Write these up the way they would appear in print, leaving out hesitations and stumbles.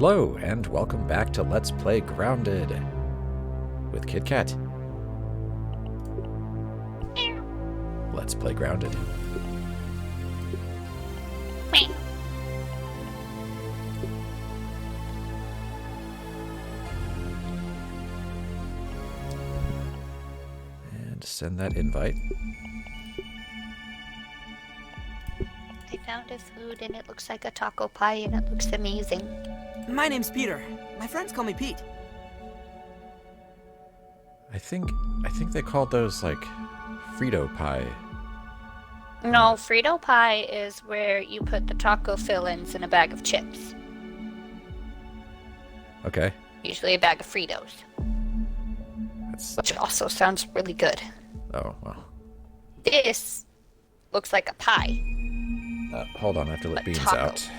Hello, and welcome back to Let's Play Grounded with Kit Kat. Let's Play Grounded. And send that invite. I found a food and it looks like a taco pie and it looks amazing. My name's Peter. My friends call me Pete. I think they called those like Frito pie. No, Frito pie is where you put the taco fillings in a bag of chips. Okay. Usually a bag of Fritos. Which also sounds really good. Oh, well. This looks like a pie. Hold on, I have to let beans taco. out.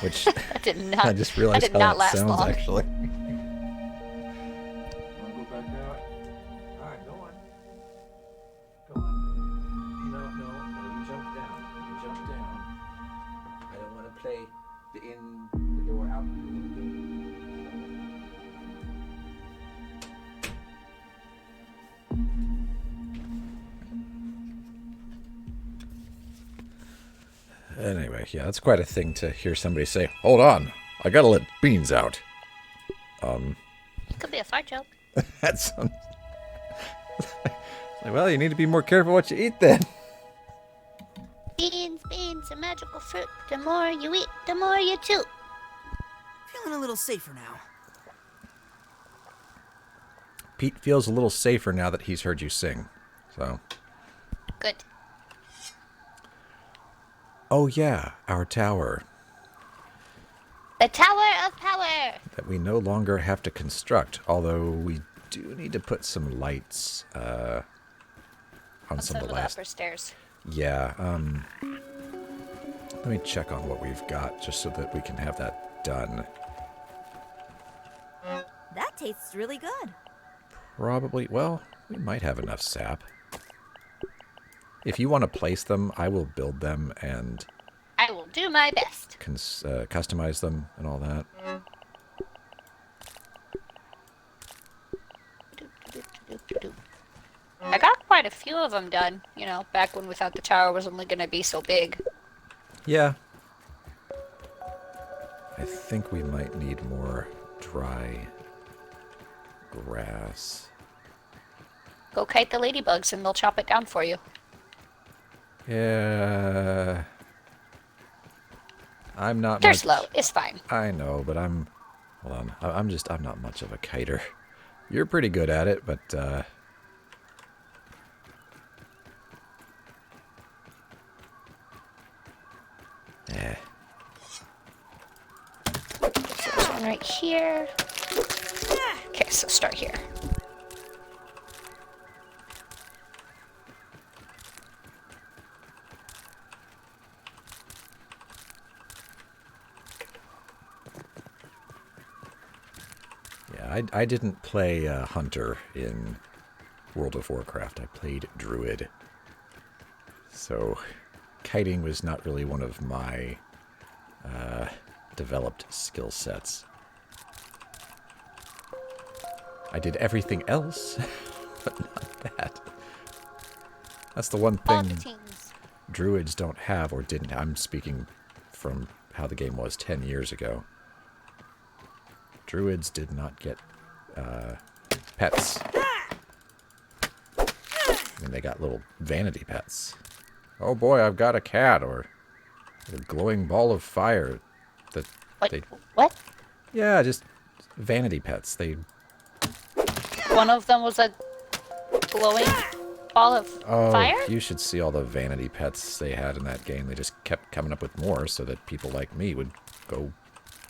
Which That did not, I just realized that did how not that last sounds long. actually. Wanna go back out? Alright, go on. Go on. No, you jump down. You jump down. I don't want to play the in, the door, out. Anyway, yeah, that's quite a thing to hear somebody say, "Hold on, I gotta let beans out." Could be a fart joke. That sounds... like, well, you need to be more careful what you eat then. Beans, a magical fruit. The more you eat, the more you chew. Feeling a little safer now. Pete feels a little safer now that he's heard you sing. So, Good. oh yeah, our tower The Tower of Power. that we no longer have to construct, although we do need to put some lights on some of the last... upper stairs. Yeah, let me check on what we've got, just so that we can have that done. That tastes really good. Probably, well, we might have enough sap. If you want to place them, I will build them and I will do my best. customize them and all that. I got quite a few of them done, you know, back when Without the Tower was only going to be so big. Yeah. I think we might need more dry grass. Go kite the ladybugs and they'll chop it down for you. Yeah. I'm not They're much... slow. It's fine. I know, but I'm... Hold on. I'm not much of a kiter. You're pretty good at it, but, eh. So there's one right here. Okay, so start here. Yeah, I didn't play Hunter in World of Warcraft. I played Druid. So, kiting was not really one of my developed skill sets. I did everything else, but not that. That's the one All the thing teams. Druids don't have, or didn't. I'm speaking from how the game was 10 years ago. Druids did not get pets. I mean, they got little vanity pets. Oh boy, I've got a cat, or a glowing ball of fire. That What? Yeah, just vanity pets. They... One of them was a glowing ball of fire? You should see all the vanity pets they had in that game. They just kept coming up with more so that people like me would go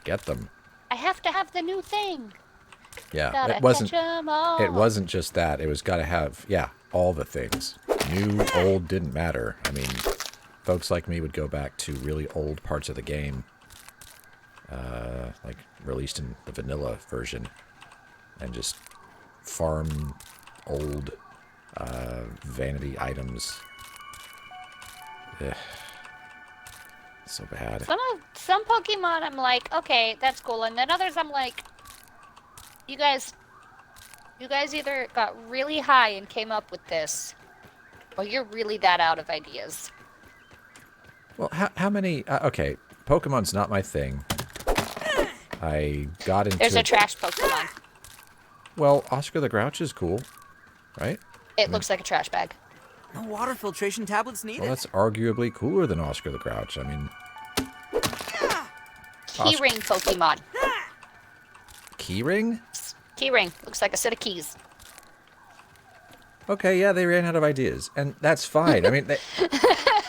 get them. I have to have the new thing. Yeah, Gotta it wasn't. catch 'em all. It wasn't just that. It was got to have, yeah, all the things. New, old, didn't matter. I mean, folks like me would go back to really old parts of the game, like released in the vanilla version, and just farm old vanity items. Ugh. So bad. Some Pokemon I'm like, okay, that's cool, and then others I'm like, you guys either got really high and came up with this, or you're really that out of ideas. Well, how many... okay, Pokemon's not my thing. I got into... There's a trash Pokemon. Well, Oscar the Grouch is cool, right? It looks like a trash bag. No water filtration tablets needed. Well, that's arguably cooler than Oscar the Grouch. I mean... Keyring Pokemon. Keyring? Keyring. Looks like a set of keys. Okay, yeah, they ran out of ideas. And that's fine. I mean...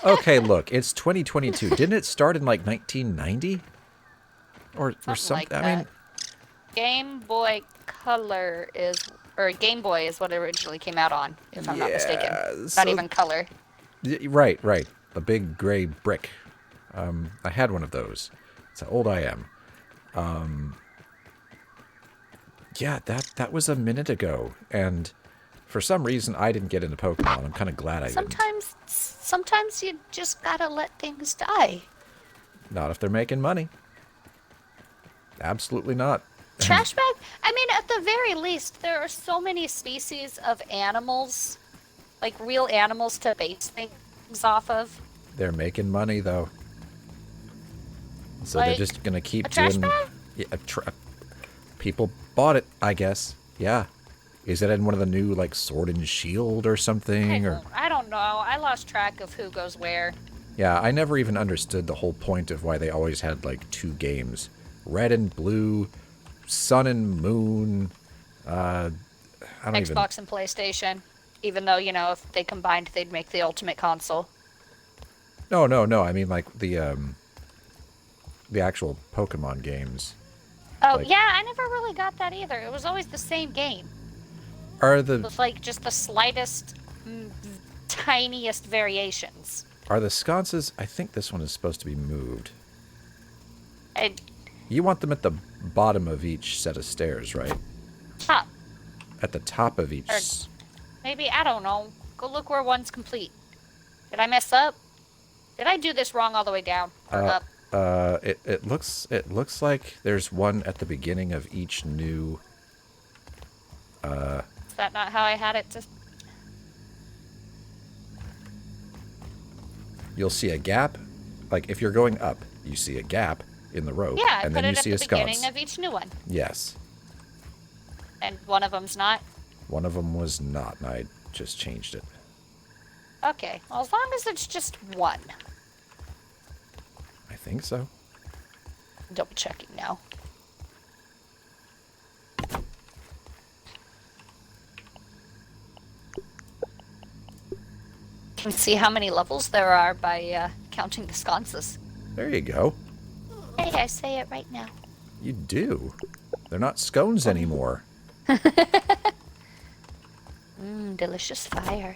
Okay, look, it's 2022. Didn't it start in, like, 1990? Or something? Like I mean... Game Boy Color is... Or Game Boy is what it originally came out on, if I'm not mistaken. Not even Color. Right. A big gray brick. I had one of those. That's how old I am. Yeah, that was a minute ago. And for some reason, I didn't get into Pokemon. I'm kind of glad I didn't. Sometimes you just gotta let things die. Not if they're making money. Absolutely not. Trash bag? I mean, at the very least, there are so many species of animals, like real animals to base things off of. They're making money, though. So Like, they're just going to keep a trash doing... bag? Yeah, people bought it, I guess. Yeah. Is it in one of the new, like, Sword and Shield or something? I don't know. I lost track of who goes where. Yeah, I never even understood the whole point of why they always had, like, 2 games. Red and Blue, Sun and Moon, I don't even... Xbox and PlayStation. Even though, you know, if they combined, they'd make the ultimate console. No. I mean, like, the actual Pokemon games. Oh, Like- yeah, I never really got that either. It was always the same game. With, like, just the slightest, tiniest variations. Are the sconces... I think this one is supposed to be moved. And You want them at the bottom of each set of stairs, right? top. At the top of each... Or maybe, I don't know. Go look where one's complete. Did I mess up? Did I do this wrong all the way down? Or up? It looks like there's one at the beginning of each new... Is that not how I had it? You'll see a gap. Like, if you're going up, you see a gap in the road. Yeah, I and put then you it at see the a sconce. beginning of each new one. Yes. And one of them's not? One of them was not, and I just changed it. Okay, well, as long as it's just one. I think so. Double checking now. Can see how many levels there are by counting the sconces. There you go. Hey, I say it right now. You do. They're not scones anymore. Delicious fire.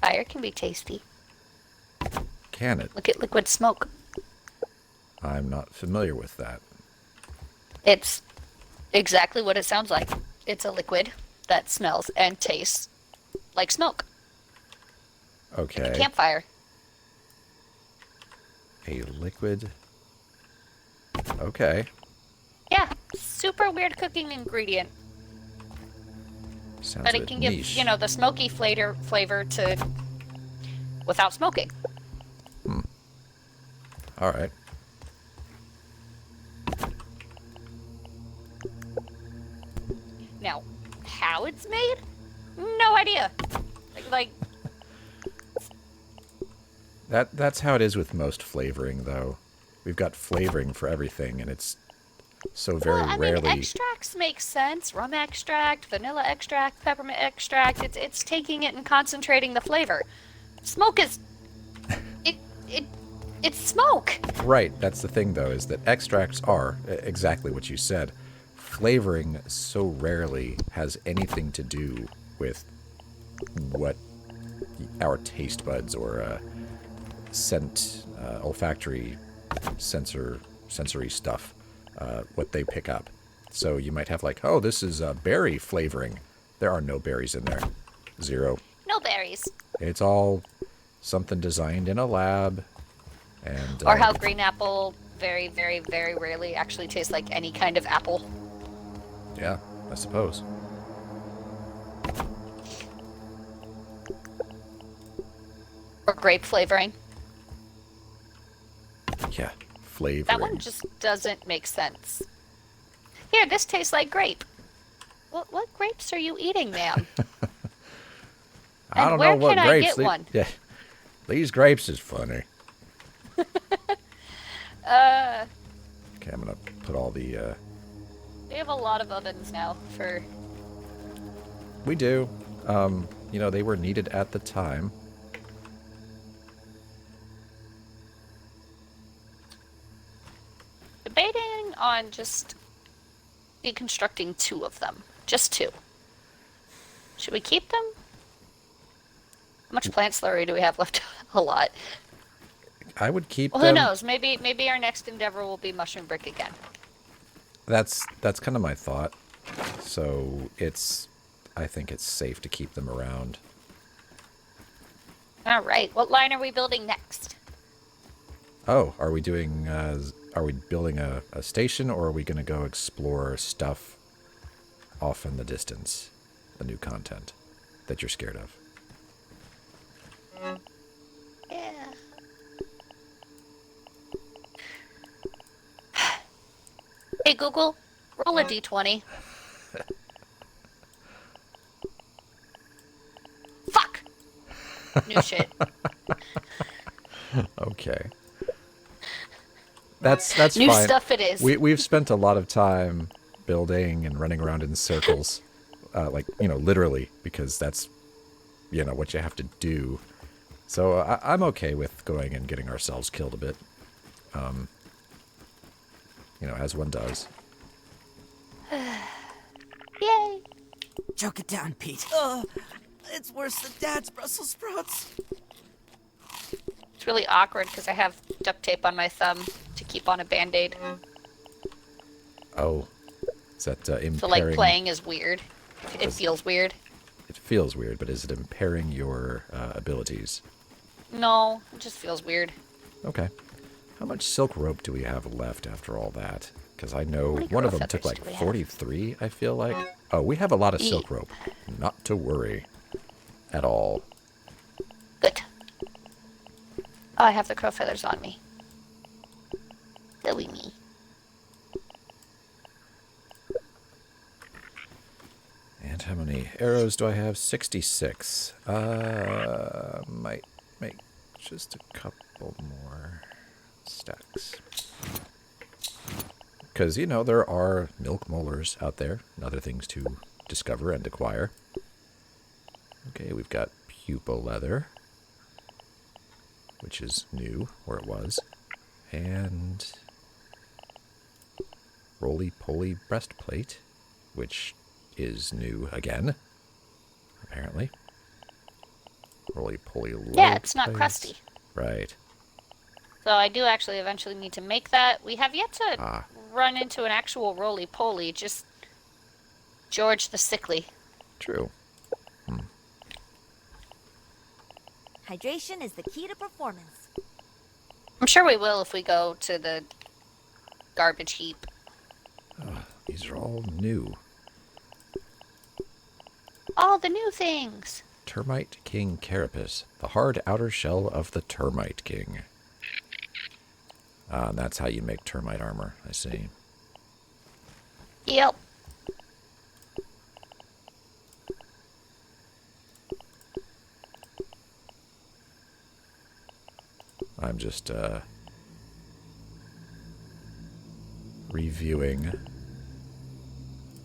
Fire can be tasty. Can it? Look at liquid smoke. I'm not familiar with that. It's exactly what it sounds like. It's a liquid that smells and tastes like smoke. Okay. Like a campfire. A liquid. Okay. Yeah, super weird cooking ingredient. Sounds But a it bit can give, niche. you know, the smoky flavor to without smoking. All right. Now, how it's made? No idea. Like That's how it is with most flavoring, though. We've got flavoring for everything, and it's so very well, I rarely... mean, extracts make sense. Rum extract, vanilla extract, peppermint extract. It's taking it and concentrating the flavor. Smoke is... It's smoke. Right, that's the thing, though, is that extracts are exactly what you said. Flavoring so rarely has anything to do with what our taste buds or olfactory sensory stuff, what they pick up. So you might have like, oh, this is berry flavoring. There are no berries in there. 0. No berries. It's all something designed in a lab. And Or how green apple very, very, very rarely actually tastes like any kind of apple. yeah, I suppose. Or grape flavoring. Yeah, flavoring. That one just doesn't make sense. Here, this tastes like grape. What grapes are you eating, ma'am? I don't know where what can I grapes. get one? Yeah, these grapes is funny. Okay, I'm gonna put all the. We have a lot of ovens now for... We do. You know, they were needed at the time. Debating on just deconstructing 2 of them. Just 2. Should we keep them? How much plant slurry do we have left? A lot. I would keep Well, them. who knows? Maybe our next endeavor will be mushroom brick again. That's kind of my thought. So I think it's safe to keep them around. All right. What line are we building next? Oh, are we doing? Are we building a station, or are we going to go explore stuff off in the distance? The new content that you're scared of. Yeah. Hey Google, roll a d20. Fuck. New shit. Okay. That's New fine. stuff it is. We've spent a lot of time building and running around in circles, like, you know, literally, because that's, you know, what you have to do. So I'm okay with going and getting ourselves killed a bit. You know, as one does. Yay. Choke it down, Pete. It's worse than Dad's Brussels sprouts. It's really awkward because I have duct tape on my thumb to keep on a band-aid. Oh, is that impairing? So like playing is weird. It feels weird. It feels weird, but is it impairing your abilities? No, it just feels weird. Okay. How much silk rope do we have left after all that? Because I know many one of crow them took feathers like do we have? 43, I feel like. Oh, we have a lot of Ye- silk rope. Not to worry at all. Good. Oh, I have the crow feathers on me. Silly me. And how many arrows do I have? 66. Might make just a couple more stacks. Because, you know, there are milk molars out there and other things to discover and acquire. Okay, we've got pupa leather, which is new, or it was. And roly-poly breastplate, which is new again, apparently. Roly-poly Yeah, it's not plates. crusty. Right. So I do actually eventually need to make that. We have yet to Ah, run into an actual roly-poly, just George the Sickly. true. Hydration is the key to performance. I'm sure we will if we go to the garbage heap. These are all new. All the new things. Termite King Carapace, the hard outer shell of the Termite King. And that's how you make termite armor, I see. Yep. I'm just reviewing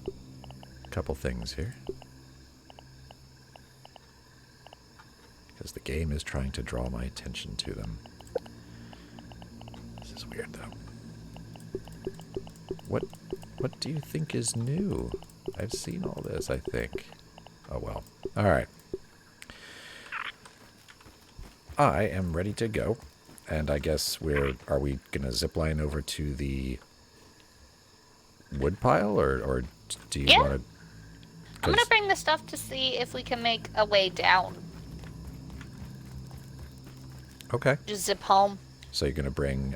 a couple things here. Because the game is trying to draw my attention to them. This is weird, though. What do you think is new? I've seen all this, I think. Oh, well. All right. I am ready to go. And I guess are we going to zip line over to the wood pile? Or do you Yeah. want to... I'm gonna bring the stuff to see if we can make a way down. Okay. Just zip home. So you're gonna bring.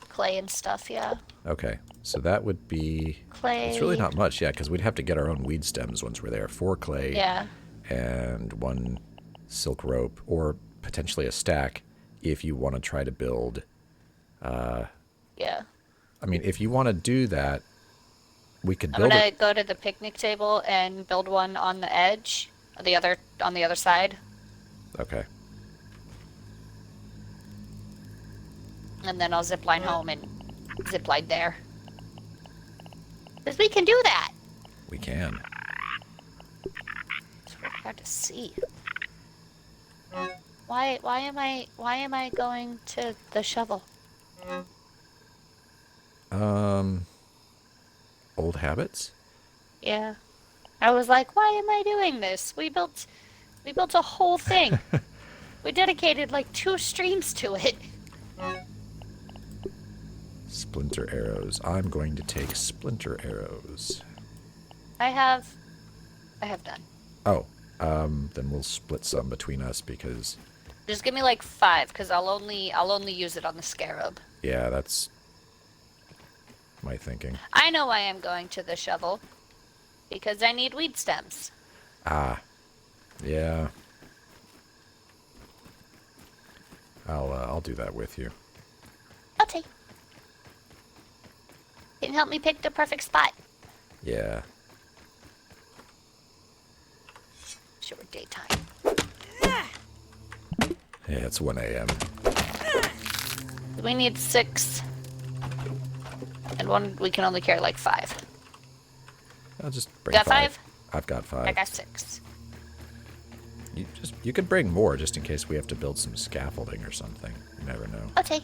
Clay and stuff, yeah. Okay. So that would be. Clay. It's really not much, yeah, because we'd have to get our own weed stems once we're there. 4 clay. Yeah. And 1 silk rope, or potentially a stack, if you want to try to build. Yeah. I mean, if you want to do that, we could I'm build gonna it. go to the picnic table and build one on the edge, on the other side, Okay. and then I'll zip line home and zip line there. Because we can do that. We can. It's really hard to see. Why am I going to the shovel? Old habits? Yeah. I was like, why am I doing this? We built a whole thing. We dedicated like 2 streams to it. Splinter arrows. I'm going to take splinter arrows. I have done. Oh, then we'll split some between us because, Just give me like 5, because I'll only use it on the scarab. yeah, that's my thinking. I know why I'm going to the shovel. Because I need weed stems. Ah, yeah. I'll do that with you. Okay. Can you help me pick the perfect spot? Yeah. Sure, daytime. Yeah, it's 1 a.m. We need 6. And one, we can only carry like 5. I'll just bring Got 5. 5? I've got 5. I got 6. You could bring more just in case we have to build some scaffolding or something. You never know. Okay.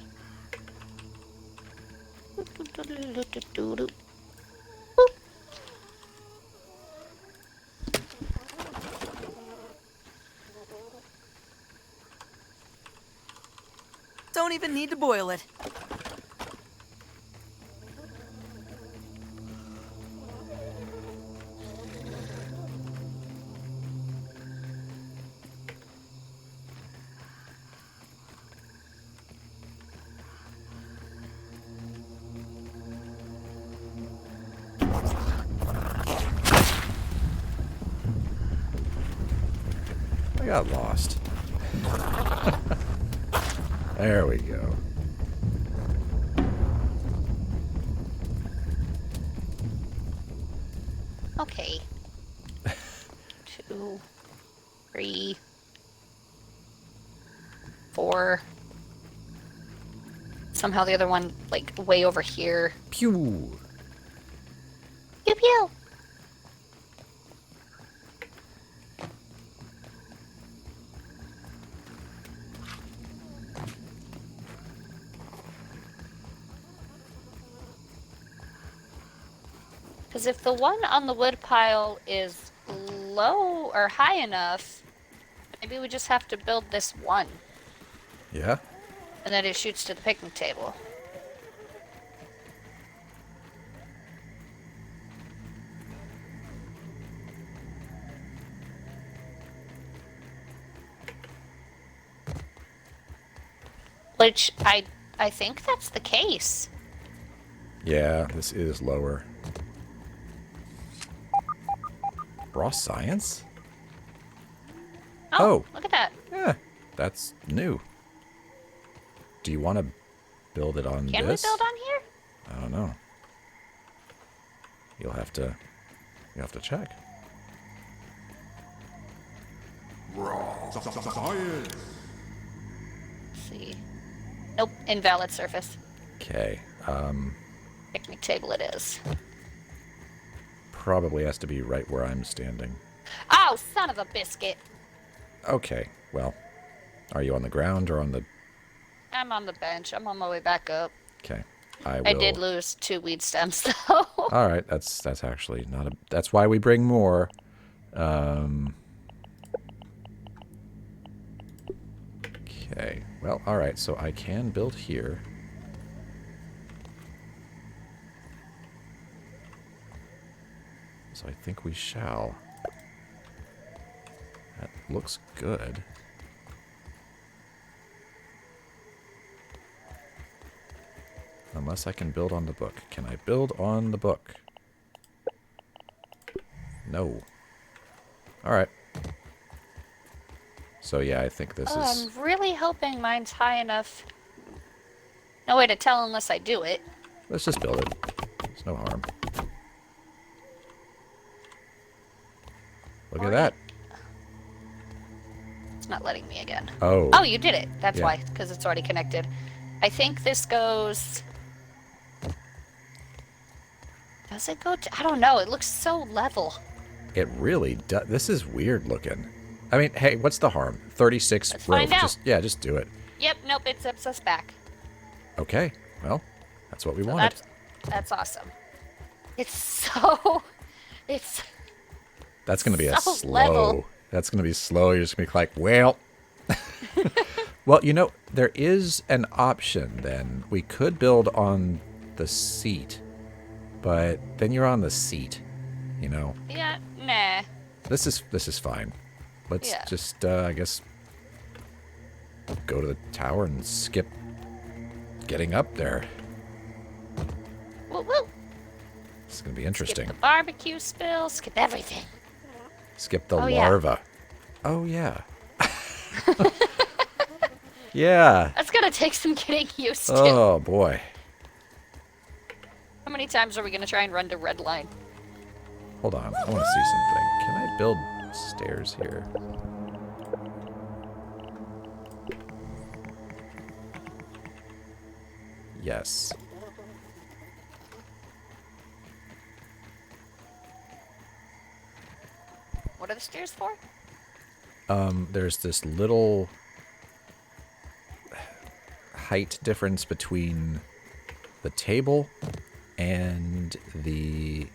Don't even need to boil it. I got lost. There we go. Okay. 2, 3, 4. Somehow the other one, like, way over here. Pew! Pew pew! Because if the one on the wood pile is low or high enough, maybe we just have to build this one. Yeah? And then it shoots to the picnic table. Which I think that's the case. Yeah, this is lower. Raw science? Oh. Look at that. Yeah, that's new. Do you want to build it on Can this? we build on here? I don't know. You'll have to check. Let's see. Nope, invalid surface. Okay. Picnic table it is. Probably has to be right where I'm standing. Oh, son of a biscuit. Okay. Well, are you on the ground or on the? I'm on the bench. I'm on my way back up. Okay. I will. I did lose 2 weed stems though. All right. That's actually not a. That's why we bring more. Okay. Well, all right. So I can build here. So I think we shall. That looks good. Unless I can build on the book. Can I build on the book? No. Alright. So yeah, I think this is... I'm really hoping mine's high enough. No way to tell unless I do it. Let's just build it. There's no harm. Look at that. It's not letting me again. Oh. Oh, you did it. That's Yeah. why, because it's already connected. I think this goes... Does it go to... I don't know. It looks so level. It really does. This is weird looking. I mean, hey, what's the harm? 36 Let's rope. find out. Just do it. Yep, nope, it zips us back. Okay. Well, that's what we So wanted. that's awesome. It's so... It's... That's going to be a so slow. level. That's going to be slow. You're just going to be like, well. Well, you know, there is an option then. We could build on the seat. But then you're on the seat, you know. Yeah, nah. This is fine. Let's Yeah. just, I guess, go to the tower and skip getting up there. Woo woo. It's going to be interesting. Skip the barbecue spill, skip everything. Skip the Oh, yeah. larva. Oh, yeah. Yeah. That's gonna take some getting used to. Oh, boy. How many times are we gonna try and run to red line? Hold on. I want to see something. Can I build stairs here? Yes. What are the stairs for? There's this little height difference between the table and the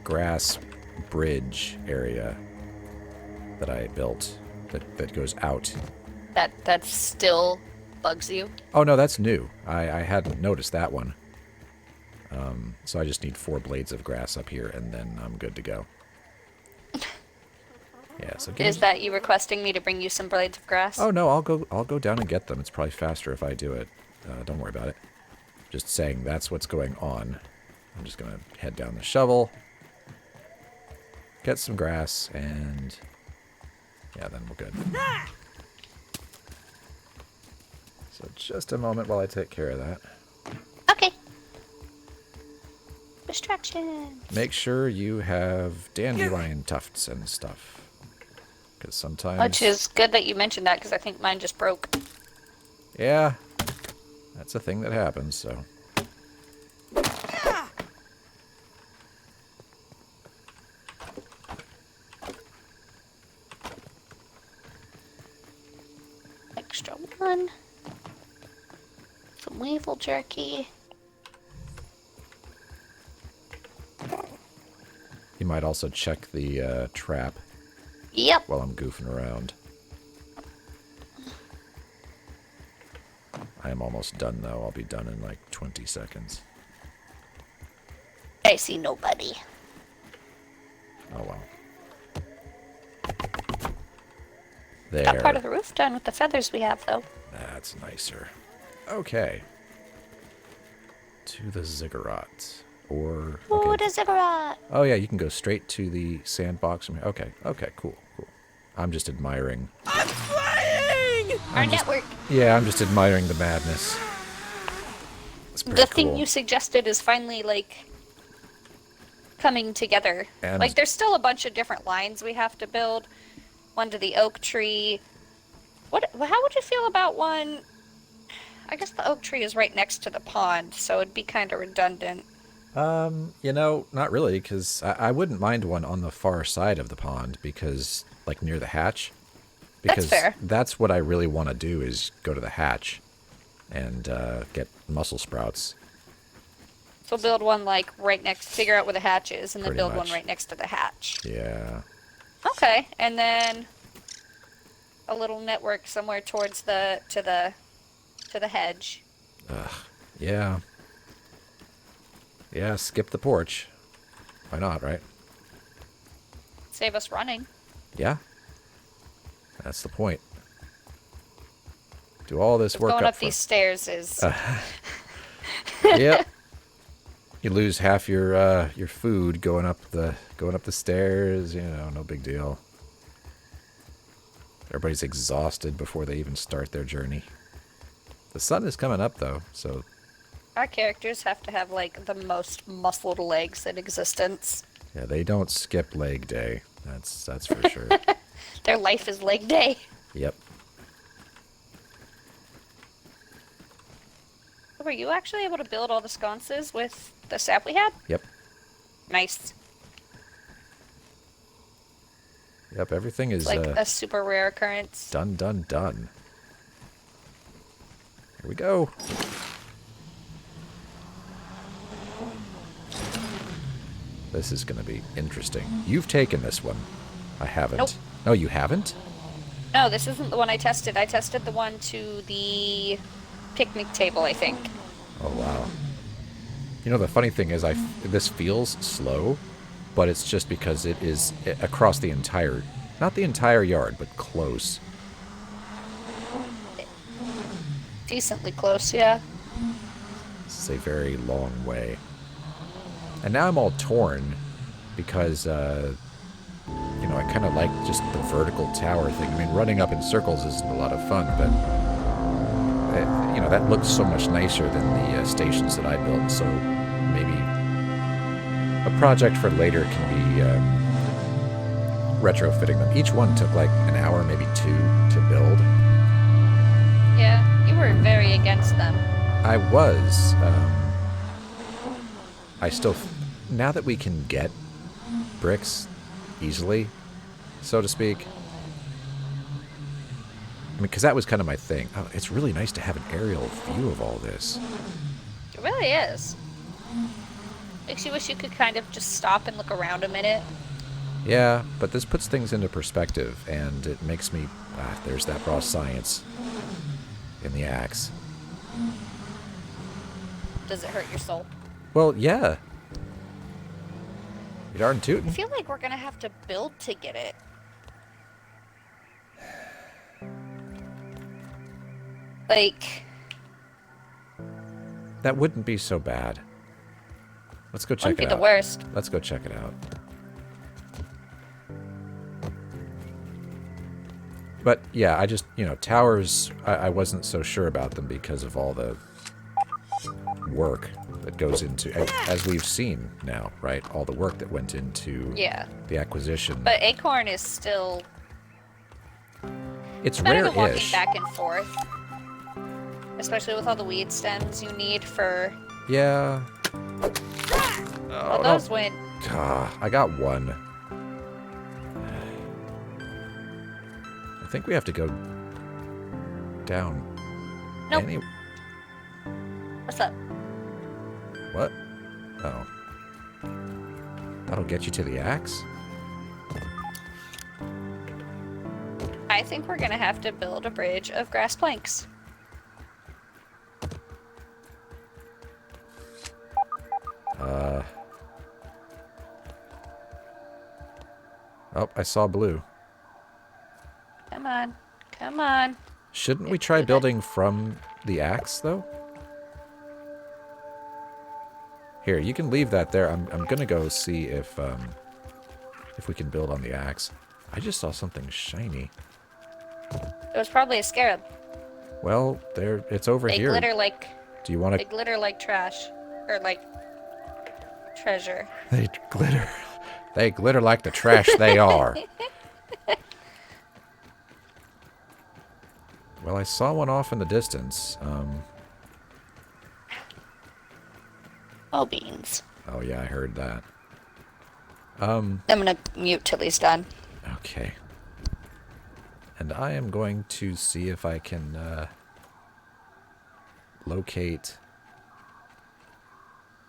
grass bridge area that I built that goes out. That still bugs you? Oh, no, that's new. I hadn't noticed that one. So I just need 4 blades of grass up here, and then I'm good to go. Yeah, so Is that you requesting me to bring you some blades of grass? Oh no, I'll go down and get them. It's probably faster if I do it. Don't worry about it. Just saying that's what's going on. I'm just gonna head down the shovel, get some grass, and yeah, then we're good. So just a moment while I take care of that. Okay. Distraction. Make sure you have dandelion tufts and stuff. Because sometimes... Which is good that you mentioned that, because I think mine just broke. Yeah. That's a thing that happens, so... Extra one. Some weevil jerky. You might also check the trap Yep. while I'm goofing around. I am almost done, though. I'll be done in like 20 seconds. I see nobody. Oh, well. Got part There. of the roof done with the feathers we have, though. That's nicer. Okay. To the ziggurat. Or... Ooh, Okay. the ziggurat. Oh, yeah, you can go straight to the sandbox from here. Okay, okay, cool, cool. I'm just admiring... I'm flying! Our network. Yeah, I'm just admiring the madness. It's pretty The thing cool. you suggested is finally, like, coming together. And- Like, there's still a bunch of different lines we have to build. One to the oak tree. How would you feel about one... I guess the oak tree is right next to the pond, so it'd be kind of redundant. You know, not really, because I wouldn't mind one on the far side of the pond, because, like, near the hatch. Because fair. that's what I really want to do, is go to the hatch and get mussel sprouts. So build one, like, right next... Figure out where the hatch is, and then Pretty build much. one right next to the hatch. Yeah. Okay, and then... a little network somewhere towards the... to the hedge. Yeah. Yeah, skip the porch. Why not, right? Save us running. Yeah. That's the point. Do all this work Going up up these stairs is... Yep. You lose half your food going up the stairs. You know, no big deal. Everybody's exhausted before they even start their journey. The sun is coming up though, so Our characters have to have, like, the most muscled legs in existence. yeah, they don't skip leg day. That's for sure. Their life is leg day. Yep. Were you actually able to build all the sconces with the sap we had? Yep. Nice. Yep. Everything is It's like a super rare occurrence. done. Here we go. This is going to be interesting. You've taken this one. I haven't. Nope. No, you haven't? No, this isn't the one I tested. I tested the one to the picnic table, I think. Oh, wow. You know, the funny thing is, this feels slow, but it's just because it is across the entire, not the entire yard, but close. Decently close, yeah. This is a very long way. And now I'm all torn because, you know, I kind of like just the vertical tower thing. I mean, running up in circles isn't a lot of fun, but, you know, that looks so much nicer than the stations that I built. So maybe a project for later can be retrofitting them. Each one took like an hour, maybe 2 to build. Yeah, you were very against them. I was. I still, now that we can get bricks easily, so to speak. I mean, because that was kind of my thing. Oh, it's really nice to have an aerial view of all this. It really is. Makes you wish you could kind of just stop and look around a minute. Yeah, but this puts things into perspective, and it makes me... there's that raw science in the axe. Does it hurt your soul? Well, yeah. You darn I tootin'. feel like we're gonna have to build to get it. Like... That wouldn't be so bad. Let's go check Wouldn't be it the out. worst. Let's go check it out. But yeah, I just, you know, towers, I wasn't so sure about them because of all the work that goes into, as we've seen now, right? All the work that went into Yeah. the acquisition. But acorn is still It's better than walking rare-ish. back and forth. Especially with all the weed stems you need for... Yeah. Well, those went... I got one. I think we have to go down. Nope. What's up? What? Oh. That'll get you to the axe? I think we're gonna have to build a bridge of grass planks. Oh, I saw blue. Come on. Come on. Shouldn't we Let's try do that. building from the axe, though? Here, you can leave that there. I'm gonna go see if we can build on the axe. I just saw something shiny. It was probably a scarab. Well, there, it's over They here. glitter like... Do you want They to? glitter like trash. Or like... treasure. They glitter. They glitter like the trash they are. Well, I saw one off in the distance. Oh, beans. Oh yeah, I heard that. I'm gonna mute till he's done. Okay. And I am going to see if I can locate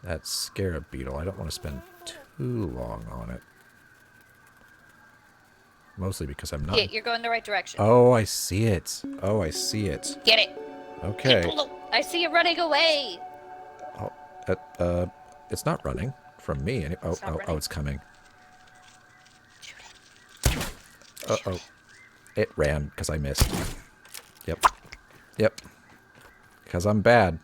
that scarab beetle. I don't want to spend too long on it. Mostly because I'm not... Yeah, you're going the right direction. Oh, I see it. Oh, I see it. Get it. Okay. I see it running away. Oh, it's not running from me. Oh, It's not oh, running? it's coming. Shoot it. Uh-oh. It ran because I missed. Yep. Yep. Because I'm bad.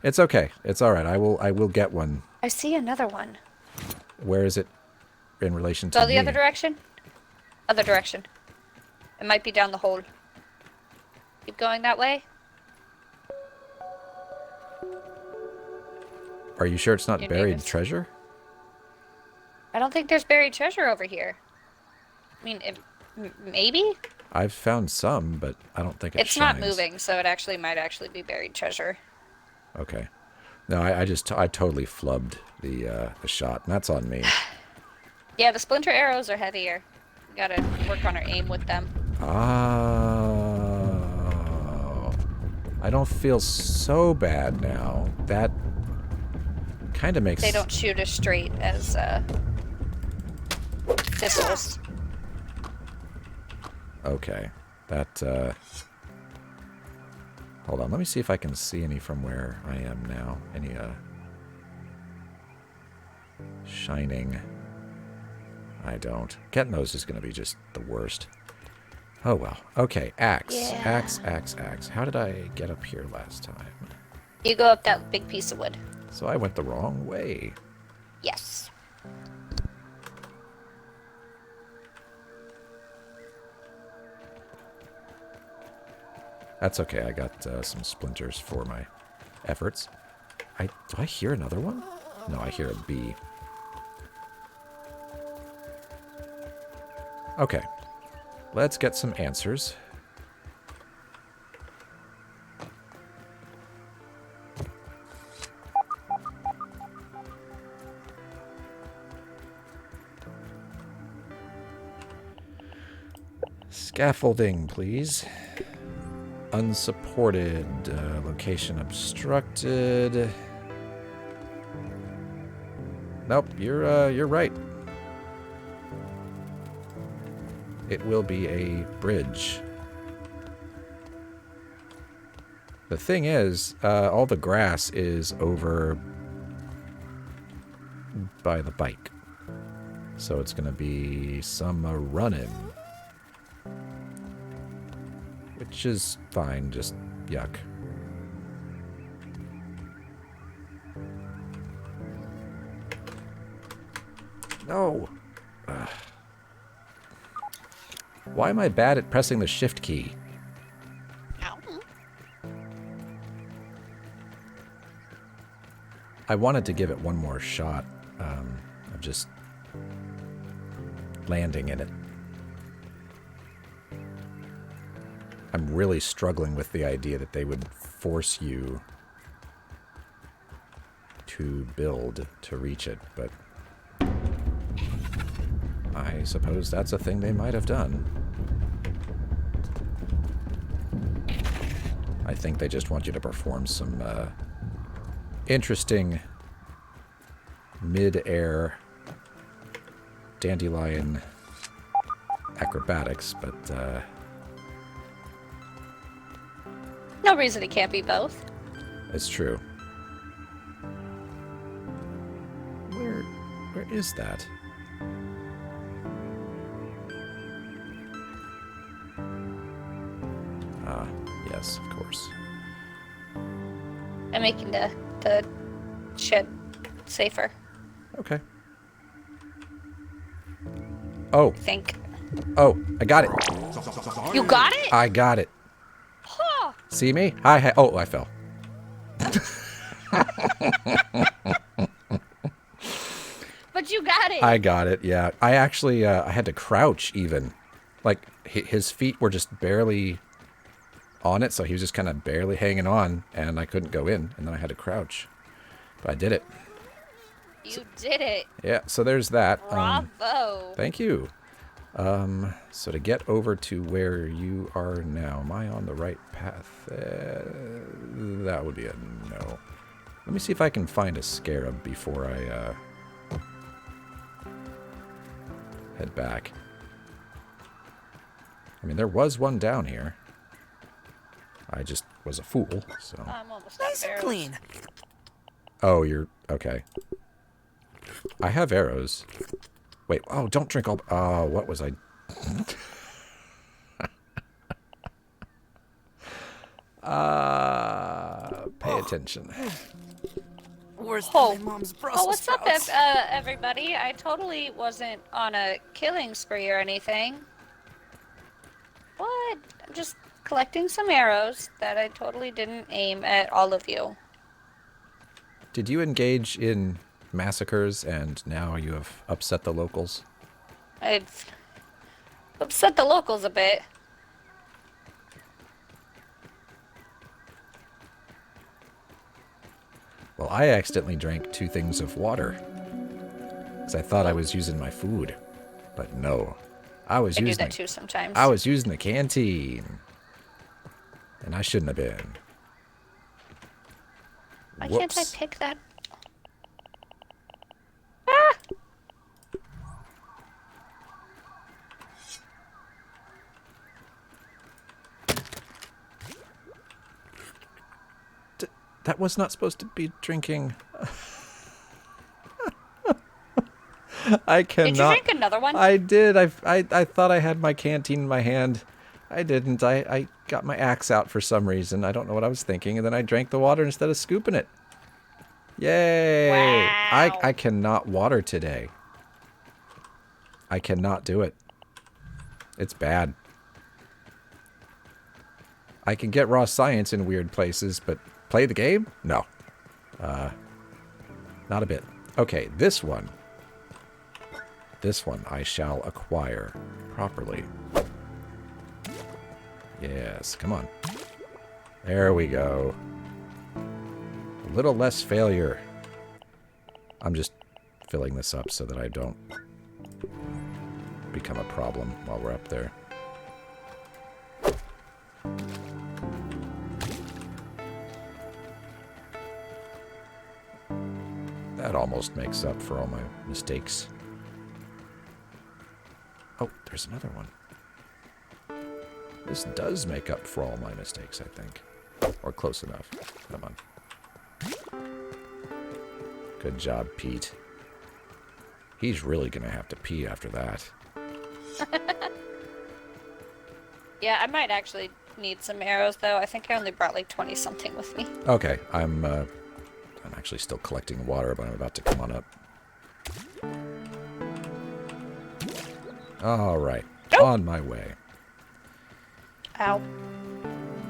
It's okay. It's all right. I will get one. I see another one. Where is it in relation to Go me? the other direction. Other direction. It might be down the hole. Keep going that way. Are you sure it's not Your buried neighbors. treasure? I don't think there's buried treasure over here. I mean, maybe? I've found some, but I don't think it It's not shines. moving, so it actually might actually be buried treasure. Okay. No, I totally flubbed the shot, and that's on me. Yeah, the splinter arrows are heavier. We gotta work on our aim with them. Oh. I don't feel so bad now. That kind of makes... They don't shoot as straight as pistols. Okay. That, hold on, let me see if I can see any from where I am now. Any, shining. I don't. Getting those is going to be just the worst. Oh, well. Okay, axe. Yeah. Axe. How did I get up here last time? You go up that big piece of wood. So I went the wrong way. Yes. That's okay. I got some splinters for my efforts. Do I hear another one? No, I hear a bee. Okay. Let's get some answers. Scaffolding, please. Unsupported. Location obstructed. Nope, you're right. It will be a bridge. The thing is, all the grass is over by the bike. So it's going to be some running. Which is fine, just yuck. No! Ugh. Why am I bad at pressing the shift key? I wanted to give it one more shot of just landing in it. I'm really struggling with the idea that they would force you to build to reach it, but I suppose that's a thing they might have done. I think they just want you to perform some interesting mid-air dandelion acrobatics, but No reason it can't be both. it's true. Where is that? Ah, yes, of course. I'm making the shed safer, Okay. Oh, I think. oh, I got it. You got it? I got it. Huh. See me? Hi. Oh, I fell. But you got it. I got it, yeah. I actually, I had to crouch even. Like, his feet were just barely on it, so he was just kind of barely hanging on, and I couldn't go in, and then I had to crouch. But I did it. You did it. Yeah, so there's that. Bravo. Thank you. So to get over to where you are now, am I on the right path? That would be a no. Let me see if I can find a scarab before I, head back. I mean, there was one down here. I just was a fool, so... I'm almost Nice out and of arrows. clean. Oh, you're... okay. I have arrows. Wait, oh, don't drink all... Oh, what was I... attention. Worse Oh. than my mom's Brussels Oh, what's up, sprouts. everybody? I totally wasn't on a killing spree or anything. What? I'm just collecting some arrows that I totally didn't aim at all of you. Did you engage in massacres and now you have upset the locals? I've upset the locals a bit. Well, I accidentally drank 2 things of water. Because I thought I was using my food. But no. I was I do using that too sometimes. I was using the canteen. And I shouldn't have been. Why can't I Whoops. pick that? Ah! That was not supposed to be drinking. I cannot. Did you drink another one? I did. I thought I had my canteen in my hand. I didn't. I got my axe out for some reason. I don't know what I was thinking. And then I drank the water instead of scooping it. Yay. Wow. I cannot water today. I cannot do it. It's bad. I can get raw science in weird places, but play the game? No. Not a bit. Okay, this one. This one I shall acquire properly. Yes, come on. There we go. A little less failure. I'm just filling this up so that I don't become a problem while we're up there. That almost makes up for all my mistakes. Oh, there's another one. This does make up for all my mistakes, I think. Or close enough. Come on. Good job, Pete. He's really gonna have to pee after that. Yeah, I might actually need some arrows, though. I think I only brought like 20-something with me. Okay, I'm actually still collecting water, but I'm about to come on up. Alright, Nope. on my way. Ow.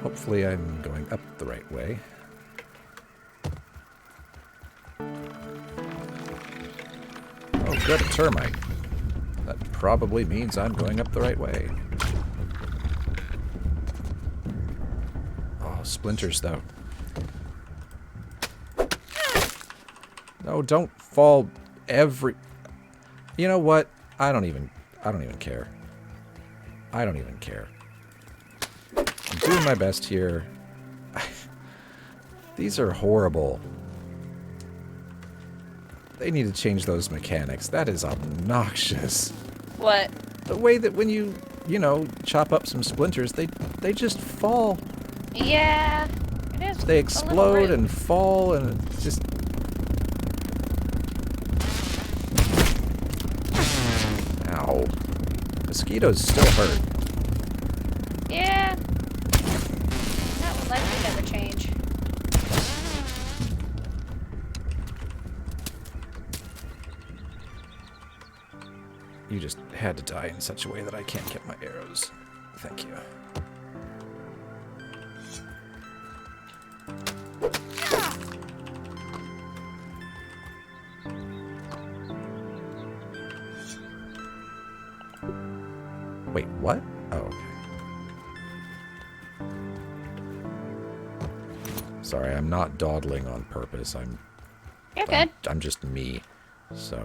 Hopefully I'm going up the right way. Oh, good, a termite. That probably means I'm going up the right way. Oh, splinters, though. No, don't fall every... You know what? I don't even care. I don't even care. I'm doing my best here. These are horrible. They need to change those mechanics. That is obnoxious. What? The way that when you know, chop up some splinters, they just fall. Yeah, it is. They explode and fall, and it's just... Ow. Mosquitoes still hurt. Yeah. That will likely never change. You just had to die in such a way that I can't get my arrows. Thank you. Wait, what? Oh, okay. Sorry, I'm not dawdling on purpose. You're good. I'm just me. So,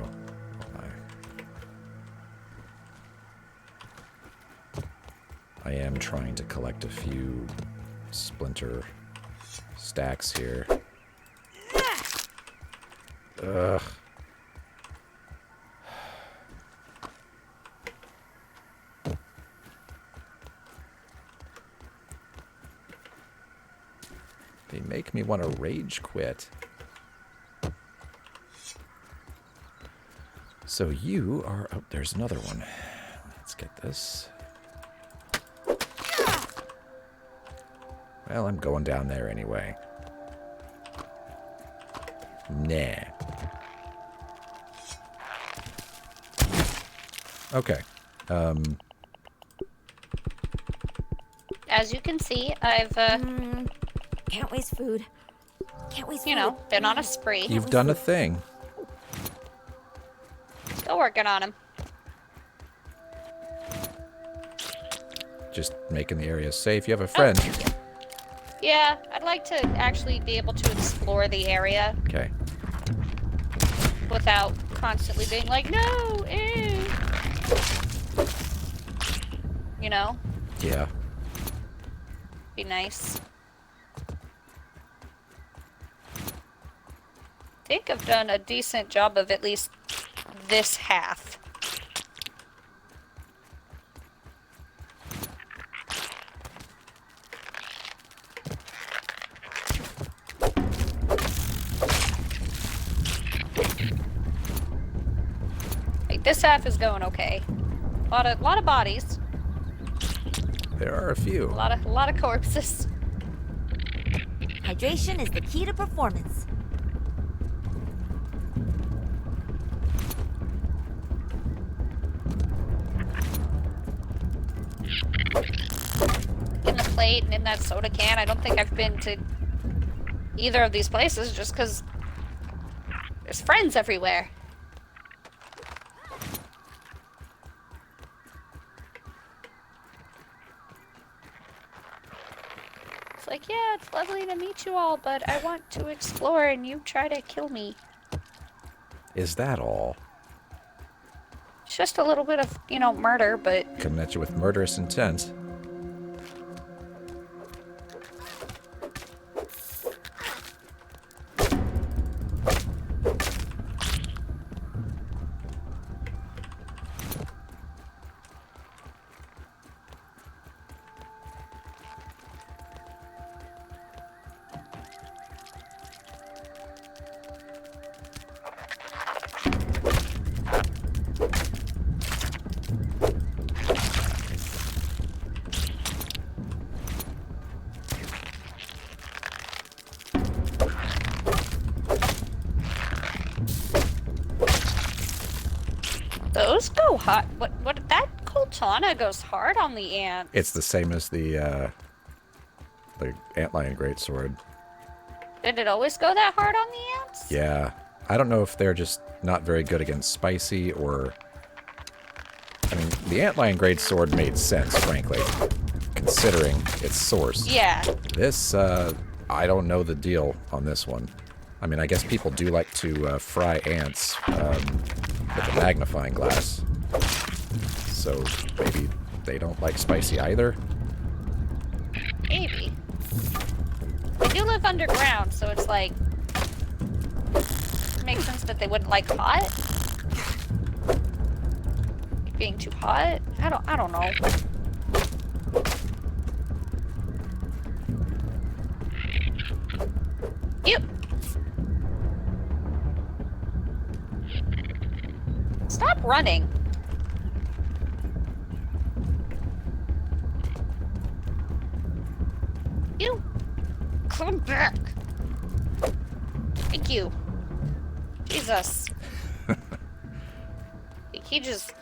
I am trying to collect a few splinter stacks here. Ugh. They make me want to rage quit. So you are... Oh, there's another one. Let's get this. Well, I'm going down there anyway. Nah. Okay. As you can see, I've, Can't waste food. Can't waste you food. know, been on a spree. You've done a thing. Still working on him. Just making the area safe. You have a friend. Yeah, I'd like to actually be able to explore the area Okay. without constantly being like, no, ew. You know? Yeah. Be nice. I think I've done a decent job of at least this half. Like, this half is going okay. A lot of bodies, There are a few. a lot of corpses. Hydration is the key to performance. In the plate and in that soda can, I don't think I've been to either of these places just because there's friends everywhere. It's like, yeah, it's lovely to meet you all, but I want to explore and you try to kill me. Is that all? It's just a little bit of, you know, murder, but Coming at you with murderous intent. those go hot. What, that Coltana goes hard on the ants. It's the same as the antlion greatsword. Did it always go that hard on the ants? Yeah. I don't know if they're just not very good against spicy or... I mean, the antlion greatsword made sense, frankly, considering its source. Yeah. This, I don't know the deal on this one. I mean, I guess people do like to fry ants with a magnifying glass. So maybe they don't like spicy either? Maybe. They do live underground, so it's like... It makes sense that they wouldn't like hot. Being too hot? I don't know. Yep. Stop running. You. Come back. Thank you. Jesus. He just...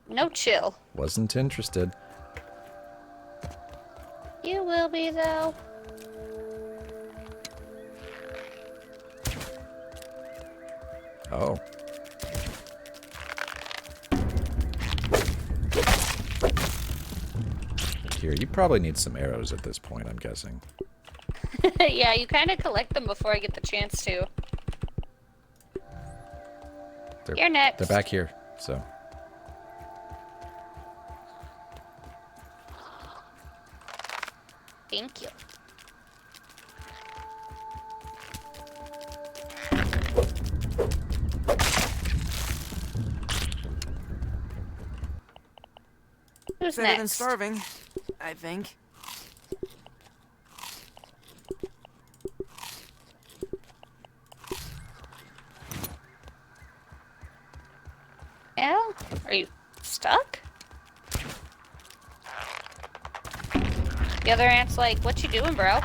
No chill. Wasn't interested. You will be, though. Oh. Here, you probably need some arrows at this point, I'm guessing. Yeah, you kind of collect them before I get the chance to. You're next. They're back here, so... Thank you. Who's Better than next? starving, I think. Al? Are you stuck? The other ant's like, what you doing, bro?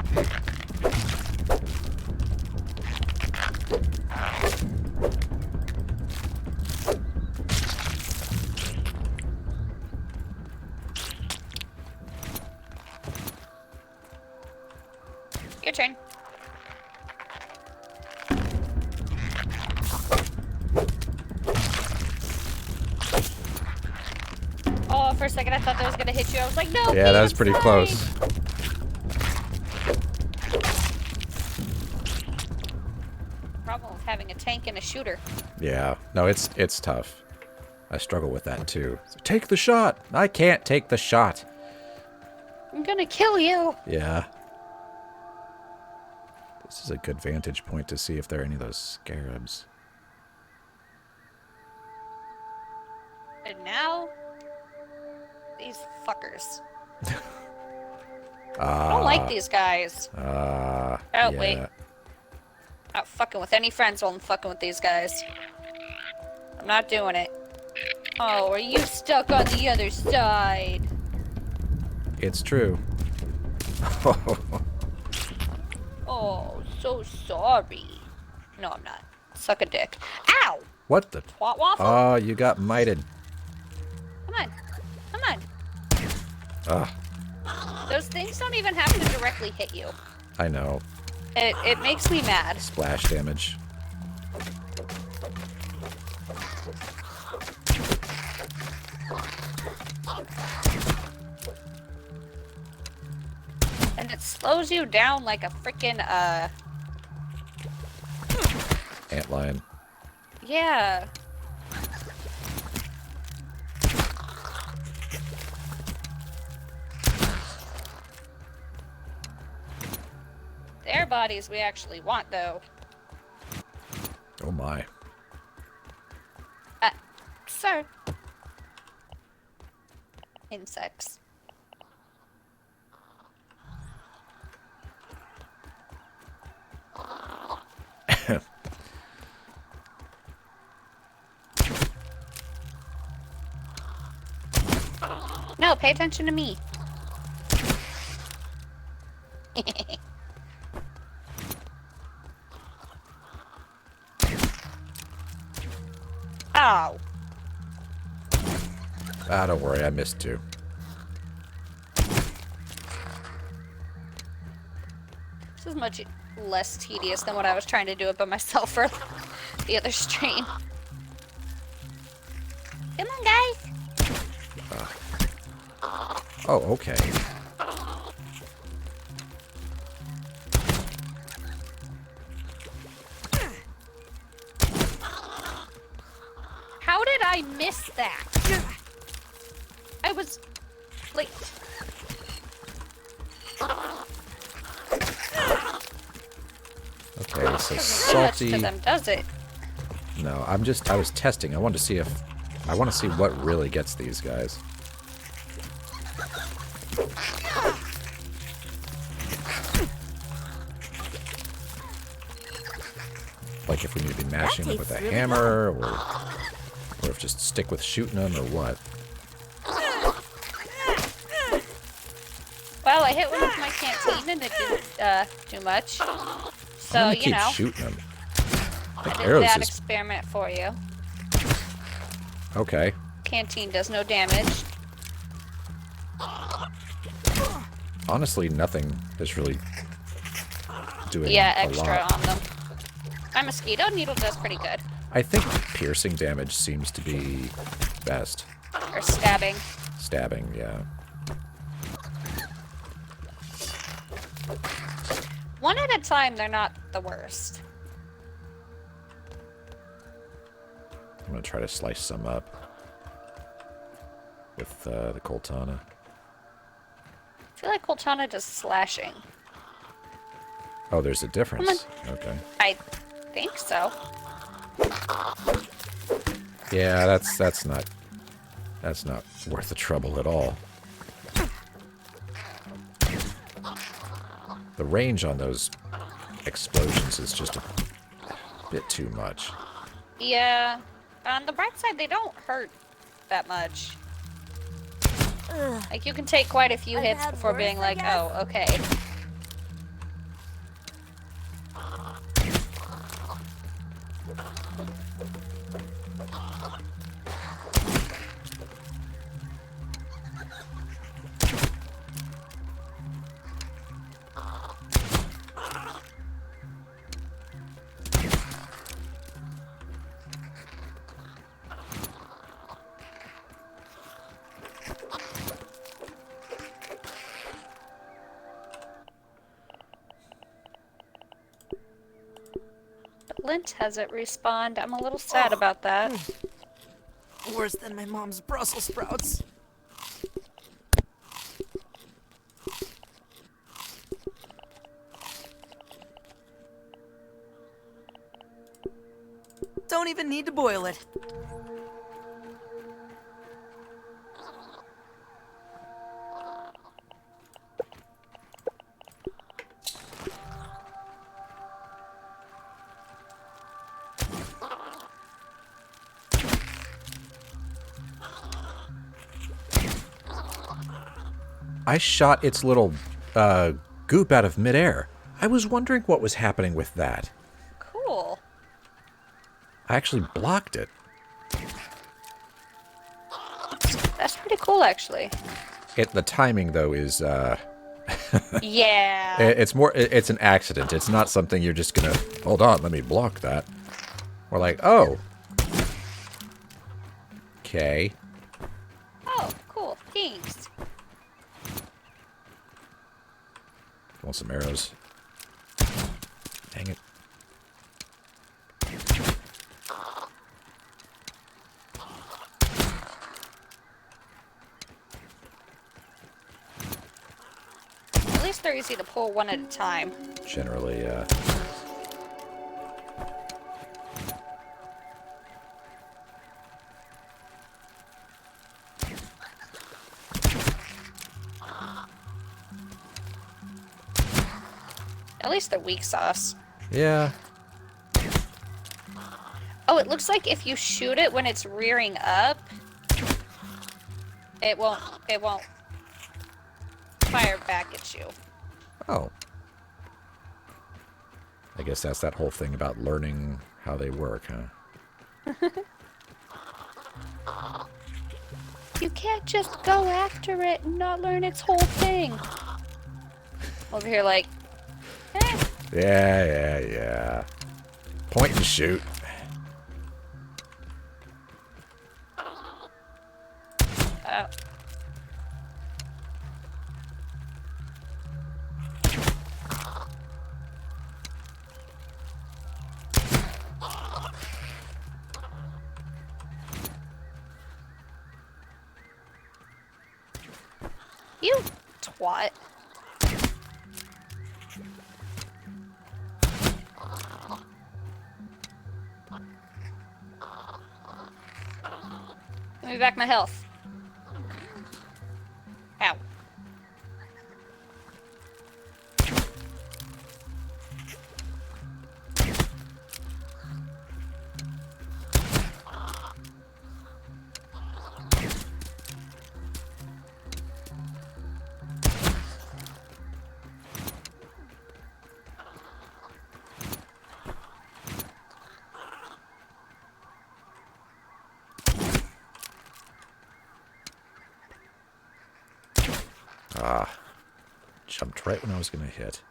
Your turn. Oh, for a second I thought that was gonna hit you. I was like, no. Yeah, that was pretty close. Problem with having a tank and a shooter. Yeah. No, it's tough. I struggle with that too. So take the shot. I can't take the shot. I'm gonna kill you. Yeah. This is a good vantage point to see if there are any of those scarabs. And now, these fuckers. I don't like these guys. Oh, yeah. wait. Not fucking with any friends while I'm fucking with these guys. I'm not doing it. Oh, are you stuck on the other side? It's true. Oh, so sorry. No, I'm not. Suck a dick. Ow! What the? Twat waffle? Oh, you got mited. Come on. Come on. Ugh, Those things don't even have to directly hit you. I know. It makes me mad. Splash damage. And it slows you down like a freaking, Antlion. yeah. Their bodies we actually want, though. Oh my. Sir. Insects. No, pay attention to me. Ow. Ah, don't worry, I missed two. This is much less tedious than what I was trying to do it by myself for the other stream. Come on, guys. Oh, okay. How did I miss that? I was like... Okay, so Doesn't do much salty. to them, does it? No, I was testing. I wanted to see if, I want to see what really gets these guys. Like if we need to be mashing them with a tastes really hammer, or if just stick with shooting them, or what. Well, I hit one with my canteen and it didn't do much. I'm So, gonna you keep know, shooting them. Like did arrows that is experiment for you. okay. Canteen does no damage. Honestly, nothing is really doing Yeah, a extra lot. on them. My mosquito needle does pretty good. I think piercing damage seems to be best. Or stabbing. Stabbing, yeah. One at a time, they're not the worst. I'm gonna try to slice some up with the Coltana. I feel like Coltana does slashing. Oh, there's a difference. Okay. I think so. Yeah, that's not worth the trouble at all. The range on those explosions is just a bit too much. Yeah. On the bright side, they don't hurt that much. Ugh. Like, you can take quite a few I've hits had before worse, being I like, guess. oh, okay. lint hasn't respawned. I'm a little sad about that. Worse than my mom's Brussels sprouts. Don't even need to boil it. I shot its little goop out of midair. I was wondering what was happening with that. Cool. I actually blocked it. That's pretty cool, actually. The timing, though, is... Yeah. It's an accident. It's not something you're just gonna... Hold on, let me block that. Or like, oh. Okay. Oh, cool. Thanks. Want some arrows? Dang it. At least they're easy to pull one at a time. Generally, At least they're weak sauce. yeah. Oh, it looks like if you shoot it when it's rearing up, it won't fire back at you. Oh. I guess that's that whole thing about learning how they work, huh? You can't just go after it and not learn its whole thing. Over here like, eh. Yeah. Point and shoot. Oh. You twat. Give me back my health. Ow. Jumped right when I was gonna hit.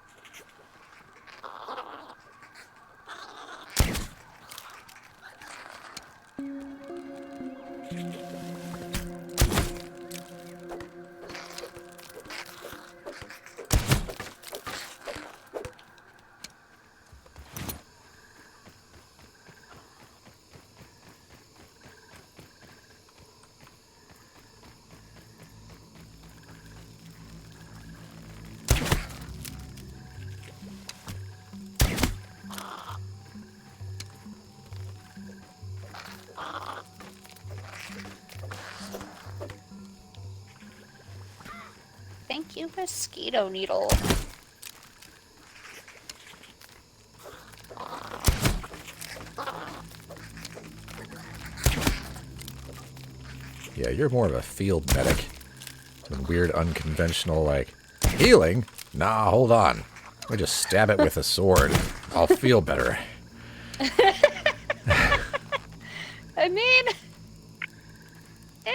Thank you, mosquito needle. Yeah, you're more of a field medic. Some weird, unconventional, like, healing? Nah, hold on. Let me just stab it with a sword. I'll feel better. I mean... Yeah.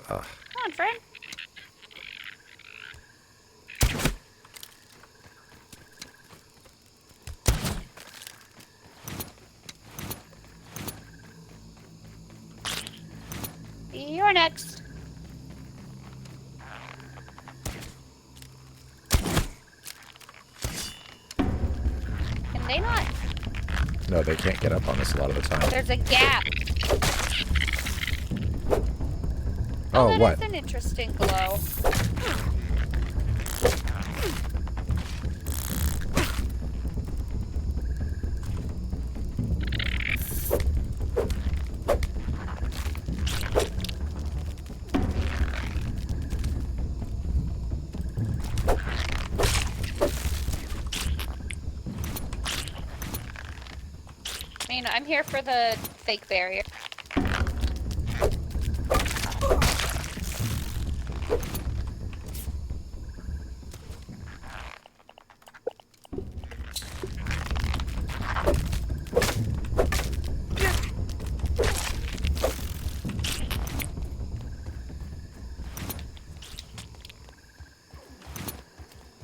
Come on, friend. You're next. they can't get up on us a lot of the time. There's a gap. Oh, that what? is an interesting glow. I mean, I'm here for the fake barrier.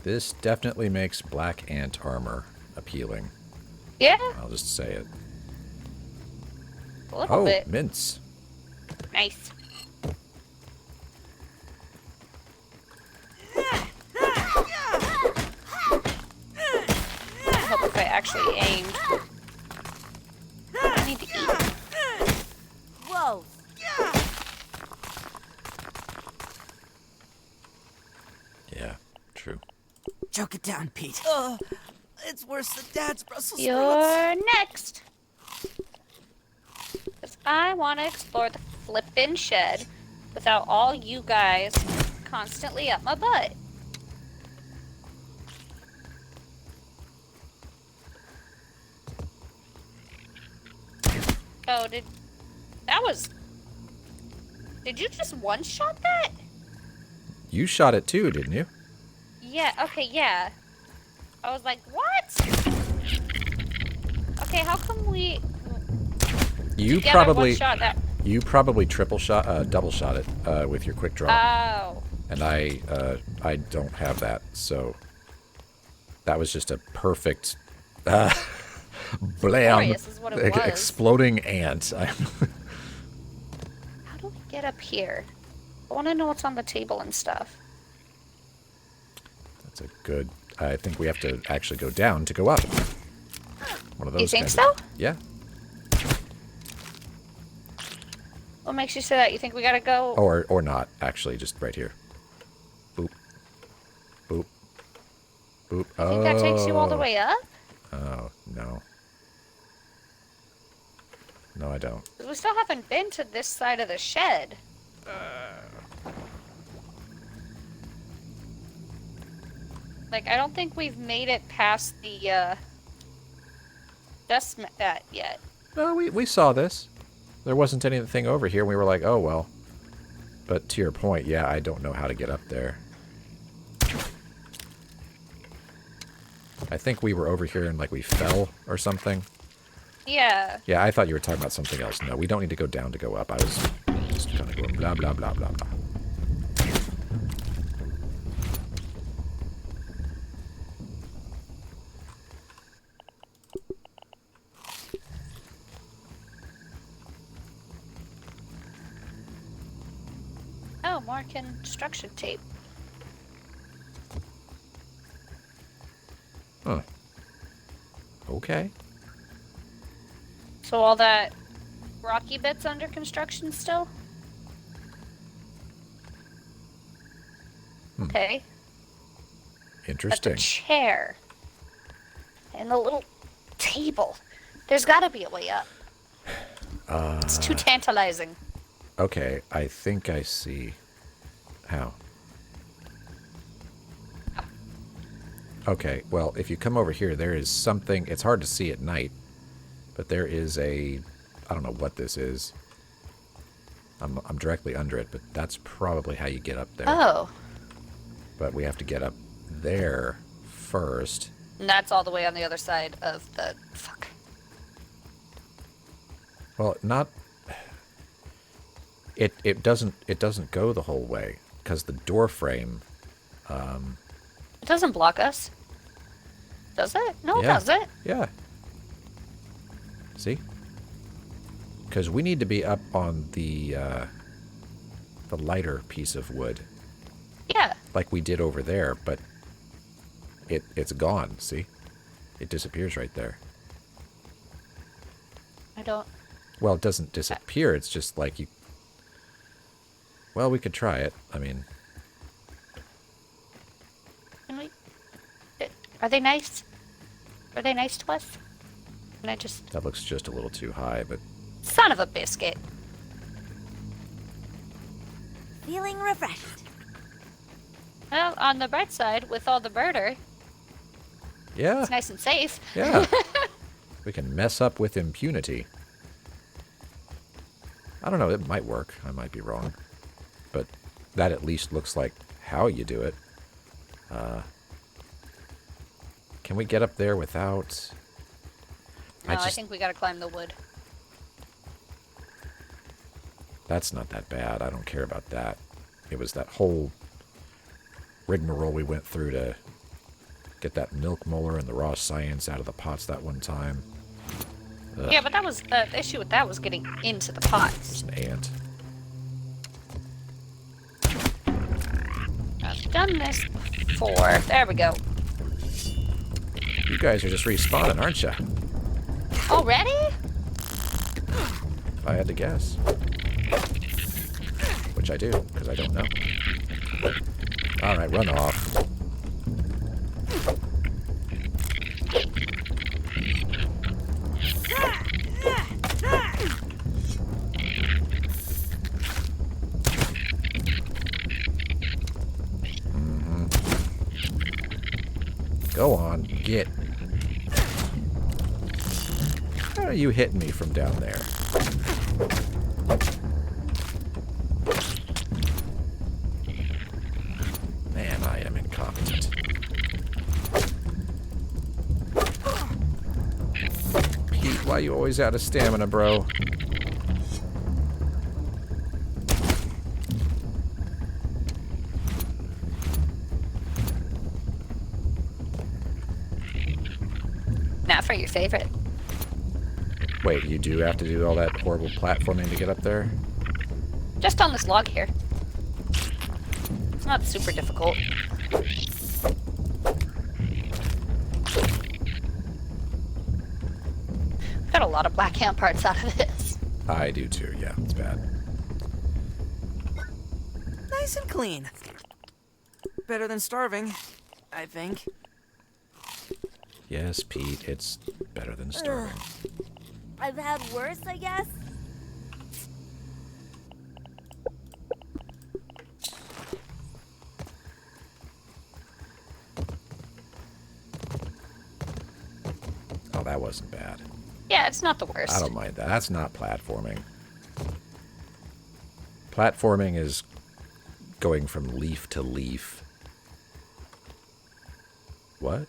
This definitely makes black ant armor appealing. Yeah, I'll just say it. a little Oh, bit. mints. Nice. I hope if I actually aimed. I need to eat. Whoa. Yeah, true. Choke it down, Pete. It's worse than Dad's Brussels sprouts. You're next. Because I want to explore the flippin' shed without all you guys constantly up my butt. Oh, did you just one-shot that? You shot it too, didn't you? Yeah, okay, yeah. I was like, what? Okay, how come we You together probably one-shot that? you probably double shot it with your quick draw. Oh. And I don't have that, so that was just a perfect blam Glorious is what it was. exploding ant. How do we get up here? I want to know what's on the table and stuff. That's a good. I think we have to actually go down to go up. One of those. You think kinds so? of- yeah. What makes you say that? You think we gotta go? Or not actually, just right here. Boop. Boop. Boop. I think that takes you all the way up? Oh no. No, I don't. 'Cause we still haven't been to this side of the shed. Like, I don't think we've made it past the, dust mat yet. No, we saw this. There wasn't anything over here. And we were like, oh well. But to your point, yeah, I don't know how to get up there. I think we were over here and like we fell or something. Yeah. Yeah, I thought you were talking about something else. No, we don't need to go down to go up. I was just kind of going blah, blah, blah, blah, blah. Oh, more construction tape. Huh. Okay. So all that rocky bits under construction still? Okay. But Interesting. the chair and the little table. There's got to be a way up. It's too tantalizing. Okay, I think I see. How? Okay, well, if you come over here, there is something. It's hard to see at night, but there is a. I don't know what this is. I'm directly under it, but that's probably how you get up there. Oh. But we have to get up there first. And that's all the way on the other side of the... Fuck. Well, not. It doesn't go the whole way because the door frame. It doesn't block us. Does it? No, it Yeah. doesn't. Yeah. See? Because we need to be up on the lighter piece of wood, Yeah. like we did over there, but it's gone. See? It disappears right there. I don't. Well, it doesn't disappear. It's just like you... Well, we could try it. I mean... Can we? Are they nice? Are they nice to us? Can I just? That looks just a little too high, but... Son of a biscuit. Feeling refreshed. Well, on the bright side, with all the murder, Yeah, it's nice and safe. yeah. We can mess up with impunity. I don't know, it might work. I might be wrong. But that at least looks like how you do it. Can we get up there without... No, I think we gotta climb the wood. That's not that bad. I don't care about that. It was that whole rigmarole we went through to get that milk molar and the raw science out of the pots that one time. Ugh, Yeah, but that was the issue with that was getting into the pots. it's an ant. I've done this before. There we go. You guys are just respawning, aren't you? Already? If I had to guess. Which I do, because I don't know. Alright, run off. Go on, get. How are you hitting me from down there? Man, I am incompetent. Pete, why you always out of stamina, bro? Not for your favorite. Wait, you do have to do all that horrible platforming to get up there? Just on this log here. It's not super difficult. Got a lot of black hand parts out of this. I do too, yeah, it's bad. Nice and clean. Better than starving, I think. Yes, Pete, it's better than starving. I've had worse, I guess. Oh, that wasn't bad. Yeah, it's not the worst. I don't mind that. That's not platforming. Platforming is going from leaf to leaf. What?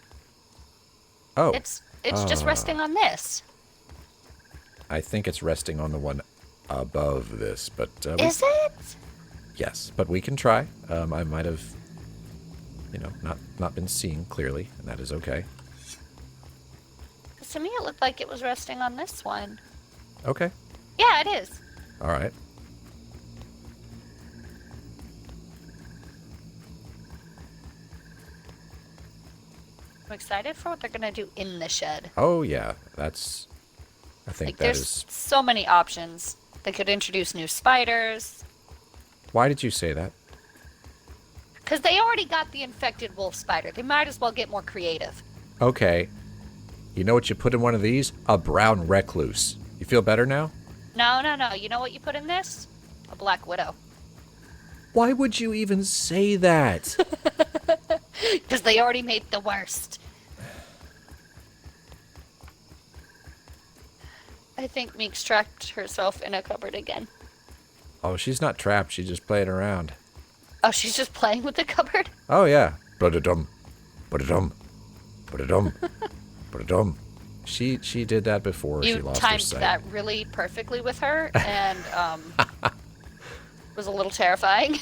Oh. It's just resting on this. I think it's resting on the one above this, but... Is it? Yes, but we can try. I might have, you know, not been seeing clearly, and that is okay. 'Cause to me it looked like it was resting on this one. Okay. Yeah, it is. All right. I'm excited for what they're gonna do in the shed. Oh, yeah. That's... I think Like, that there's is... so many options. They could introduce new spiders. Why did you say that? Because they already got the infected wolf spider. They might as well get more creative. Okay. You know what you put in one of these? A brown recluse. You feel better now? No, no, no. You know what you put in this? A black widow. Why would you even say that? Because they already made the worst. I think Meek's trapped herself in a cupboard again. Oh, she's not trapped. She's just playing around. Oh, she's just playing with the cupboard? Oh, yeah. Ba-da-dum. Ba-da-dum. Ba-da-dum. Ba-da-dum. She did that before she You lost her timed sight. that really perfectly with her, and was a little terrifying.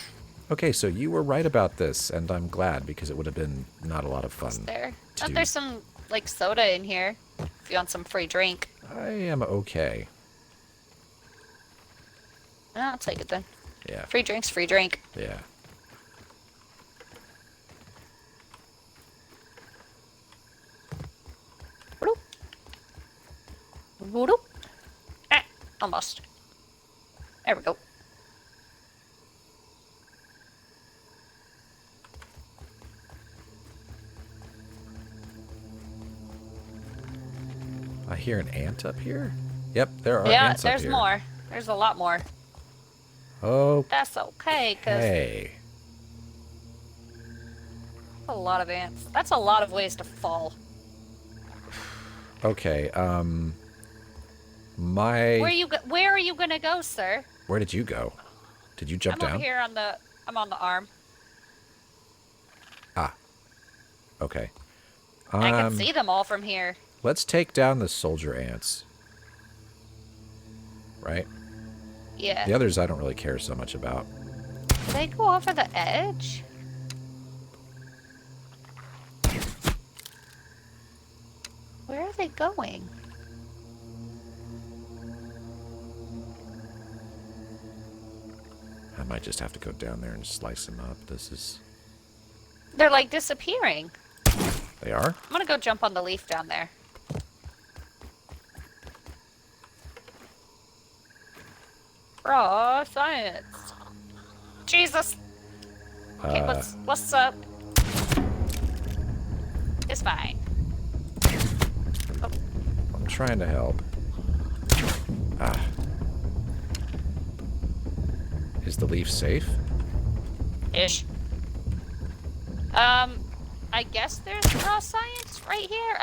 Okay, so you were right about this, and I'm glad, because it would have been not a lot of fun. There. to Oh, do. there's some, like, soda in here. If you want some free drink. I am okay. I'll take it then. Yeah, Free drink's free drink. yeah. Whoop. Whoop. There we go. I hear an ant up here? Yep, there are Yeah, ants up there's here. more. There's a lot more. Oh, That's okay, because hey. a lot of ants. That's a lot of ways to fall. Okay, Where are you gonna go, sir? Where did you go? Did you jump I'm down? over here I'm on the arm. Ah. Okay. I can see them all from here. Let's take down the soldier ants. Right? Yeah. The others I don't really care so much about. Do they go over the edge? Where are they going? I might just have to go down there and slice them up. They're like disappearing. They are? I'm gonna go jump on the leaf down there. Raw science. Jesus. Okay, what's up? It's fine. I'm trying to help. Ah. Is the leaf safe? Ish. I guess there's raw science right here.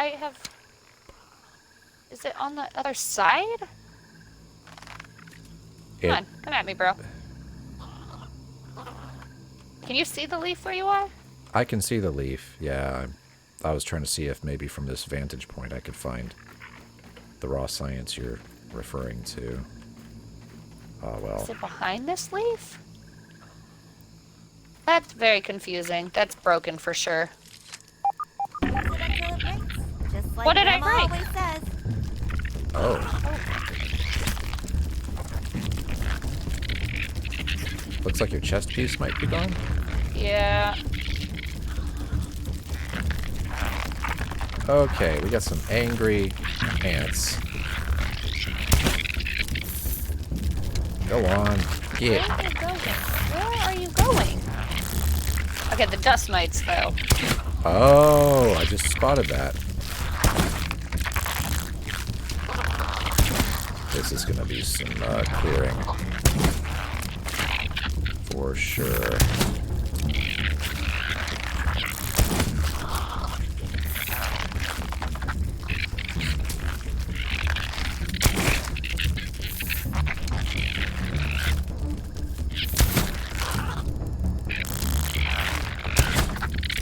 Is it on the other side? Come on, come at me, bro. Can you see the leaf where you are? I can see the leaf, yeah. I was trying to see if maybe from this vantage point I could find the raw science you're referring to. Oh, well. Is it behind this leaf? That's very confusing. That's broken for sure. Use it until it breaks. Just like What did I Grandma break? always says. Oh. Looks like your chest piece might be gone. Yeah. Okay, we got some angry ants. Go on. Where Yeah. are you going? Where are you going? Okay, the dust mites, though. Oh, I just spotted that. This is gonna be some clearing. For sure.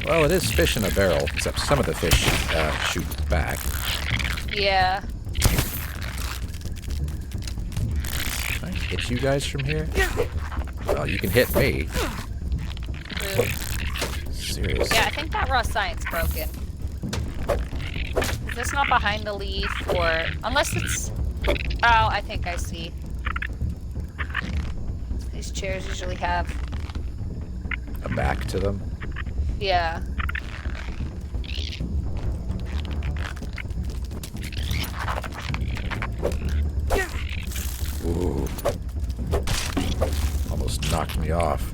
Well, it is fish in a barrel, except some of the fish shoot back. Yeah. Can I hit you guys from here? Well, you can hit me. Ooh. Seriously. Yeah, I think that raw science broken. Is this not behind the leaf, or... Unless it's... Oh, I think I see. These chairs usually have... A back to them. Yeah. Ooh. Almost knocked me off.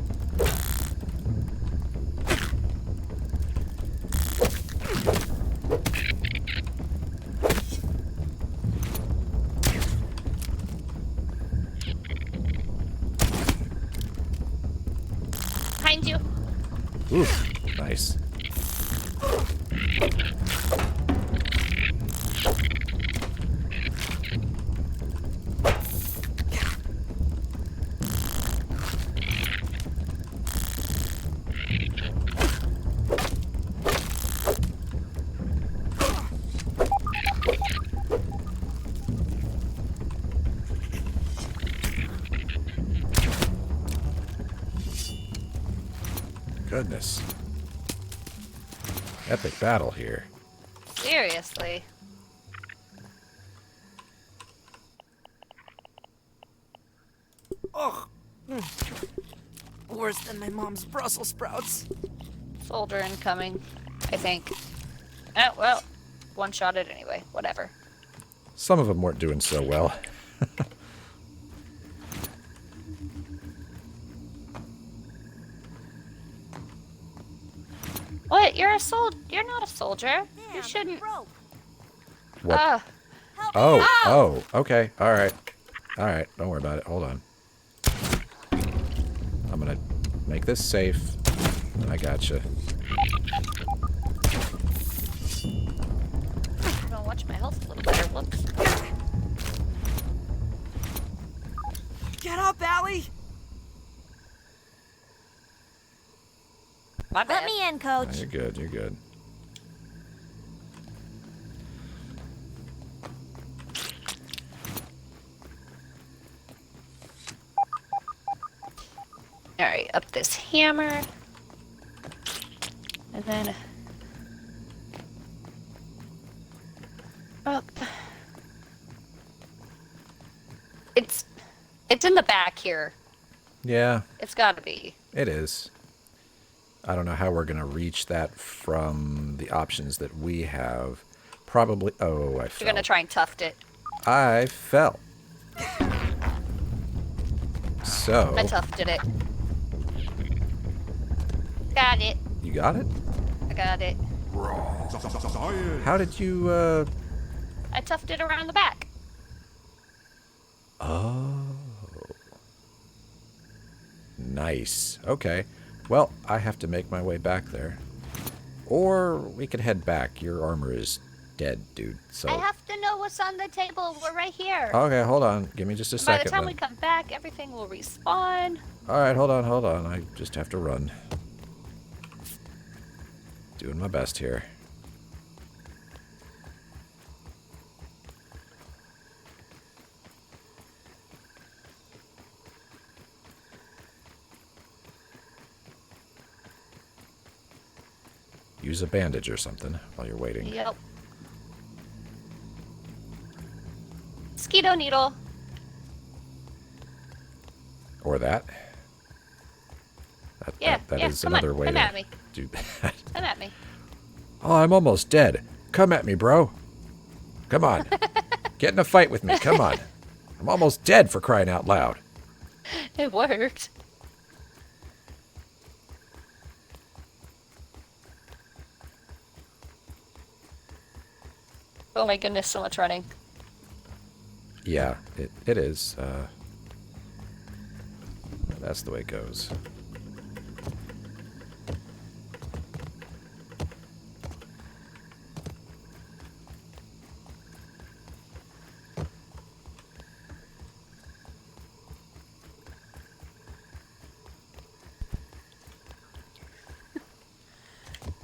Behind you. Ooh, nice. Goodness. Epic battle here. Seriously. Ugh. Worse than my mom's Brussels sprouts. Soldier incoming, I think. Oh, well. One-shotted anyway. Whatever. Some of them weren't doing so well. But you're a you're not a soldier. Damn, You shouldn't. broke. What? Help me Oh, out. oh, okay. All right. All right. Don't worry about it. Hold on. I'm going to make this safe. I gotcha. I'm gonna watch my health a little better. Whoops. Get up, Allie! My bad. Let me in, Oh, coach. you're good. You're good. Alright, up this hammer. And then up. It's in the back here. Yeah, It's gotta be. it is. I don't know how we're going to reach that from the options that we have. Probably... Oh, I fell. You're gonna try and tuft it. I fell. So... I tufted it. Got it. You got it? I got it. How did you, I tufted it around the back. Oh. Nice. Okay. Well, I have to make my way back there. Or we could head back. Your armor is dead, dude. So. I have to know what's on the table. We're right here. Okay, hold on. Give me just a By second. the time then. we come back, everything will respawn. Alright, hold on, hold on. I just have to run. Doing my best here. Use a bandage or something while you're waiting. Yep. Mosquito needle. Or that. Yeah, that yeah, is come another on, way come to at me. do that. Come at me. Oh, I'm almost dead. Come at me, bro. Come on. Get in a fight with me. Come on. I'm almost dead, for crying out loud. It worked. Oh my goodness, so much running. Yeah, it is. That's the way it goes.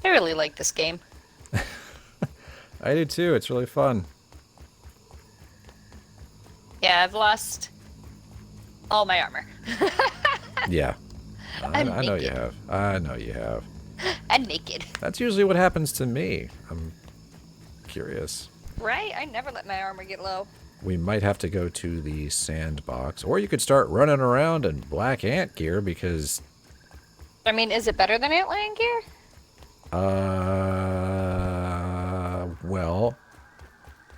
I really like this game. I do too. It's really fun. Yeah, I've lost all my armor. Yeah. I I'm know you naked. have. I know you have. I'm naked. That's usually what happens to me. I'm curious. Right? I never let my armor get low. We might have to go to the sandbox, or you could start running around in black ant gear because, I mean, is it better than antlion gear? well,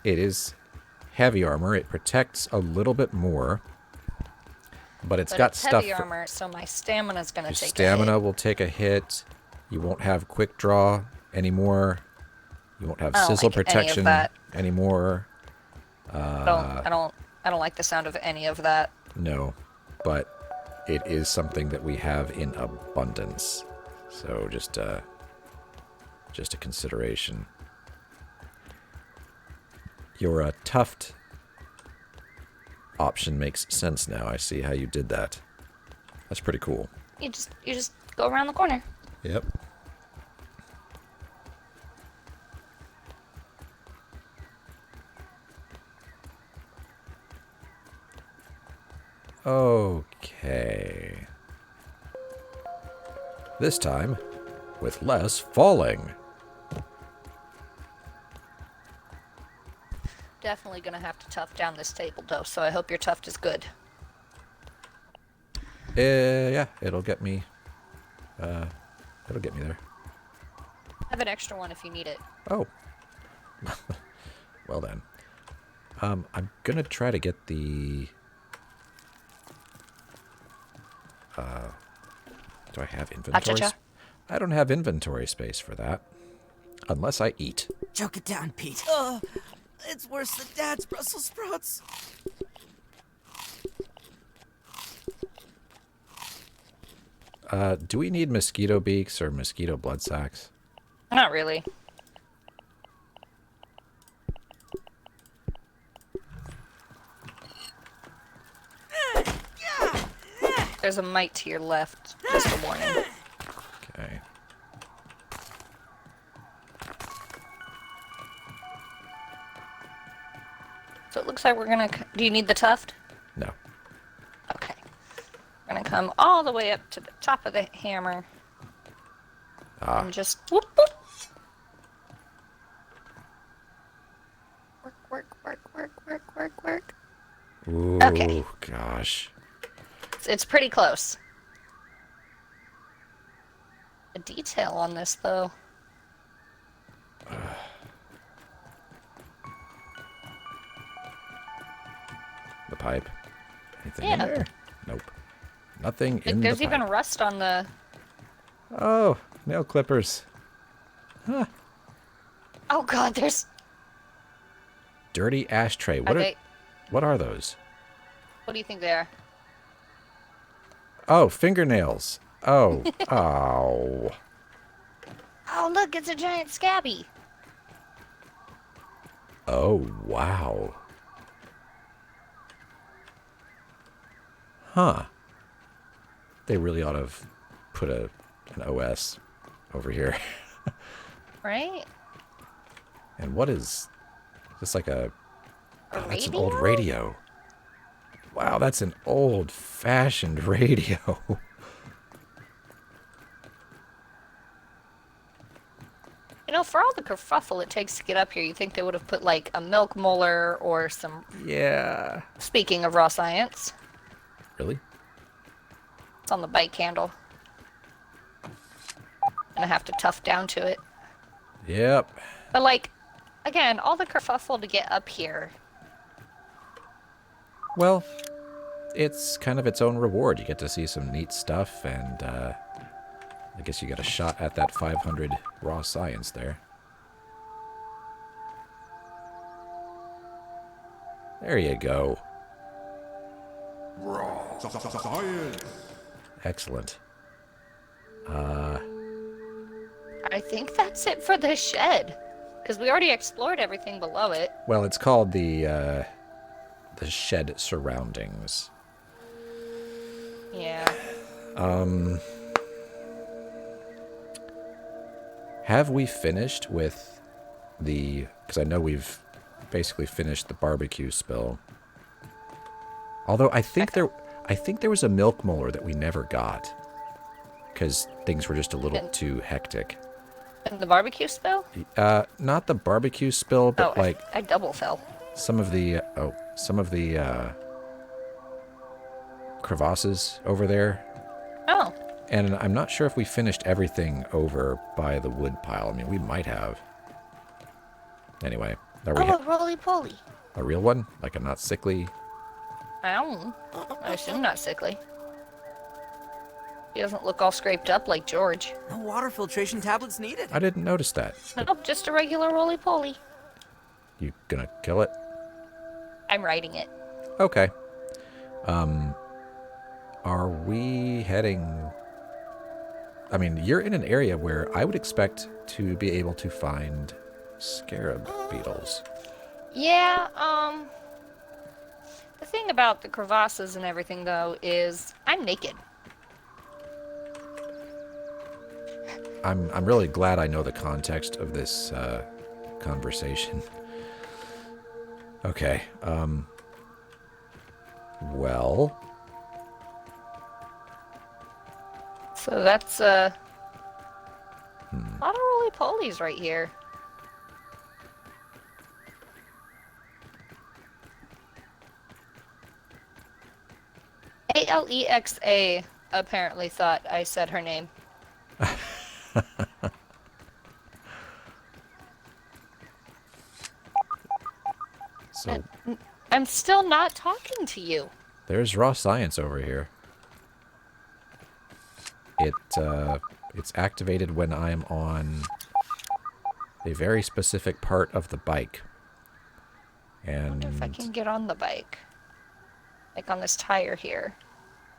it is heavy armor. It protects a little bit more, but it's But got it's stuff. heavy armor, so my stamina's gonna Your take stamina a hit. will take a hit. You won't have quick draw anymore. You won't have I don't sizzle like any of protection that. anymore. I don't like the sound of any of that. No, but it is something that we have in abundance. So just a consideration. Your tuft option makes sense now. I see how you did that. That's pretty cool. You just go around the corner. Yep. Okay. This time, with less falling. Definitely gonna have to tough down this table though, so I hope your tuft is good. Yeah, it'll get me. It'll get me there. I have an extra one if you need it. Oh. Well then. I'm gonna try to get the. Do I have inventory? Acha-cha. I don't have inventory space for that. Unless I eat. Choke it down, Pete. It's worse than Dad's Brussels sprouts. Do we need mosquito beaks or mosquito blood sacs? Not really. There's a mite to your left. Just a warning. Okay. So it looks like we're gonna... Do you need the tuft? No. Okay. We're gonna come all the way up to the top of the hammer. Ah. And just whoop whoop. Work. Ooh, Okay. gosh. It's pretty close. The detail on this, though. The pipe. Anything Yeah. in there? Nope. Nothing Like, in the there's pipe. even rust on the... Oh, nail clippers. Huh. Oh god, there's... Dirty ashtray. What Okay, what are those? what do you think they are? Oh, fingernails. Oh. Oh. Oh look, it's a giant scabby! Oh, wow. Huh. They really ought to have put an OS over here. Right? And what is this, like a... A Oh, that's an radio? old radio. Wow, that's an old-fashioned radio. You know, for all the kerfuffle it takes to get up here, you think they would have put, like, a milk molar or some... Yeah. Speaking of raw science, Really? it's on the bike handle. Gonna have to tough down to it. Yep. But, like, again, all the kerfuffle to get up here. Well, it's kind of its own reward. You get to see some neat stuff, and I guess you get a shot at that 500 raw science there. There you go. Raw science. Excellent. I think that's it for the shed. Because we already explored everything below it. Well, it's called the shed surroundings. Yeah. Have we finished with the... Because I know we've basically finished the barbecue spill. Although I think there was a milk molar that we never got. Because things were just a little too hectic. And the barbecue spill? Not the barbecue spill, but Oh, like I double fell. some of the crevasses over there. Oh. And I'm not sure if we finished everything over by the wood pile. I mean, we might have. Anyway, are we Oh, a roly-poly. a real one? Like a not sickly? I assume not sickly. He doesn't look all scraped up like George. No water filtration tablets needed. I didn't notice that. Nope, just a regular roly-poly. You gonna kill it? I'm writing it. Okay. Are we heading... I mean, you're in an area where I would expect to be able to find scarab beetles. Yeah, the thing about the crevasses and everything, though, is I'm naked. I'm really glad I know the context of this conversation. Okay, well... So that's, a lot of roly-polies right here. Alexa apparently thought I said her name. So, I'm still not talking to you. there's raw science over here. It's activated when I'm on a very specific part of the bike. I wonder if I And can get on the bike. Like on this tire here.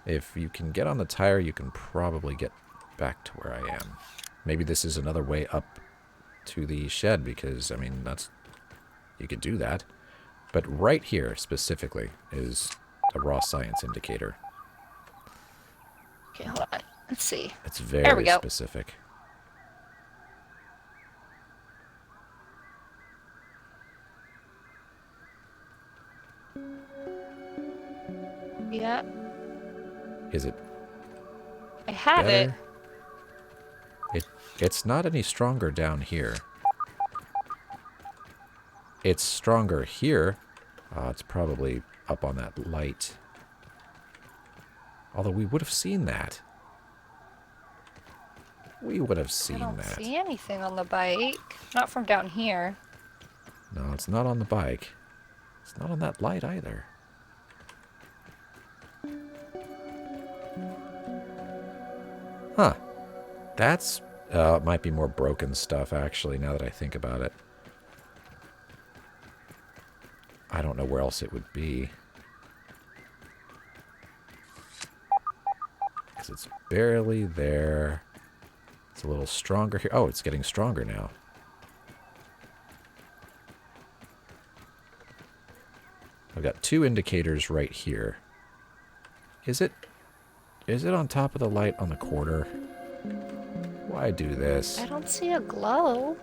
if you can get on the tire, you can probably get back to where I am. Maybe this is another way up to the shed, because, I mean, that's... You could do that. But right here, specifically, is a raw science indicator. Okay, hold on. Let's see. It's There we very go. specific. Yeah, Is it I have it. better? It's not any stronger down here. It's stronger here. It's probably up on that light. Although we would have seen that. We would have I seen don't that. see anything on the bike. Not from down here. No, it's not on the bike. It's not on that light either. Huh. That's... it might be more broken stuff, actually, now that I think about it. I don't know where else it would be. Because it's barely there. It's a little stronger here. Oh, it's getting stronger now. I've got 2 indicators right here. Is it on top of the light on the corner? Why do this? I don't see a glow.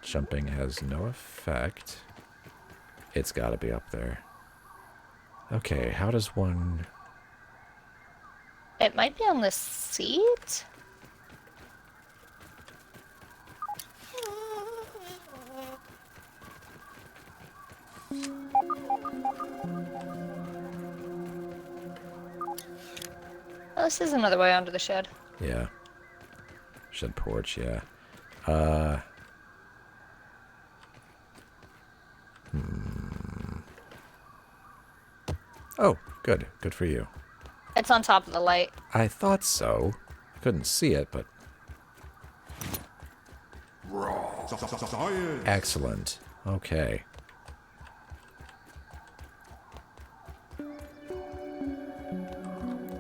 Jumping has no effect. It's got to be up there. Okay, how does one... It might be on the seat. Oh, this is another way onto the shed. Yeah. Shed porch, yeah. Oh, good. Good for you. It's on top of the light. I thought so. Couldn't see it, but... Science. Excellent. Okay.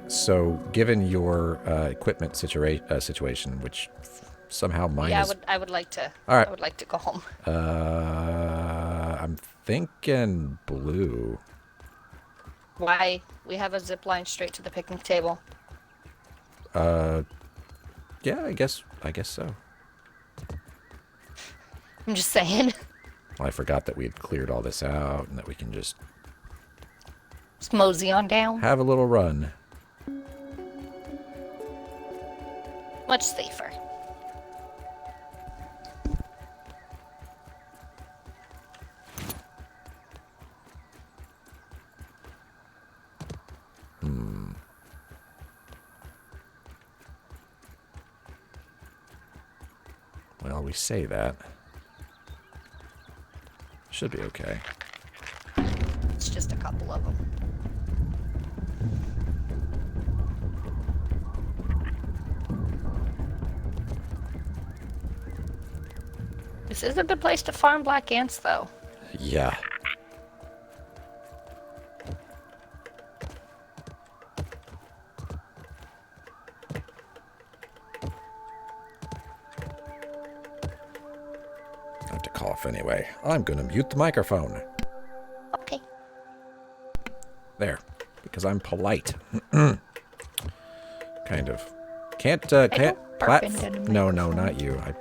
So, given your equipment situation, which somehow mine Yeah, is... I would like to. All right. I would like to go home. I'm thinking blue. Why? We have a zip line straight to the picnic table. Yeah, I guess so. I'm just saying. Well, I forgot that we had cleared all this out and that we can just Just mosey on down. have a little run. Much safer. Well, we say that. Should be okay. It's just a couple of them. This is a good place to farm black ants, though. Yeah. I have to cough anyway. I'm gonna mute the microphone. Okay. There. Because I'm polite. Kind of. Can't burp plat... into the No, not you. I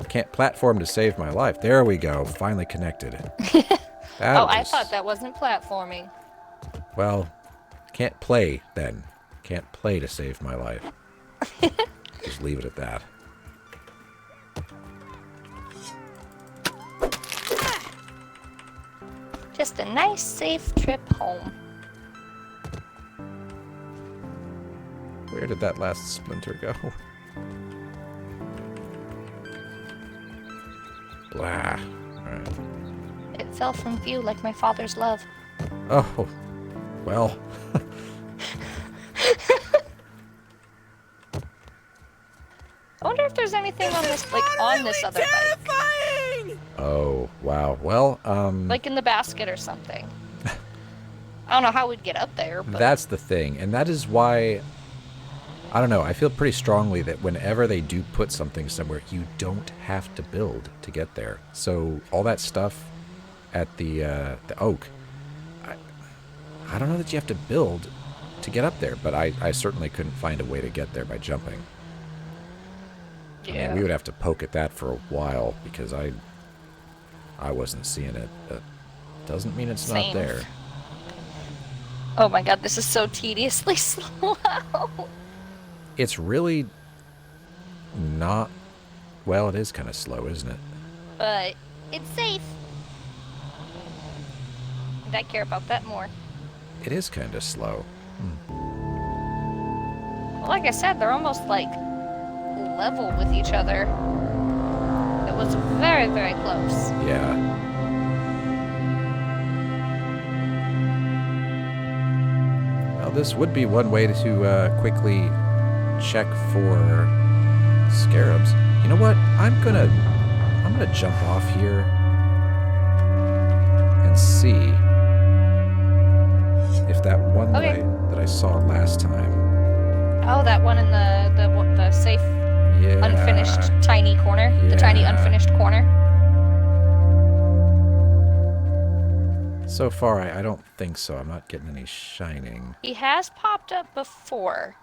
can't platform to save my life. There we go. Finally connected. That Oh, I was- thought that wasn't platforming. Well, can't play then. Can't play to save my life. Just leave it at that. Just a nice, safe trip home. Where did that last splinter go? Blah. Alright. It fell from view like my father's love. Oh, well. I wonder if there's anything on this, like, on this other bike. Terrifying! Oh, wow. Well, Like in the basket or something. I don't know how we'd get up there, but... that's the thing. And that is why, I don't know, I feel pretty strongly that whenever they do put something somewhere, you don't have to build to get there. So all that stuff at the oak, I don't know that you have to build to get up there, but I certainly couldn't find a way to get there by jumping. I mean, we would have to poke at that for a while because I wasn't seeing it, but doesn't mean it's not Same. there. Oh my god, this is so tediously slow. It's really not... Well, it is kind of slow, isn't it? But it's safe. And I care about that more. It is kind of slow. Well, like I said, they're almost like level with each other. It was very, very close. Yeah. Well, this would be one way to quickly check for scarabs. You know what? I'm gonna jump off here and see if that one Okay. that I saw last time. Oh, that one in the safe, Yeah. unfinished tiny corner. The tiny Yeah. unfinished corner. So far, I don't think so. I'm not getting any shining. He has popped up before.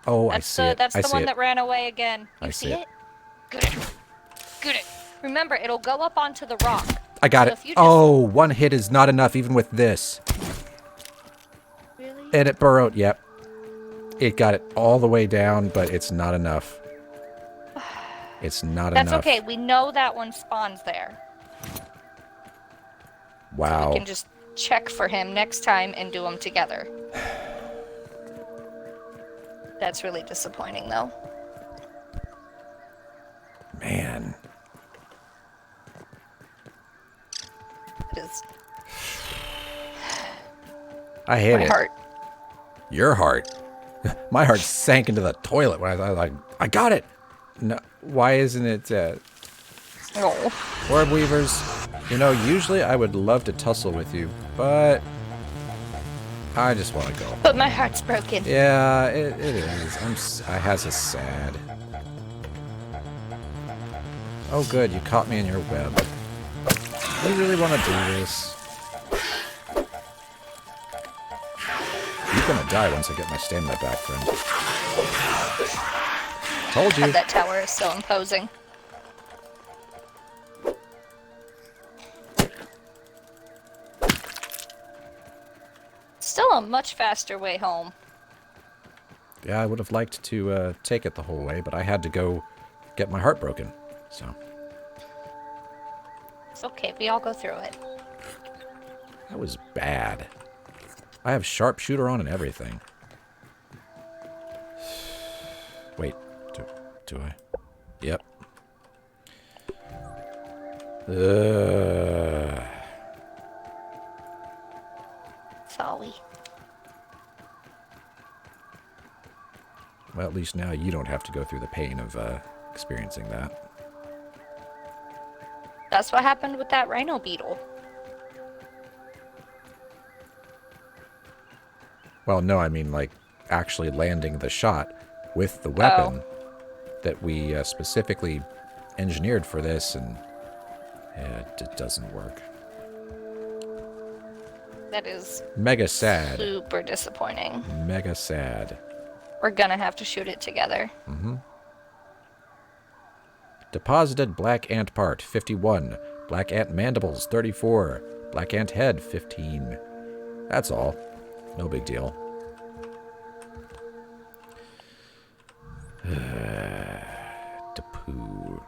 Oh, That's I see the it. that's I the see one it. that ran away again. You I see see it? Good. Good. Remember, it'll go up onto the rock. I got So it. if you just- Oh, one hit is not enough even with this. Really? And it burrowed. Yep. It got it all the way down, but it's not enough. It's not That's enough. okay. We know that one spawns there. Wow. We can just check for him next time and do them together. That's really disappointing, though. Man. It is I hate my it. heart. Your heart. My heart sank into the toilet when I was like, I got it. No, why isn't it? Oh. Orb weavers. You know, usually I would love to tussle with you, but I just want to go. But my heart's broken. Yeah, it is. I has a sad. Oh, good. You caught me in your web. You really want to do this? You're gonna die once I get my stamina back, friend. Told you. God, that tower is so imposing. Still a much faster way home. Yeah, I would have liked to take it the whole way, but I had to go get my heart broken. So It's okay, we all go through it. that was bad. I have sharpshooter on and everything. Wait, do I? Yep. Sorry. Well, at least now you don't have to go through the pain of experiencing that. That's what happened with that rhino beetle. Well, no, I mean, like, actually landing the shot with the weapon that we specifically engineered for this, and yeah, it doesn't work. That is Mega sad. super disappointing. Mega sad. We're gonna have to shoot it together. Deposited black ant part, 51. Black ant mandibles, 34. Black ant head, 15. That's all. No big deal. Depoo.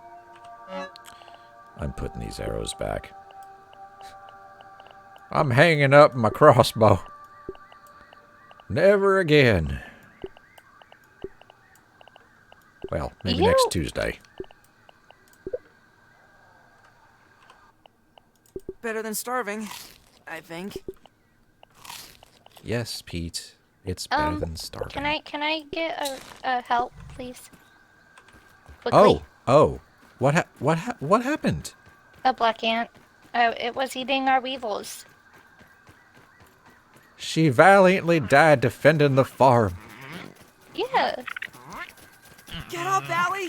I'm putting these arrows back. I'm hanging up my crossbow. Never again. Well, maybe next Tuesday. better than starving, I think. Yes, Pete. It's better than starving. Can I get a help, please? Quickly. Oh. What happened? A black ant. It was eating our weevils. She valiantly died defending the farm. Yeah. Get up, Allie!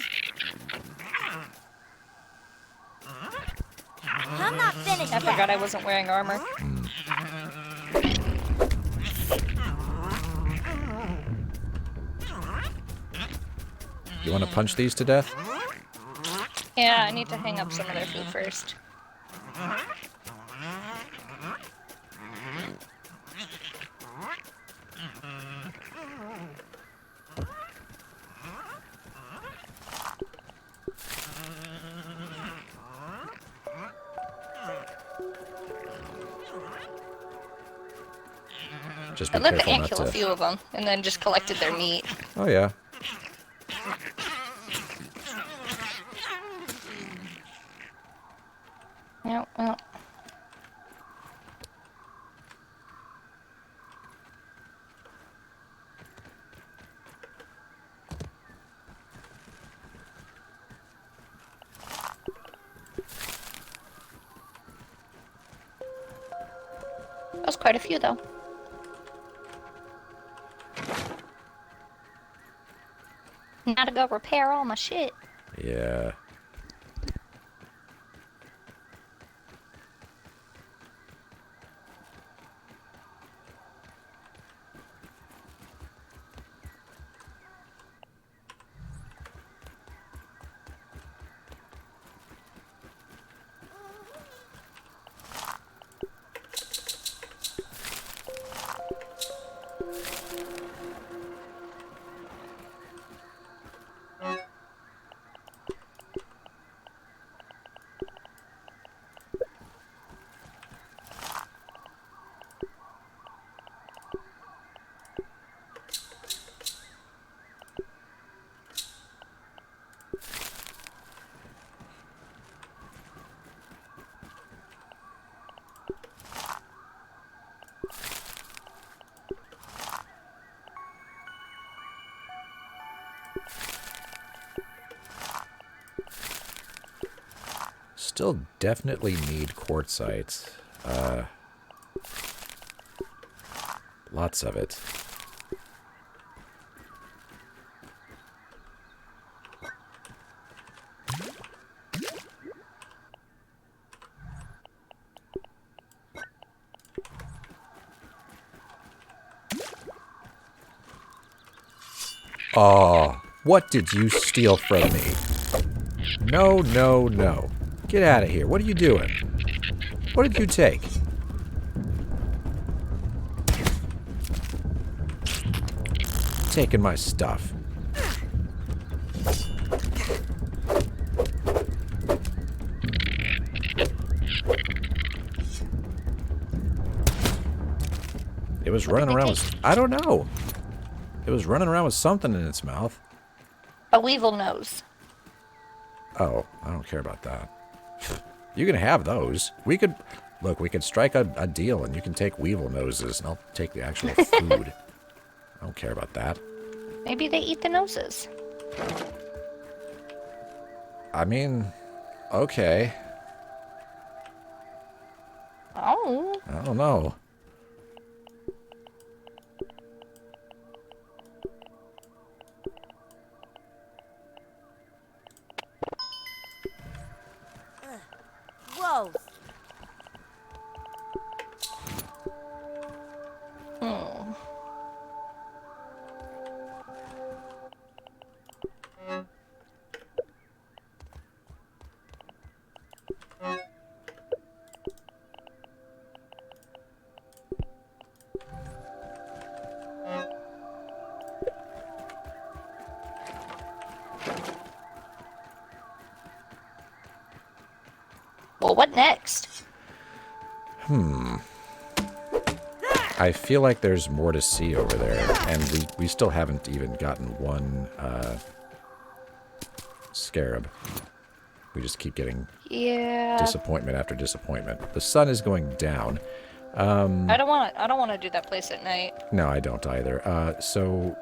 I'm not finished I yet. forgot I wasn't wearing armor. You want to punch these to death? Yeah, I need to hang up some of their food first. Just I be let the careful ant not kill a to. few of them, and then just collected their meat. Oh yeah. Yeah, well. That was quite a few, though. Now to go repair all my shit. Yeah. Still definitely need quartzite. Lots of it. Oh, what did you steal from me? No, no, no. Get out of here. What are you doing? What did you take? Taking my stuff. It was running around with... I don't know. It was running around with something in its mouth. A weevil nose. Oh, I don't care about that. You can have those. We could... Look, we could strike a deal and you can take weevil noses and I'll take the actual food. I don't care about that. Maybe they eat the noses. I mean, okay. Oh. I don't know. Whoa. Hmm. Well, what next? I feel like there's more to see over there, and we still haven't even gotten one scarab. We just keep getting Yeah. disappointment after disappointment. The sun is going down. I don't want to do that place at night. No, I don't either. So,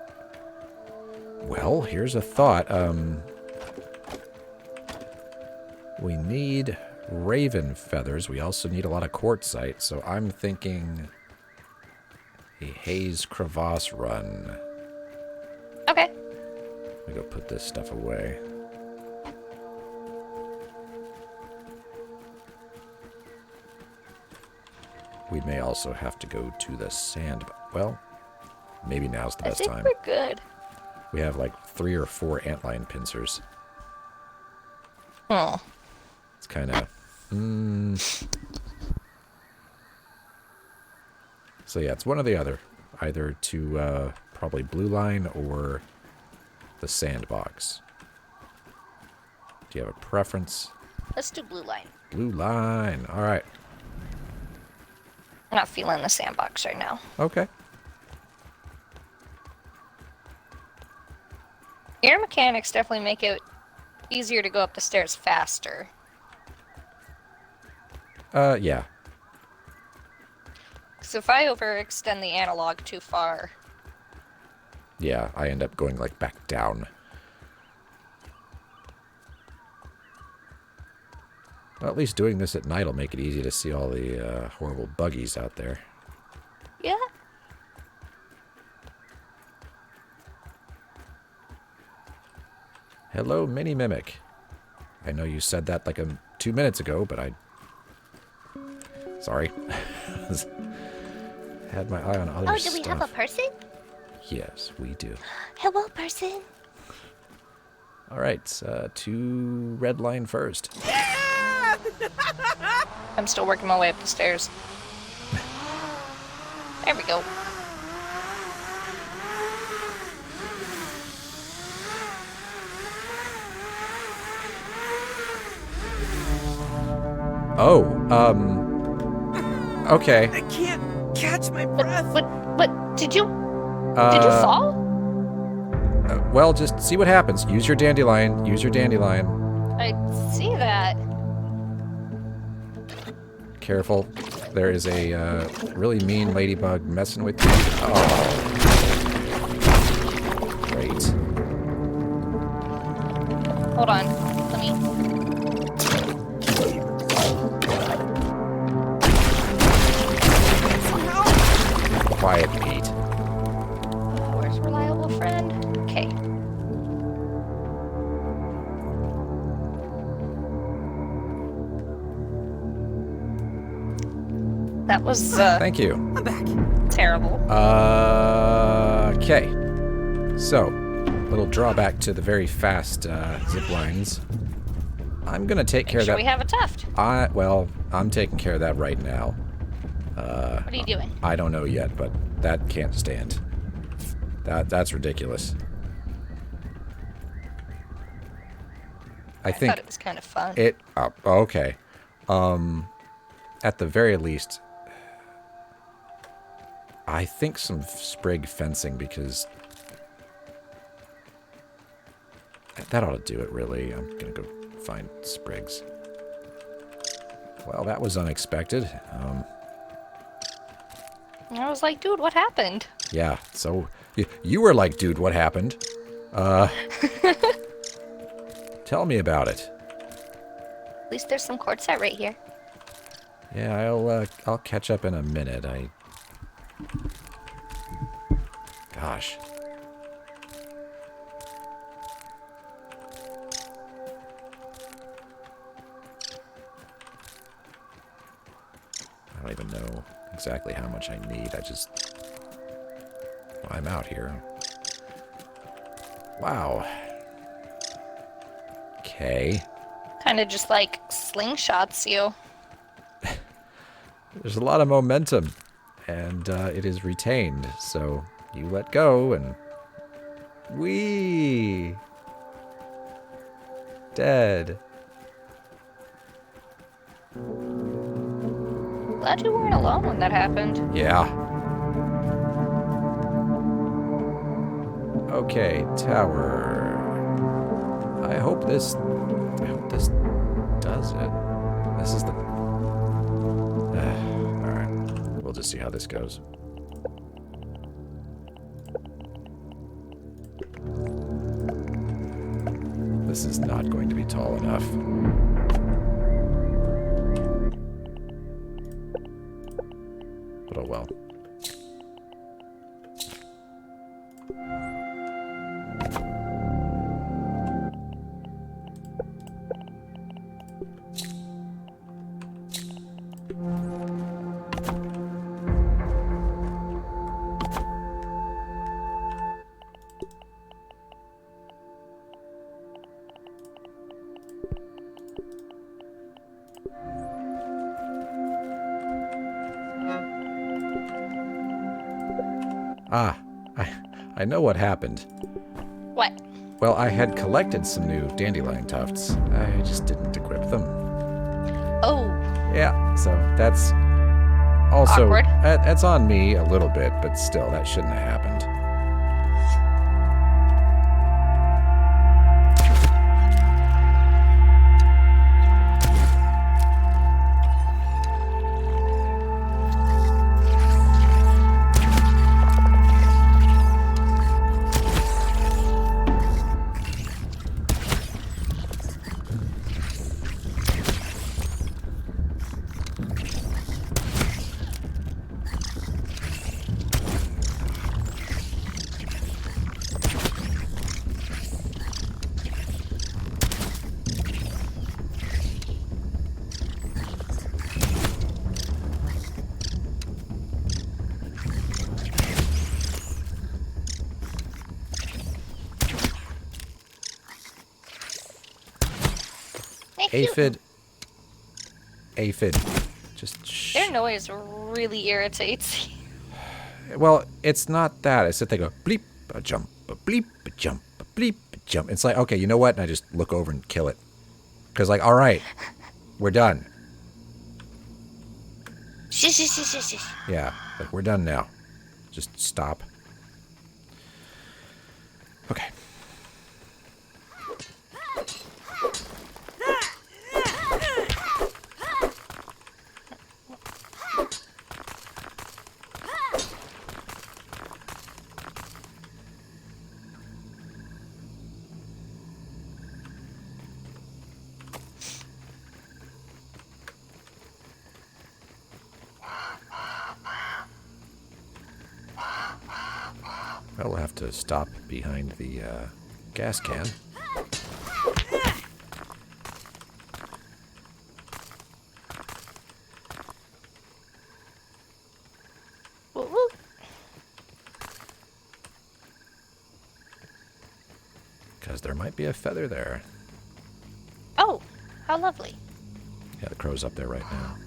well, here's a thought. We need raven feathers. We also need a lot of quartzite. So I'm thinking a haze crevasse run. Okay. Let me go put this stuff away. We may also have to go to the sand. Well, maybe now's the best I think time. we're good. We have like 3 or 4 antlion pincers. Oh. It's kind of... So yeah, it's one or the other. Either to probably blue line or the sandbox. Do you have a preference? Let's do blue line. Blue line. All right. I'm not feeling the sandbox right now. Okay. Air mechanics definitely make it easier to go up the stairs faster. Yeah. Because if I overextend the analog too far, Yeah, I end up going like back down. Well, at least doing this at night will make it easy to see all the horrible buggies out there. yeah. Hello, Mini Mimic. I know you said that like 2 minutes ago, but I... Sorry. Had my eye on other Oh, stuff. do we have a person? Yes, we do. Hello, person. All right, to red line first. I'm still working my way up the stairs. There we go. Oh, okay. I can't catch my breath. But did you fall? Well, just see what happens. Use your dandelion. Use your dandelion. I see that. Careful. There is a really mean ladybug messing with you. Oh. Great. Hold on. Let me. Quiet, Pete. Where's reliable friend? Okay. That was Thank you. I'm back. terrible. Okay. So, little drawback to the very fast zip lines. I'm gonna take care Make sure of we that. have a tuft. Well, I'm taking care of that right now. What are you doing? I don't know yet, but that can't stand. That's ridiculous. I thought think it was kind of fun. okay. At the very least, I think some sprig fencing, because that ought to do it, really. I'm gonna go find sprigs. Well, that was unexpected. I was like, dude, what happened? Yeah, so you were like, dude, what happened? Tell me about it. At least there's some quartzite right here. Yeah, I'll catch up in a minute. Gosh. I don't even know exactly how much I need. I'm out here. Wow. Okay. Kind of just like slingshots you. There's a lot of momentum, and it is retained. So you let go, and whee! Dead. Glad you weren't alone when that happened. Yeah. Okay, tower. I hope this does it. This is the... Alright. We'll just see how this goes. This is not going to be tall enough. But oh well. Ah, I know what happened. What? Well, I had collected some new dandelion tufts. I just didn't equip them. Oh, Yeah, so that's also... Awkward. That's on me a little bit, but still, that shouldn't have happened. thank you. Aphid. Just shh. Their noise really irritates. Well, it's not that. It's that they go bleep, a jump, a bleep, a jump, a bleep, a jump. It's like, okay, you know what? And I just look over and kill it. Because, like, all right, we're done. Shush, shush, shush, shush, shush. Yeah, like, we're done now. Just stop. Okay. Well, we'll have to stop behind the gas can. Woo woo. Because there might be a feather there. Oh, how lovely. Yeah, the crow's up there right now.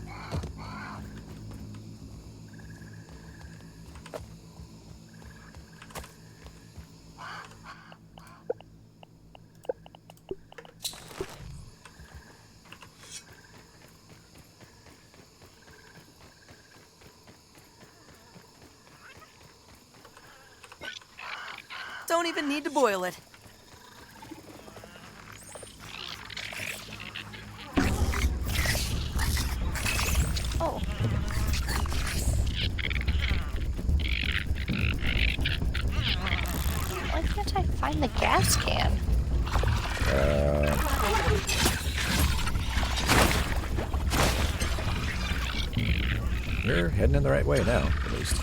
Don't even need to boil it. Oh. Why can't I find the gas can? You're heading in the right way now, at least.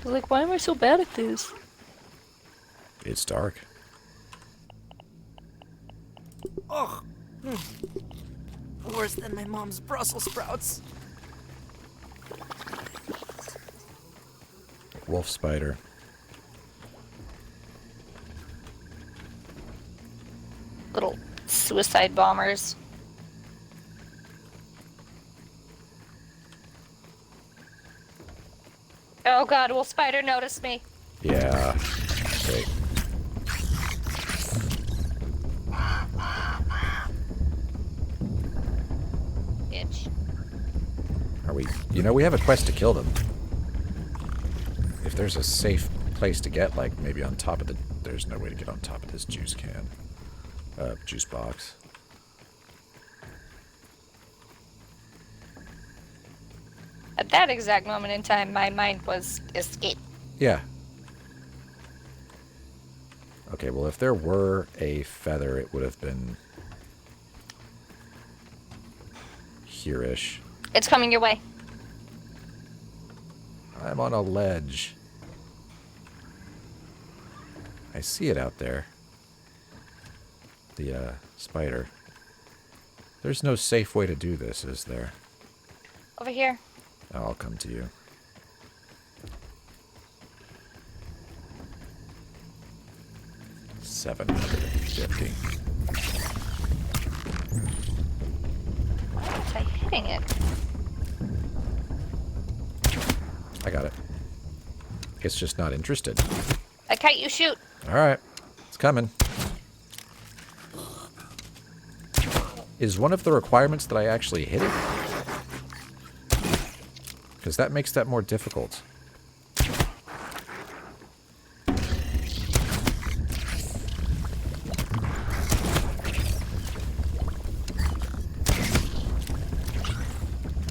Like, why am I so bad at this? It's dark. Ugh. Worse than my mom's Brussels sprouts. Wolf spider. Little suicide bombers. Oh god, will Spider notice me? Yeah. Great. Bitch. Are we... You know, we have a quest to kill them. if there's a safe place to get, like, maybe on top of the... There's no way to get on top of this juice can. Juice box. At that exact moment in time, my mind was escape. Yeah. Okay, well, if there were a feather, it would have been... here-ish. It's coming your way. I'm on a ledge. I see it out there. The, spider. There's no safe way to do this, is there? Over here. I'll come to you. $750. Why was I hitting it? I got it. It's just not interested. I can't you shoot. Alright. It's coming. Is one of the requirements that I actually hit it? Because that makes that more difficult.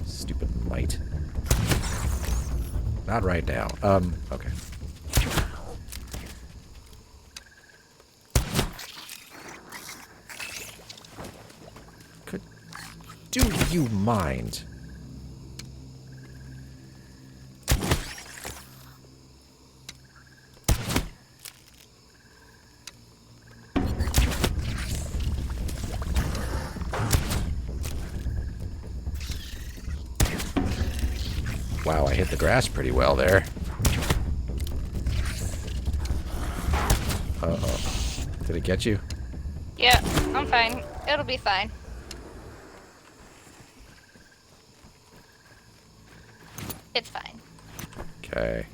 Stupid mite. Not right now. Okay. Do you mind? Wow, I hit the grass pretty well there. Uh-oh. Did it get you? Yeah, I'm fine. It'll be fine. It's fine. Okay.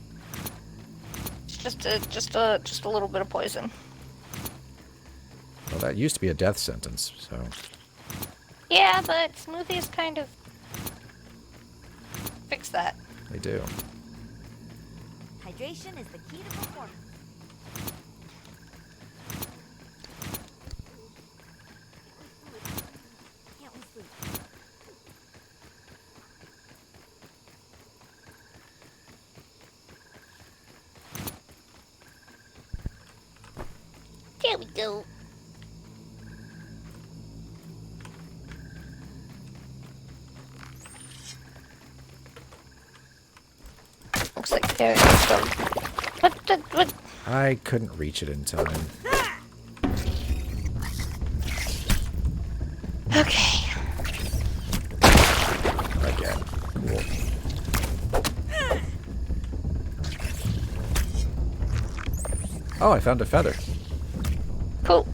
It's just a little bit of poison. Well, that used to be a death sentence, so... Yeah, but smoothies kind of fix that. They do. Hydration is the key to performance. Can't we sleep? There we go. Looks like there is some... What? I couldn't reach it in time. Okay. Again. Cool. Oh, I found a feather. Cool.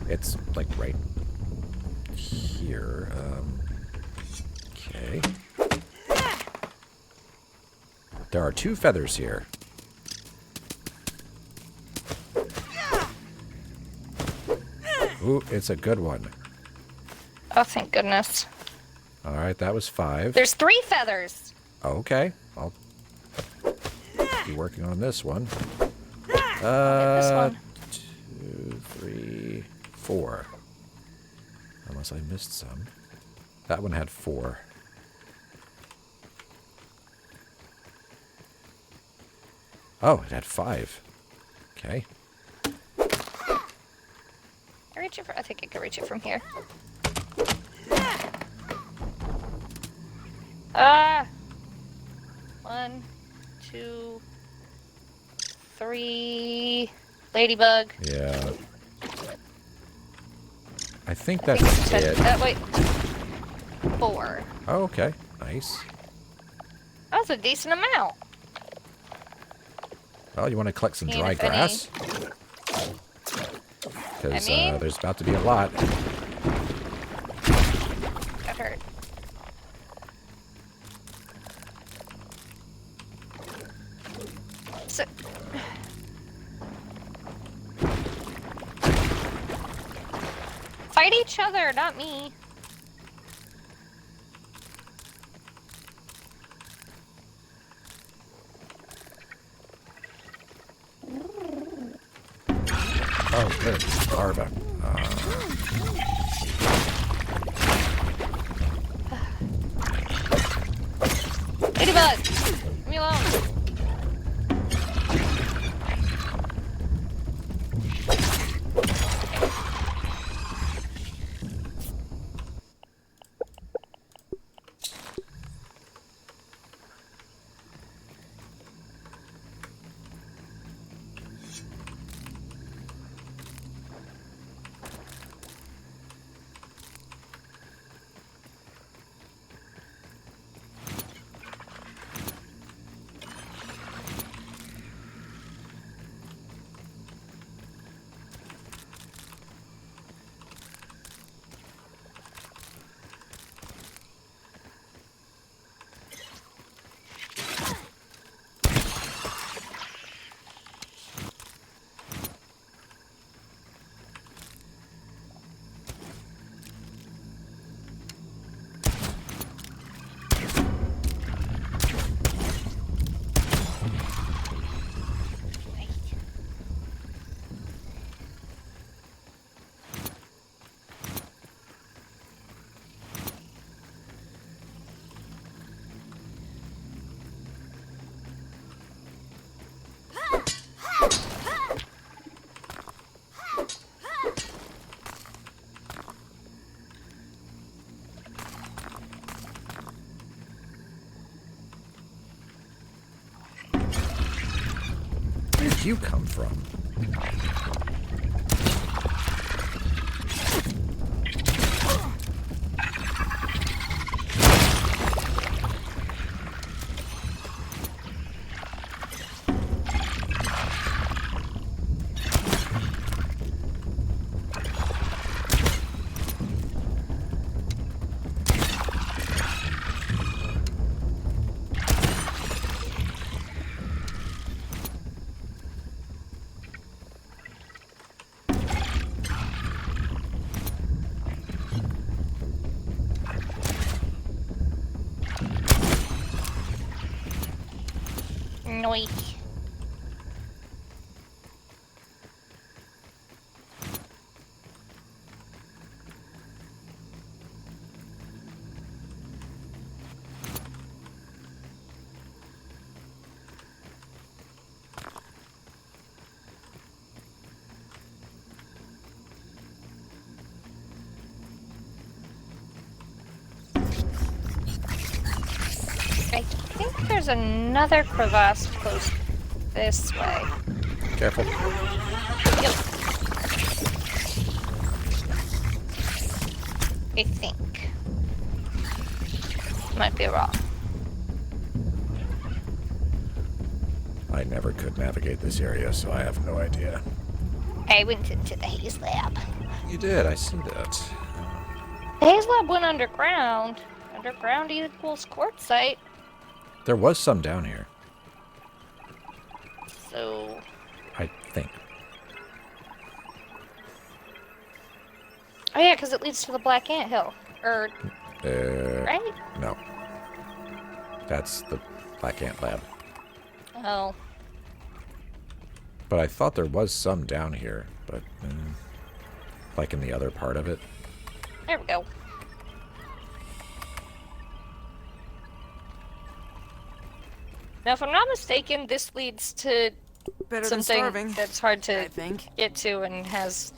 It's, like, right here. Okay. There are 2 feathers here. Ooh, it's a good one. Oh, thank goodness. Alright, that was 5. There's 3 feathers. Okay, I'll be working on this one. This one. 2, 3, 4. Unless I missed some. That one had 4. Oh, it had 5. Okay. I think I can reach it from here. Ah! 1, 2, 3. Ladybug. Yeah. I think I that's think it. wait. 4. Oh, okay. Nice. That was a decent amount. Well, you want to collect some Seeing dry if any- grass? Because I mean- there's about to be a lot. That hurt. So, fight each other, not me. Ladybug! Leave me alone. Where did you come from? Noise. I think there's another crevasse close this way. Careful. Yep. I think. Might be wrong. I never could navigate this area, so I have no idea. I went into the haze lab. You did, I see that. The haze lab went underground. Underground equals quartzite. There was some down here, So I think. oh yeah, because it leads to the Black Ant Hill. Or right? No. That's the Black Ant Lab. Oh. But I thought there was some down here, but like in the other part of it. There we go. Now, if I'm not mistaken, this leads to Better than something starving, that's hard I to think. get to and has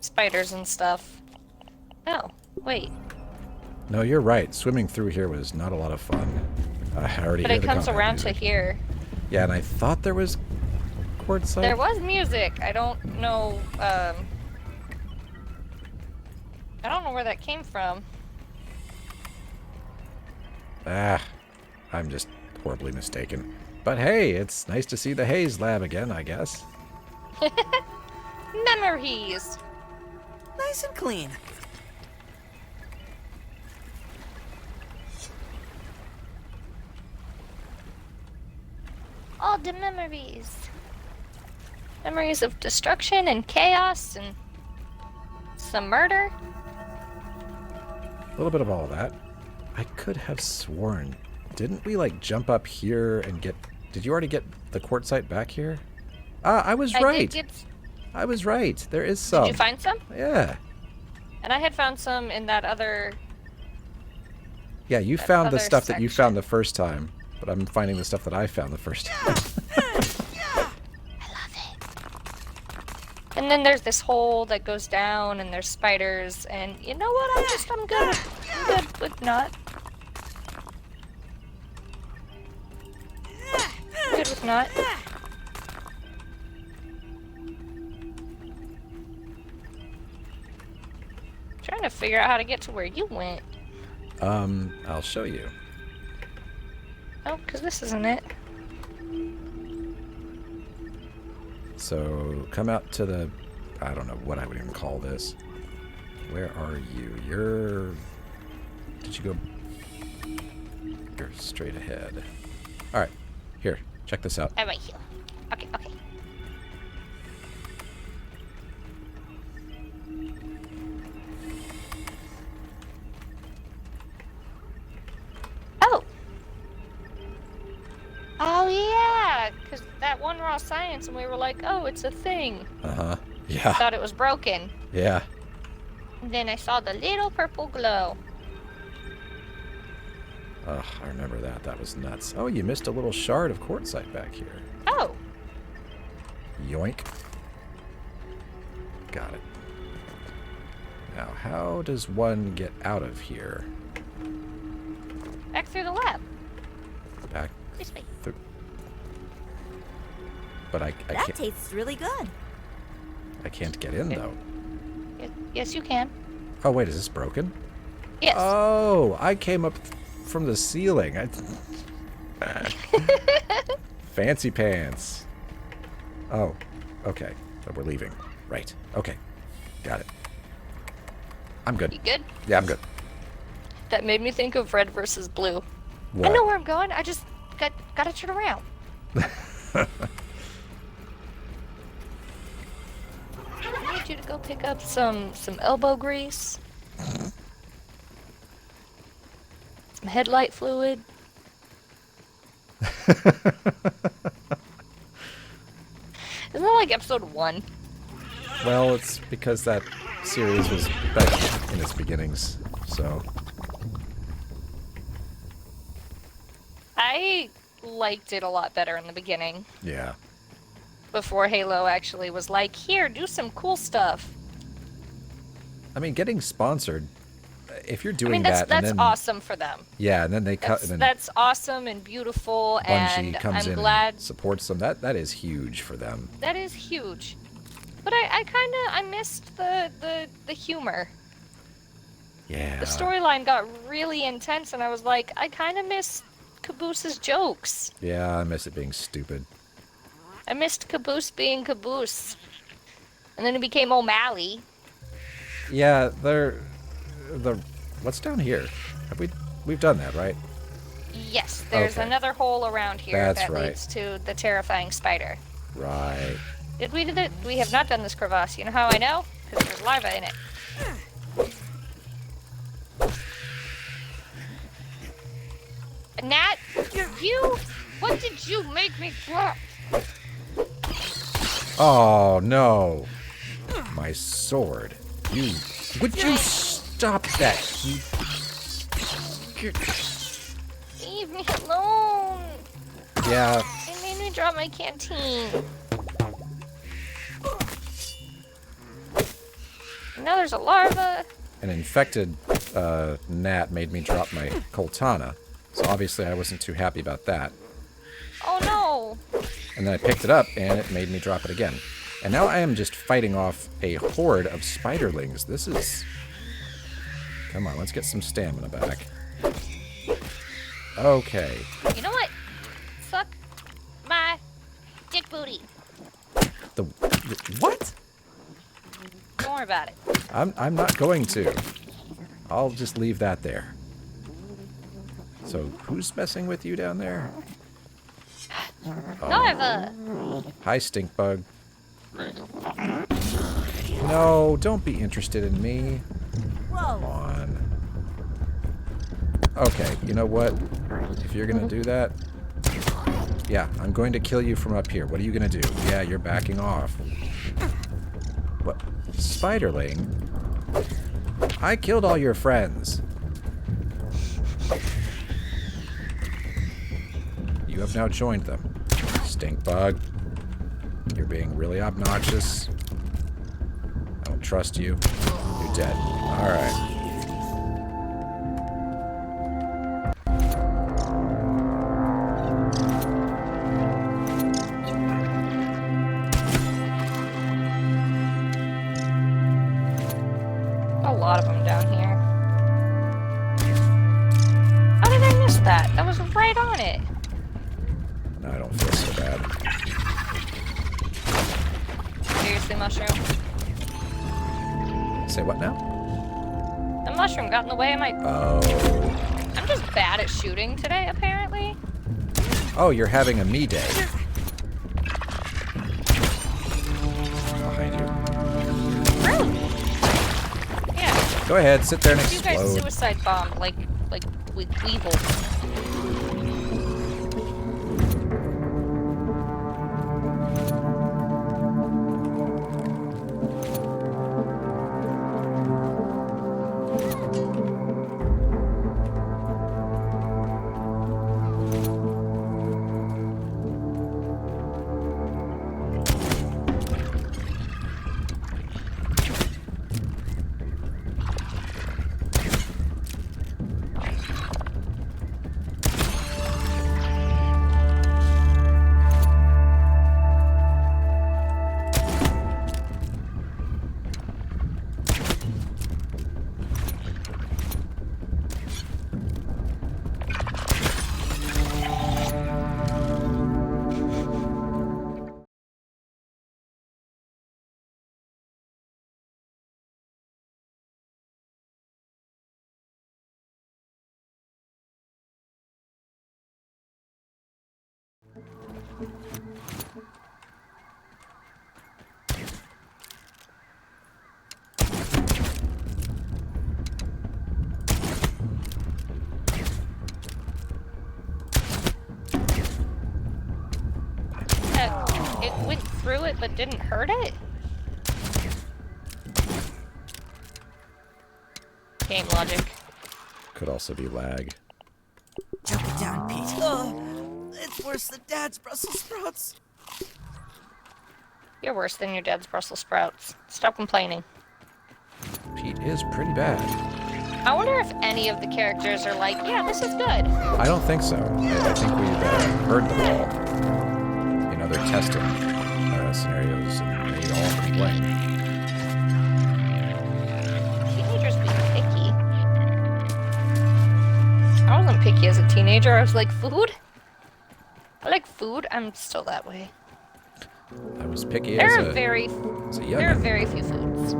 spiders and stuff. Oh, wait. No, you're right. Swimming through here was not a lot of fun. I already But hear it the comes combat around to music. here. Yeah, and I thought there was quartzite. There was music. I don't know, I don't know where that came from. Ah, I'm just horribly mistaken. But hey, it's nice to see the Haze Lab again, I guess. Memories! Nice and clean. All the memories. Memories of destruction and chaos and some murder. A little bit of all of that. I could have sworn. Didn't we, like, jump up here and get... Did you already get the quartzite back here? Ah, I was right. I was right. There is some. Did you find some? Yeah. And I had found some in that other... Yeah, you That found the other stuff that you section. found the first time, but I'm finding the stuff that I found the first time. I love it. And then there's this hole that goes down, and there's spiders, and you know what? I'm good. I'm good with not. Good with not. Trying to figure out how to get to where you went. I'll show you. Oh, because this isn't it. So, come out to the... I don't know what I would even call this. Where are you? You're... Did you go... You're straight ahead. Alright, here. Check this out. I'm right here. Okay, okay. Oh! Oh, yeah! Because that one raw science, and we were like, oh, it's a thing. Uh-huh. Yeah. Thought it was broken. Yeah. And then I saw the little purple glow. Ugh, I remember that. That was nuts. Oh, you missed a little shard of quartzite back here. Oh! Yoink. Got it. Now, how does one get out of here? Back through the lab. Back This way. through... But I That can't... tastes really good. I can't get in, though. Yes, you can. Oh, wait, is this broken? Yes. Oh, I came up from the ceiling. Fancy pants. Oh, okay. So we're leaving. Right. Okay. Got it. I'm good. You good? Yeah, I'm good. That made me think of red versus blue. What? I know where I'm going. I just gotta turn around. I need you to go pick up some elbow grease. Some headlight fluid. Isn't that like episode 1? Well, it's because that series was back in its beginnings, so... I liked it a lot better in the beginning. Yeah. Before Halo actually was like, here, do some cool stuff. I mean, getting sponsored, if you're I doing mean, that that's and then... awesome for them. Yeah, and then they cut... That's, And then that's awesome and beautiful, Bungie and comes I'm in glad and supports them. That is huge for them. that is huge. But I missed the humor. Yeah. The storyline got really intense, and I was like, I kind of miss Caboose's jokes. Yeah, I miss it being stupid. I missed Caboose being Caboose. And then it became O'Malley. Yeah, what's down here? We've done that, right? Yes, there's Okay. another hole around here That's that right. leads to the terrifying spider. Right. Did we do that? We have not done this crevasse. You know how I know? Because there's lava in it. Nat, what did you make me drop? Oh no. My sword. Would you stop that? Leave me alone. Yeah. It made me drop my canteen. Now there's a larva. An infected gnat made me drop my Coltana. So obviously I wasn't too happy about that. Oh no. And then I picked it up and it made me drop it again. And now I am just fighting off a horde of spiderlings. This is... Come on, let's get some stamina back. Okay. You know what? Suck my dick booty. The what? Don't worry about it. I'm not going to. I'll just leave that there. So, who's messing with you down there? Larva. Hi, stink bug. No, don't be interested in me. Come Whoa. on. Okay, you know what? If you're gonna do that... Yeah, I'm going to kill you from up here. What are you gonna do? Yeah, you're backing off. What? Spiderling? I killed all your friends. You have now joined them. Stink bug. You're being really obnoxious. I don't trust you. You're dead. Alright. A lot of them down here. How did I miss that? That was right on it. No, I don't feel so bad. Seriously, mushroom. Say what now? The mushroom got in the way of my... Oh. I'm just bad at shooting today, apparently. Oh, you're having a me day. Behind you. Really? Yeah. Go ahead, sit there and You guys explode. suicide bombed like with evil. It went through it but didn't hurt it? Game logic. Could also be lag. Jump it down, Pete. It's worse than Dad's Brussels sprouts. You're worse than your dad's Brussels sprouts. Stop complaining. Pete is pretty bad. I wonder if any of the characters are like, yeah, this is good. I don't think so. I think we've heard them all in other testing scenarios, and they all complain. Teenagers be picky. I wasn't picky as a teenager. I was like, food? I like food. I'm still that way. I was picky There as are a very youngin'. few foods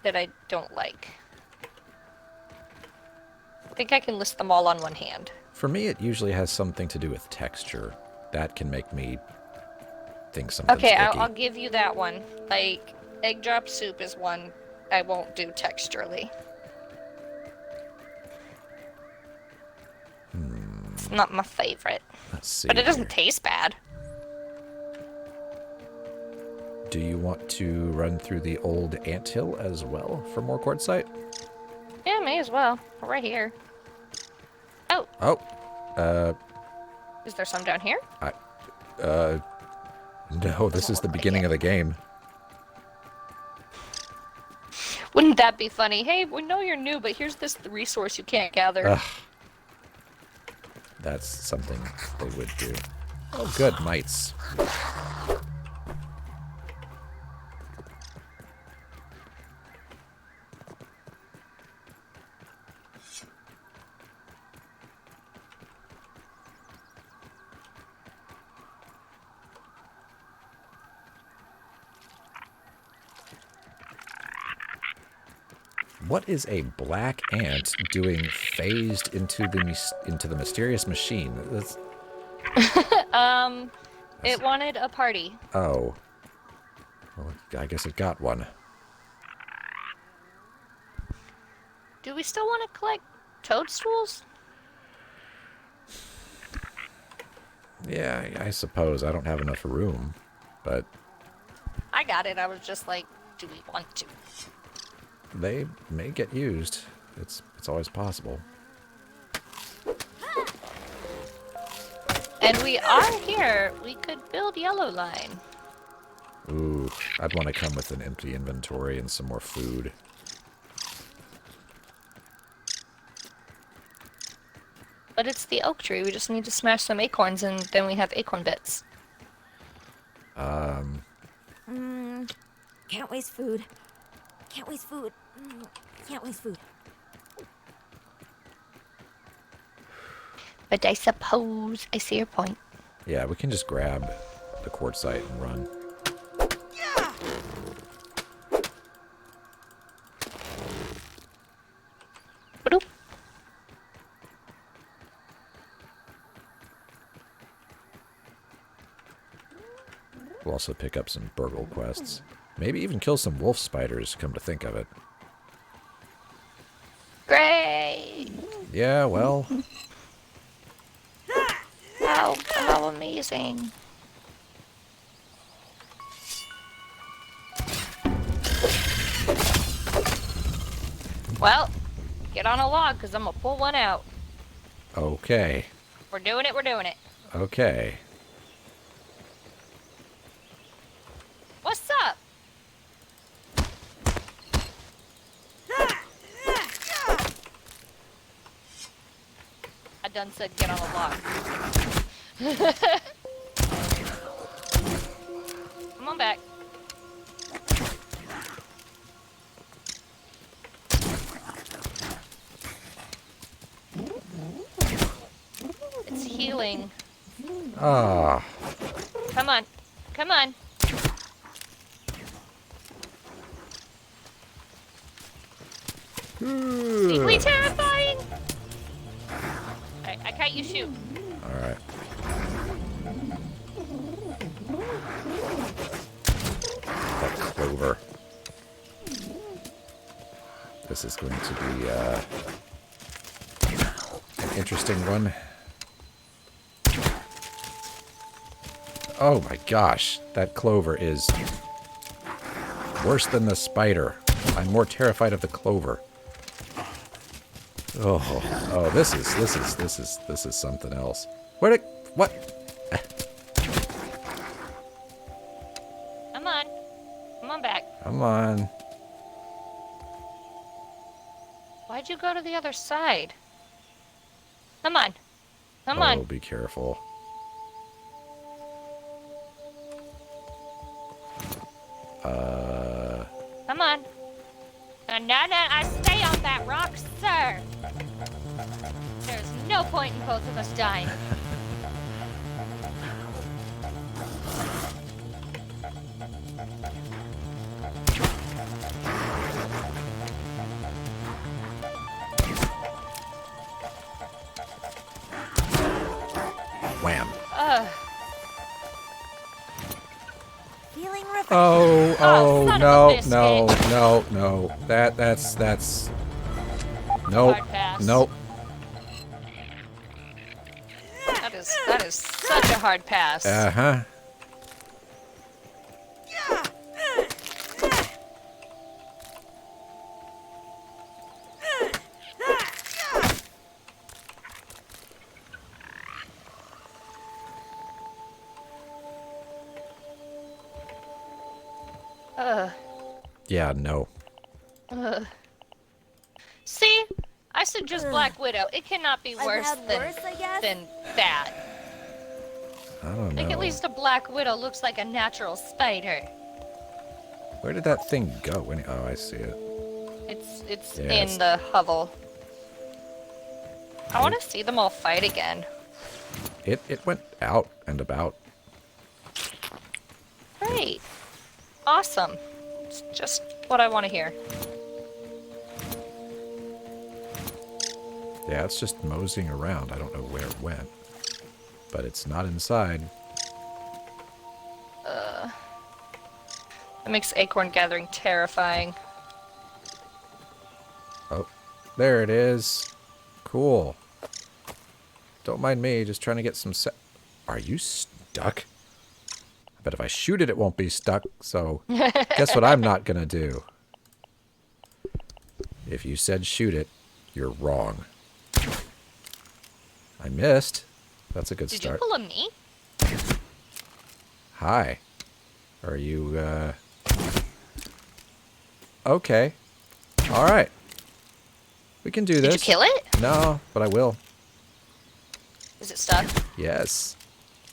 that I don't like. I think I can list them all on one hand. For me, it usually has something to do with texture. That can make me think something's Okay, icky. I'll give you that one. Like, egg drop soup is one I won't do texturally. It's not my favorite. Let's see. But it doesn't here. taste bad. Do you want to run through the old anthill as well for more quartzite? Yeah, may as well. We're right here. Oh, Oh, is there some down here? no, this is the beginning of the game. Wouldn't that be funny? Hey, we know you're new, but here's this resource you can't gather. Ugh. That's something they would do. Oh, good, mites. What is a black ant doing phased into the mysterious machine? That's, It wanted a party. oh. Well, I guess it got one. Do we still want to collect toadstools? Yeah, I suppose. I don't have enough room, but... I got it. I was just like, do we want to? They may get used. It's always possible. And we are here. We could build yellow line. Ooh, I'd want to come with an empty inventory and some more food. But it's the oak tree. We just need to smash some acorns and then we have acorn bits. Can't waste food. Can't waste food. Can't waste food. But I suppose I see your point. Yeah, we can just grab the quartzite and run. Ba-doop. We'll also pick up some burgle quests. Maybe even kill some wolf spiders, come to think of it. Great! Yeah, well, How amazing. Well, get on a log because I'm going to pull one out. okay. We're doing it, we're doing it. Okay. What's up? I done said get on a log. Come on back. It's healing. Ah, Come on. Come on. Deeply terrifying. I can't you shoot. alright. That clover. This is going to be an interesting one. Oh my gosh, that clover is worse than the spider. I'm more terrified of the clover. Oh, this is something else. What? Come on. Come on back. Come on. Why'd you go to the other side? Come on. Come Oh, on. be careful. Come on. No, I stay on that rock, sir. There's no point in both of us dying. Wham. Feeling refreshed. Oh, son of a no, biscuit. no. That's Nope. Hard pass. Nope. That is such a hard pass. Uh-huh. Yeah, no. See? I said just Black Widow. It cannot be I've worse had than, worse, I guess. than that. I don't I think know. at least a Black Widow looks like a natural spider. Where did that thing go? Oh, I see it. It's Yeah, in it's- the hovel. I want to see them all fight again. It went out and about. Great. Awesome. It's just what I want to hear. Yeah, it's just moseying around. I don't know where it went. But it's not inside. It makes acorn gathering terrifying. Oh, there it is. Cool. Don't mind me, just trying to get some Are you stuck? I bet if I shoot it, it won't be stuck. So guess what I'm not going to do? If you said shoot it, you're wrong. I missed. That's a good Did start. you pull a me? Hi. Are you, Okay. Alright. We can do this. Did you kill it? No, but I will. Is it stuck? Yes.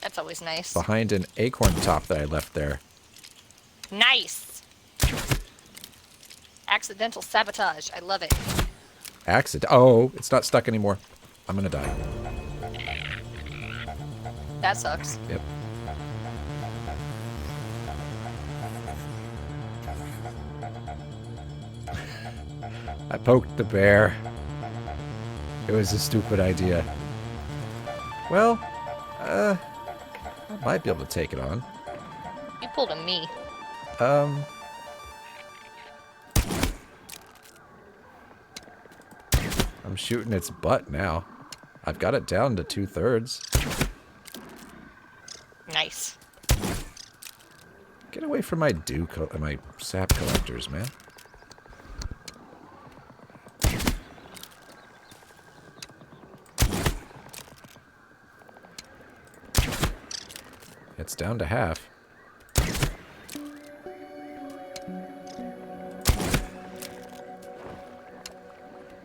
That's always nice. Behind an acorn top that I left there. Nice. Accidental sabotage. I love it. Accident. Oh, it's not stuck anymore. I'm gonna die. That sucks. Yep. I poked the bear. It was a stupid idea. Well, I might be able to take it on. You pulled a me. I'm shooting its butt now. I've got it down to 2/3. Nice. Get away from my my sap collectors, man. It's down to half.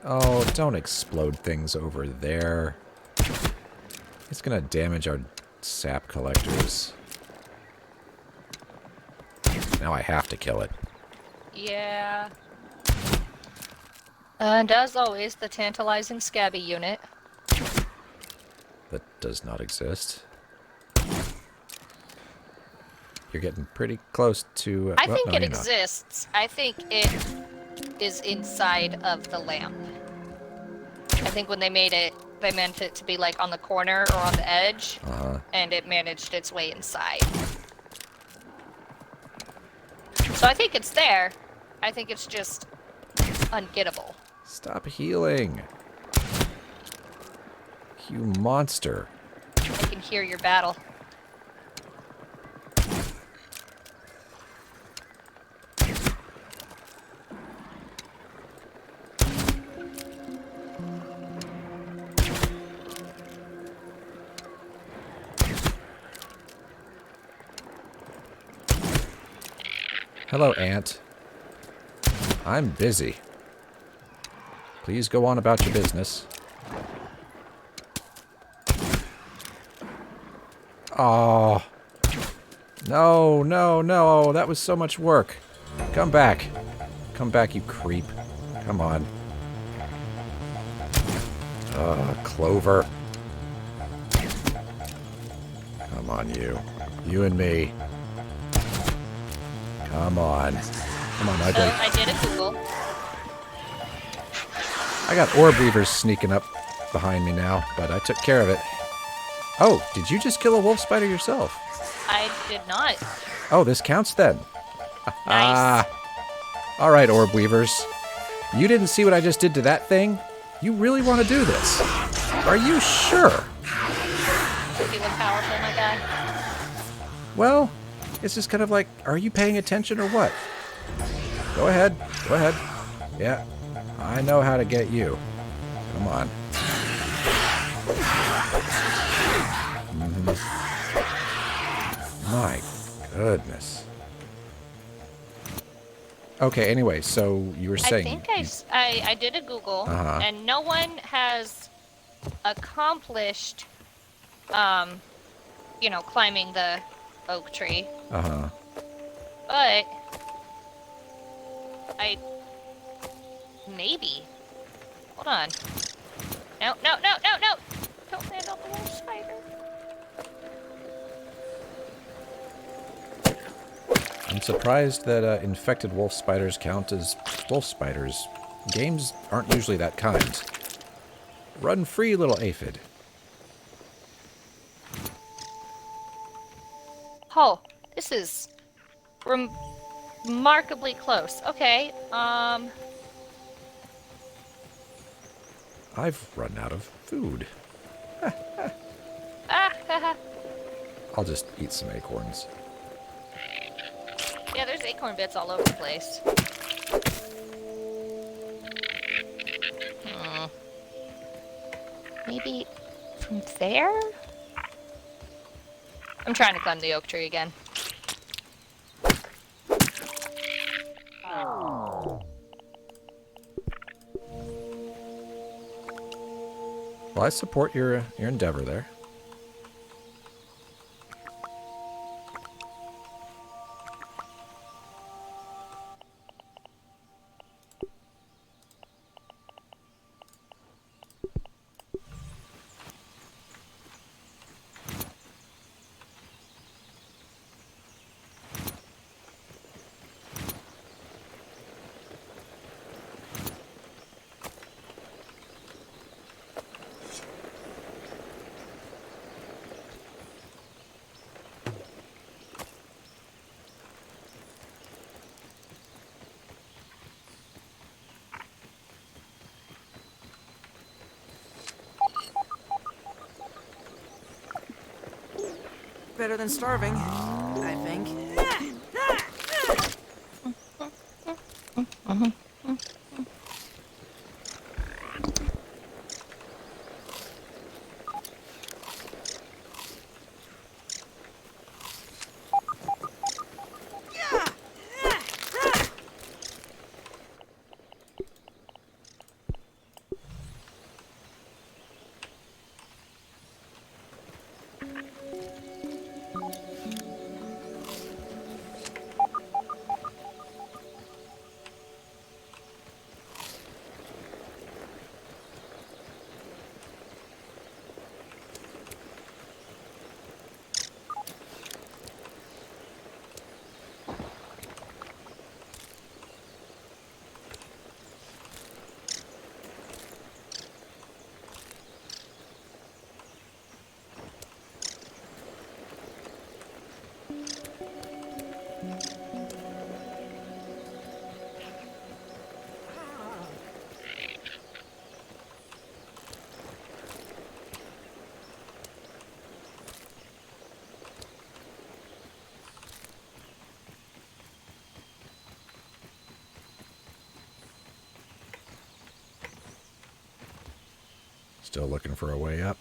Oh, don't explode things over there. It's gonna damage our sap collectors. Now I have to kill it. Yeah. And as always, the tantalizing scabby unit. That does not exist. You're getting pretty close to... I well, think no, it you're not. exists. I think it is inside of the lamp. I think when they made it, they meant it to be like on the corner or on the edge, and it managed its way inside. So I think it's there. I think it's just ungettable. Stop healing. You monster. I can hear your battle. Hello, Ant. I'm busy. Please go on about your business. Oh. No, no, no. That was so much work. Come back. Come back, you creep. Come on. Clover. Come on, you. You and me. Come on. Come on, So ugly. I did a Google. I got orb weavers sneaking up behind me now, but I took care of it. Oh, did you just kill a wolf spider yourself? I did not. Oh, this counts then. Nice. All right, orb weavers. You didn't see what I just did to that thing? You really want to do this? Are you sure? Feeling powerful, my guy. Well, it's just kind of like, are you paying attention or what? Go ahead. Go ahead. Yeah, I know how to get you. Come on. My goodness. Okay, anyway, so you were saying... I think I did a Google, Uh-huh. and no one has accomplished, climbing the oak tree. Uh-huh. But maybe. Hold on. No, no, no, no, no! Don't land on the wolf spider. I'm surprised that infected wolf spiders count as wolf spiders. Games aren't usually that kind. Run free, little aphid. Oh, this is remarkably close. Okay, I've run out of food. haha. I'll just eat some acorns. Yeah, there's acorn bits all over the place. Hmm. Maybe from there? I'm trying to climb the oak tree again. Well, I support your endeavor there. Better than starving, I think. Still looking for a way up.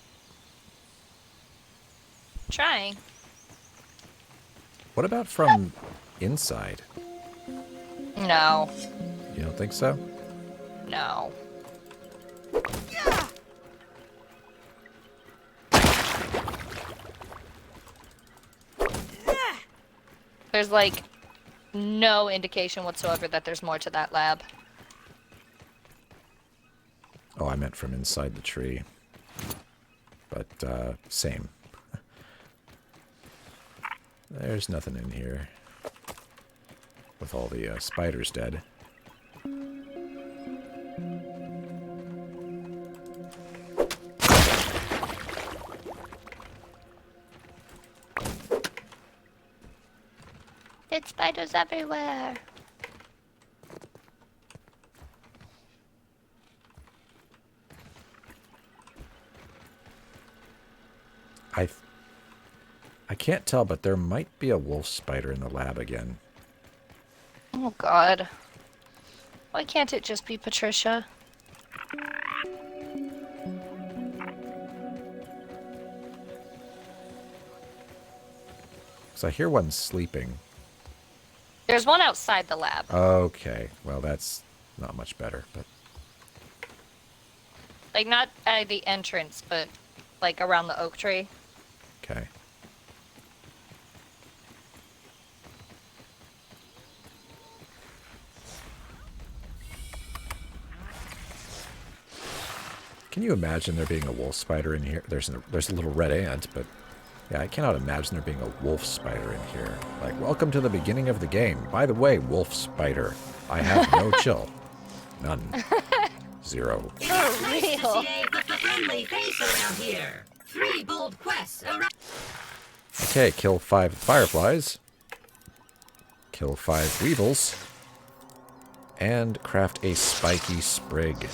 Trying. What about from inside? No. You don't think so? No. There's like no indication whatsoever that there's more to that lab. Oh, I meant from inside the tree. But, same. There's nothing in here. With all the spiders dead. Dead spiders everywhere. I can't tell, but there might be a wolf spider in the lab again. Oh god. Why can't it just be Patricia? Because I hear one sleeping. There's one outside the lab. Okay, well that's not much better, but... Like, not at the entrance, but like around the oak tree. Okay. Can you imagine there being a wolf spider in here? There's a little red ant, but yeah, I cannot imagine there being a wolf spider in here. Like, welcome to the beginning of the game. By the way, wolf spider, I have no chill. None. Zero. For real. Put the friendly face around here. 3 bold quests around. Okay, kill 5 fireflies. Kill 5 weevils. And craft a spiky sprig.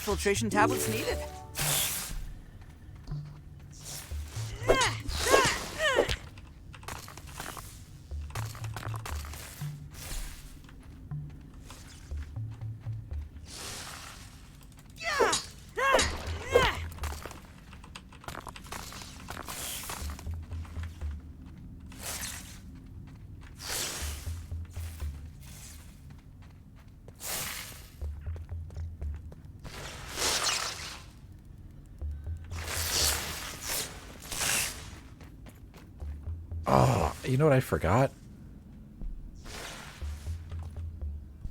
filtration tablets needed. Oh, you know what I forgot?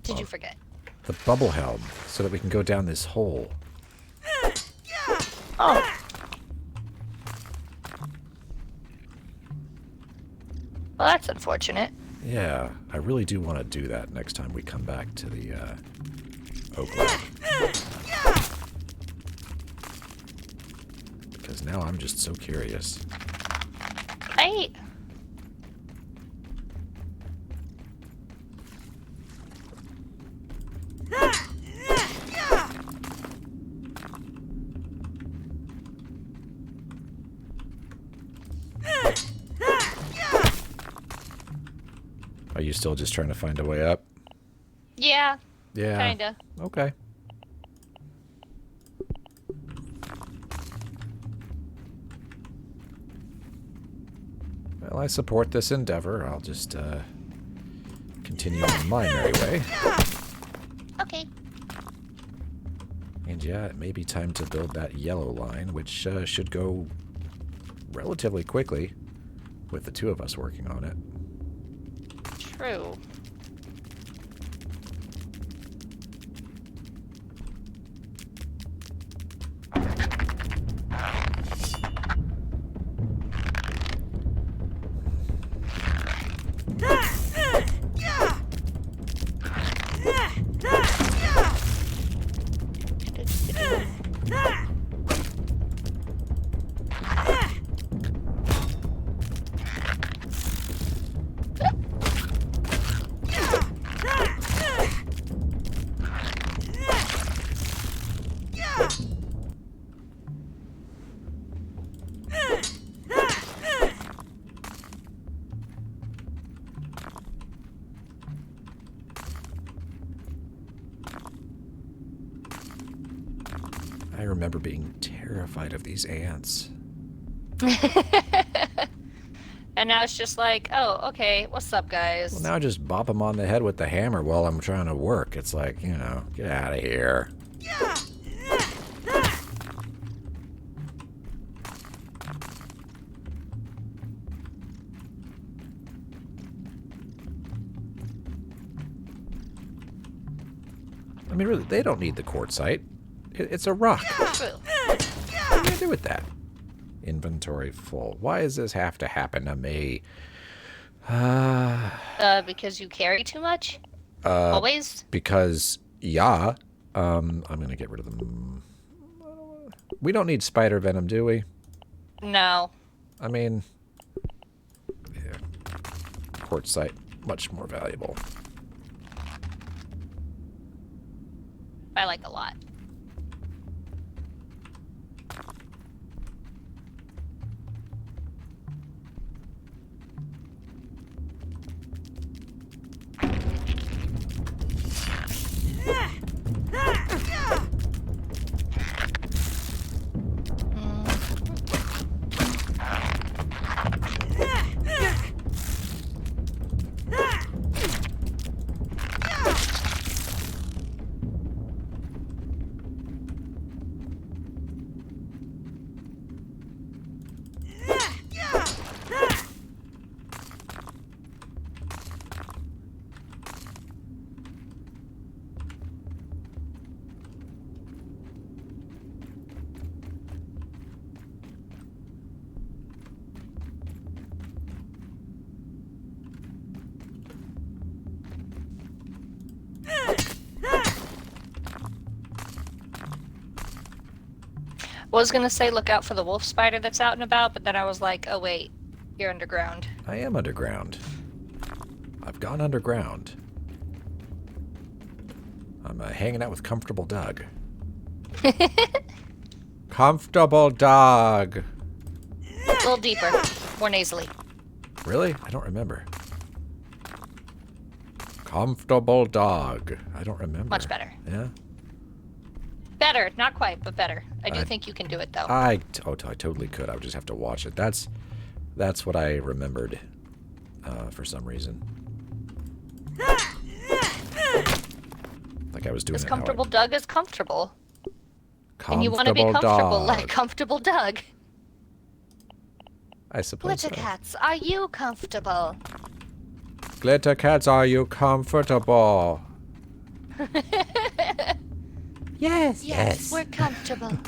Did you forget? The bubble helm, so that we can go down this hole. Oh. Well, that's unfortunate. Yeah, I really do want to do that next time we come back to the Oak Lab. Because now I'm just so curious. Right. Are you still just trying to find a way up? Yeah. Yeah. Kinda. Okay. Well, I support this endeavor. I'll just continue on my merry way. Okay. And yeah, it may be time to build that yellow line, which should go relatively quickly with the two of us working on it. True. I remember being terrified of these ants. And now it's just like, oh, okay, what's up, guys? Well, now I just bop them on the head with the hammer while I'm trying to work. It's like, you know, get out of here. I mean, really, they don't need the quartzite. It's a rock. True. What are you gonna do with that? Inventory full. Why does this have to happen to me? Because you carry too much? Always? Because, yeah. I'm gonna get rid of them. We don't need spider venom, do we? No. I mean, yeah. Quartzite, much more valuable. I like a lot. Was gonna say look out for the wolf spider that's out and about, but then I was like, oh wait, you're underground. I am underground. I've gone underground. I'm hanging out with Comfortable Doug. Comfortable dog. A little deeper. More nasally. Really? I don't remember. Comfortable dog. I don't remember. Much better. Yeah? Better. Not quite, but better. I do think you can do it, though. I totally could. I would just have to watch it. That's what I remembered for some reason. Like I was doing This it how comfortable Doug is comfortable. And you Comfortable want to be comfortable dog. like comfortable Doug. I suppose so. Glittercats, are you comfortable? Glitter cats, are you comfortable? Yes. Yes, we're comfortable.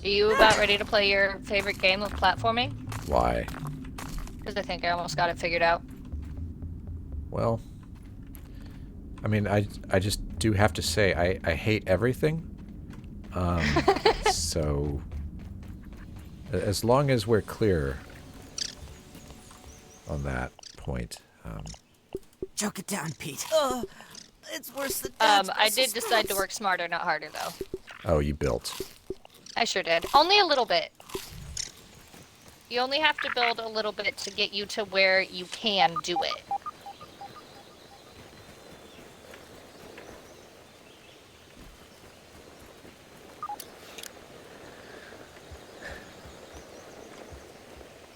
Are you about ready to play your favorite game of platforming? Why? Because I think I almost got it figured out. Well, I mean, I just do have to say I hate everything. So as long as we're clear on that point. Choke it down, Pete. It's worse than Dad's I did Brussels decide to sprouts. work smarter, not harder, though. Oh, you built. I sure did. Only a little bit. You only have to build a little bit to get you to where you can do it.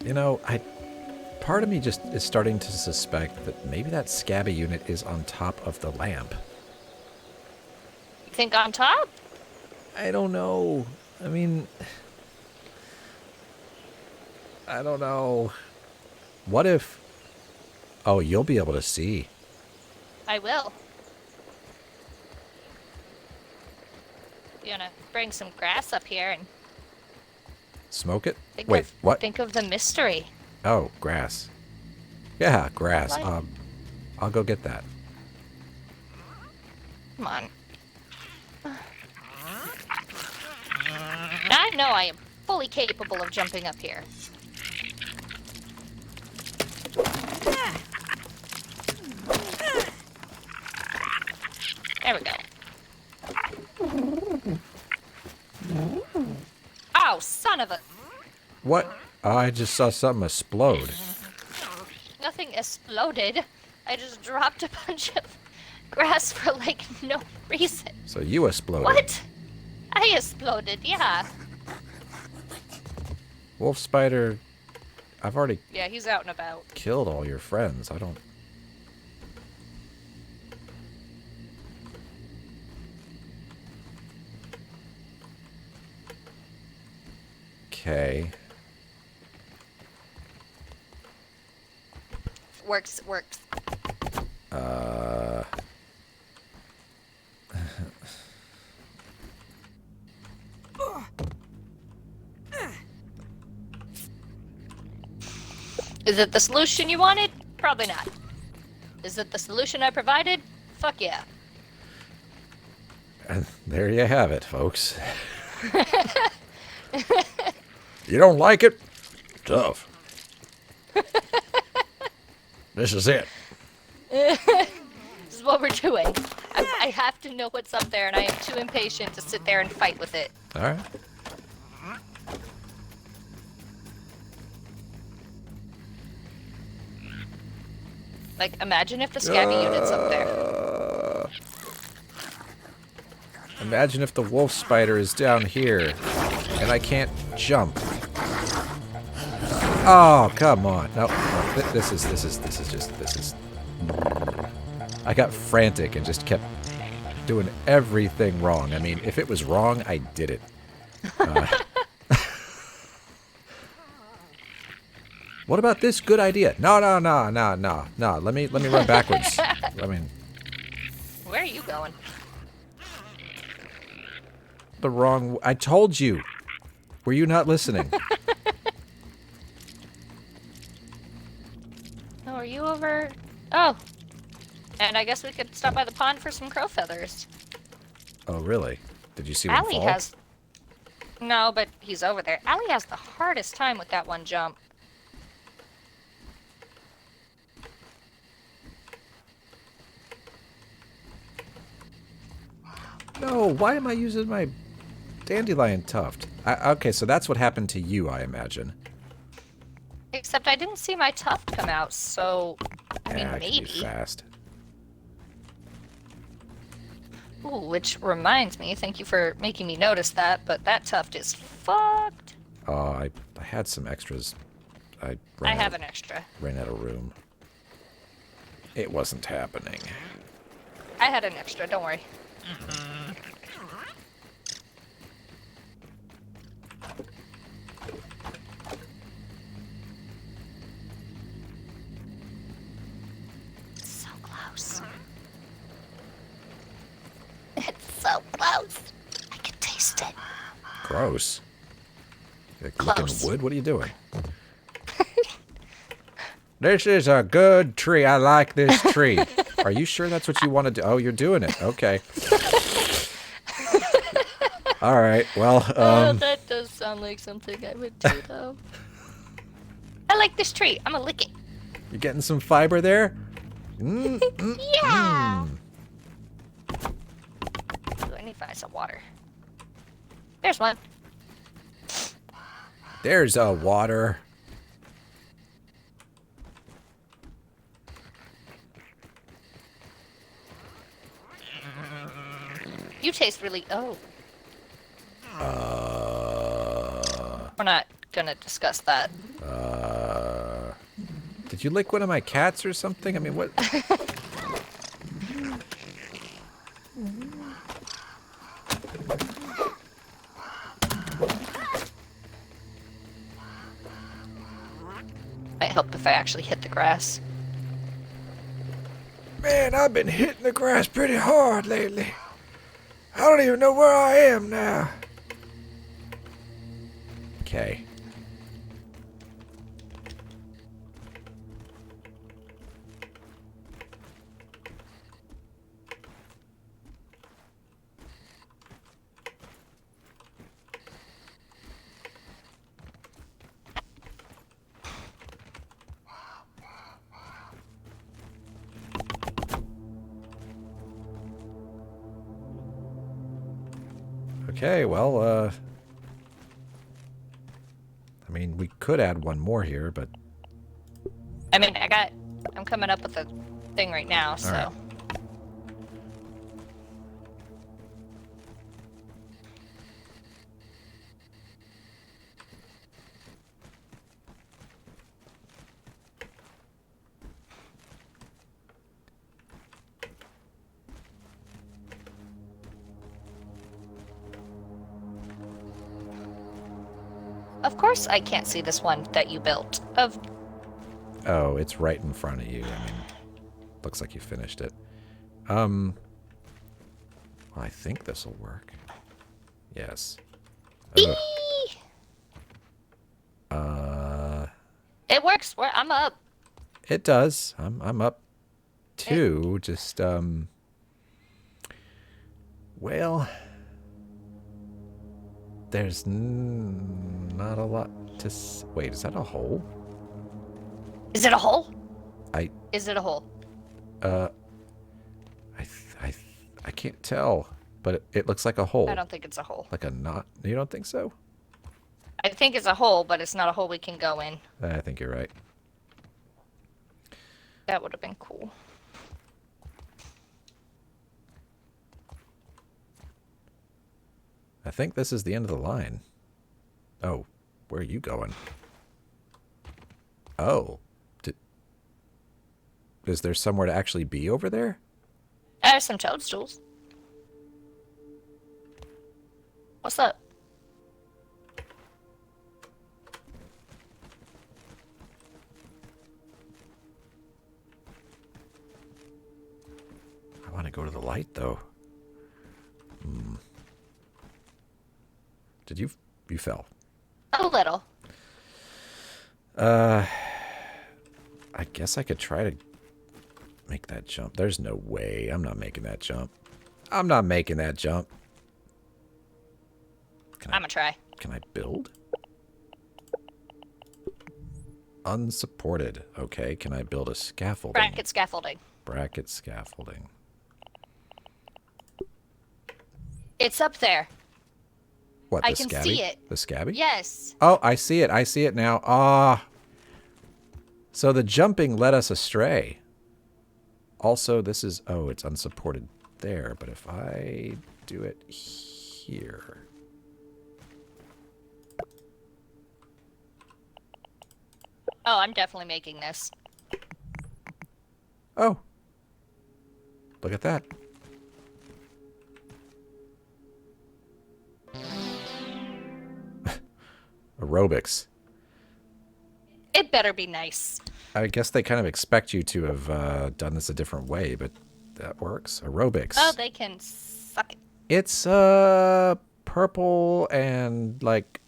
You know, part of me just is starting to suspect that maybe that scabby unit is on top of the lamp. You think on top? I don't know. I mean, I don't know. What if... Oh, you'll be able to see. I will. You wanna bring some grass up here and Smoke it? think Wait, of, what? Think of the mystery. Oh, grass. Yeah, grass. What? I'll go get that. Come on. I know I am fully capable of jumping up here. There we go. Oh, son of a... What? I just saw something explode. Nothing exploded. I just dropped a bunch of grass for, like, no reason. So you exploded. What? I exploded, yeah. Wolf spider, I've already Yeah, he's out and about. killed all your friends. I don't... Okay. Works. Is it the solution you wanted? Probably not. Is it the solution I provided? Fuck yeah. And there you have it, folks. You don't like it? Tough. This is it. This is what we're doing. I have to know what's up there, and I am too impatient to sit there and fight with it. All right. Like, imagine if the scabby unit's up there. Imagine if the wolf spider is down here and I can't jump. Oh, come on. No, this is. I got frantic and just kept doing everything wrong. I mean, if it was wrong, I did it. What about this good idea? No. Let me run backwards. I mean, Where are you going? the wrong... I told you. Were you not listening? are you over? Oh. And I guess we could stop by the pond for some crow feathers. Oh, really? Did you see one Allie fall? has... No, but he's over there. Allie has the hardest time with that one jump. No, why am I using my dandelion tuft? Okay, so that's what happened to you, I imagine. Except I didn't see my tuft come out, so... I mean, I can be maybe. fast. Ooh, which reminds me, thank you for making me notice that, but that tuft is fucked. I had some extras. I have an extra. ran out of room. It wasn't happening. I had an extra, don't worry. So close. It's so close. I can taste it. Gross. Like licking Close. wood? What are you doing? This is a good tree. I like this tree. Are you sure that's what you want to do? Oh, you're doing it. Okay. All right. Well, That does sound like something I would do, though. I like this tree. I'm gonna lick it. you getting some fiber there? Yeah. Ooh, I need to find some water. There's one. There's a water. You taste really. Oh. We're not gonna discuss that. Did you lick one of my cats or something? I mean, what? Might help if I actually hit the grass. Man, I've been hitting the grass pretty hard lately. I don't even know where I am now. Okay. Okay, well, I mean, we could add one more here, but... I mean, I'm coming up with a thing right now, so. right. Of course I can't see this one that you built. Oh, it's right in front of you. I mean, looks like you finished it. Well, I think this will work. Yes. Ugh. It works. I'm up. It does. I'm up too. Just well, there's not a lot to wait, is that a hole? Is it a hole? I Is it a hole? I can't tell, but it looks like a hole. I don't think it's a hole. Like a knot. You don't think so? I think it's a hole, but it's not a hole we can go in. I think you're right. That would have been cool. I think this is the end of the line. Oh, where are you going? Oh. Is there somewhere to actually be over there? There's some toadstools. What's up? I want to go to the light, though. Did you fell? A little. I guess I could try to make that jump. There's no way. I'm not making that jump. I'm not making that jump. I'm gonna try. Can I build? Unsupported. Okay, can I build a scaffolding? Bracket scaffolding. Bracket scaffolding. It's up there. What, I the can scabby? see it. The scabby? Yes. Oh, I see it. I see it now. Ah. So the jumping led us astray. Also, this is... Oh, it's unsupported there. But if I do it here... Oh, I'm definitely making this. Oh. Look at that. Aerobics. It better be nice. I guess they kind of expect you to have done this a different way, but that works. Aerobics. Oh, they can suck it. It's purple and like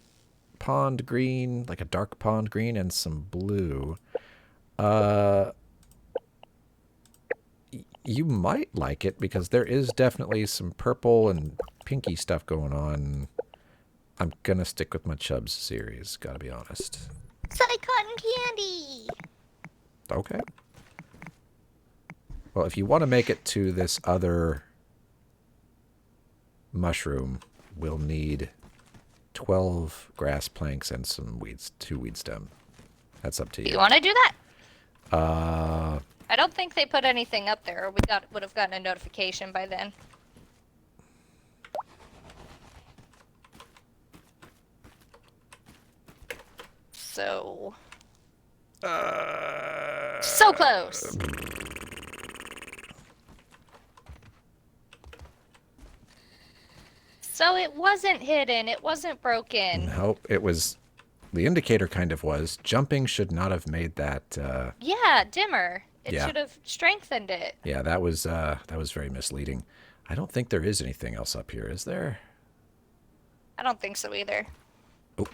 pond green, like a dark pond green and some blue. You might like it because there is definitely some purple and pinky stuff going on. I'm gonna stick with my Chubbs series, gotta be honest. It's like cotton candy. Okay. Well, if you want to make it to this other mushroom, we'll need 12 grass planks and some weeds, 2 weed stem. That's up to you. You want to do that? Uh, I don't think they put anything up there. Or we would have gotten a notification by then. So. So close. So it wasn't hidden. It wasn't broken. nope, it was... The indicator kind of was. Jumping should not have made that... Yeah, dimmer. It Yeah. should have strengthened it. Yeah, that was very misleading. I don't think there is anything else up here, is there? I don't think so either. Oh,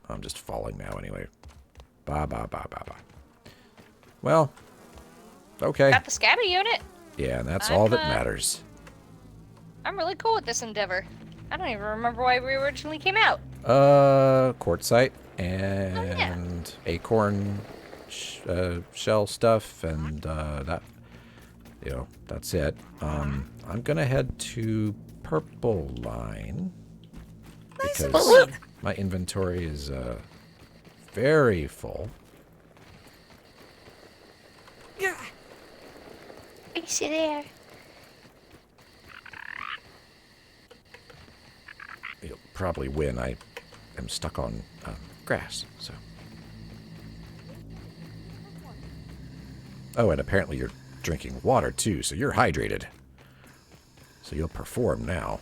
I'm just falling now anyway. Ba ba ba ba ba. Well, okay. Got the scabby unit. Yeah, and that's all that I'm, matters. I'm really cool with this endeavor. I don't even remember why we originally came out. Quartzite and acorn shell stuff, and that, you know, that's it. I'm gonna head to Purple Line because my inventory is very full. Yeah. Are you still there? You'll probably win. I am stuck on grass, so. Oh, and apparently you're drinking water too, so you're hydrated. So you'll perform now.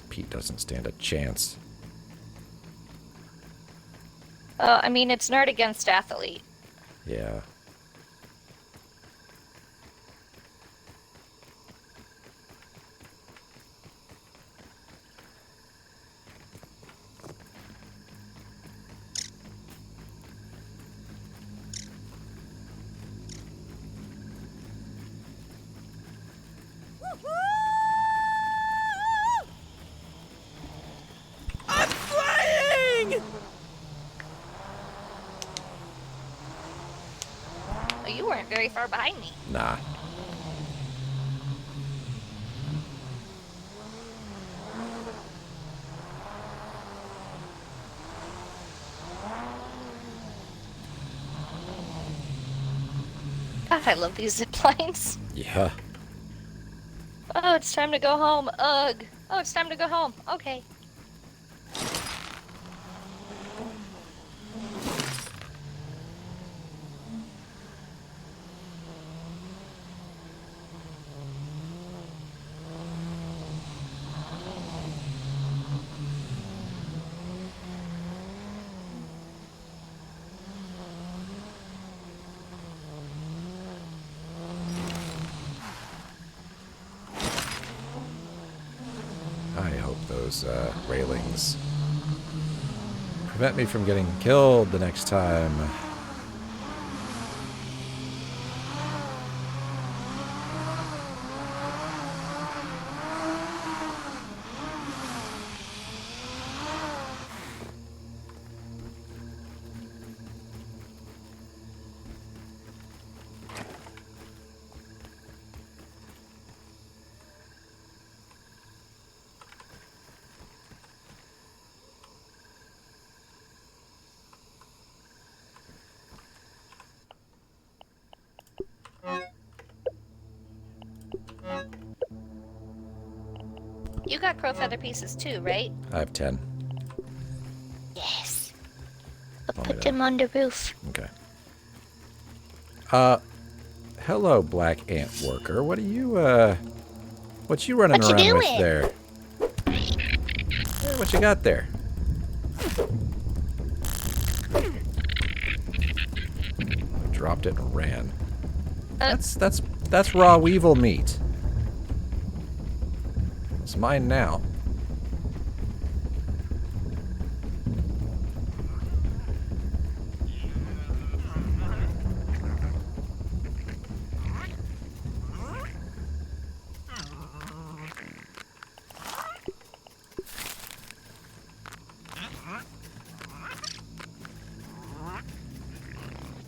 Pete doesn't stand a chance. I mean, it's nerd against athlete. Yeah. I'm flying! Oh, you weren't very far behind me. Nah. God, I love these zip lines. Yeah. Oh, it's time to go home. Ugh. Oh, it's time to go home. Okay. I hope those railings Prevent me from getting killed the next time. You got crow feather pieces too, right? I have 10. Yes. I'll Want me put to- them on the roof. Okay. Hello, black ant worker. What are you, what you running What you around with doing? there? Hey, what you got there? Dropped it and ran. That's raw weevil meat. It's mine now.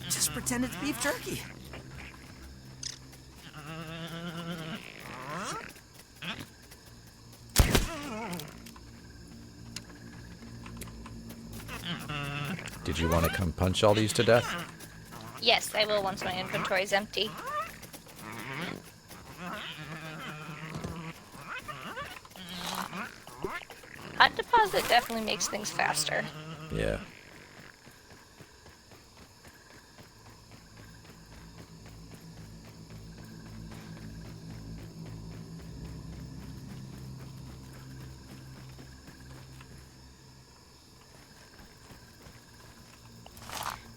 Just pretend it's beef jerky. Did you want to come punch all these to death? Yes, I will once my inventory's empty. Hot deposit definitely makes things faster. Yeah.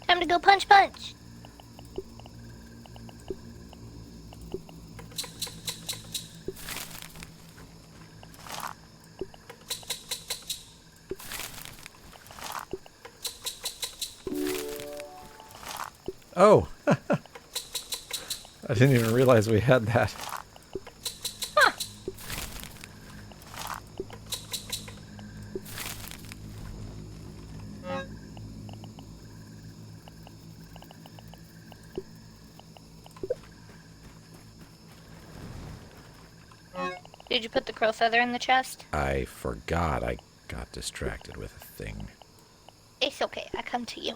Time to go punch punch. Oh! I didn't even realize we had that. Did you put the crow feather in the chest? I forgot. I got distracted with a thing. It's okay, I come to you.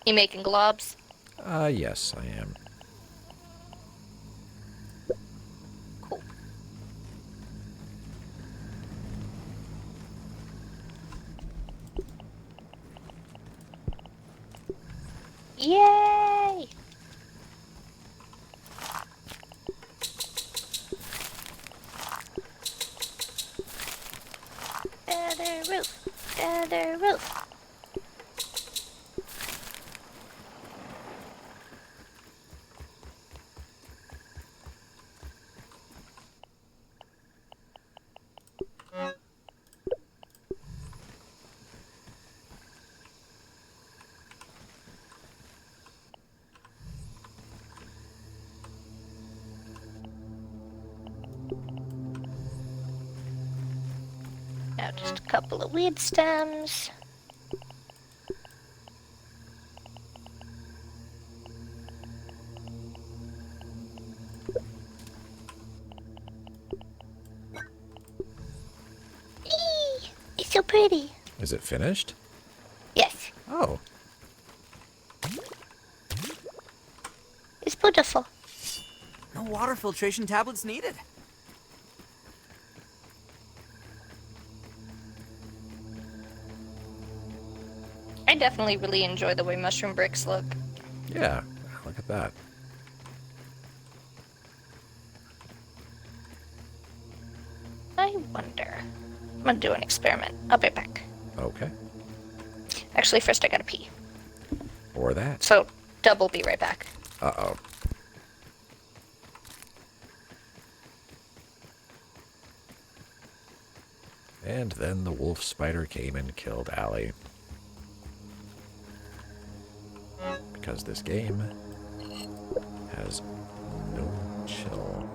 You making globs? Yes, I am. Cool. Yay! Feather roof, feather roof. Now just a couple of weed stems. Eee, it's so pretty. Is it finished? Yes, Oh. it's beautiful. No water filtration tablets needed. I definitely really enjoy the way mushroom bricks look. Yeah. Look at that. I wonder. I'm gonna do an experiment. I'll be back. Okay. Actually, first I gotta pee. Or that. So, double be right back. Uh-oh. And then the wolf spider came and killed Allie. Because this game has no chill.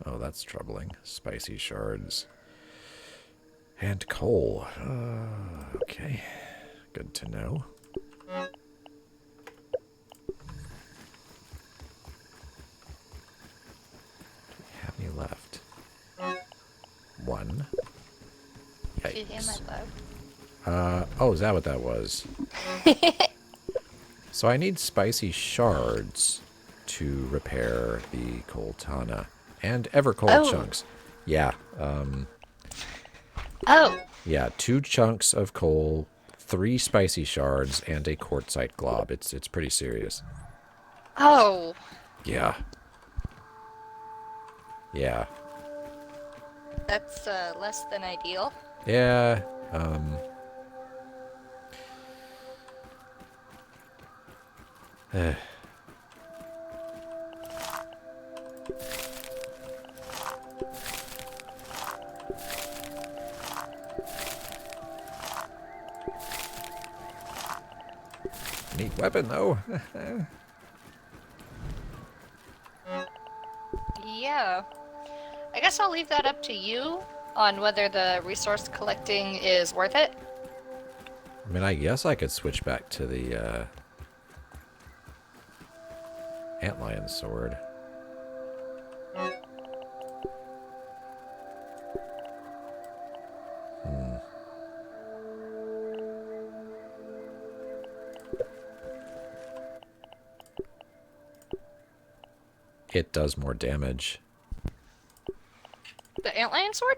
Oh, that's troubling. Spicy shards. And coal. Okay. Good to know. Do we have any left? One. Did you hear my Yikes. bug? Oh, is that what that was? So I need spicy shards to repair the coltana. And ever cold Oh. chunks. Yeah. Oh, Yeah, 2 chunks of coal, 3 spicy shards, and a quartzite glob. It's pretty serious. oh, Yeah. Yeah. that's less than ideal. Yeah. eh. Neat weapon, though. Yeah. I guess I'll leave that up to you on whether the resource collecting is worth it. I mean, I guess I could switch back to the antlion sword. It does more damage. The antlion sword?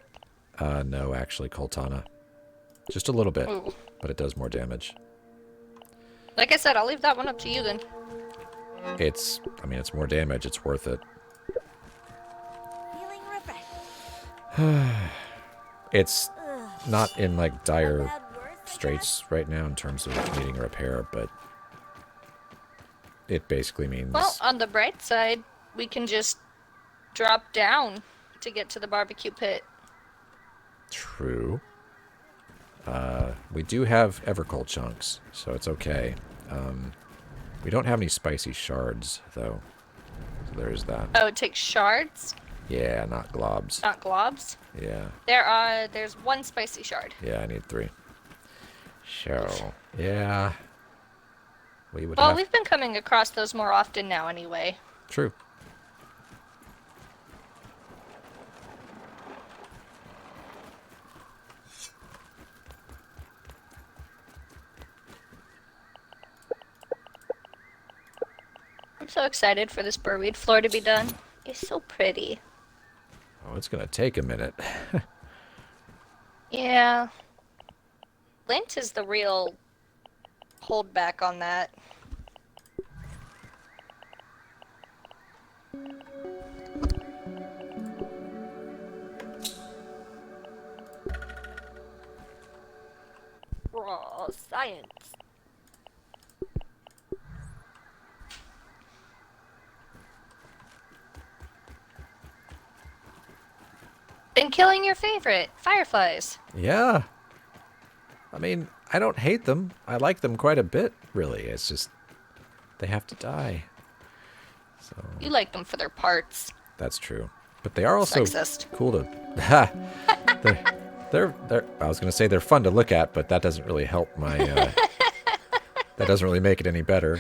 No, actually, coltana. Just a little bit, Ooh. but it does more damage. Like I said, I'll leave that one up to you then. I mean, it's more damage. It's worth it. Feeling refreshed. It's Ugh. not in, like, dire Bad words, I straits right now in terms of needing a repair, but it basically means... Well, on the bright side, we can just drop down to get to the barbecue pit. True. We do have Evercold chunks, so it's okay. We don't have any spicy shards, though. So there's that. Oh, it takes shards, Yeah, not globs. not globs. Yeah. There's 1 spicy shard. Yeah, I need 3. So, yeah. We would Well, have... we've been coming across those more often now anyway. True. I'm so excited for this burweed floor to be done. It's so pretty. Oh, it's gonna take a minute. Yeah. Lint is the real holdback on that. Raw science. Been killing your favorite, fireflies. Yeah. I mean, I don't hate them. I like them quite a bit, really. It's just they have to die. So You like them for their parts. that's true. But they are also Sexist. cool to. they're. I was gonna say they're fun to look at, but that doesn't really help my. That doesn't really make it any better.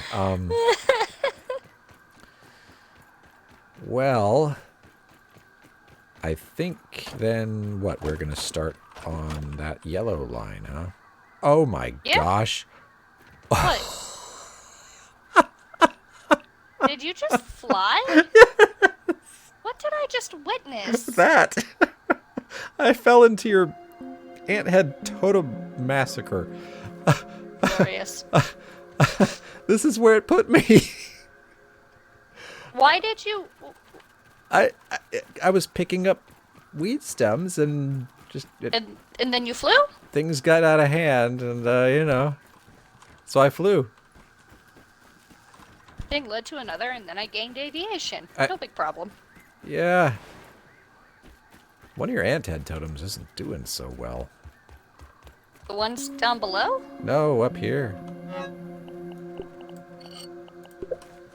Well, I think then what we're gonna start on that yellow line, huh? Oh my Yeah. gosh! What? Did you just fly? What did I just witness? That I fell into your anthead totem massacre. Glorious. This is where it put me. Why did you... I was picking up weed stems and just And then you flew? things got out of hand, and you know, so I flew. Thing led to another, and then I gained aviation. No big problem. Yeah. One of your anthead totems isn't doing so well. The ones down below? No, up here.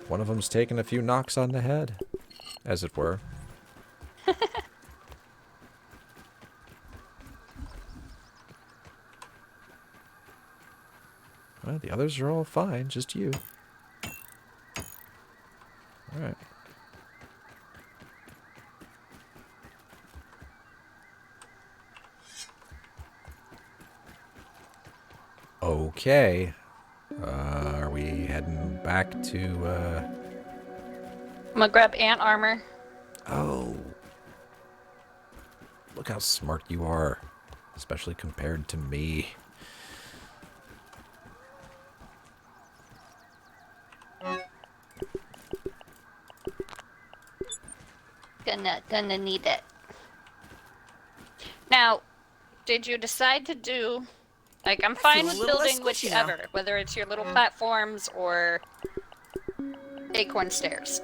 One of them's taken a few knocks on the head, as it were. Well, the others are all fine, just you. Alright. Okay. Are we heading back to, I'm gonna grab ant armor. Oh. Look how smart you are. Especially compared to me. Gonna need it. Now, did you decide to do... Like, I'm fine feel a with little less building squishy now. whichever, whether it's your little platforms or acorn stairs.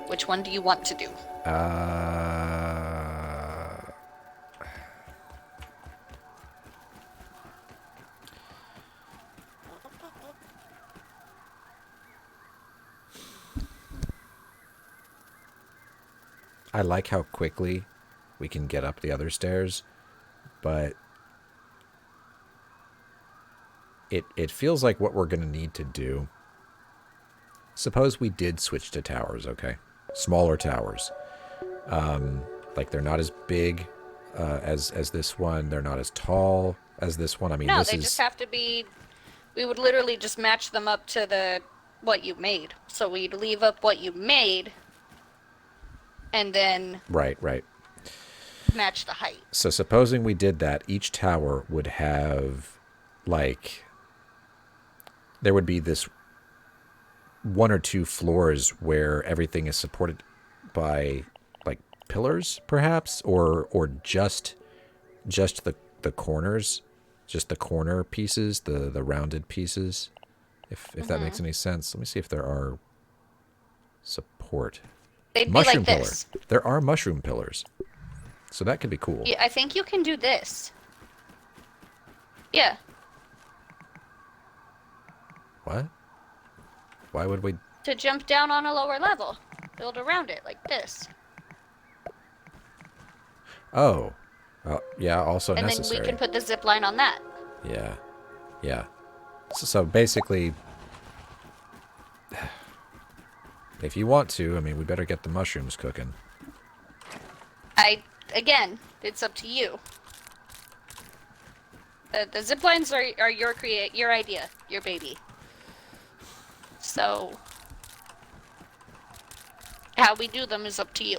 Which one do you want to do? I like how quickly we can get up the other stairs, but it feels like what we're going to need to do. Suppose we did switch to towers, okay? Smaller towers. Like they're not as big as this one. They're not as tall as this one. I mean, No, this they is... just have to be... We would literally just match them up to the what you made. So we'd leave up what you made, and then Right. match the height. So supposing we did that, each tower would have, like... There would be this one or two floors where everything is supported by, like, pillars, perhaps? Or just the corners? Just the corner pieces, the rounded pieces? If that makes any sense. Let me see if there are support. They'd Mushroom be like pillar. this. There are mushroom pillars. So that could be cool. Yeah, I think you can do this. Yeah, What? Why would we... to jump down on a lower level. Build around it like this. Oh. Yeah, also And necessary. then we can put the zip line on that. Yeah. So basically, if you want to, I mean, we better get the mushrooms cooking. Again, it's up to you. The zip lines are your idea, your baby. So, how we do them is up to you.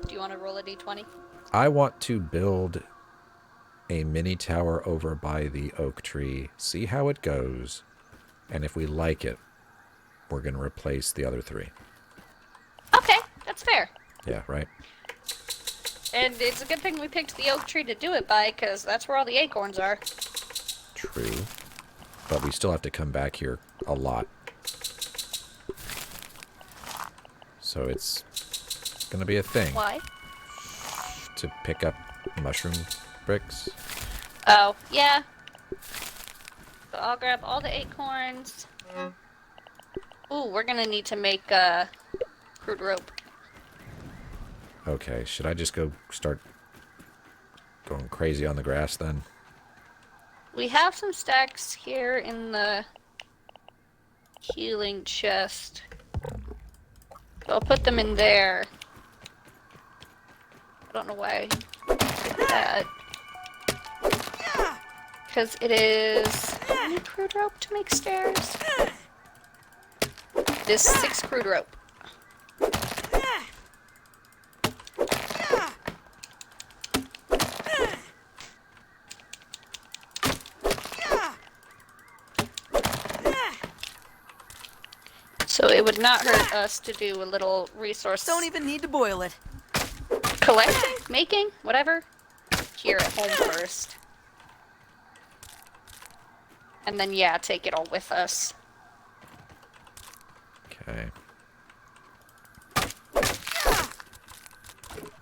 Do you want to roll a d20? I want to build a mini tower over by the oak tree, see how it goes, and if we like it, we're going to replace the other 3. Okay, that's fair. Yeah, right? And it's a good thing we picked the oak tree to do it by, because that's where all the acorns are. True. But we still have to come back here a lot. So it's going to be a thing. Why? To pick up mushroom bricks. Oh, yeah. So I'll grab all the acorns. Ooh, we're gonna need to make crude rope. Okay, should I just go start going crazy on the grass then? We have some stacks here in the healing chest. So I'll put them in there. I don't know why I did that. Because it is... I need crude rope to make stairs. This 6 crude rope. So it would not hurt us to do a little resource Don't even need to boil it. collecting, making, whatever, here at home first. And then, yeah, take it all with us. Okay.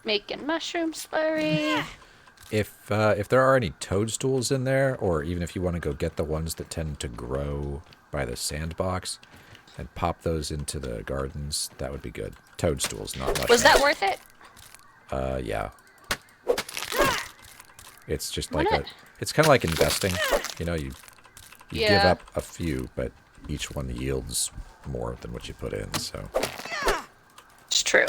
Making mushroom slurry. If there are any toadstools in there, or even if you want to go get the ones that tend to grow by the sandbox and pop those into the gardens, that would be good. Toadstools, not mushrooms. Was that worth it? Yeah. It's just Why like not? it's kind of like investing. You know, you give Yeah. up a few, but each one yields more than what you put in, so. It's true.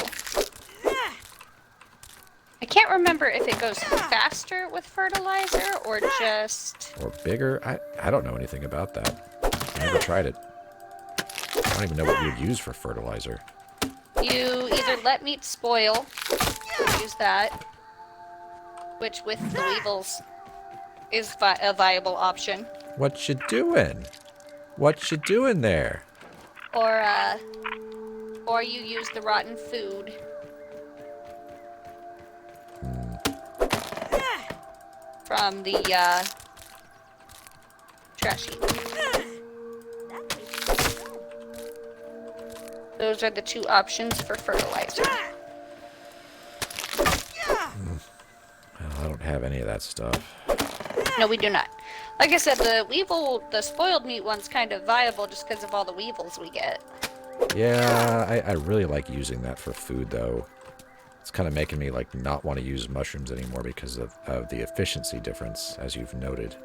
I can't remember if it goes faster with fertilizer or just... Or bigger. I don't know anything about that. I never tried it. I don't even know what you would use for fertilizer. You either let meat spoil, use that, which with the weevils is a viable option, What you doing? What you doing there? or you use the rotten food. From the, trash heap. Those are the 2 options for fertilizer. Well, I don't have any of that stuff. No, we do not. Like I said, the spoiled meat one's kind of viable just because of all the weevils we get. Yeah, I really like using that for food, though. It's kind of making me, like, not want to use mushrooms anymore because of the efficiency difference, as you've noted.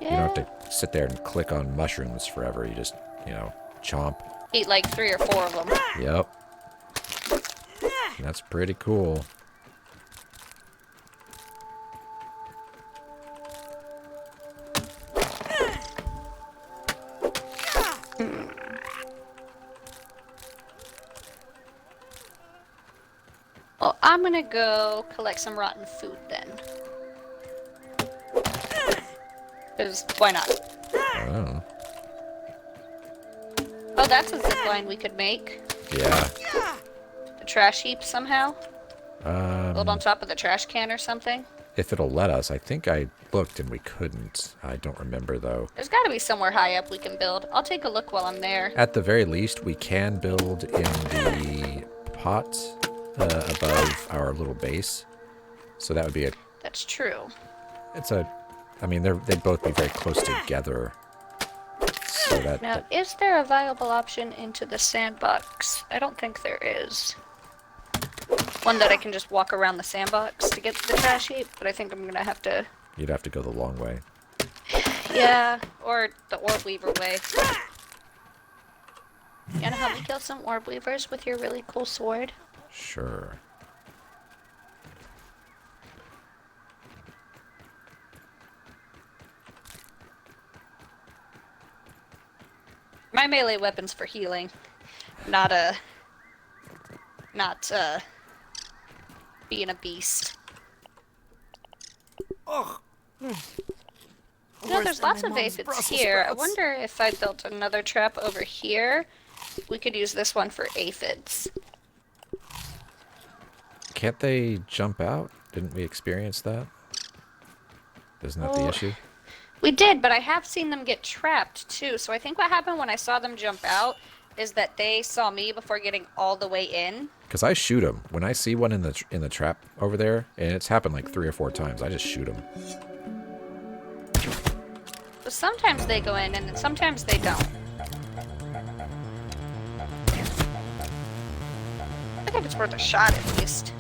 You don't have to sit there and click on mushrooms forever. You just, you know, chomp. Eat like 3 or 4 of them. Yep. That's pretty cool. Well, I'm gonna go collect some rotten food then. Because why not? Oh. Oh, that's a zip line we could make. Yeah. The trash heap somehow. Build on top of the trash can or something. If it'll let us. I think I looked and we couldn't. I don't remember, though. There's gotta be somewhere high up we can build. I'll take a look while I'm there. At the very least, we can build in the pot above our little base. So that would be That's true. I mean, they'd both be very close together. So Now, is there a viable option into the sandbox? I don't think there is. One that I can just walk around the sandbox to get to the trash heap, but I think I'm gonna have to... You'd have to go the long way. Yeah, or the orb weaver way. You wanna help me kill some orb weavers with your really cool sword? Sure. My melee weapon's for healing, not being a beast. Oh. You know, there's lots of aphids here. I wonder if I built another trap over here. We could use this one for aphids. Can't they jump out? Didn't we experience that? Isn't that the issue? We did, but I have seen them get trapped too. So I think what happened when I saw them jump out is that they saw me before getting all the way in. Because I shoot them. When I see one in the trap over there, and it's happened like 3 or 4 times, I just shoot them. But sometimes they go in, and then sometimes they don't. I think it's worth a shot at least.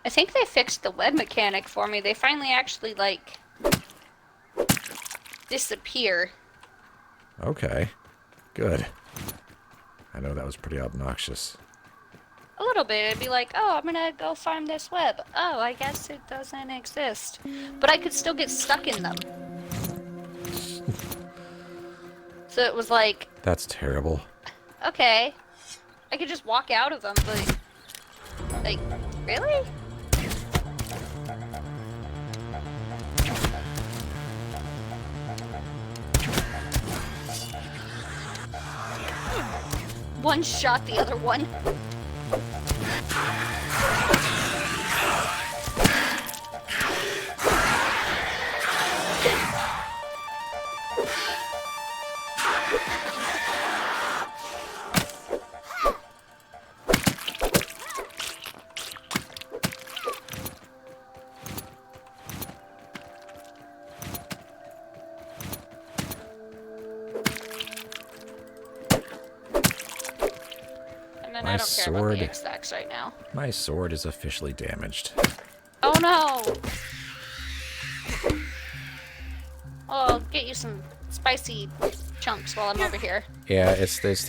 I think they fixed the web mechanic for me. They finally actually, like, disappear. Okay. Good. I know that was pretty obnoxious. A little bit. It'd be like, oh, I'm gonna go find this web. Oh, I guess it doesn't exist. But I could still get stuck in them. So it was like... That's terrible. Okay. I could just walk out of them, but... Like, really? One shot the other one. And I don't care about the X-Stacks right now. My sword is officially damaged. Oh no! Oh, I'll get you some spicy chunks while I'm over here. Yeah, it's those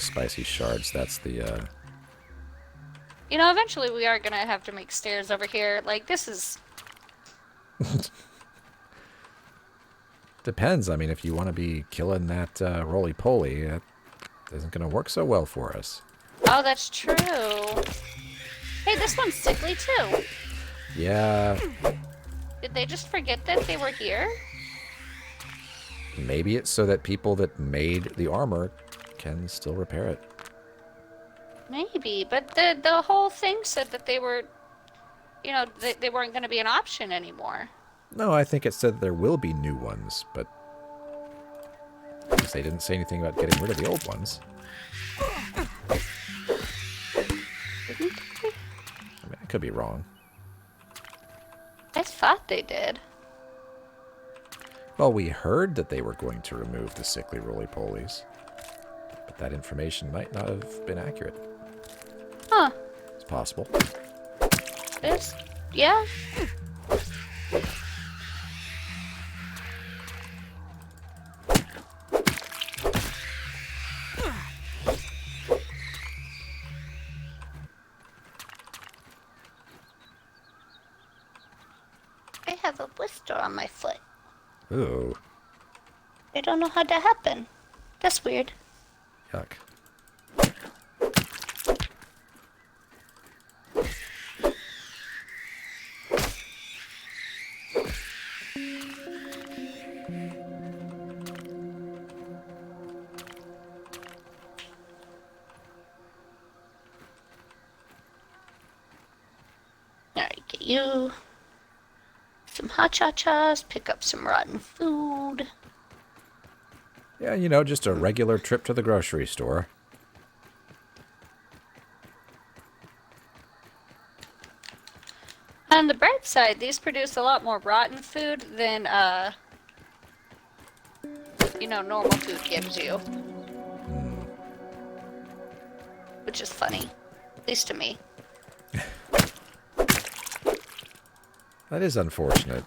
spicy shards. That's the You know, eventually we are gonna have to make stairs over here. Like, this is... Depends. I mean, if you want to be killing that roly-poly, that isn't going to work so well for us. Oh, that's true. Hey, this one's sickly too. Yeah. Did they just forget that they were here? Maybe it's so that people that made the armor can still repair it. Maybe, but the whole thing said that they were, you know, they weren't going to be an option anymore. No, I think it said there will be new ones, but I guess they didn't say anything about getting rid of the old ones. I mean, I could be wrong. I thought they did. Well, we heard that they were going to remove the sickly roly-polies, but that information might not have been accurate. Huh. It's possible. Yeah. I have a blister on my foot. Ooh. I don't know how that happened. That's weird. Yuck. Alright, get you some hot cha-chas, pick up some rotten food. Yeah, you know, just a regular trip to the grocery store. On the bright side, these produce a lot more rotten food than, you know, normal food gives you. Which is funny. At least to me. That is unfortunate.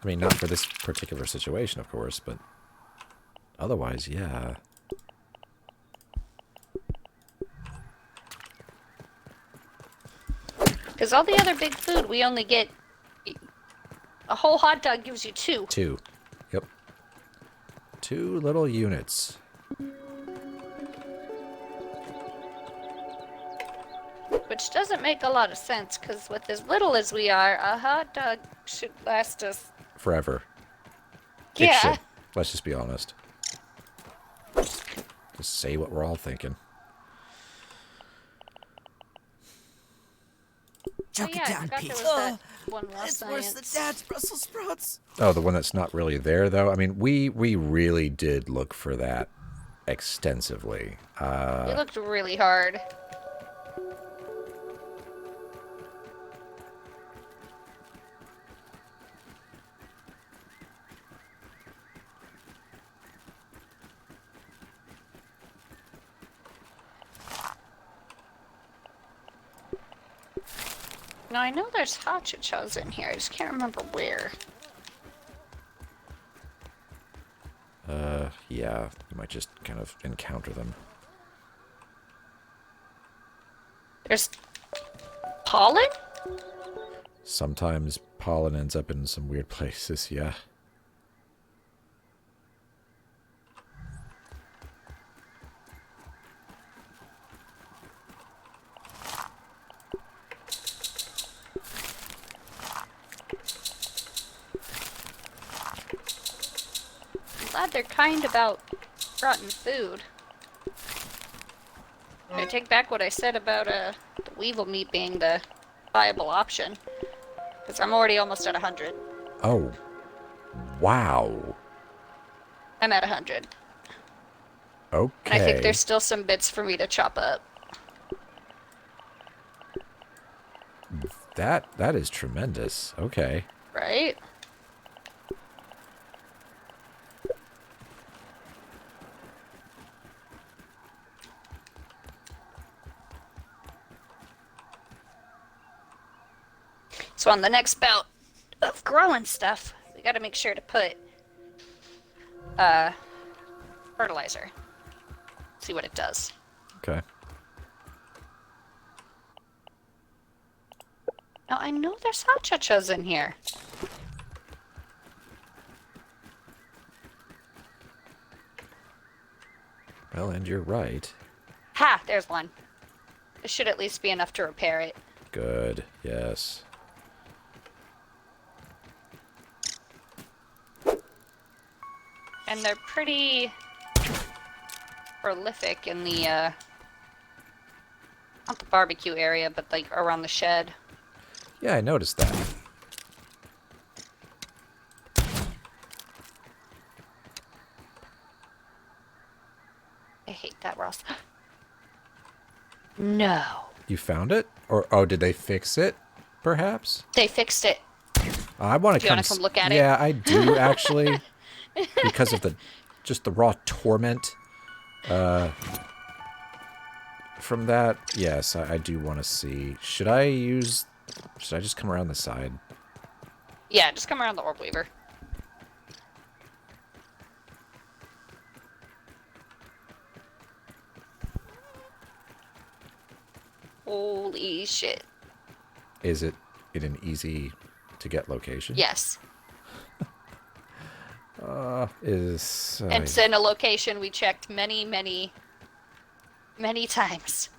I mean, not for this particular situation, of course, but otherwise, yeah. Because all the other big food, we only get... A whole hot dog gives you 2. 2. Yep. 2 little units. Which doesn't make a lot of sense, because with as little as we are, a hot dog should last us... Forever. It Yeah. should. Let's just be honest. Just say what we're all thinking. Oh, Choke yeah, it I down, forgot Pete. there was that one raw It's worse than science. Dad's Brussels sprouts. Oh, the one that's not really there, though? I mean, we really did look for that extensively. We looked really hard. Now, I know there's hachachos in here. I just can't remember where. Yeah, you might just kind of encounter them. There's pollen? Sometimes pollen ends up in some weird places, yeah. I'm glad they're kind about rotten food. I take back what I said about the weevil meat being the viable option. Because I'm already almost at 100. Oh. Wow. I'm at 100. Okay. And I think there's still some bits for me to chop up. That is tremendous. Okay. Right? So on the next bout of growing stuff, we gotta make sure to put fertilizer. See what it does. Okay. Now I know there's hachachos in here. Well, and you're right. Ha! There's one. This should at least be enough to repair it. Good. Yes. And they're pretty prolific in the, not the barbecue area, but like around the shed. Yeah, I noticed that. I hate that, Ross. No. You found it? Or, oh, did they fix it? Perhaps? They fixed it. I want Do to you come... wanna come look at it? Yeah, I do, actually. Because of just the raw torment. From that, yes, I do want to see. Should I just come around the side? Yeah, just come around the orb weaver. Holy shit. Is it in an easy to get location? Yes. And It's in a location we checked many, many, many times.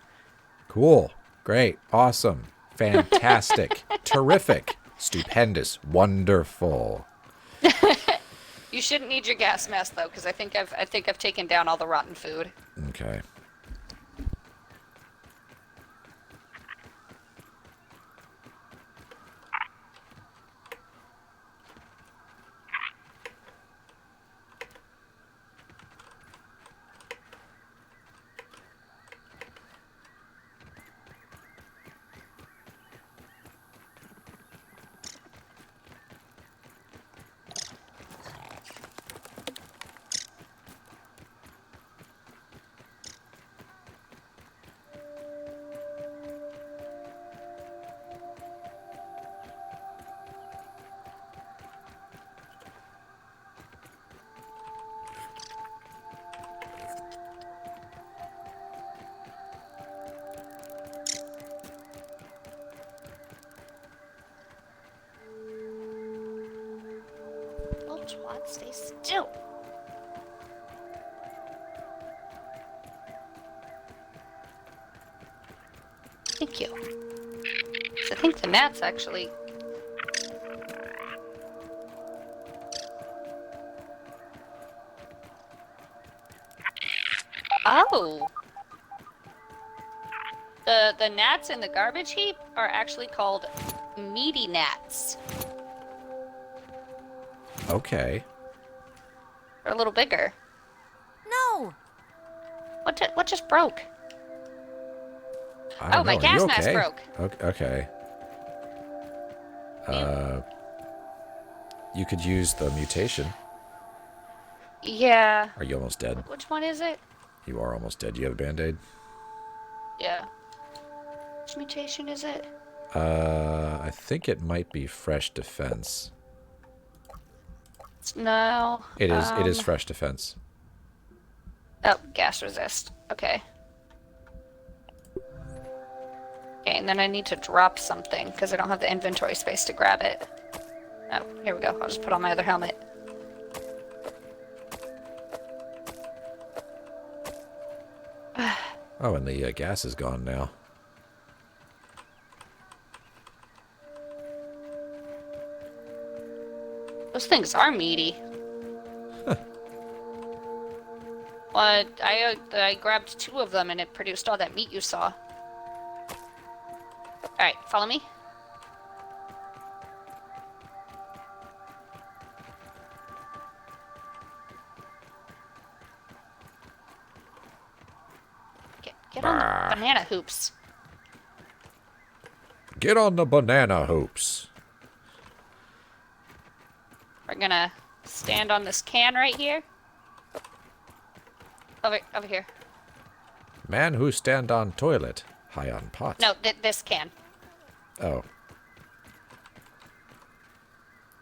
Cool. Great. Awesome. Fantastic. Terrific. Stupendous. Wonderful. You shouldn't need your gas mask though, because I think I've taken down all the rotten food. Okay. Twat, stay still. Thank you. I think the gnats actually. Oh. The gnats in the garbage heap are actually called meaty gnats. Okay. They're a little bigger. No! What just broke? I don't Oh, my know. Are gas you mask okay? broke. Okay. You could use the mutation. Yeah. Are you almost dead? Which one is it? You are almost dead. Do you have a band-aid? Yeah. Which mutation is it? I think it might be fresh defense. No. It is fresh defense. Oh, gas resist. Okay. Okay, and then I need to drop something because I don't have the inventory space to grab it. Oh, here we go. I'll just put on my other helmet. Oh, and the gas is gone now. Those things are meaty. Well, I grabbed 2 of them and it produced all that meat you saw. Alright, follow me. Get on the banana hoops. Get on the banana hoops. We're gonna stand on this can right here. Over here. Man who stand on toilet, high on pot. No, this can. Oh.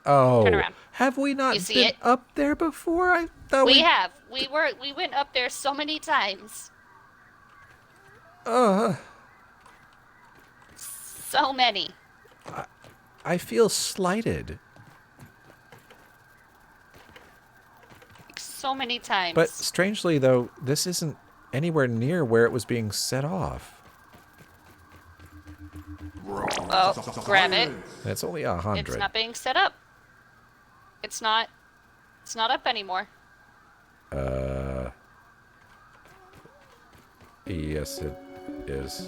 Oh. Turn around. Have we not You see been it? up there before? I thought We have. We went up there so many times. So many. I feel slighted. So many times. But strangely, though, this isn't anywhere near where it was being set off. Oh, grab it. And it's only 100. It's not being set up. It's not up anymore. Yes, it is.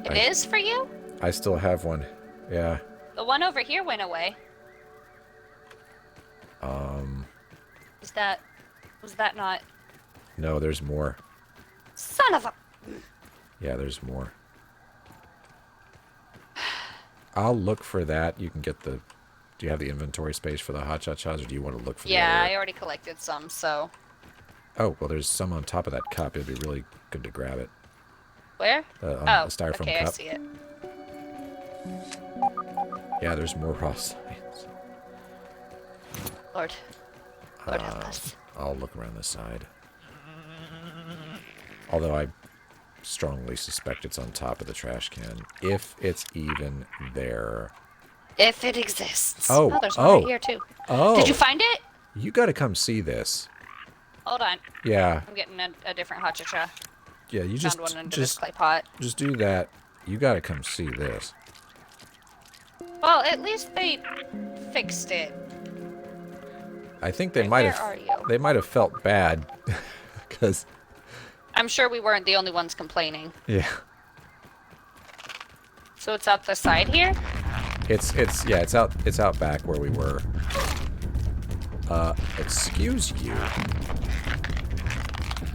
It is for you? I still have one. Yeah. The one over here went away. Was that not? No, there's more. Son of a. Yeah, there's more. I'll look for that. You can get the... Do you have the inventory space for the hot shots, or do you want to look for the Yeah, other... I already collected some, so. Oh, well, there's some on top of that cup. It'd be really good to grab it. Where? On Oh, the styrofoam okay, cup. I see it. Yeah, there's more raw science. Lord help us. I'll look around the side. Although I strongly suspect it's on top of the trash can. If it's even there. If it exists. Oh, there's one right here too. Oh. Did you find it? You gotta come see this. Hold on. Yeah. I'm getting a different hot cha. Yeah, you Found one under this clay pot. just do that. You gotta come see this. Well, at least they fixed it. I think they Where might are have you? they might have felt bad because I'm sure we weren't the only ones complaining. yeah. So it's out the side here? It's out back where we were. Excuse you.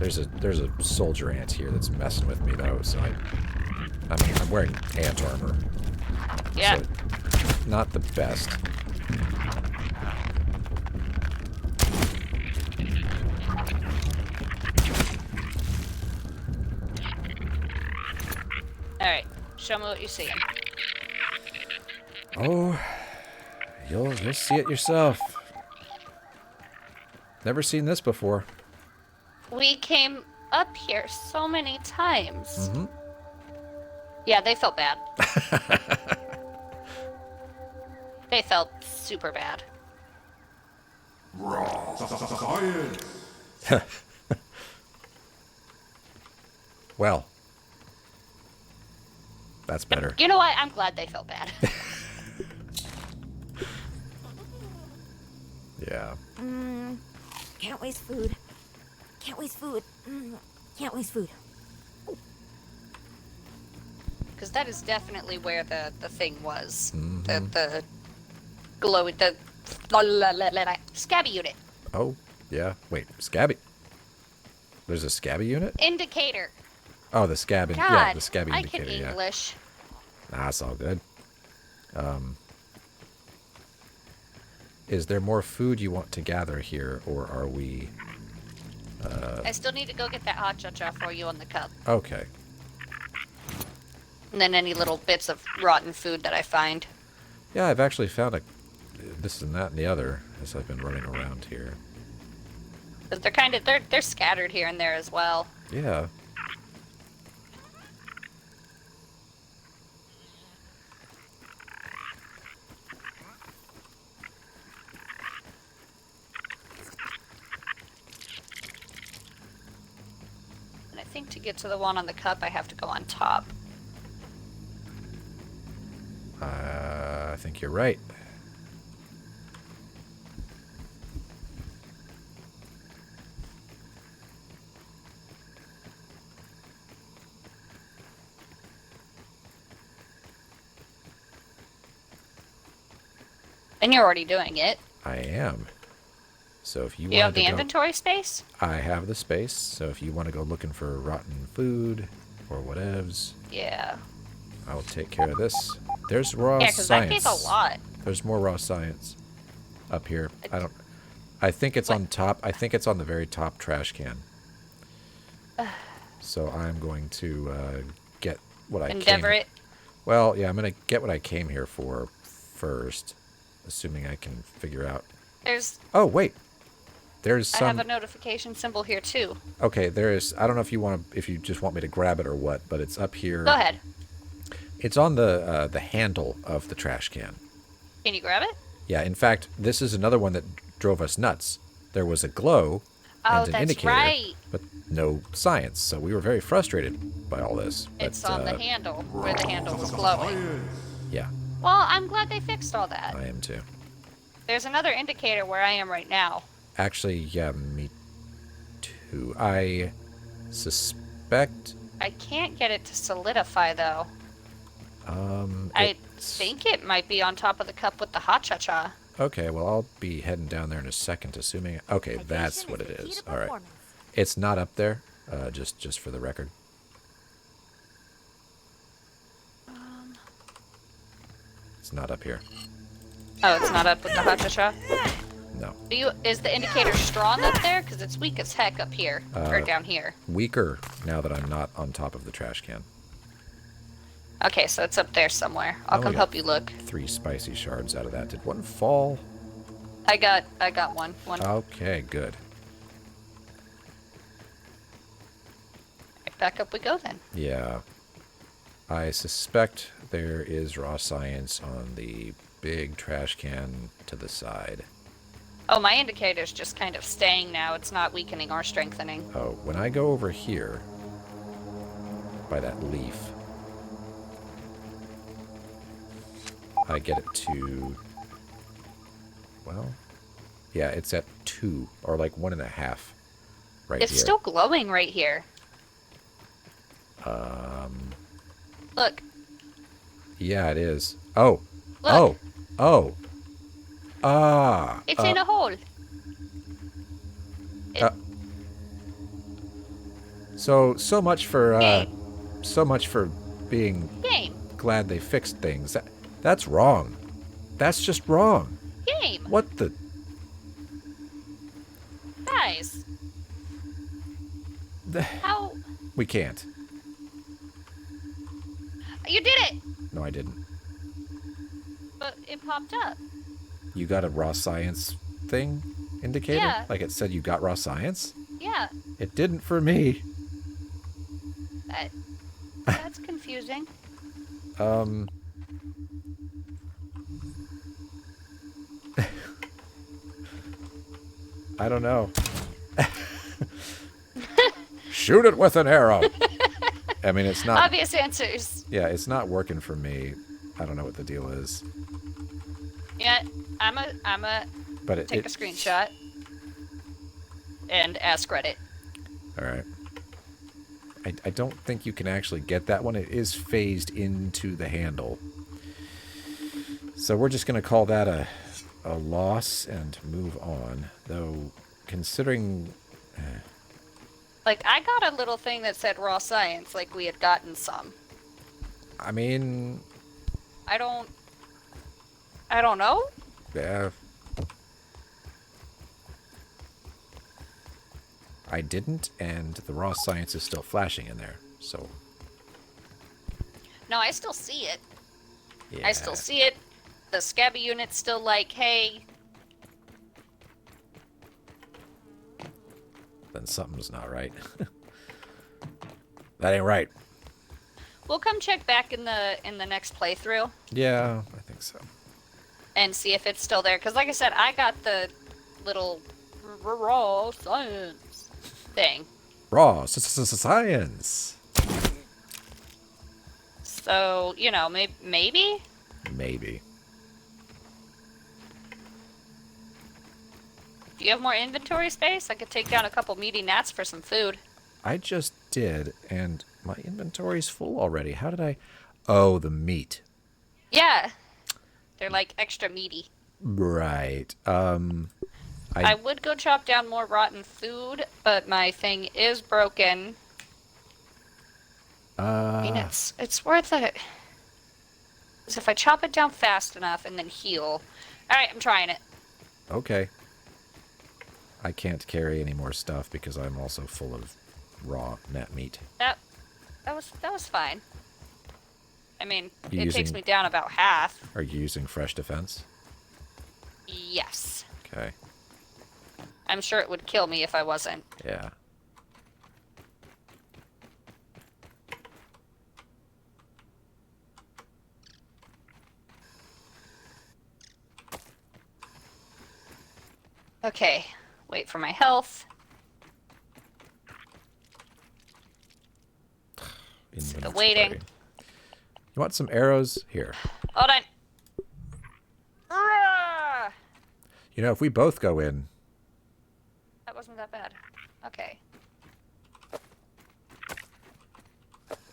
There's a soldier ant here that's messing with me though, so I'm wearing ant armor. Yeah. So, not the best. Alright. Show me what you see. Oh, you'll see it yourself. Never seen this before. We came up here so many times. Mm-hmm. Yeah, they felt bad. They felt super bad. Science. Well, that's better. You know what? I'm glad they felt bad. Yeah. Can't waste food. Can't waste food. Can't waste food. Because that is definitely where the thing was. Mhm. The glow, the scabby unit. Oh, yeah. Wait, scabby. There's a scabby unit? Indicator. Oh, the scab. God, Yeah, the scabby I indicator. can Yeah. English. Nah, it's all good. Is there more food you want to gather here, or are we... I still need to go get that hot cha-cha for you on the cup. Okay. And then any little bits of rotten food that I find. Yeah, I've actually found this and that and the other as I've been running around here. 'Cause they're kind of, they're scattered here and there as well. Yeah. And I think to get to the one on the cup, I have to go on top. I think you're right. And you're already doing it. I am. So if you You have wanted to the go, inventory space? I have the space. So if you want to go looking for rotten food or whatevs, Yeah. I will take care of this. There's raw Yeah, because that science. takes a lot. There's more raw science up here. I think it's on top. I think it's on the very top trash can. So I'm going to get what I Endeavor came. it. Well, yeah, I'm going to get what I came here for first, assuming I can figure out. There's, Oh, wait. There's I some. have a notification symbol here too. Okay, there is. I don't know if you want to, if you just want me to grab it or what, but it's up here. Go ahead. It's on the handle of the trash can. Can you grab it? Yeah, in fact, this is another one that drove us nuts. There was a glow Oh, and an that's indicator, right. but no science. So we were very frustrated by all this. It's but, on the handle, where the handle was glowing. Yeah, Well, I'm glad they fixed all that. I am too. There's another indicator where I am right now. Actually, yeah, me too. I suspect. I can't get it to solidify though. I it's- think it might be on top of the cup with the hot cha-cha. Okay, well, I'll be heading down there in a second, assuming. Okay, that's Hydration what it the key is. to All right, performance. it's not up there. Just for the record. It's not up here. Oh, it's not up with the hot cha-cha? No. Is the indicator strong up there? Because it's weak as heck up here, or down here. Weaker now that I'm not on top of the trash can. Okay, so it's up there somewhere. I'll Oh, come yeah. help you look. 3 spicy shards out of that. Did one fall? I got one. Okay, good. Back up we go then. Yeah. I suspect there is raw science on the big trash can to the side. Oh, my indicator's just kind of staying now. It's not weakening or strengthening. Oh, when I go over here by that leaf, I get it to, well, yeah, it's at 2 or like 1.5 right It's here. still glowing right here. Look. Yeah, it is. Oh. Look. Oh. Oh. Ah. It's in a hole. So much for Game. so much for being Game. glad they fixed things. That's wrong. That's just wrong. Game. What the? Guys. How? We can't. You did it! No, I didn't. But it popped up. You got a raw science thing indicator? Yeah. Like it said you got raw science? Yeah. It didn't for me. That's confusing. I don't know. Shoot it with an arrow. I mean, it's not... Obvious answers. Yeah, it's not working for me. I don't know what the deal is. Yeah, I'm a But take a screenshot and ask Reddit. Alright. I don't think you can actually get that one. It is phased into the handle. So we're just going to call that a loss and move on. Though, considering... Like, I got a little thing that said raw science, like we had gotten some. I mean... I don't know? Yeah. I didn't, and the raw science is still flashing in there, so... No, I still see it. Yeah. I still see it. The scabby unit's still like, hey... Then something's not right. That ain't right. We'll come check back in the next playthrough Yeah, I think so. and see if it's still there. Because like I said, I got the little raw science thing. Raw science. So, you know, maybe? Maybe. Do you have more inventory space? I could take down a couple meaty gnats for some food. I just did, and my inventory's full already. How did I... Oh, the meat. Yeah. They're like extra meaty. Right. I would go chop down more rotten food, but my thing is broken. I mean, it's worth it. 'Cause if I chop it down fast enough and then heal... Alright, I'm trying it. Okay. I can't carry any more stuff because I'm also full of raw gnat meat. That was fine. I mean, You it takes using- me down about half. Are you using fresh defense? Yes. Okay. I'm sure it would kill me if I wasn't. Yeah. Okay. Wait for my health. Inventory. waiting. You want some arrows? Here. Hold on. Ah! You know, if we both go in... That wasn't that bad. Okay.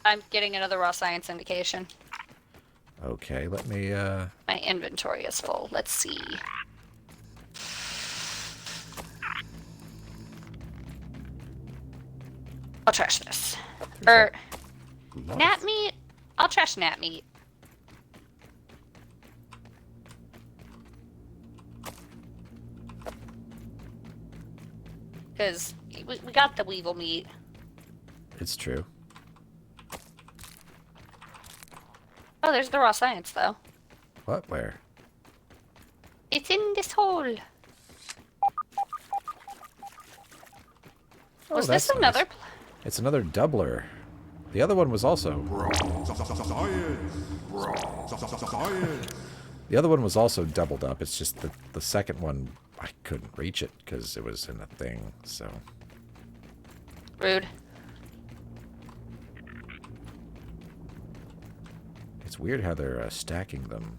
I'm getting another raw science indication. Okay, let me, My inventory is full. Let's see. I'll trash this. Gnat meat? I'll trash gnat meat. Because we got the weevil meat. It's true. Oh, there's the raw science, though. What? Where? It's in this hole. Oh, Was that's this another? nice. It's another doubler. The other one was also... Science. The other one was also doubled up. It's just the second one, I couldn't reach it because it was in a thing, so... Rude. It's weird how they're stacking them.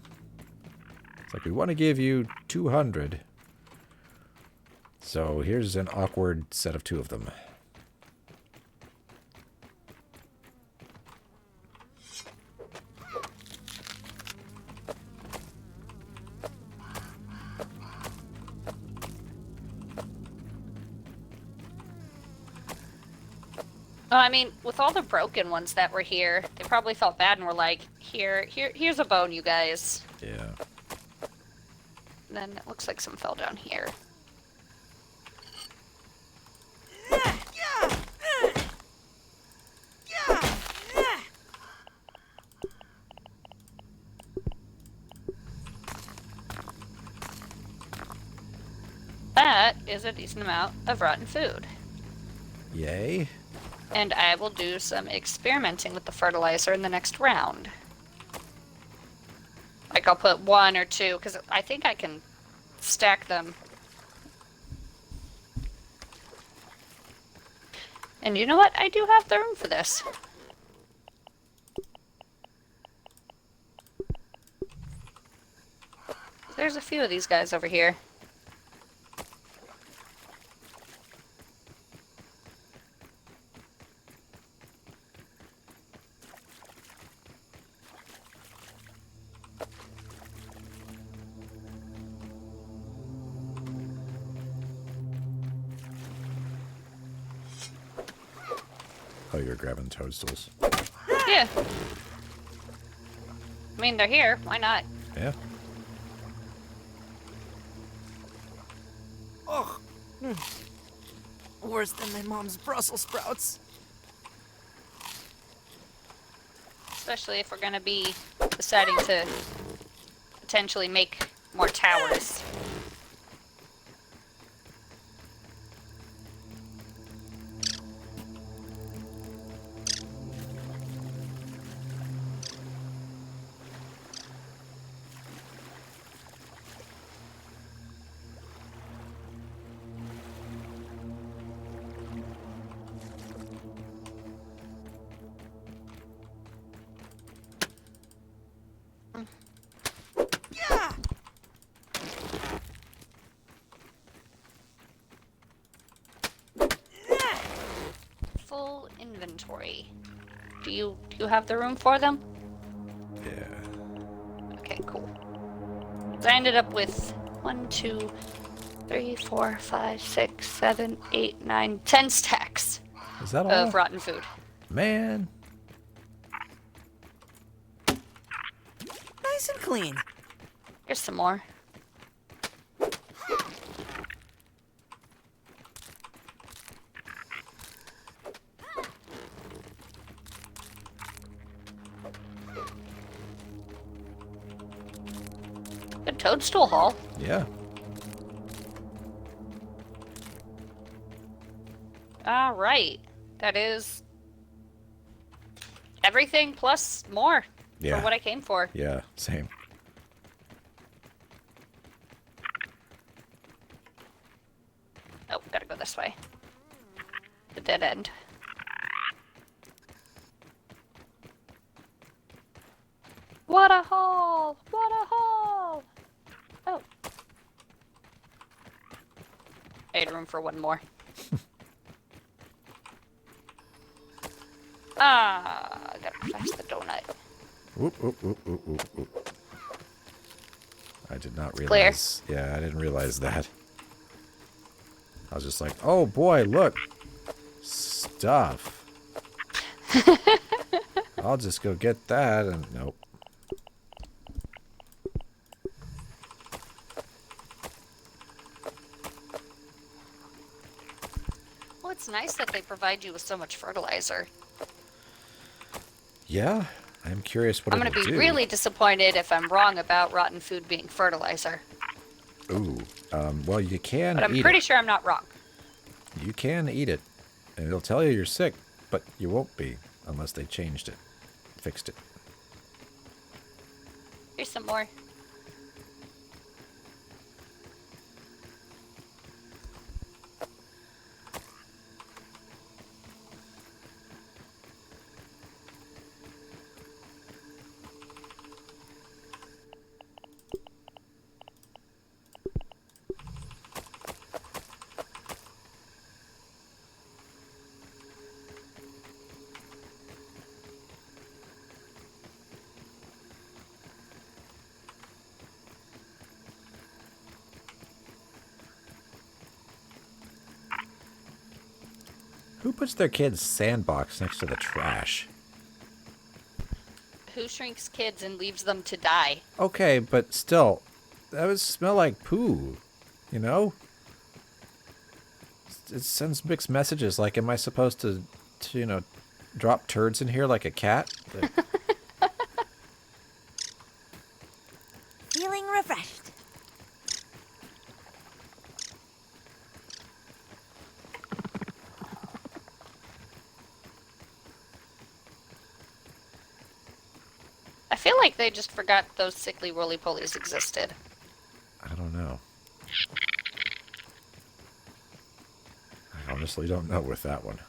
It's like, we want to give you 200. So here's an awkward set of 2 of them. Well, I mean, with all the broken ones that were here, they probably felt bad and were like, here's a bone, you guys. Yeah. And then it looks like some fell down here. That is a decent amount of rotten food. Yay. And I will do some experimenting with the fertilizer in the next round. Like, I'll put 1 or 2, because I think I can stack them And you know what? I do have the room for this. There's a few of these guys over here. Oh, you're grabbing toadstools. Yeah. I mean, they're here. Why not? Yeah. Ugh. Worse than my mom's Brussels sprouts. Especially if we're gonna be deciding to potentially make more towers. Full inventory. Do you have the room for them? Yeah. Okay, cool. So I ended up with 1, 2, 3, 4, 5, 6, 7, 8, 9, 10 stacks Is that all? of rotten food. Man. Nice and clean. Here's some more. Good toadstool haul. Yeah. All right. That is everything plus more Yeah. for what I came for. Yeah. Same. Oh, gotta go this way. The dead end. What a haul! What a haul! Oh. I had room for one more. I gotta pass the donut. Whoop, whoop, whoop, whoop, whoop, whoop. I did not clear. realize. Yeah, I didn't realize that. I was just like, oh boy, look. Stuff. I'll just go get that and nope. Well, it's nice that they provide you with so much fertilizer. Yeah, I'm curious what I'm gonna it'll be do. really disappointed if I'm wrong about rotten food being fertilizer. Ooh, well, you can But I'm eat pretty it. sure I'm not wrong. You can eat it, and it'll tell you you're sick, but you won't be unless they changed it, fixed it. Here's some more. Who puts their kid's sandbox next to the trash? Who shrinks kids and leaves them to die? Okay, but still, that would smell like poo, you know? It sends mixed messages. Like, am I supposed to you know, drop turds in here like a cat? Feeling refreshed. I feel like they just forgot those sickly roly-polies existed. I don't know. I honestly don't know with that one.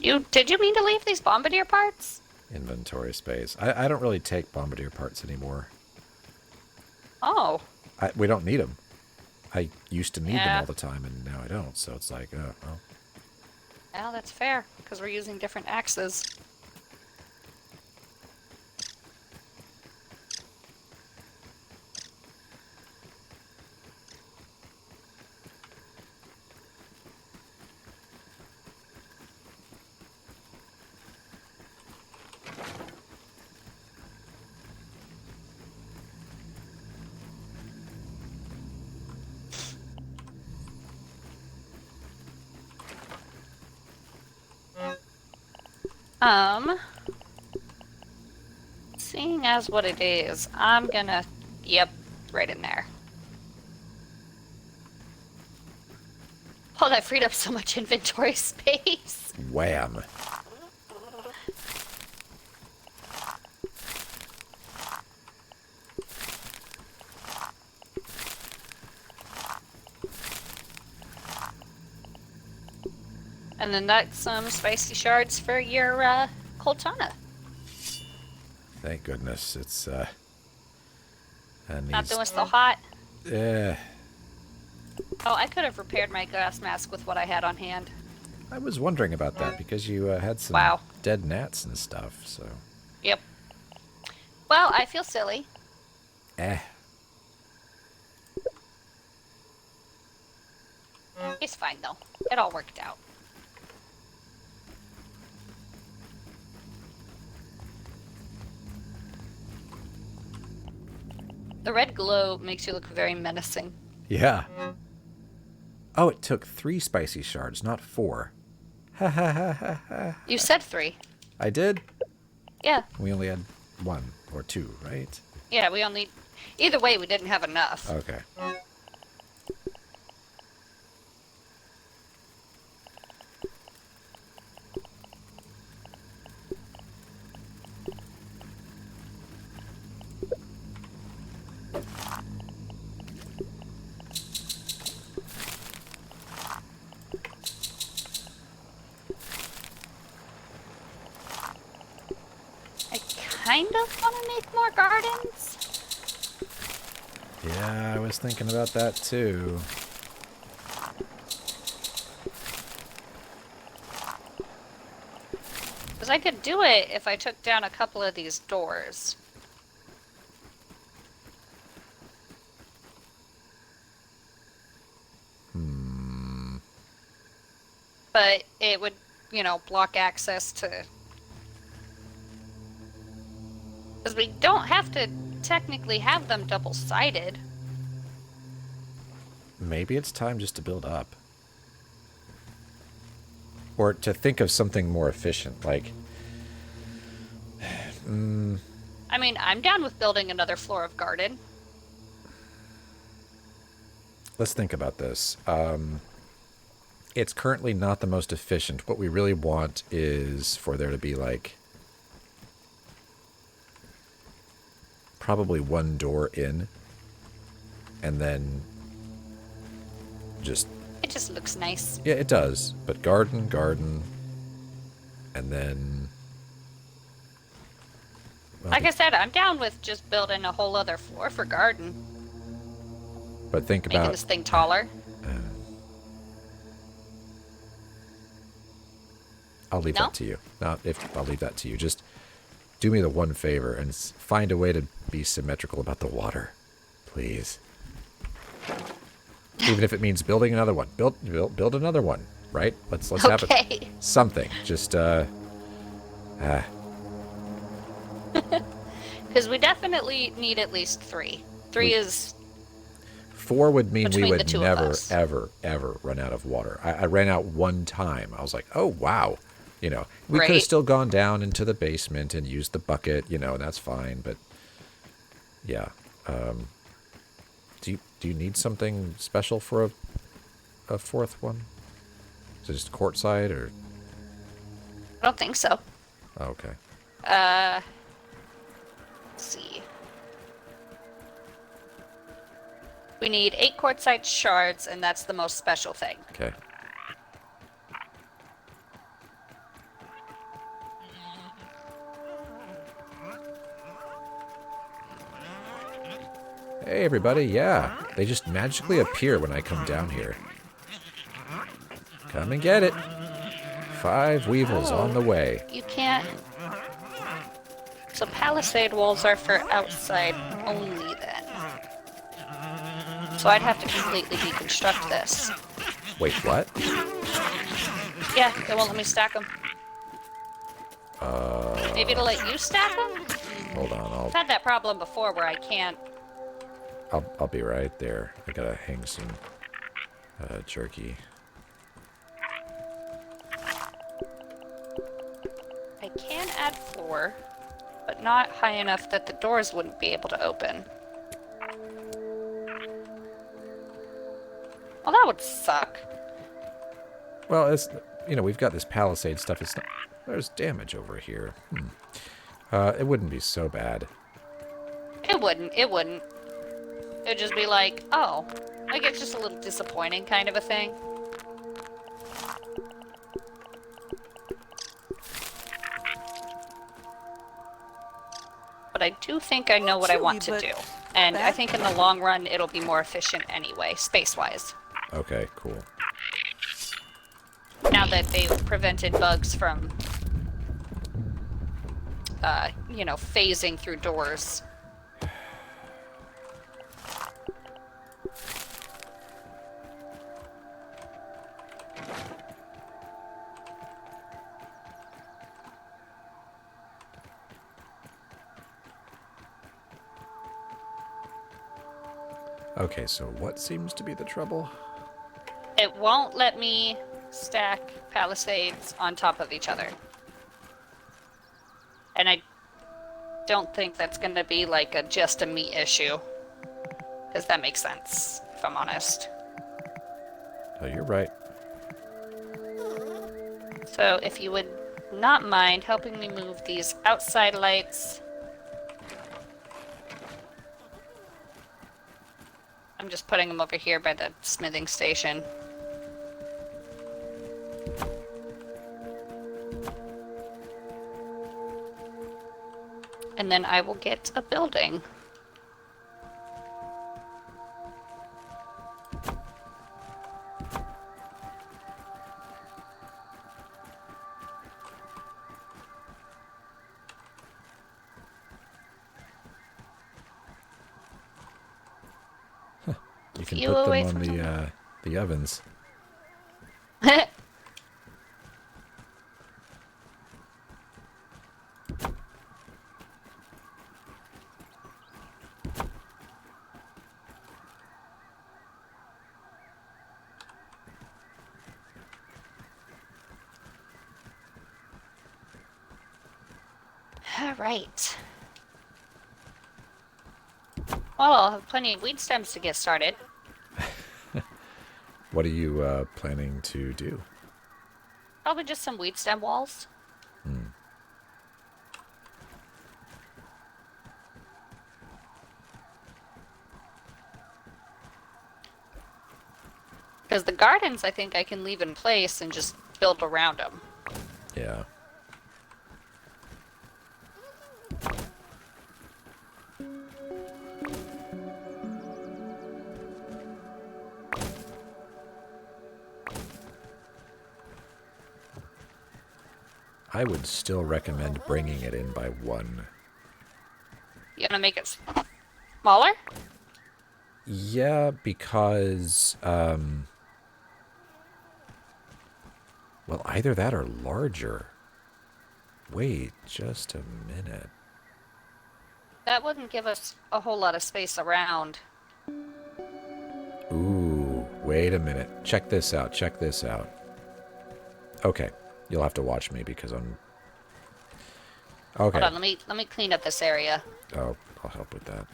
Did you mean to leave these bombardier parts? Inventory space. I don't really take bombardier parts anymore. Oh. We don't need them. I used to need them Yeah. all the time, and now I don't. So it's like, oh, well. Well, that's fair, because we're using different axes. Seeing as what it is, I'm gonna, yep, right in there. Oh, that freed up so much inventory space. Wham. And then that's some spicy shards for your, Coltana. Thank goodness. It's, Not doing so hot. Eh. Oh, I could have repaired my gas mask with what I had on hand. I was wondering about that because you had some Wow. dead gnats and stuff, so. Yep. Well, I feel silly. Eh. It's fine, though. It all worked out. The red glow makes you look very menacing. Yeah. Oh, it took 3 spicy shards, not 4. Ha ha ha ha ha. You said 3. I did? Yeah. We only had 1 or 2, right? Yeah, we only... Either way, we didn't have enough. Okay. I kind of want to make more gardens. Yeah, I was thinking about that too. Because I could do it if I took down a couple of these doors. But it would, you know, block access to... Because we don't have to technically have them double-sided. Maybe it's time just to build up. Or to think of something more efficient, like... I mean, I'm down with building another floor of garden. Let's think about this. It's currently not the most efficient. What we really want is for there to be, like... probably 1 door in. And then... just... It just looks nice. Yeah, it does. But garden, garden... and then... well, Like I said, I'm down with just building a whole other floor for garden. but think Making about... this thing taller. I'll leave No? that to you. I'll leave that to you. Just do me the one favor and find a way to be symmetrical about the water, please. Even if it means building another one, build another one, right? Let's have it Okay. something. Just Because we definitely need at least 3. 3 is... 4 would mean we Between the would two of never, us. ever run out of water. I ran out one time. I was like, oh wow, you know, we could have Right. still gone down into the basement and used the bucket, you know, and that's fine. But yeah, do you need something special for a 4th one? Is it just courtside or? I don't think so. Oh, okay. Let's see. We need 8 quartzite shards, and that's the most special thing. Okay. Hey, everybody, yeah. They just magically appear when I come down here. Come and get it. 5 weevils on the way. You can't... So palisade walls are for outside only then. So I'd have to completely deconstruct this. Wait, what? Yeah, they won't let me stack them. Maybe to let you stack them? Hold on, I've had that problem before where I can't. I'll be right there. I gotta hang some jerky. I can add floor, but not high enough that the doors wouldn't be able to open. Well, that would suck. Well, it's, you know, we've got this palisade stuff. It's not, there's damage over here. It wouldn't be so bad. It wouldn't. It wouldn't. It'd just be like, oh, like it's just a little disappointing kind of a thing. But I do think I know what I want to Chewy, do. but And I that- think in the long run, it'll be more efficient anyway, space-wise. Okay, cool. Now that they've prevented bugs from, you know, phasing through doors. Okay, so what seems to be the trouble? It won't let me stack palisades on top of each other. And I don't think that's going to be like just a me issue. Because that makes sense, if I'm honest. Oh, you're right. So if you would not mind helping me move these outside lights. I'm just putting them over here by the smithing station. And then I will get a building. You can Few put away them on from the ovens. All right. Well, I'll have plenty of weed stems to get started. What are you planning to do? Probably just some weed stem walls. Because the gardens, I think I can leave in place and just build around them. Yeah. I would still recommend bringing it in by 1. You gonna make it smaller? Yeah, because, well, either that or larger. Wait just a minute. That wouldn't give us a whole lot of space around. Ooh, wait a minute. Check this out, check this out. Okay, you'll have to watch me because I'm... Okay. Hold on, let me clean up this area. Oh, I'll help with that.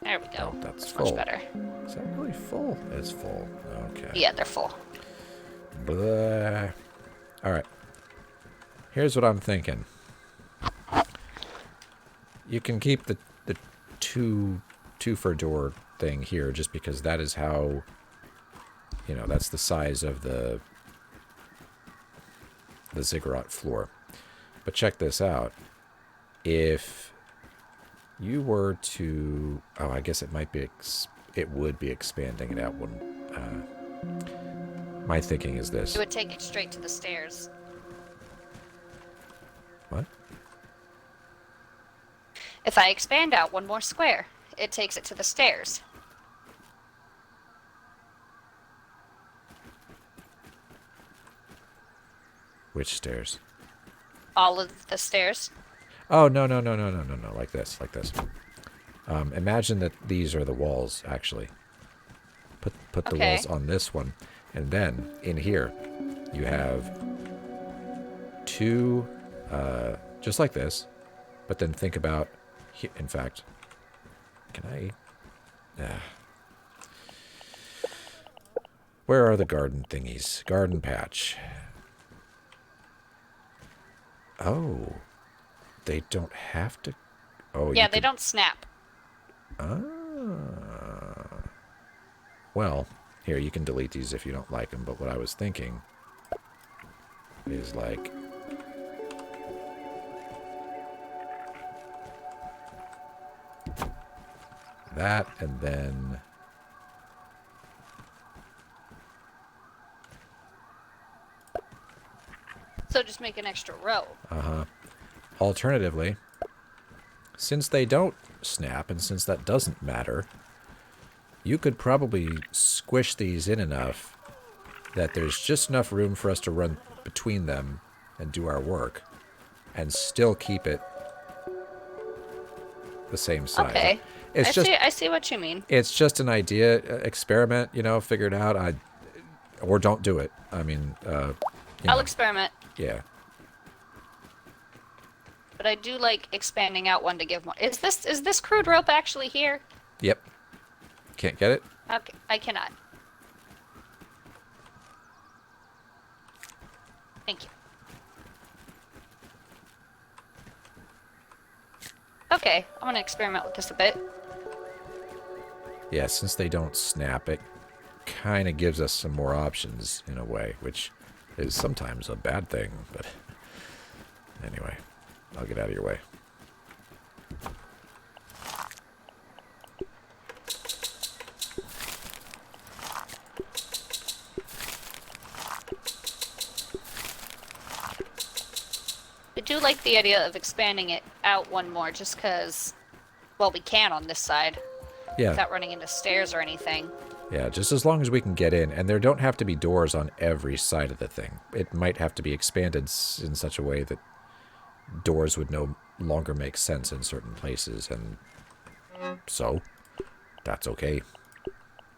There we go. Oh, that's much full. better. Is that really full? It's full. Okay. Yeah, they're full. Blah. All right. Here's what I'm thinking. You can keep the two for door thing here just because that is how, you know, that's the size of the ziggurat floor. But check this out. If you were to, oh, I guess it might be, it would be expanding it out one. My thinking is this. It would take it straight to the stairs. What? If I expand out one more square, it takes it to the stairs. Which stairs? All of the stairs. Oh, no. Like this. Imagine that these are the walls, actually. Put the Okay. walls on this one. And then, in here, you have two, just like this. But then think about, in fact, can I... Where are the garden thingies? Garden patch. Oh. They don't have to... Oh, Yeah, you they could- don't snap. Ah. Well, here, you can delete these if you don't like them, but what I was thinking is like... that, and then... So just make an extra row. Alternatively, since they don't snap, and since that doesn't matter, you could probably squish these in enough that there's just enough room for us to run between them and do our work, and still keep it the same size. Okay. It's just I see what you mean. it's just an idea, experiment, you know, figure it out. Or don't do it. I mean, you I'll know, experiment. yeah. But I do like expanding out one to give more. Is this crude rope actually here? Yep. Can't get it? Okay, I cannot. Thank you. Okay, I'm gonna experiment with this a bit. Yeah, since they don't snap, it kind of gives us some more options in a way, which is sometimes a bad thing, but anyway, I'll get out of your way. I do like the idea of expanding it out one more just because, well, we can on this side Yeah, without running into stairs or anything. yeah, just as long as we can get in, and there don't have to be doors on every side of the thing. It might have to be expanded in such a way that doors would no longer make sense in certain places, and so that's okay.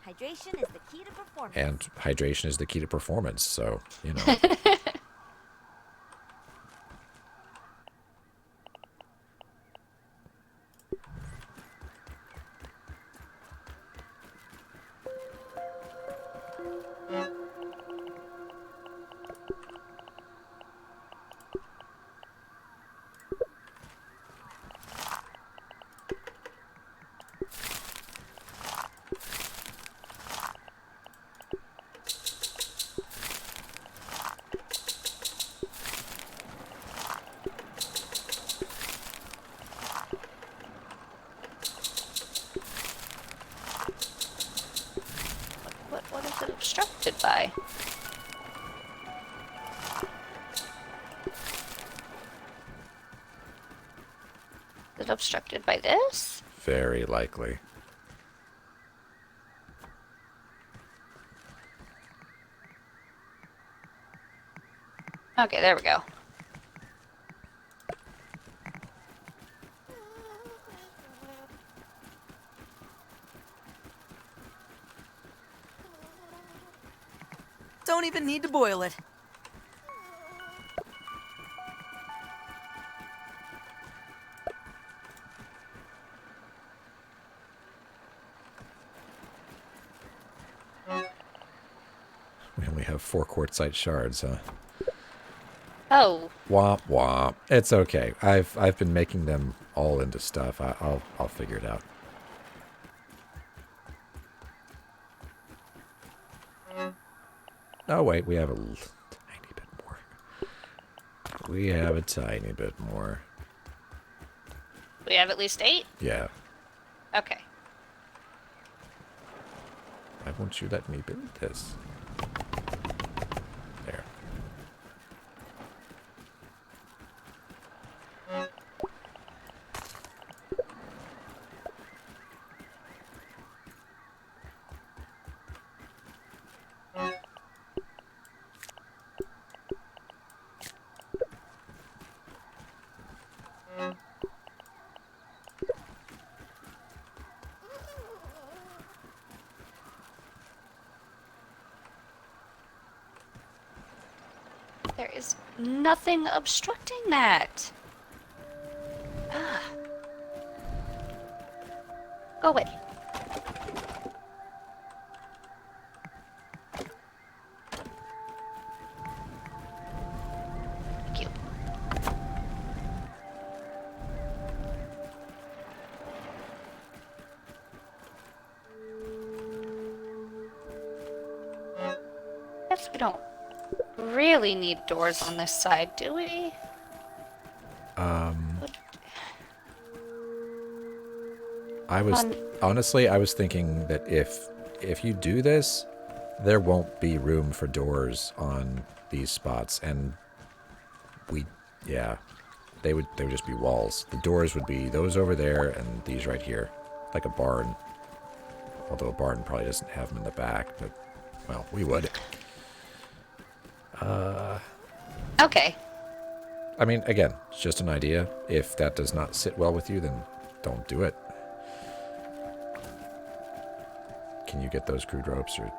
Hydration is the key to performance. And hydration is the key to performance, so, you know. What is it obstructed by? Is it obstructed by this? Very likely. Okay, there we go. Don't even need to boil it. We only have 4 quartzite shards, huh? Oh, Womp womp. It's okay. I've been making them all into stuff. I'll figure it out. Oh wait, we have a tiny bit more. We have a tiny bit more. We have at least 8? Yeah. Okay. Why won't you let me build this? There. There is nothing obstructing that. Ah. Go away. Thank you. Guess we don't really need doors on this side, do we? I was honestly, I was thinking that if you do this, there won't be room for doors on these spots, and they would just be walls. The doors would be those over there and these right here, like a barn. Although a barn probably doesn't have them in the back, but well, we would. Okay. I mean, again, it's just an idea. If that does not sit well with you, then don't do it. Can you get those crude ropes, or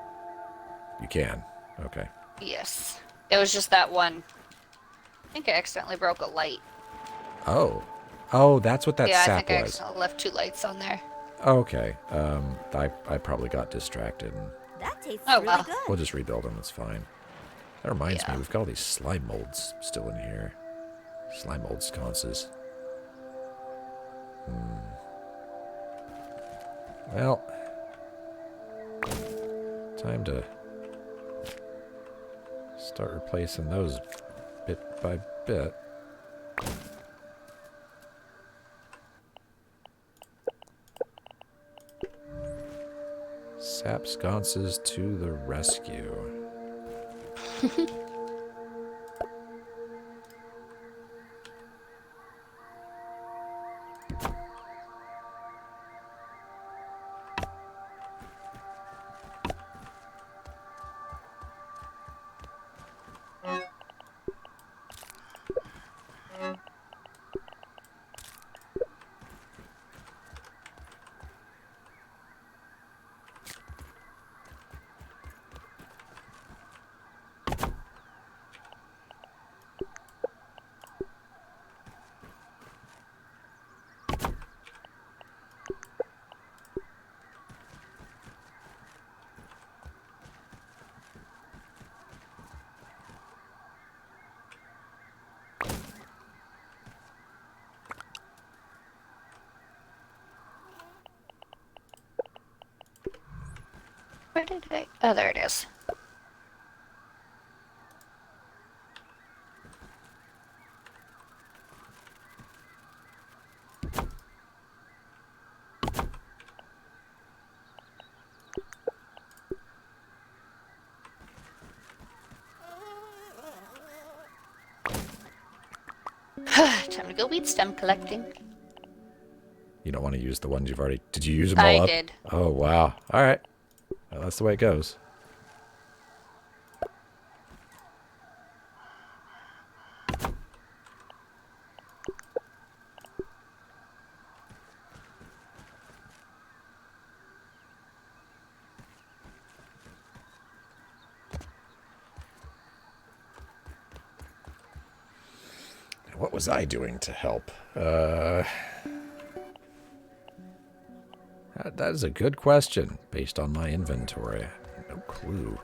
you can? Okay. Yes. It was just that one. I think I accidentally broke a light. Oh, that's what that Yeah, I sap think I was. accidentally left 2 lights on there. Okay. I probably got distracted. And That tastes Oh, really well. good. we'll just rebuild them. It's fine. That reminds me, Yeah. we've got all these slime molds still in here. Slime mold sconces. Well, time to start replacing those bit by bit. Sap sconces to the rescue. Where did I... Oh, there it is. Time to go weed stem collecting. You don't want to use the ones you've already... Did you use them all I up? did. Oh, wow. All right. Well, that's the way it goes. What was I doing to help? That is a good question, based on my inventory. No clue.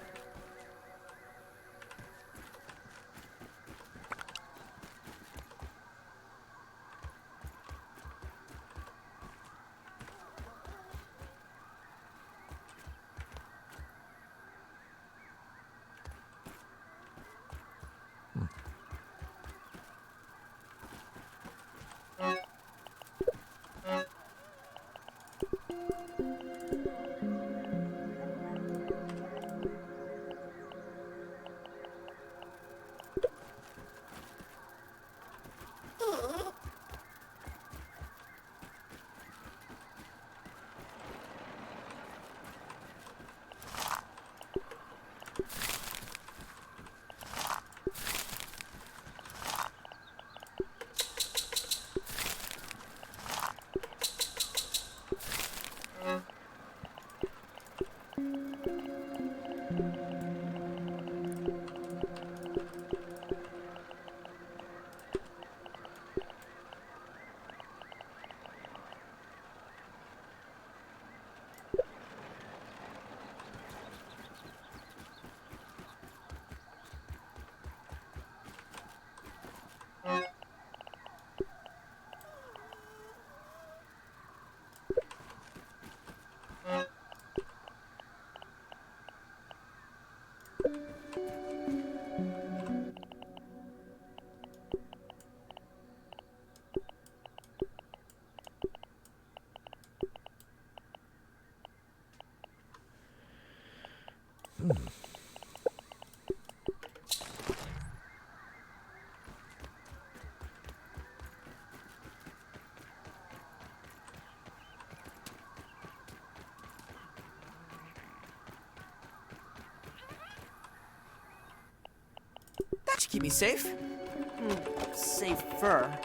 That should keep me safe. Safer.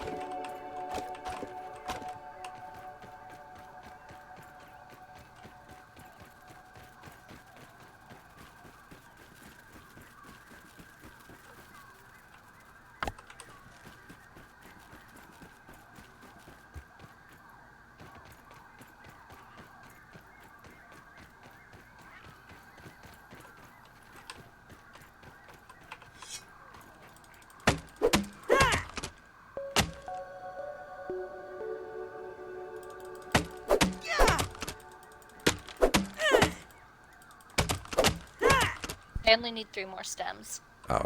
I only need 3 more stems. Oh.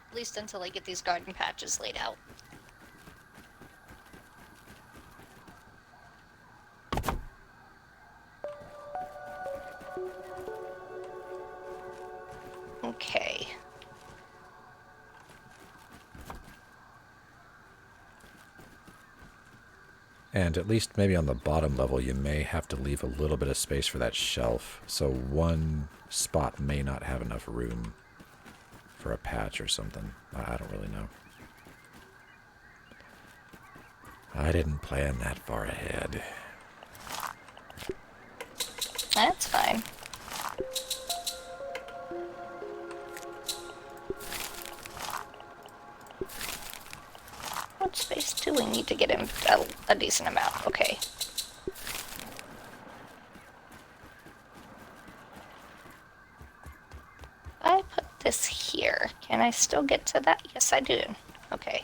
At least until I get these garden patches laid out. Okay. And at least maybe on the bottom level, you may have to leave a little bit of space for that shelf. So one spot may not have enough room for a patch or something. I don't really know. I didn't plan that far ahead. That's fine. What space do we need to get in a decent amount? Okay. I put this here. Can I still get to that? Yes, I do. Okay.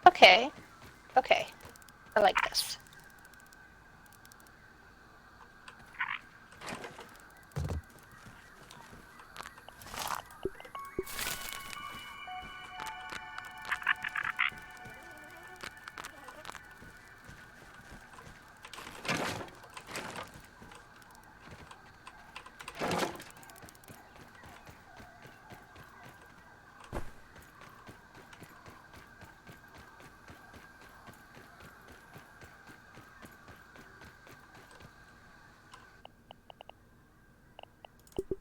Okay. Okay. I like this.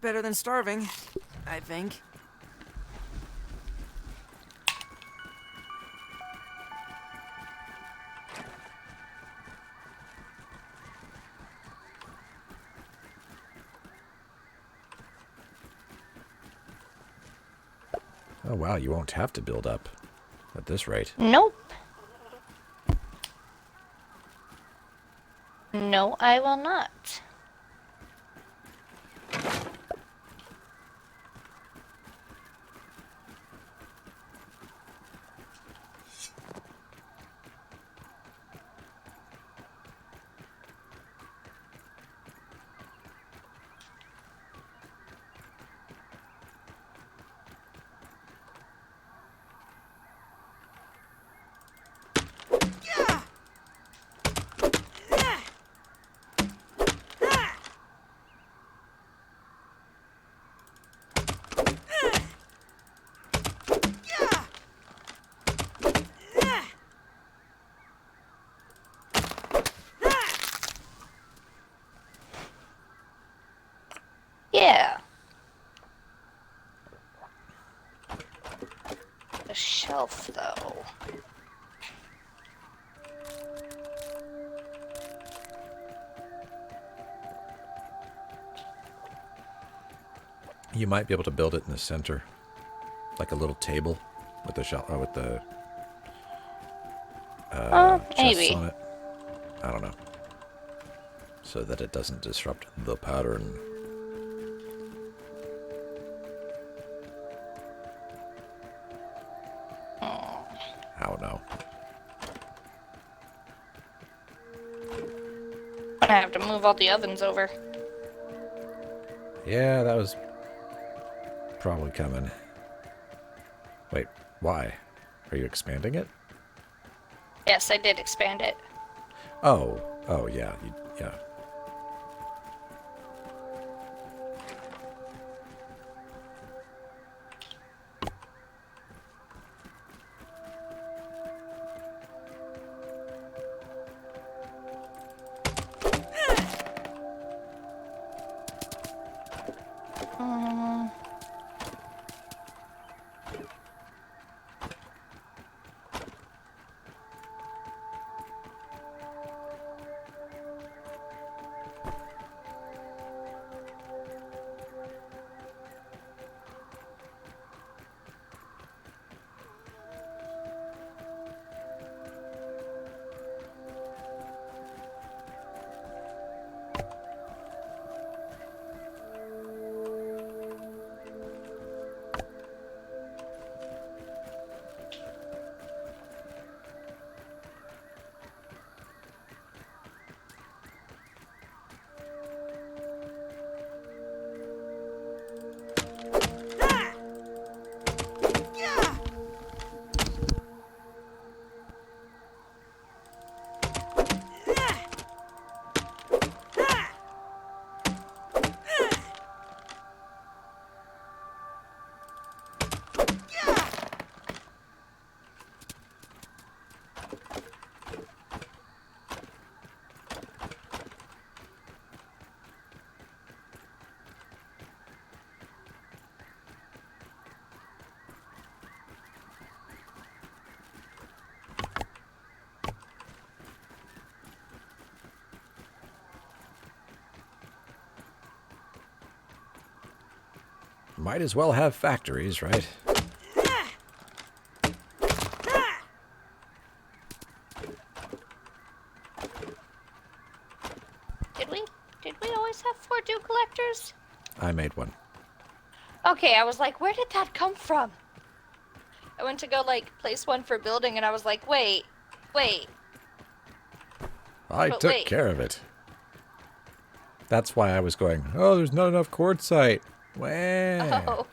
Better than starving, I think. Oh wow, you won't have to build up at this rate. Nope. No, I will not. the shelf, though. You might be able to build it in the center, like a little table with the shelf, with the chests Maybe. on it. I don't know, so that it doesn't disrupt the pattern. I don't know. I have to move all the ovens over. Yeah, that was probably coming. Wait, why? Are you expanding it? Yes, I did expand it. Oh, yeah, yeah. Might as well have factories, right? Did we always have 4 dew collectors? I made one. Okay, I was like, where did that come from? I went to go, like, place one for building, and I was like, wait. I But took wait. care of it. That's why I was going, oh, there's not enough quartzite. Wah. Oh.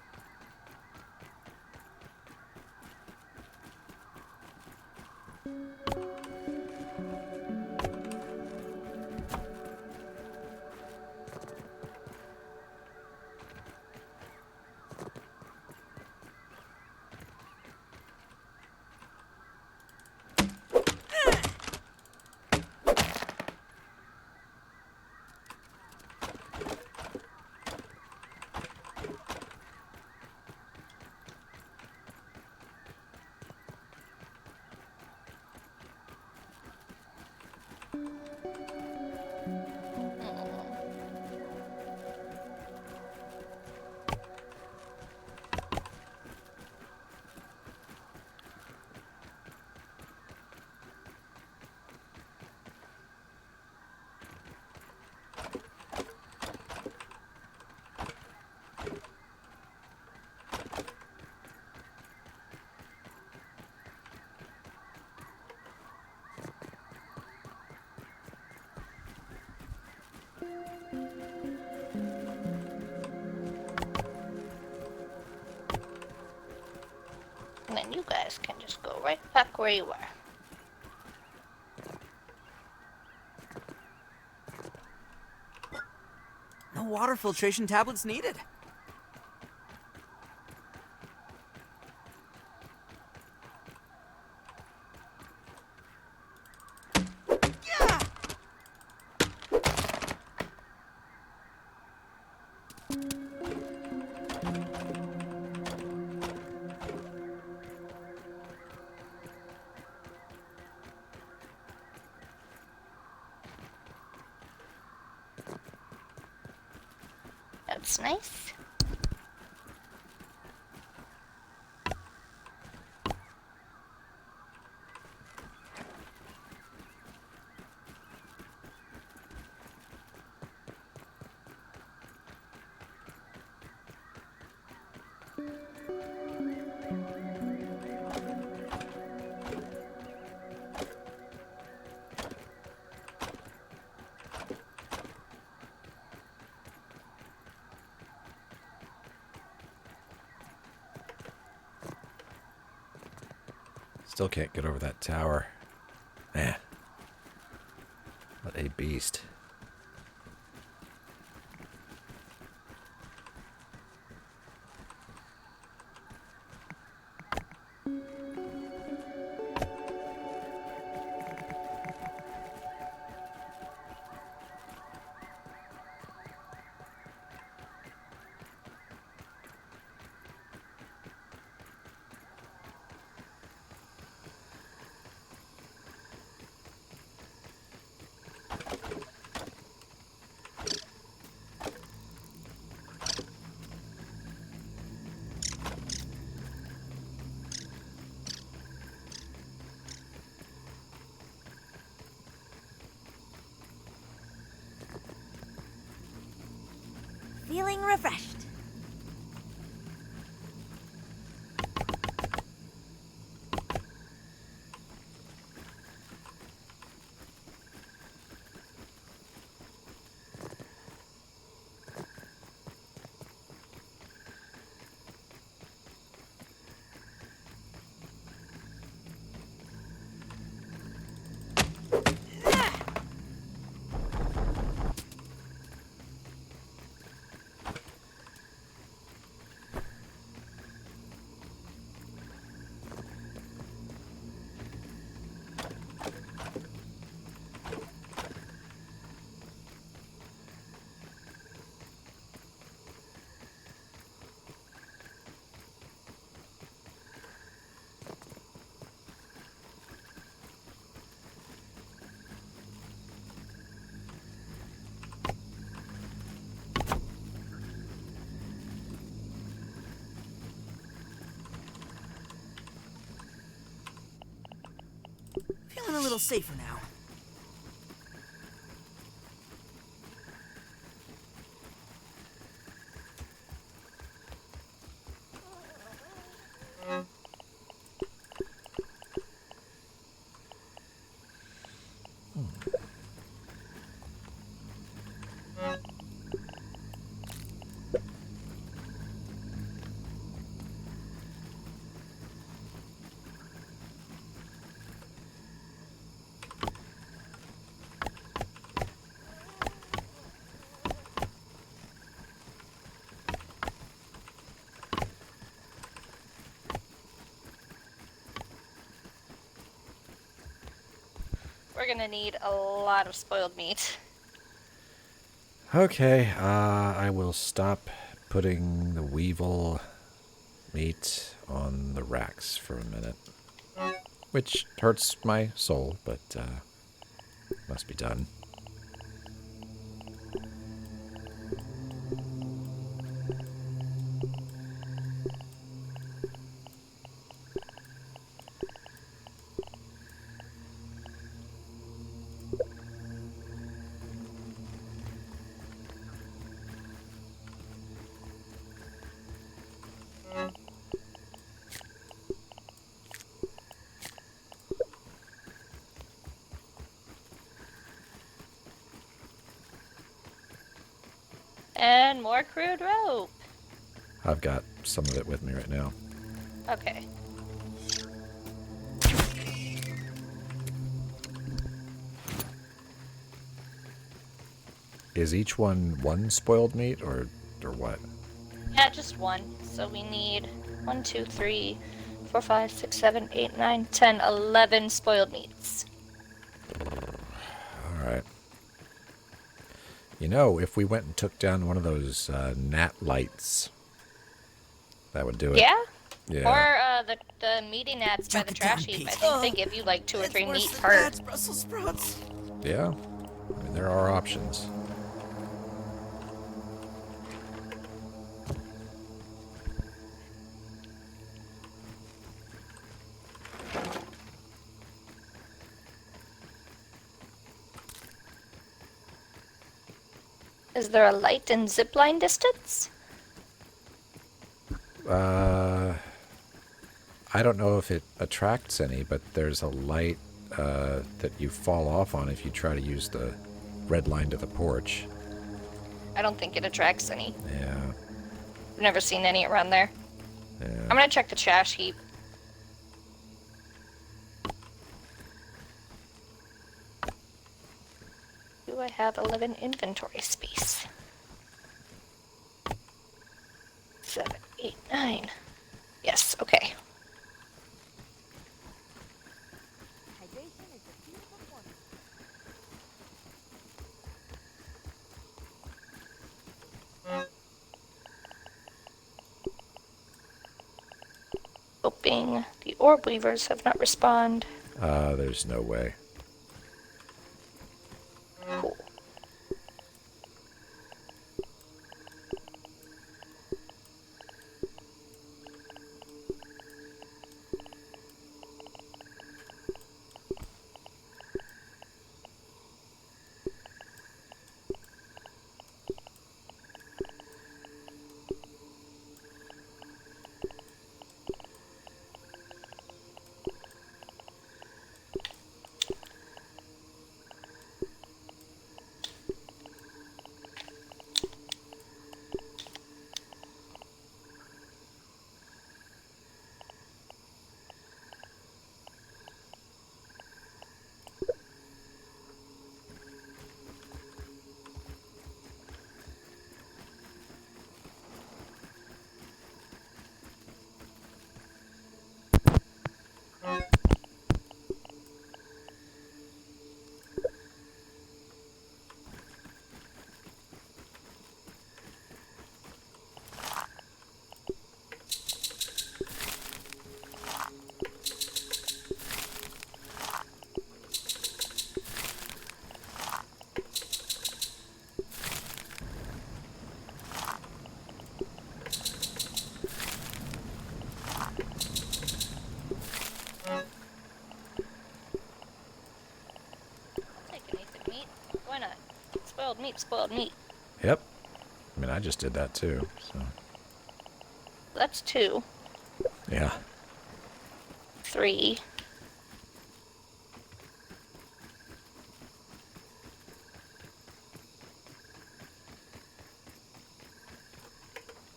And then you guys can just go right back where you were. No water filtration tablets needed. That's nice. Still can't get over that tower. Man. What a beast. Feeling refreshed. Feeling a little safer now. We're gonna need a lot of spoiled meat. Okay, I will stop putting the weevil meat on the racks for a minute. Which hurts my soul, but must be done. And more crude rope. I've got some of it with me right now. Okay. Is each one spoiled meat or what? Yeah, just one. So we need 1, 2, 3, 4, 5, 6, 7, 8, 9, 10, 11 spoiled meats. Alright. You know, if we went and took down one of those gnat lights, that would do it. Yeah? Yeah. Or the meaty gnats by Chop the it down, trash heap. I Pete. think they give you like 2 or 3 It's worse meat than per. Dad's Brussels sprouts. Yeah. I mean, there are options. Is there a light in zipline distance? I don't know if it attracts any, but there's a light that you fall off on if you try to use the red line to the porch. I don't think it attracts any. Yeah, I've never seen any around there. I'm yeah. gonna check the trash heap. Do I have 11 inventory space? 7, 8, 9. Yes, okay. Hydration is the key to performance. Hoping the orb weavers have not responded. There's no way. Cool. Take an aphid meat. Why not? Spoiled meat, spoiled meat. Yep. I mean, I just did that too, so. That's 2. Yeah. 3.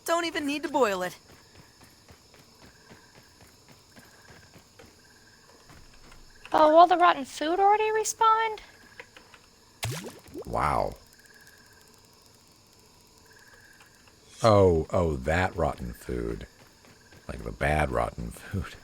Don't even need to boil it. Oh, all the rotten food already respawned? Wow. Oh, that rotten food. Like the bad rotten food.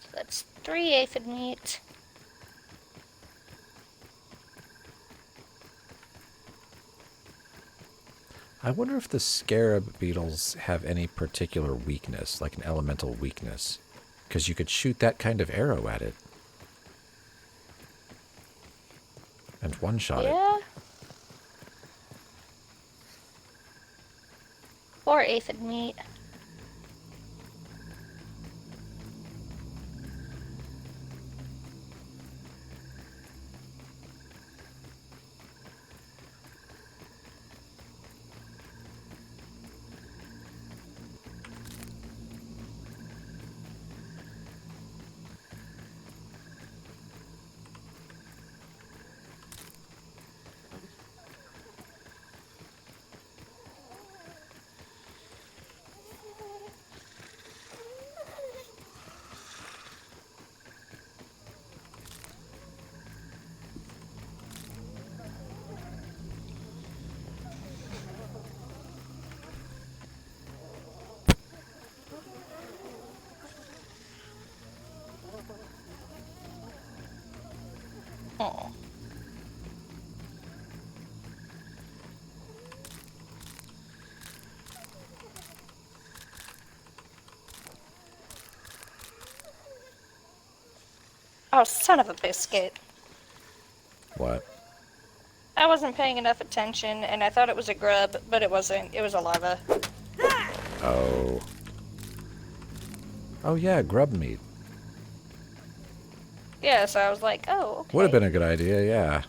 So that's 3 aphid meat. I wonder if the scarab beetles have any particular weakness, like an elemental weakness. Because you could shoot that kind of arrow at it. And one-shot it. Yeah? 4 aphid meat. Oh. Oh, son of a biscuit. What? I wasn't paying enough attention, and I thought it was a grub, but it wasn't. It was a larva. Oh. Oh yeah, grub meat. Yeah, so I was like, oh, okay. Would have been a good idea, yeah.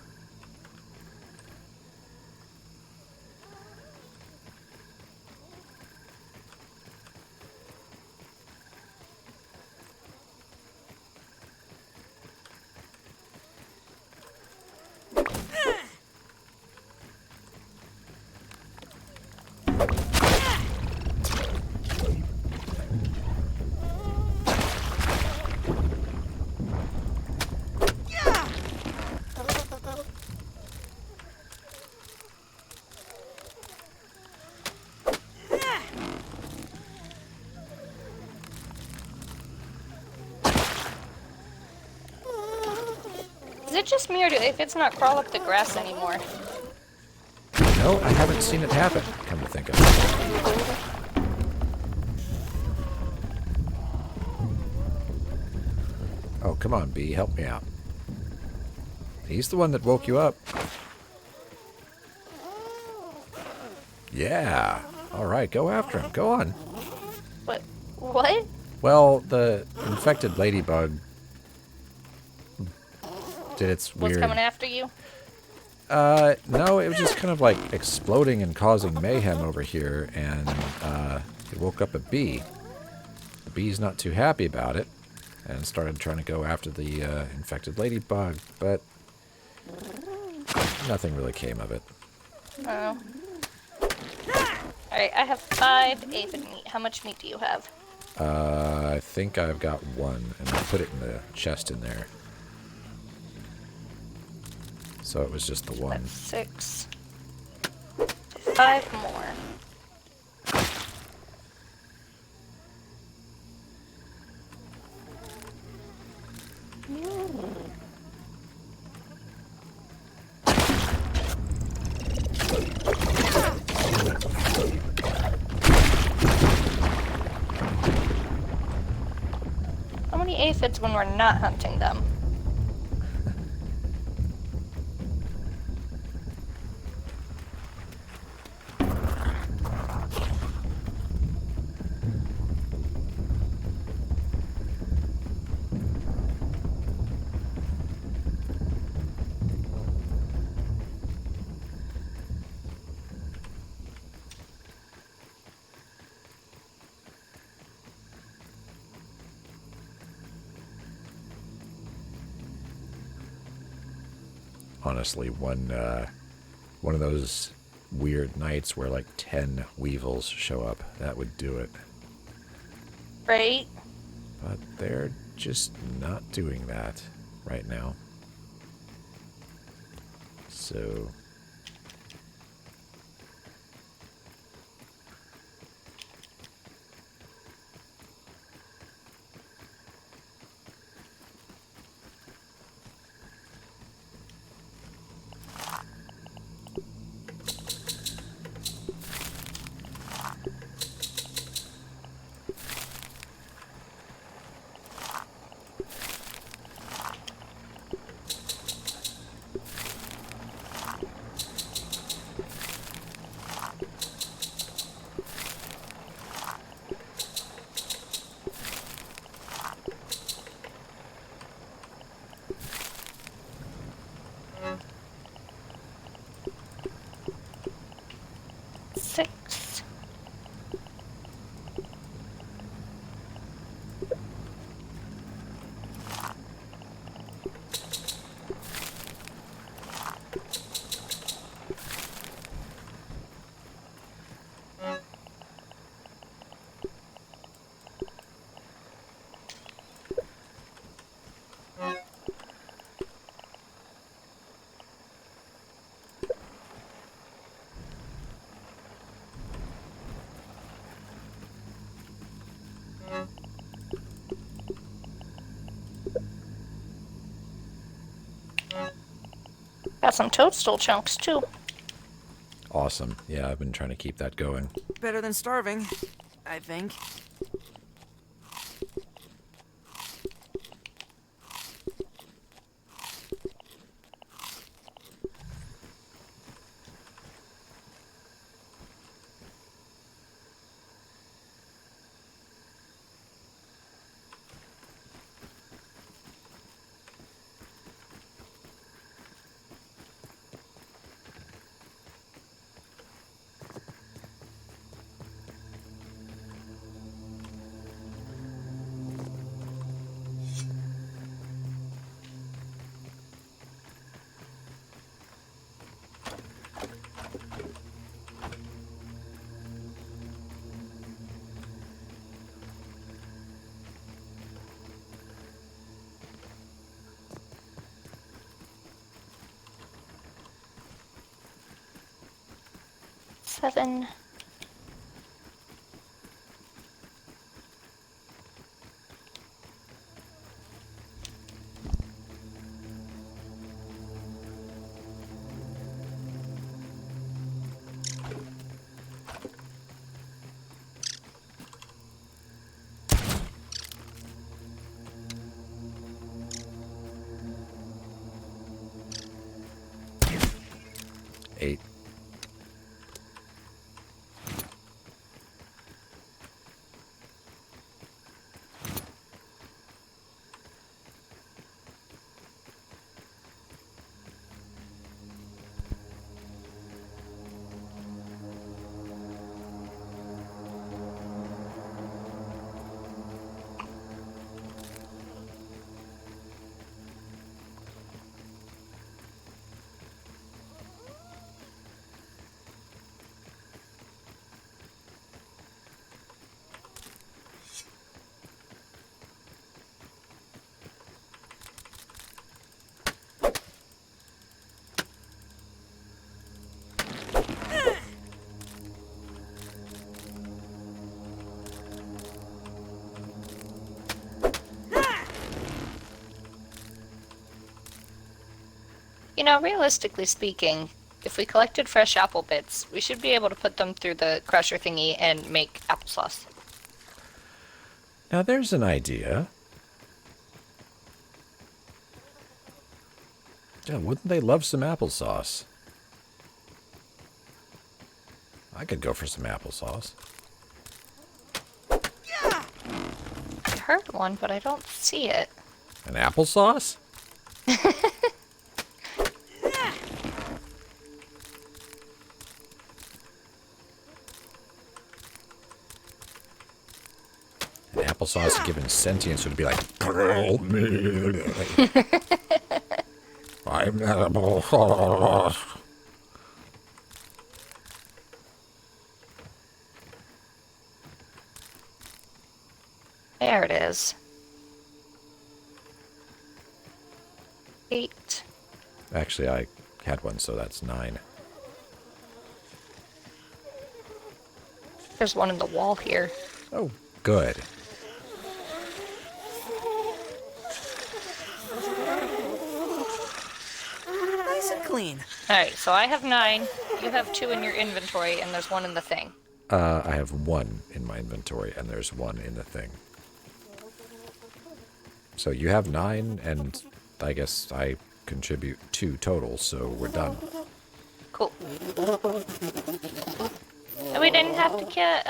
Is it just me, or do aphids not crawl up the grass anymore? No, I haven't seen it happen, come to think of it. Oh, come on, bee, help me out. He's the one that woke you up. Yeah. Alright, go after him. Go on. What? Well, the infected ladybug did its weird... What's coming after you? No, it was just kind of like exploding and causing mayhem over here, and it woke up a bee. The bee's not too happy about it, and started trying to go after the infected ladybug, but nothing really came of it. Oh. Alright, I have 5 aphid meat. How much meat do you have? I think I've got 1, and I put it in the chest in there. So it was just the 1. That's 6. 5 more. How many aphids when we're not hunting them? Honestly, one of those weird nights where like 10 weevils show up, that would do it. Right? But they're just not doing that right now. So... Six. Got some toadstool chunks too. Awesome. Yeah, I've been trying to keep that going. Better than starving, I think. 7. Eight. You know, realistically speaking, if we collected fresh apple bits, we should be able to put them through the crusher thingy and make applesauce. Now there's an idea. Yeah, wouldn't they love some applesauce? I could go for some applesauce. I heard one, but I don't see it. An applesauce? An applesauce given sentience would be like, "Help me. I'm applesauce." There it is. 8. Actually, I had one, so that's 9. There's one in the wall here. Oh, good. Nice and clean. Alright, so I have 9. You have 2 in your inventory, and there's 1 in the thing. I have 1 in my inventory, and there's 1 in the thing. So you have 9, and I guess I contribute 2 total, so we're done. Cool. And we didn't have to kill,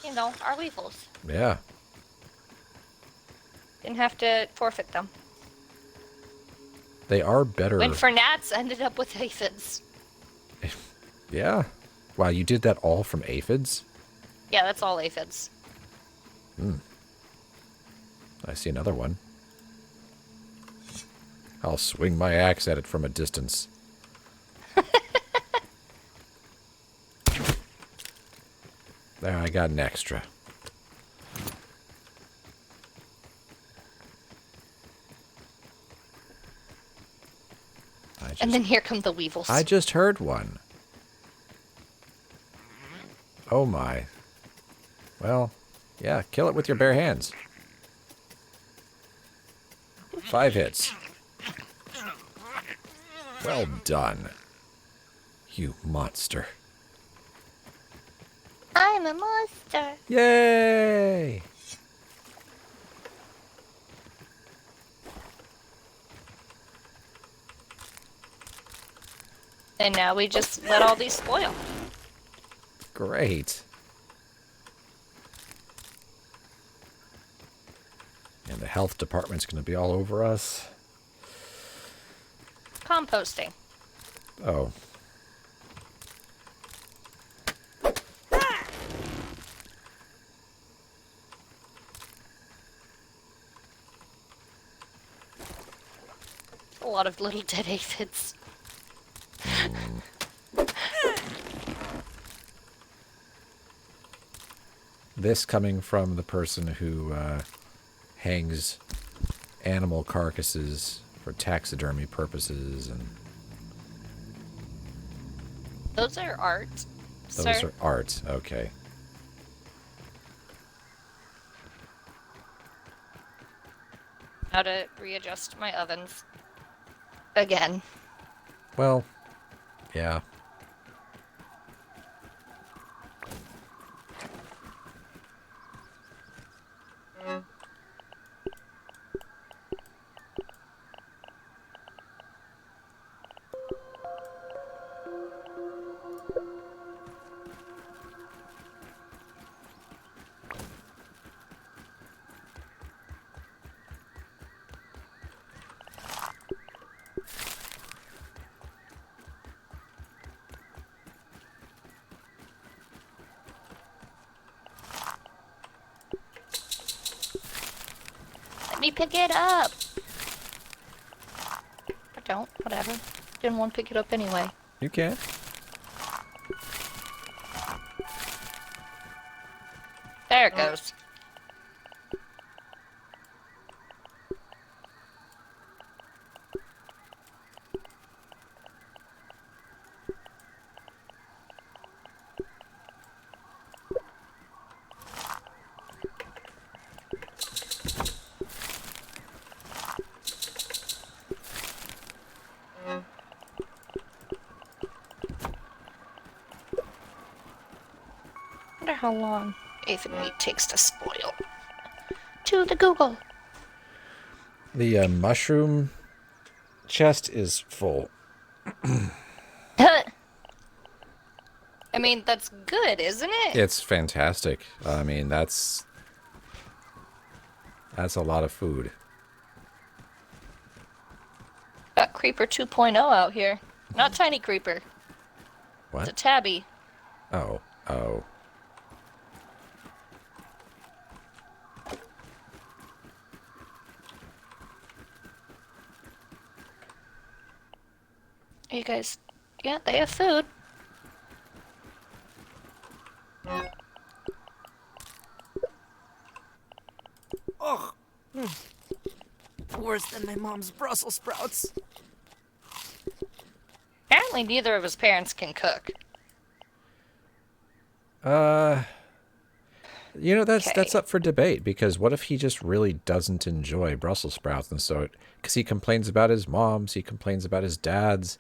you know, our weevils. Yeah. Didn't have to forfeit them. They are better. Went for gnats, ended up with aphids. Yeah. Wow, you did that all from aphids? Yeah, that's all aphids. I see another one. I'll swing my axe at it from a distance. There, I got an extra. And then here come the weevils. I just heard one. Oh my. Well, yeah, kill it with your bare hands. 5 hits. Well done. You monster. I'm a monster. Yay! And now we just let all these spoil. Great. And the health department's going to be all over us. Composting. Oh. A lot of little dead aphids. This coming from the person who hangs animal carcasses for taxidermy purposes and Those are art, Those sir. are art. Okay. How to readjust my ovens. Again. Well, yeah. Let me pick it up. Or don't, whatever. Didn't want to pick it up anyway. You can. There it goes. Wonder how long aphid meat takes to spoil. To the Google. The mushroom chest is full. I mean, that's good, isn't it? It's fantastic. I mean, that's a lot of food. Got Creeper 2.0 out here. Not Tiny Creeper. What? It's a tabby. Oh. Oh. You guys, yeah, they have food. Ugh. Worse than my mom's Brussels sprouts. Apparently neither of his parents can cook. You know, that's Okay. up for debate, because what if he just really doesn't enjoy Brussels sprouts, and so because he complains about his mom's, he complains about his dad's,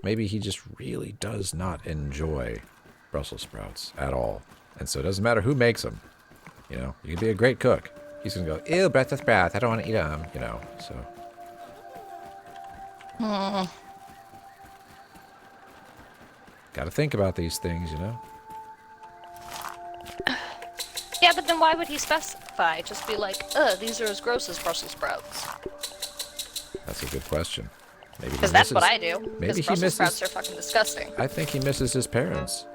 maybe he just really does not enjoy Brussels sprouts at all, and so it doesn't matter who makes them. You know, you can be a great cook. He's gonna go, ew, Brussels sprouts, I don't want to eat them. You know, so. Got to think about these things, you know. Yeah, but then why would he specify? Just be like, these are as gross as Brussels sprouts. That's a good question. Maybe he Because that's what misses- I do. Maybe Because he Brussels misses. sprouts are fucking disgusting. I think he misses his parents.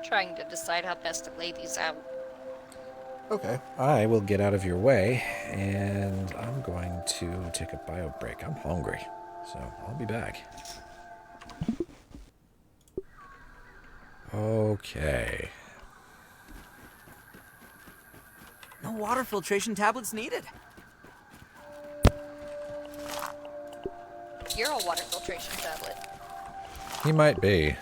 Trying to decide how best to lay these out. Okay. I will get out of your way, and I'm going to take a bio break. I'm hungry, so I'll be back. Okay. No water filtration tablets needed. You're a water filtration tablet. He might be.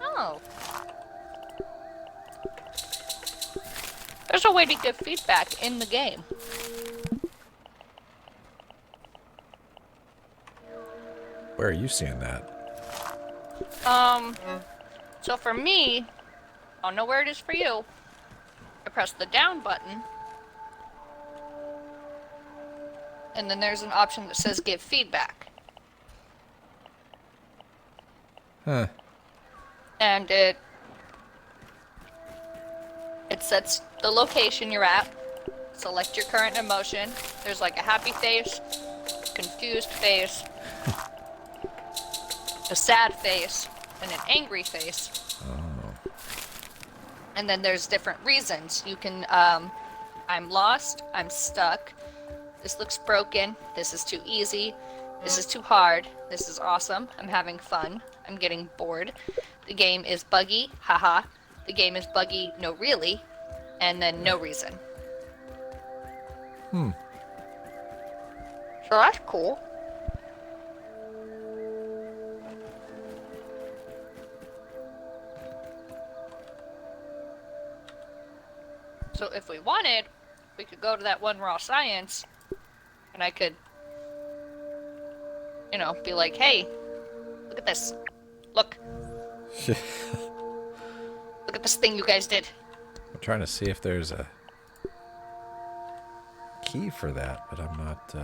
Oh. There's a way to give feedback in the game. Where are you seeing that? So for me, I don't know where it is for you. I press the down button. and then there's an option that says give feedback. Huh. And it sets the location you're at. Select your current emotion. There's like a happy face, confused face, a sad face, and an angry face. Oh. And then there's different reasons. You can, I'm lost, I'm stuck, this looks broken, this is too easy, this is too hard, this is awesome, I'm having fun, I'm getting bored, the game is buggy, haha, the game is buggy, no really, and then no reason. Hmm. So that's cool. So if we wanted, we could go to that one raw science, and I could, you know, be like, hey, look at this. Look. Look at this thing you guys did. I'm trying to see if there's a key for that, but I'm not,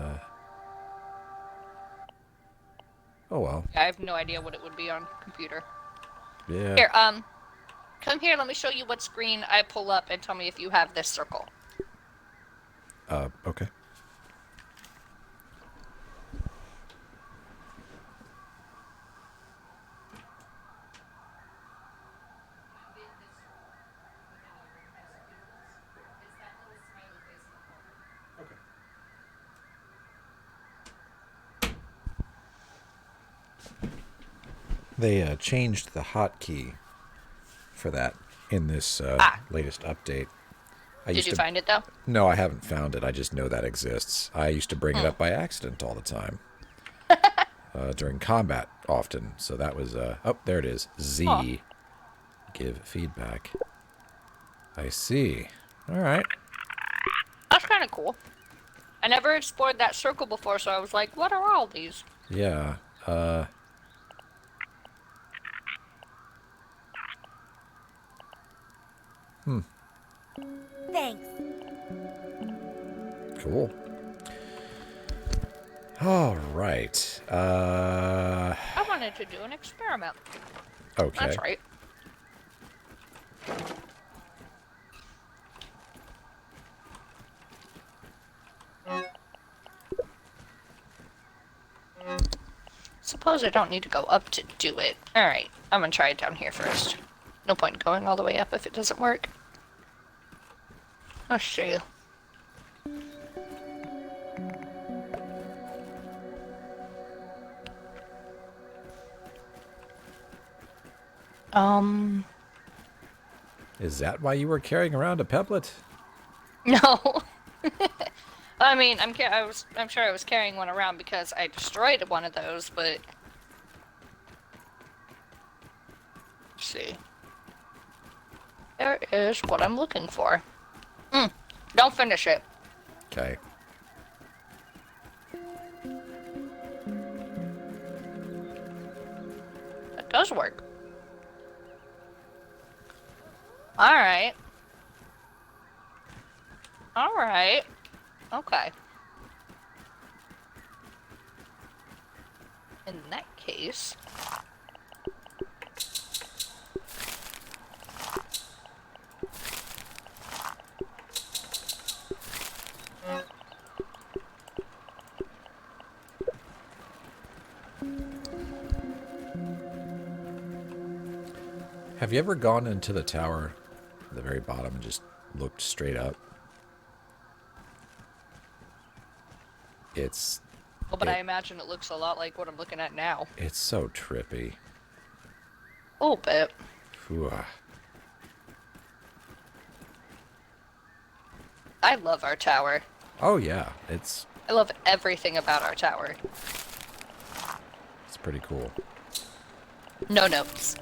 Oh well. I have no idea what it would be on computer. Yeah. Here, come here, let me show you what screen I pull up and tell me if you have this circle. Okay. They changed the hotkey for that in this latest update. Did you find it though? No, I haven't found it. I just know that exists. I used to bring it up by accident all the time. During combat, often. So that was... oh, there it is. Z. Huh. Give feedback. I see. All right. That's kind of cool. I never explored that circle before, so I was like, what are all these? Yeah. Thanks. Cool. All right. I wanted to do an experiment. Okay. That's right. Suppose I don't need to go up to do it. Alright, I'm gonna try it down here first. No point in going all the way up if it doesn't work. Let's see. Is that why you were carrying around a pebblet? No. I mean, I'm sure I was carrying one around because I destroyed one of those, but let's see. There is what I'm looking for. Don't finish it. Okay. That does work. Alright. Alright. Okay. In that case... Have you ever gone into the tower at the very bottom and just looked straight up? It's... Oh, but I imagine it looks a lot like what I'm looking at now. It's so trippy. A little bit. Whew. I love our tower. Oh yeah, it's I love everything about our tower. pretty cool. No notes.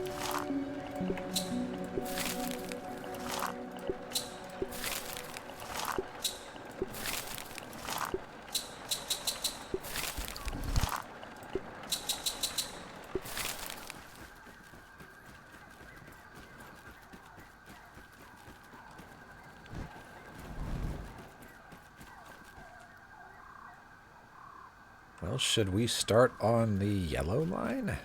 Well, should we start on the yellow line?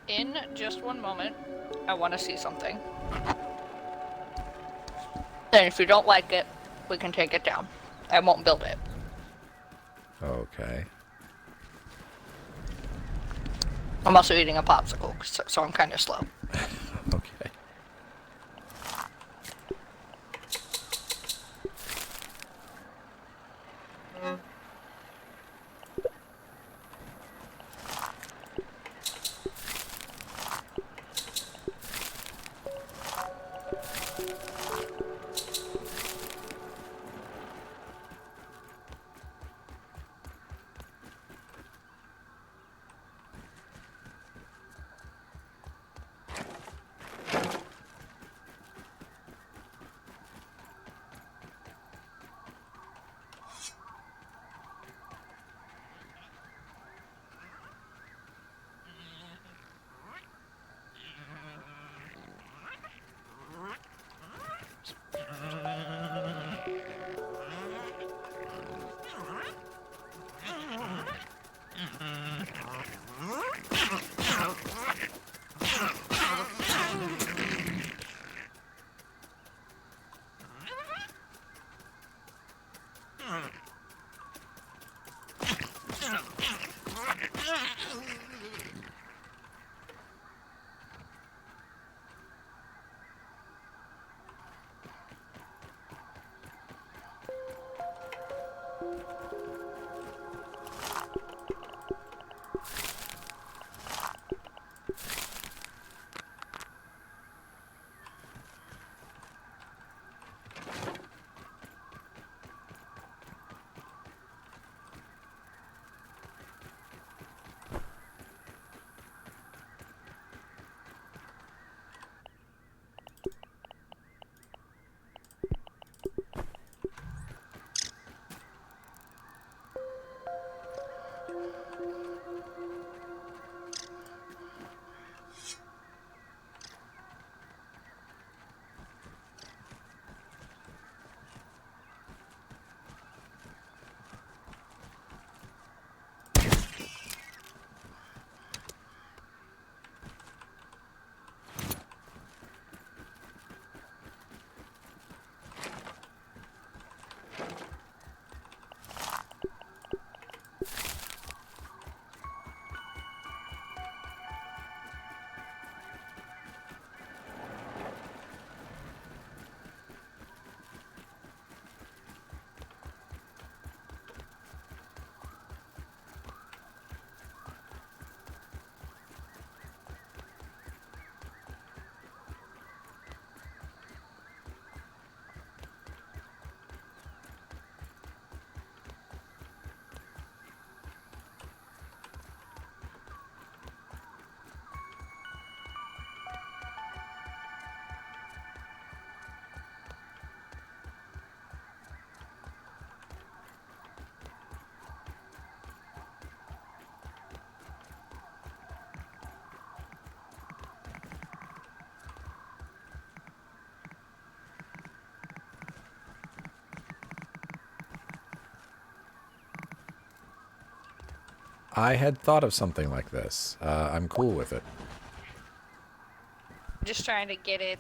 In just one moment, I want to see something. And if you don't like it, we can take it down. I won't build it. Okay. I'm also eating a popsicle, so I'm kind of slow. Okay. I had thought of something like this. I'm cool with it. Just trying to get it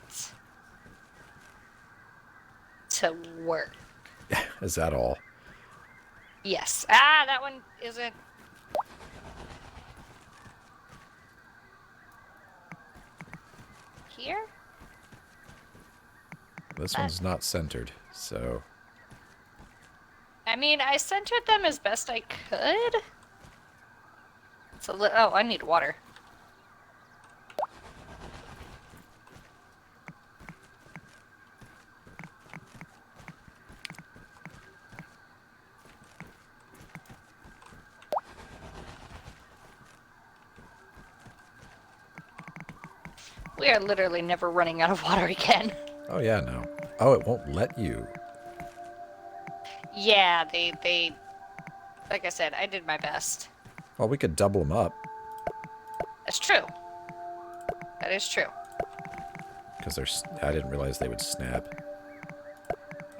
to work. Is that all? Yes. Ah, that one isn't. Here? This one's not centered, so... I mean, I centered them as best I could. It's a oh, I need water. We are literally never running out of water again. Oh, yeah, no. Oh, it won't let you. Yeah, they... Like I said, I did my best. Well, we could double them up. That's true. That is true. Because I didn't realize they would snap.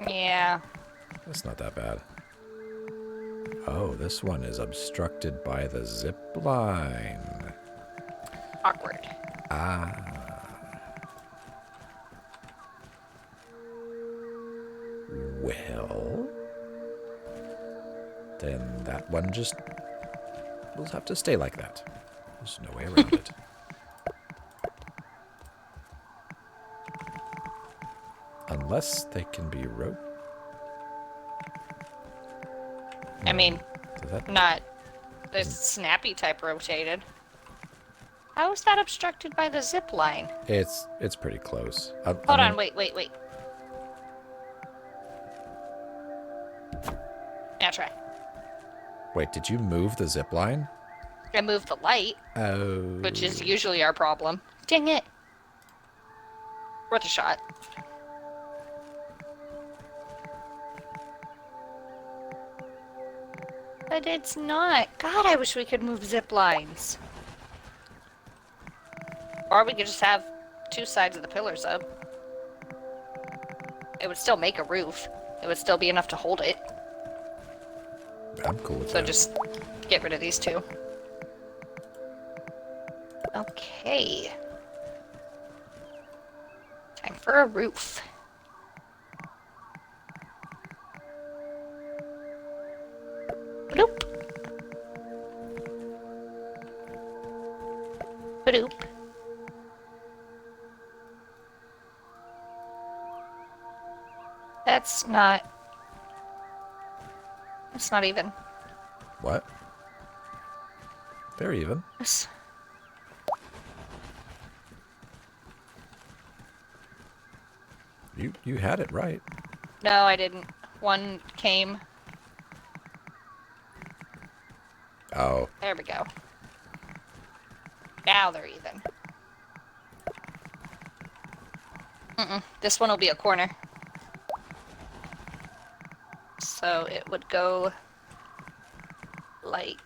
Yeah. That's not that bad. Oh, this one is obstructed by the zip line. Awkward. Well, then that one just will have to stay like that. There's no way around it. Unless they can be I mean, Does that- not the snappy type rotated. How is that obstructed by the zip line? It's pretty close. Hold on, wait. Now try. Wait, did you move the zip line? I moved the light, Oh. which is usually our problem. Dang it. Worth a shot. But it's not. God, I wish we could move zip lines. Or we could just have two sides of the pillars up. It would still make a roof. It would still be enough to hold it. I'm cool with So that. just get rid of these two. Okay. Time for a roof. Bloop. Bloop. That's not even. What? They're even. Yes. You had it right. No, I didn't. One came. Oh. There we go. Now they're even. This one will be a corner. So it would go like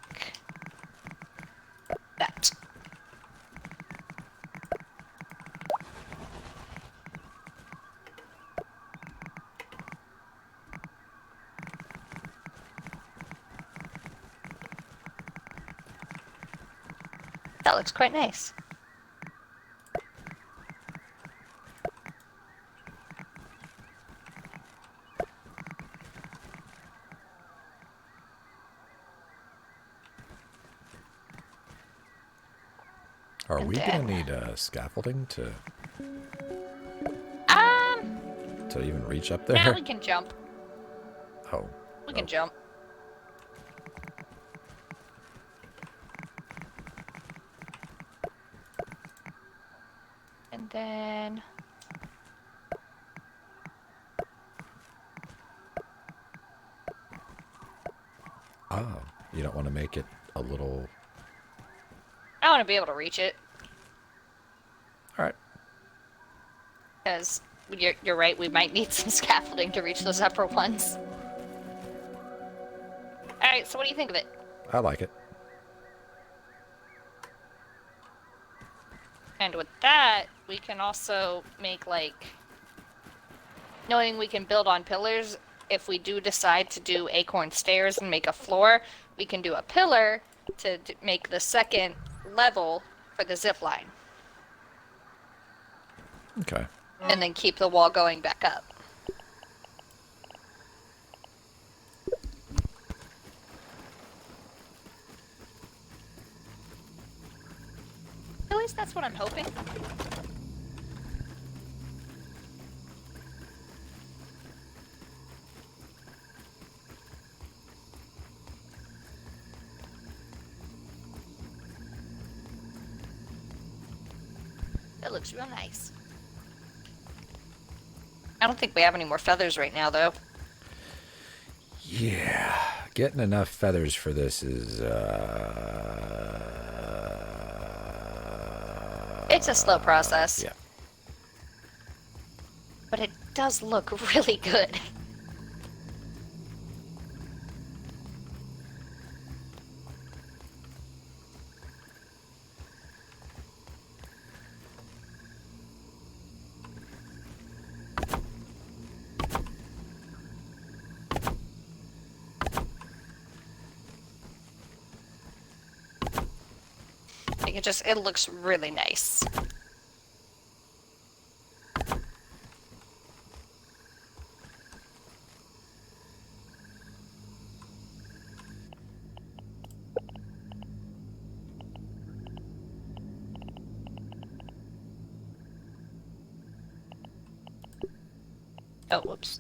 that. That looks quite nice. Are And we then- gonna need scaffolding to even reach up there? Now we can jump. Oh. We can jump. And then Oh. You don't want to make it a little. I want to be able to reach it. All right. Because you're right, we might need some scaffolding to reach those upper ones. Alright, so what do you think of it? I like it. And with that, we can also make, like, knowing we can build on pillars, if we do decide to do acorn stairs and make a floor, we can do a pillar to make the second level for the zip line. Okay. And then keep the wall going back up. At least that's what I'm hoping. That looks real nice. I don't think we have any more feathers right now, though. Yeah. Getting enough feathers for this is. It's a slow process. Yeah. But it does look really good. Like, it looks really nice. Oh, whoops.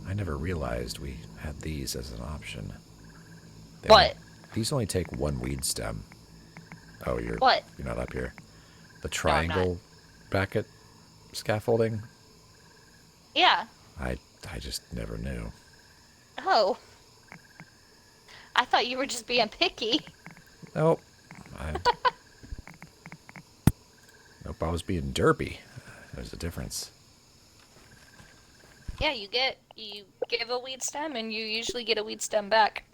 I never realized we had these as an option. What? These only take one weed stem. Oh, you're What? You're not up here. The I'm not. triangle bracket scaffolding. Yeah. I just never knew. Oh. I thought you were just being picky. Nope. Nope. I was being derpy. There's a difference. Yeah, you give a weed stem and you usually get a weed stem back.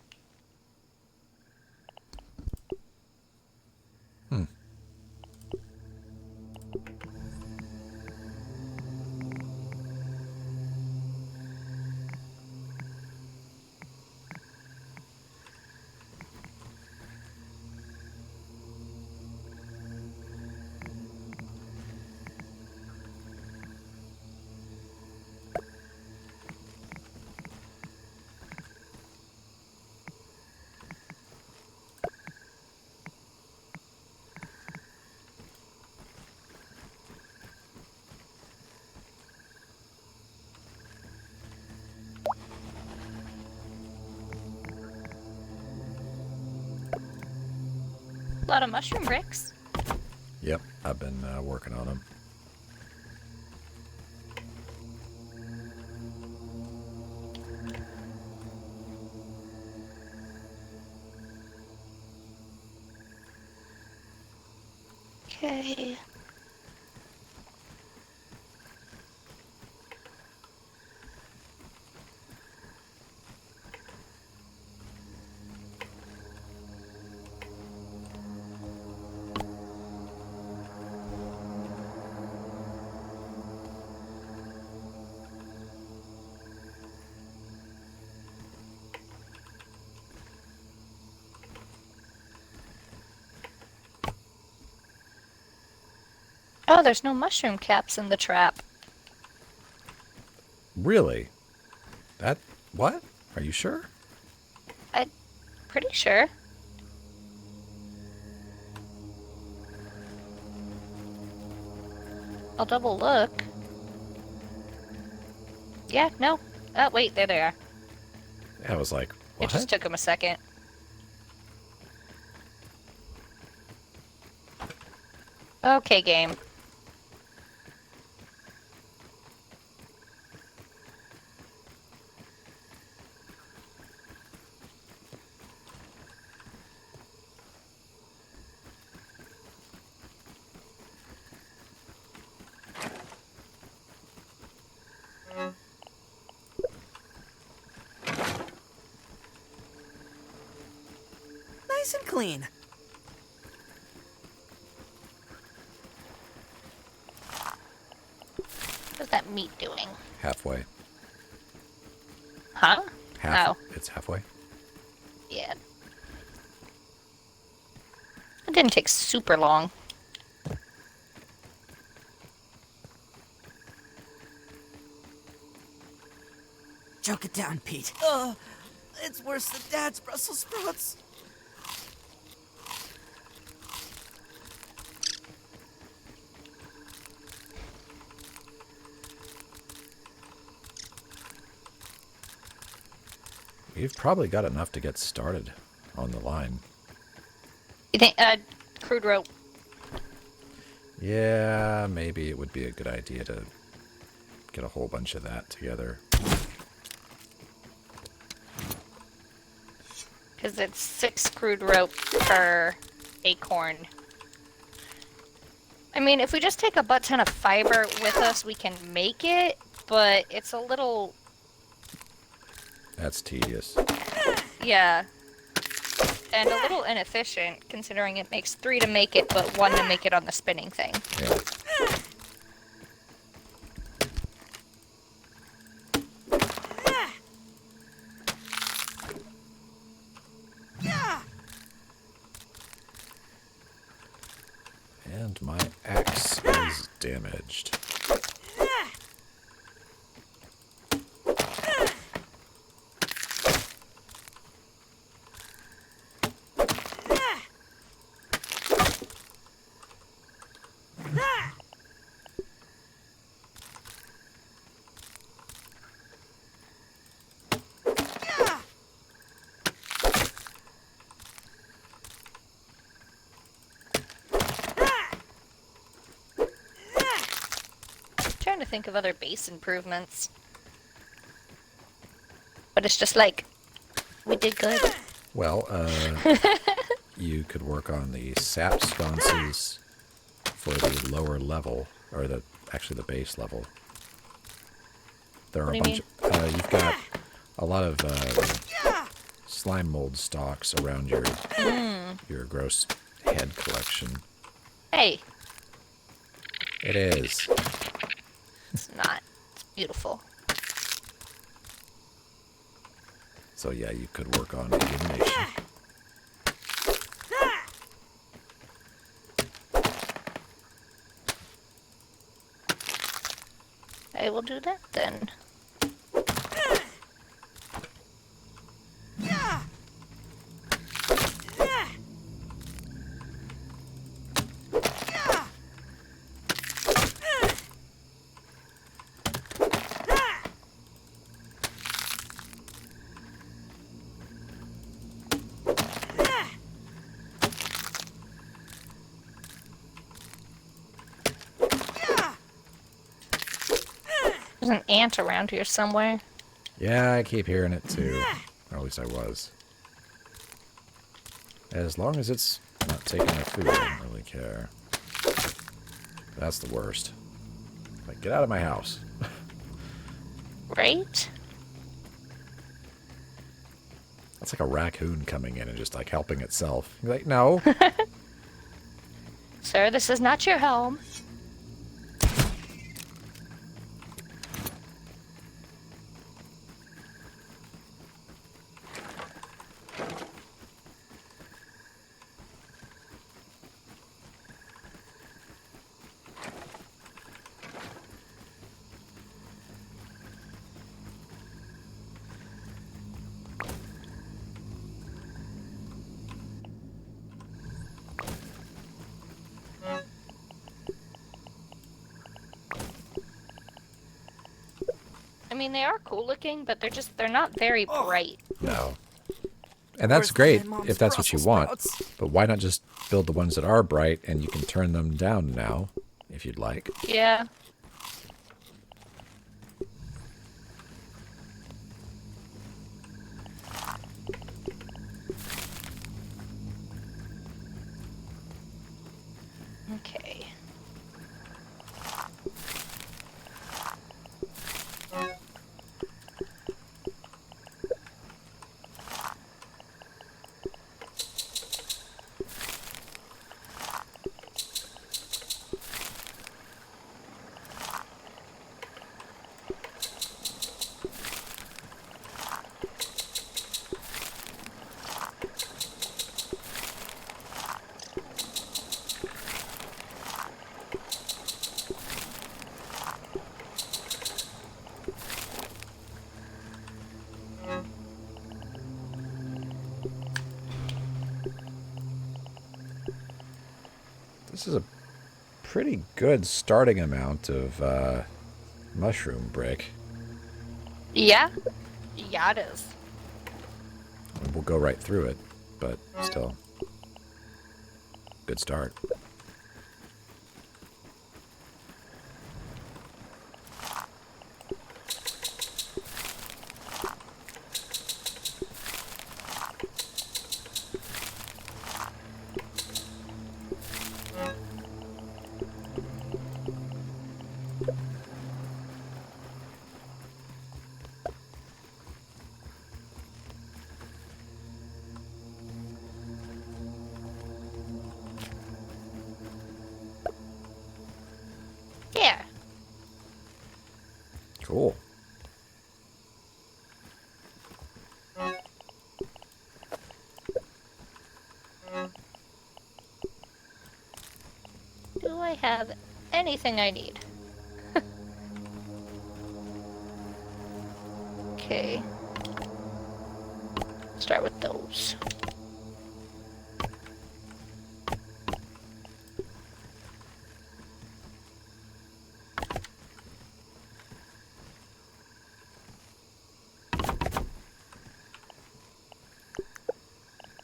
A lot of mushroom bricks. Yep. I've been working on them. Okay. Oh, there's no mushroom caps in the trap. Really? What? Are you sure? I'm pretty sure. I'll double look. Yeah, no. Oh, wait, there they are. I was like, what? It just took them a second. Okay, game. Nice and clean. What's that meat doing? Halfway. Huh? Half. Oh. It's halfway. Yeah. It didn't take super long. Choke it down, Pete. It's worse than Dad's Brussels sprouts. You've probably got enough to get started on the line. You think, crude rope. Yeah, maybe it would be a good idea to get a whole bunch of that together. Because it's 6 crude rope per acorn. I mean, if we just take a butt ton of fiber with us, we can make it, but it's a little, That's tedious. yeah, and a little inefficient considering it makes 3 to make it, but 1 to make it on the spinning thing. Yeah. And my axe is damaged. Trying to think of other base improvements. But it's just like, we did good. Well, you could work on the sap sconces for the lower level, or actually the base level. There are What a do you bunch. You've got a lot of slime mold stalks around your gross head collection. Hey, It is. it's not. It's beautiful. So yeah, you could work on illumination. I will do that then. There's an ant around here somewhere. Yeah, I keep hearing it too. Or at least I was. As long as it's not taking my food, I don't really care. That's the worst. Like, get out of my house. Right? That's like a raccoon coming in and just like helping itself. You're like, no. Sir, this is not your home. I mean, they are cool looking, but they're not very bright. No. And that's Where's great my mom's if that's what you Brussels want. sprouts? But why not just build the ones that are bright and you can turn them down now, if you'd like. Yeah. Okay. This is a pretty good starting amount of mushroom brick. Yeah. Yeah, it is. We'll go right through it, but still. Good start. Cool. Do I have anything I need? Okay. Start with those.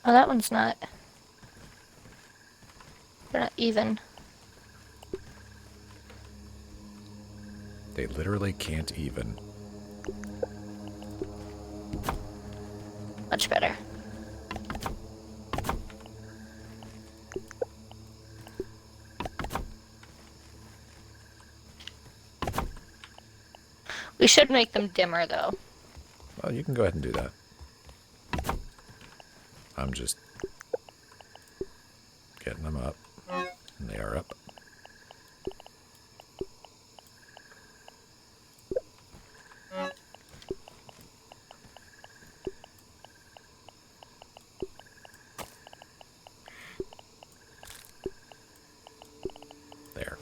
Oh, that one's not. They're not even. They literally can't even. Much better. We should make them dimmer, though. Well, you can go ahead and do that. I'm just getting them up. And they are up. There.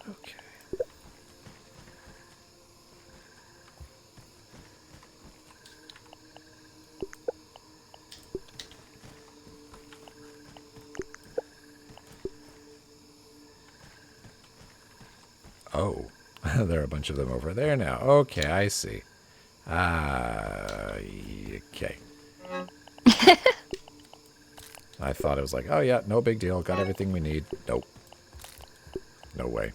Okay. Oh, there are a bunch of them over there now. Okay, I see. Okay. I thought it was like, oh yeah, no big deal. Got everything we need. Nope. No way.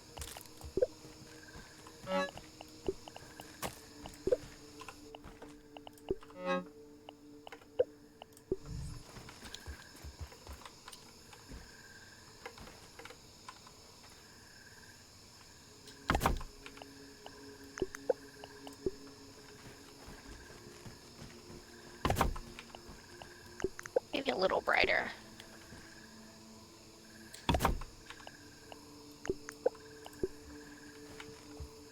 Maybe a little brighter.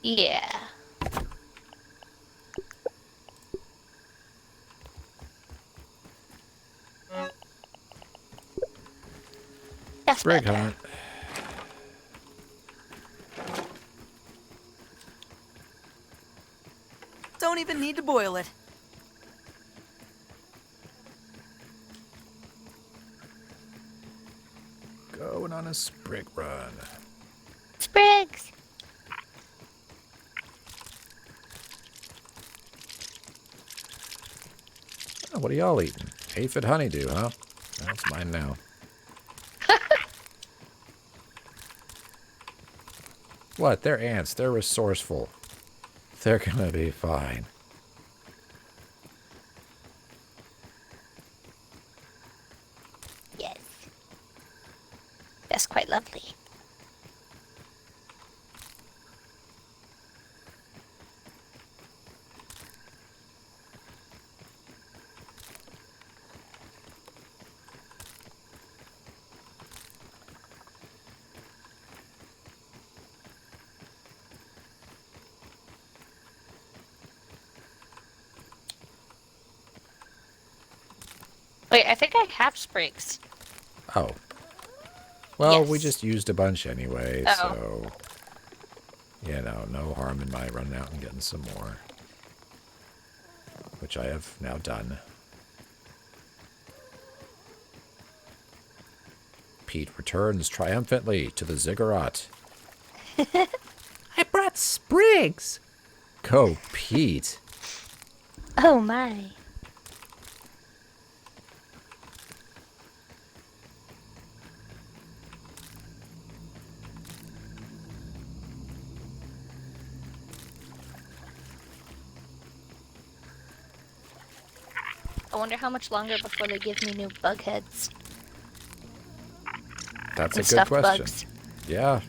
Yeah. That's Sprig better. hunt. Don't even need to boil it. Going on a sprig run. Sprigs! Oh, what are y'all eating? Aphid honeydew, huh? That's mine now. What? They're ants. They're resourceful. They're gonna be fine. Yes. That's quite lovely. Wait, I think I have sprigs. Oh. Well, we Yes. just used a bunch anyway, Oh. so... You know, no harm in my running out and getting some more. Which I have now done. Pete returns triumphantly to the ziggurat. I brought sprigs! Go, Pete. Oh my. I wonder how much longer before they give me new bug heads. That's And a good stuffed question. bugs. Yeah.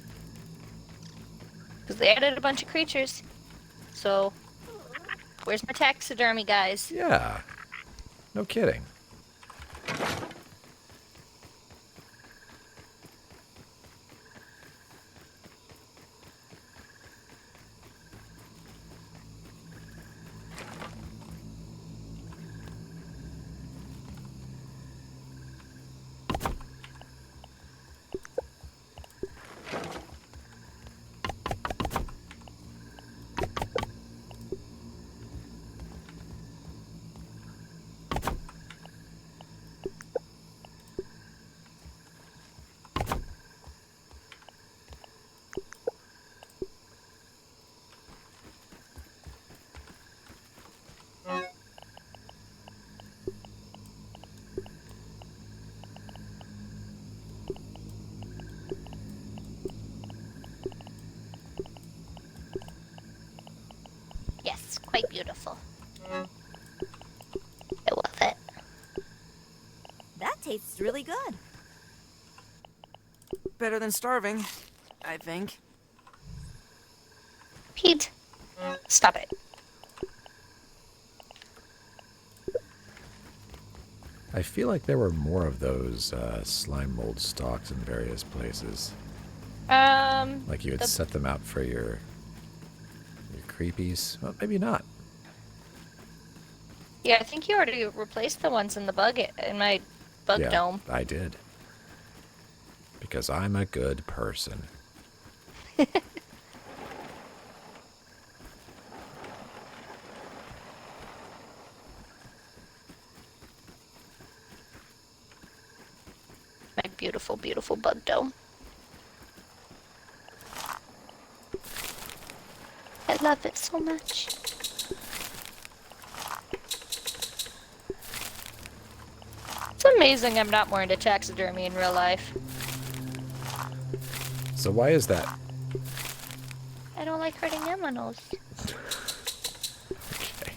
Because they added a bunch of creatures. So, where's my taxidermy, guys? Yeah. No kidding. quite beautiful. I love it. That tastes really good. Better than starving, I think. Pete, stop it. I feel like there were more of those slime mold stalks in various places. Like you had set them out for your creepies. Well, maybe not. Yeah, I think you already replaced the ones in the in my bug Yeah, dome. I did. Because I'm a good person. My beautiful, beautiful bug dome. I love it so much. It's amazing I'm not more into taxidermy in real life. So why is that? I don't like hurting animals. Okay.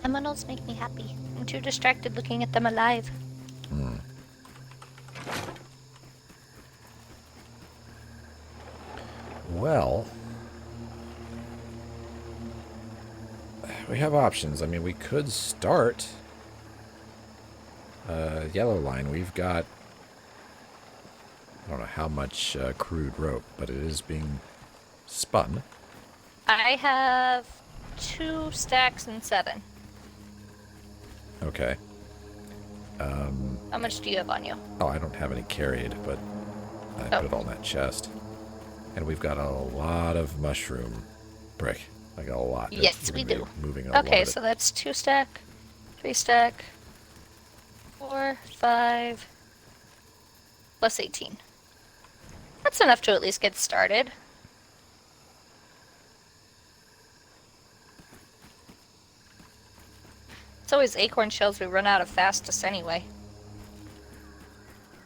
Animals make me happy. I'm too distracted looking at them alive. Well, we have options. I mean, we could start yellow line. We've got, I don't know how much crude rope, but it is being spun. I have 2 stacks and 7. Okay. How much do you have on you? Oh, I don't have any carried, but I put it all in that chest. And we've got a lot of mushroom brick. Like a lot. Yes, We're we gonna do. be moving a lot Okay, of it. so that's 2 stack, 3 stack, 4, 5, plus 18. That's enough to at least get started. It's always acorn shells we run out of fastest anyway.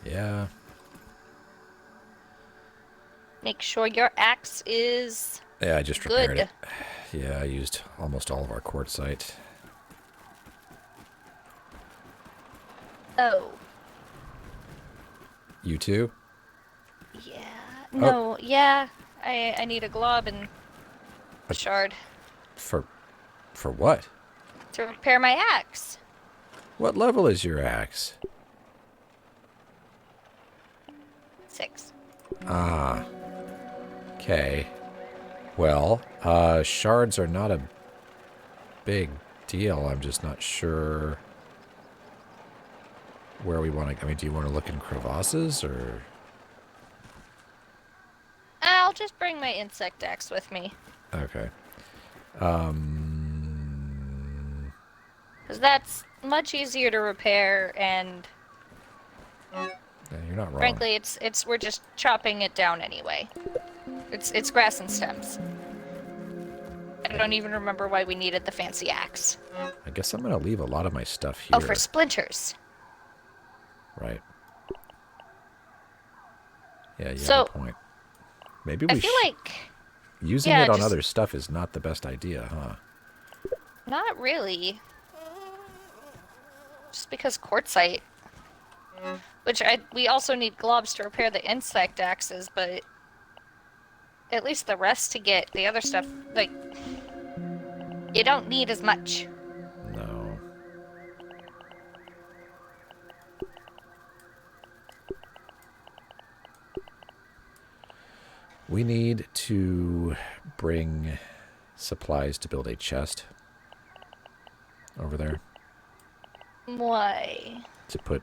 Yeah. Make sure your axe is Yeah, I just repaired good. it. Yeah, I used almost all of our quartzite. Oh, You too? yeah. No, yeah. I need a glob and a shard For what? to repair my axe. What level is your axe? 6. Ah. Okay. Well, shards are not a big deal. I'm just not sure where we want to... I mean, do you want to look in crevasses, or... I'll just bring my insect axe with me. Okay. Because that's much easier to repair, and Yeah, you're not wrong. frankly, we're just chopping it down anyway. It's grass and stems. I don't even remember why we needed the fancy axe. I guess I'm going to leave a lot of my stuff here. Oh, for splinters. Right. Yeah, you So, have a point. Maybe we I feel like using yeah, it on just- other stuff is not the best idea, huh? not really. Just because quartzite. Which we also need globs to repair the insect axes, but at least the rest to get the other stuff, like, you don't need as much. No. We need to bring supplies to build a chest over there Why? to put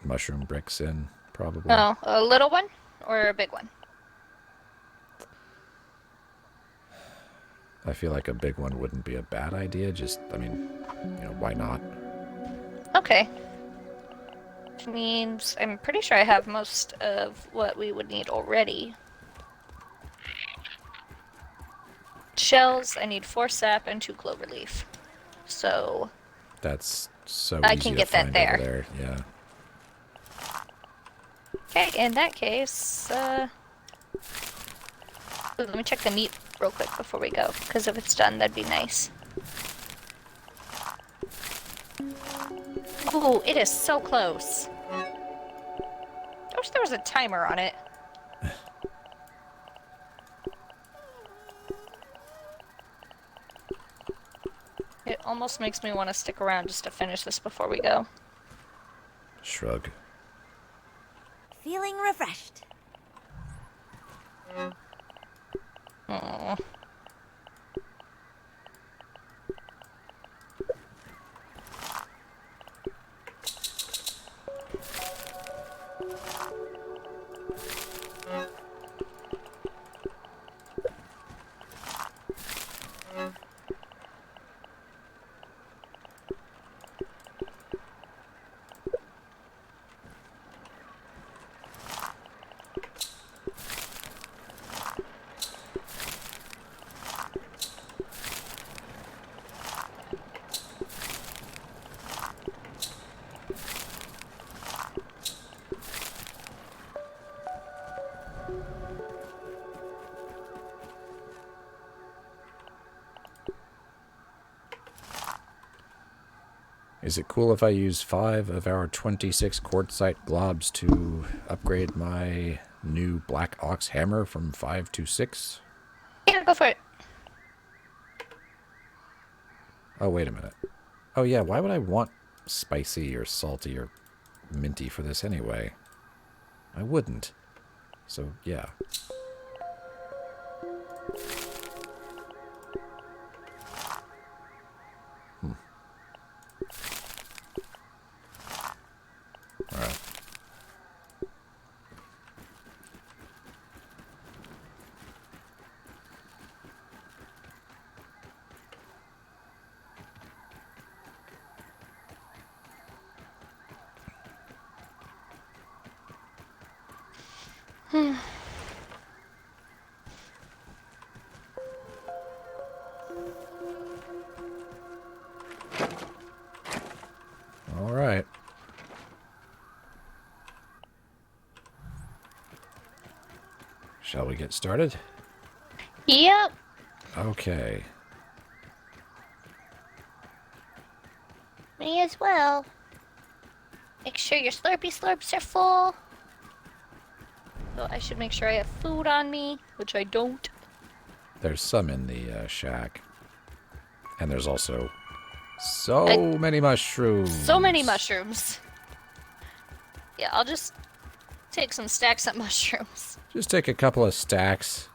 mushroom bricks in, probably. Oh, a little one or a big one? I feel like a big one wouldn't be a bad idea. Just, I mean, why not? Okay. Which means I'm pretty sure I have most of what we would need already. Shells, I need 4 sap and 2 clover leaf. So That's so I easy can to get that find there. over there. Yeah. Okay, in that case, let me check the meat real quick before we go, because if it's done, that'd be nice. Ooh, it is so close. I wish there was a timer on it. It almost makes me want to stick around just to finish this before we go. Shrug. Feeling refreshed. Aww. Is it cool if I use 5 of our 26 quartzite globs to upgrade my new black ox hammer from 5 to 6? Yeah, go for it. Oh, wait a minute. Oh, yeah, why would I want spicy or salty or minty for this anyway? I wouldn't. So, yeah. Alright. Alright. Shall we get started? Yep. Okay. Me as well. Make sure your slurpy slurps are full. So I should make sure I have food on me, which I don't. There's some in the shack. And there's also so many mushrooms. So many mushrooms. Yeah, I'll just take some stacks of mushrooms. Just take a couple of stacks.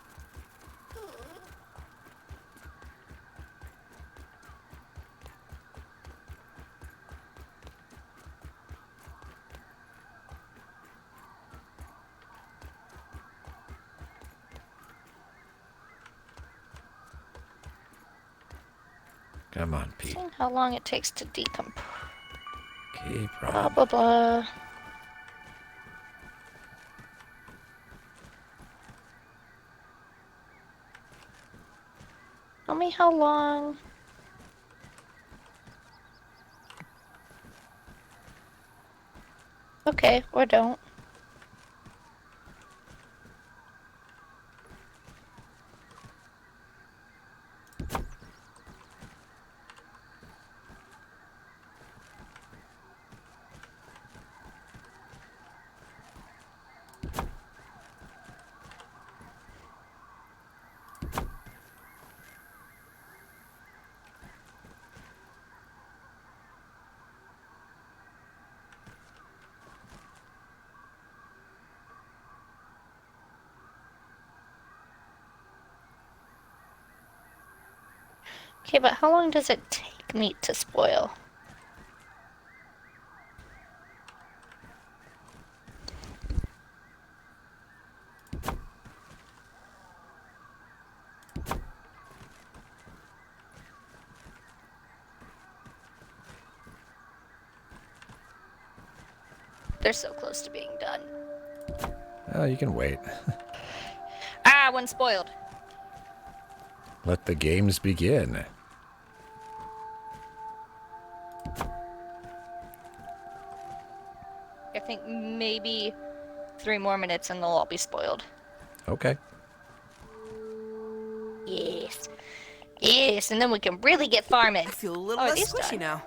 Come on, Pete. Seeing how long it takes to decompose. Keep Blah, running. blah, blah. Tell me how long. Okay, or don't. Okay, but how long does it take meat to spoil? They're so close to being done. Oh, you can wait. Ah, one spoiled. Let the games begin. I think maybe 3 more minutes and they'll all be spoiled. Okay. Yes. Yes, and then we can really get farming. I feel a little Are less these squishy done? now.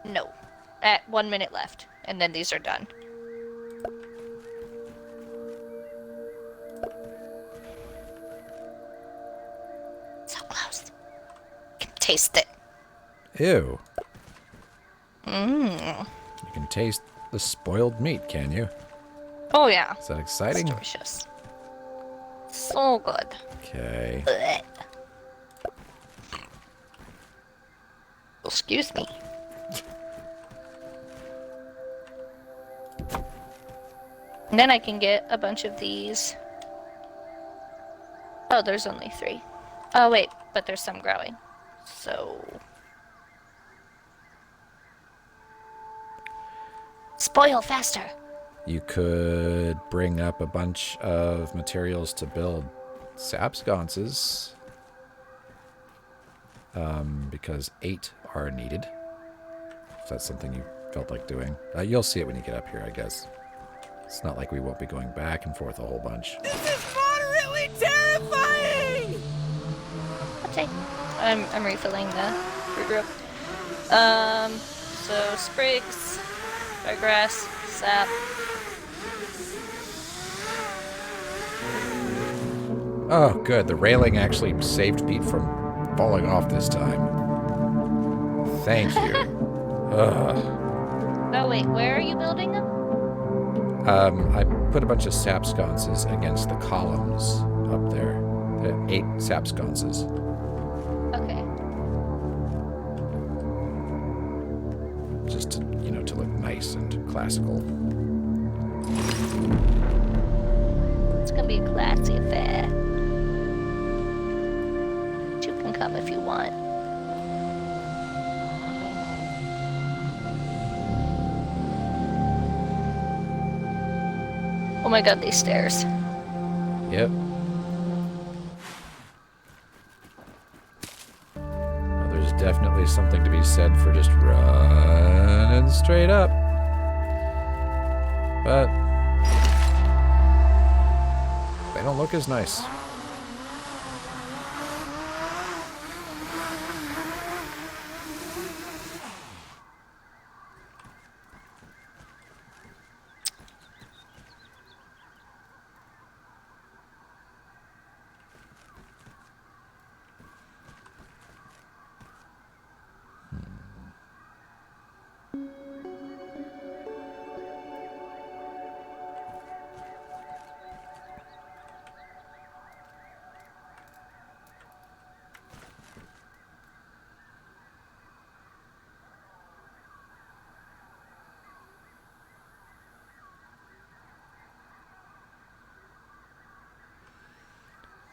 No. At 1 minute left. And then these are done. So close. Can taste it. Ew. Mmm. You can taste the spoiled meat, can you? Oh yeah. Is that exciting? It's delicious. So good. Okay. Blech. Excuse me. And then I can get a bunch of these. Oh, there's only 3. Oh wait, but there's some growing. So... spoil faster. You could bring up a bunch of materials to build sap sconces. Because 8 are needed. If that's something you felt like doing. You'll see it when you get up here, I guess. It's not like we won't be going back and forth a whole bunch. This is moderately terrifying! Okay. I'm refilling the regroup. So sprigs, grass, sap. Oh, good. The railing actually saved Pete from falling off this time. Thank you. Ugh. Oh wait, where are you building them? I put a bunch of sap sconces against the columns up there. 8 sap sconces. Okay. Just to, to look nice and classical. It's gonna be a classy affair. You can come if you want. Oh my god, these stairs. Yep. Well, there's definitely something to be said for just running straight up. But they don't look as nice.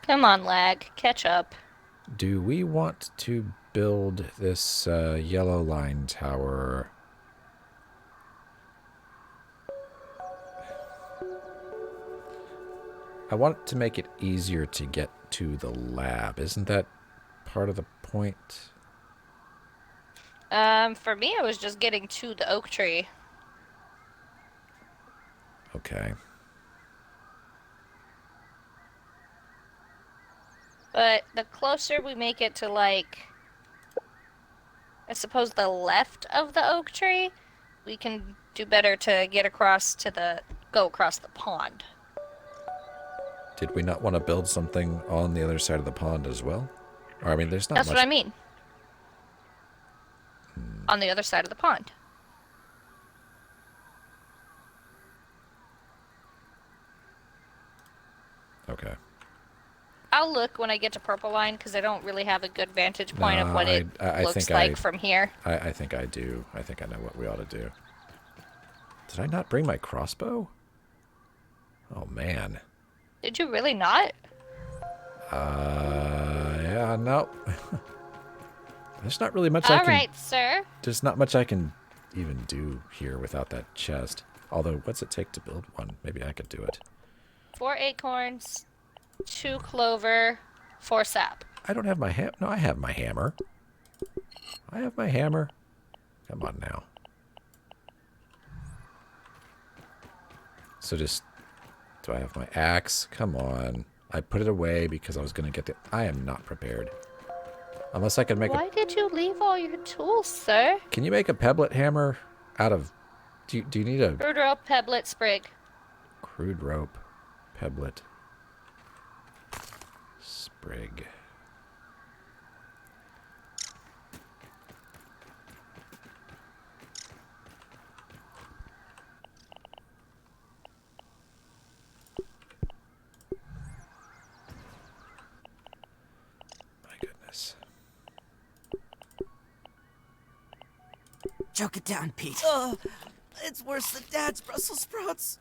Come on, lag. Catch up. Do we want to build this yellow line tower? I want to make it easier to get to the lab. Isn't that part of the point? For me, it was just getting to the oak tree. Okay. But the closer we make it to, like, I suppose the left of the oak tree, we can do better to get across to go across the pond. Did we not want to build something on the other side of the pond as well? Or, I mean, there's not That's much... what I mean. On the other side of the pond. Okay. I'll look when I get to Purple Line, because I don't really have a good vantage point of what it I looks think like from here. I think I do. I think I know what we ought to do. Did I not bring my crossbow? Oh, man. Did you really not? Yeah, no. There's not really much All right, sir. There's not much I can even do here without that chest. Although, what's it take to build one? Maybe I could do it. 4 acorns, 2 clover, 4 sap. I don't have my No, I have my hammer. I have my hammer. Come on now. So just... Do I have my axe? Come on. I put it away because I was going to get the... I am not prepared. Unless I can make Why did you leave all your tools, sir? Can you make a pebblet hammer out of... Do you need a... Crude rope, pebblet, sprig. Crude rope, pebblet, sprig. My goodness. Choke it down, Pete. It's worse than Dad's Brussels sprouts.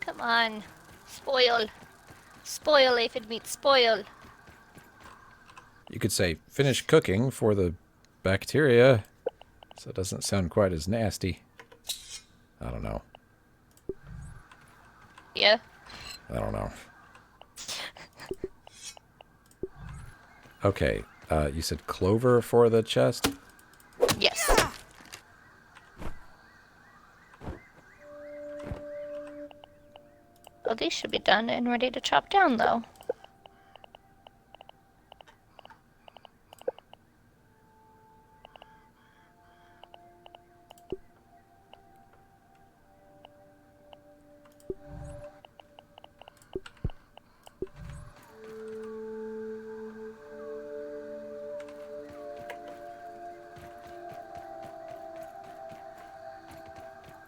Come on. Spoil. Spoil, aphid meat, spoil. You could say finish cooking for the bacteria, so it doesn't sound quite as nasty. I don't know. Yeah. I don't know. Okay, you said clover for the chest? Yes. Well, these should be done and ready to chop down, though.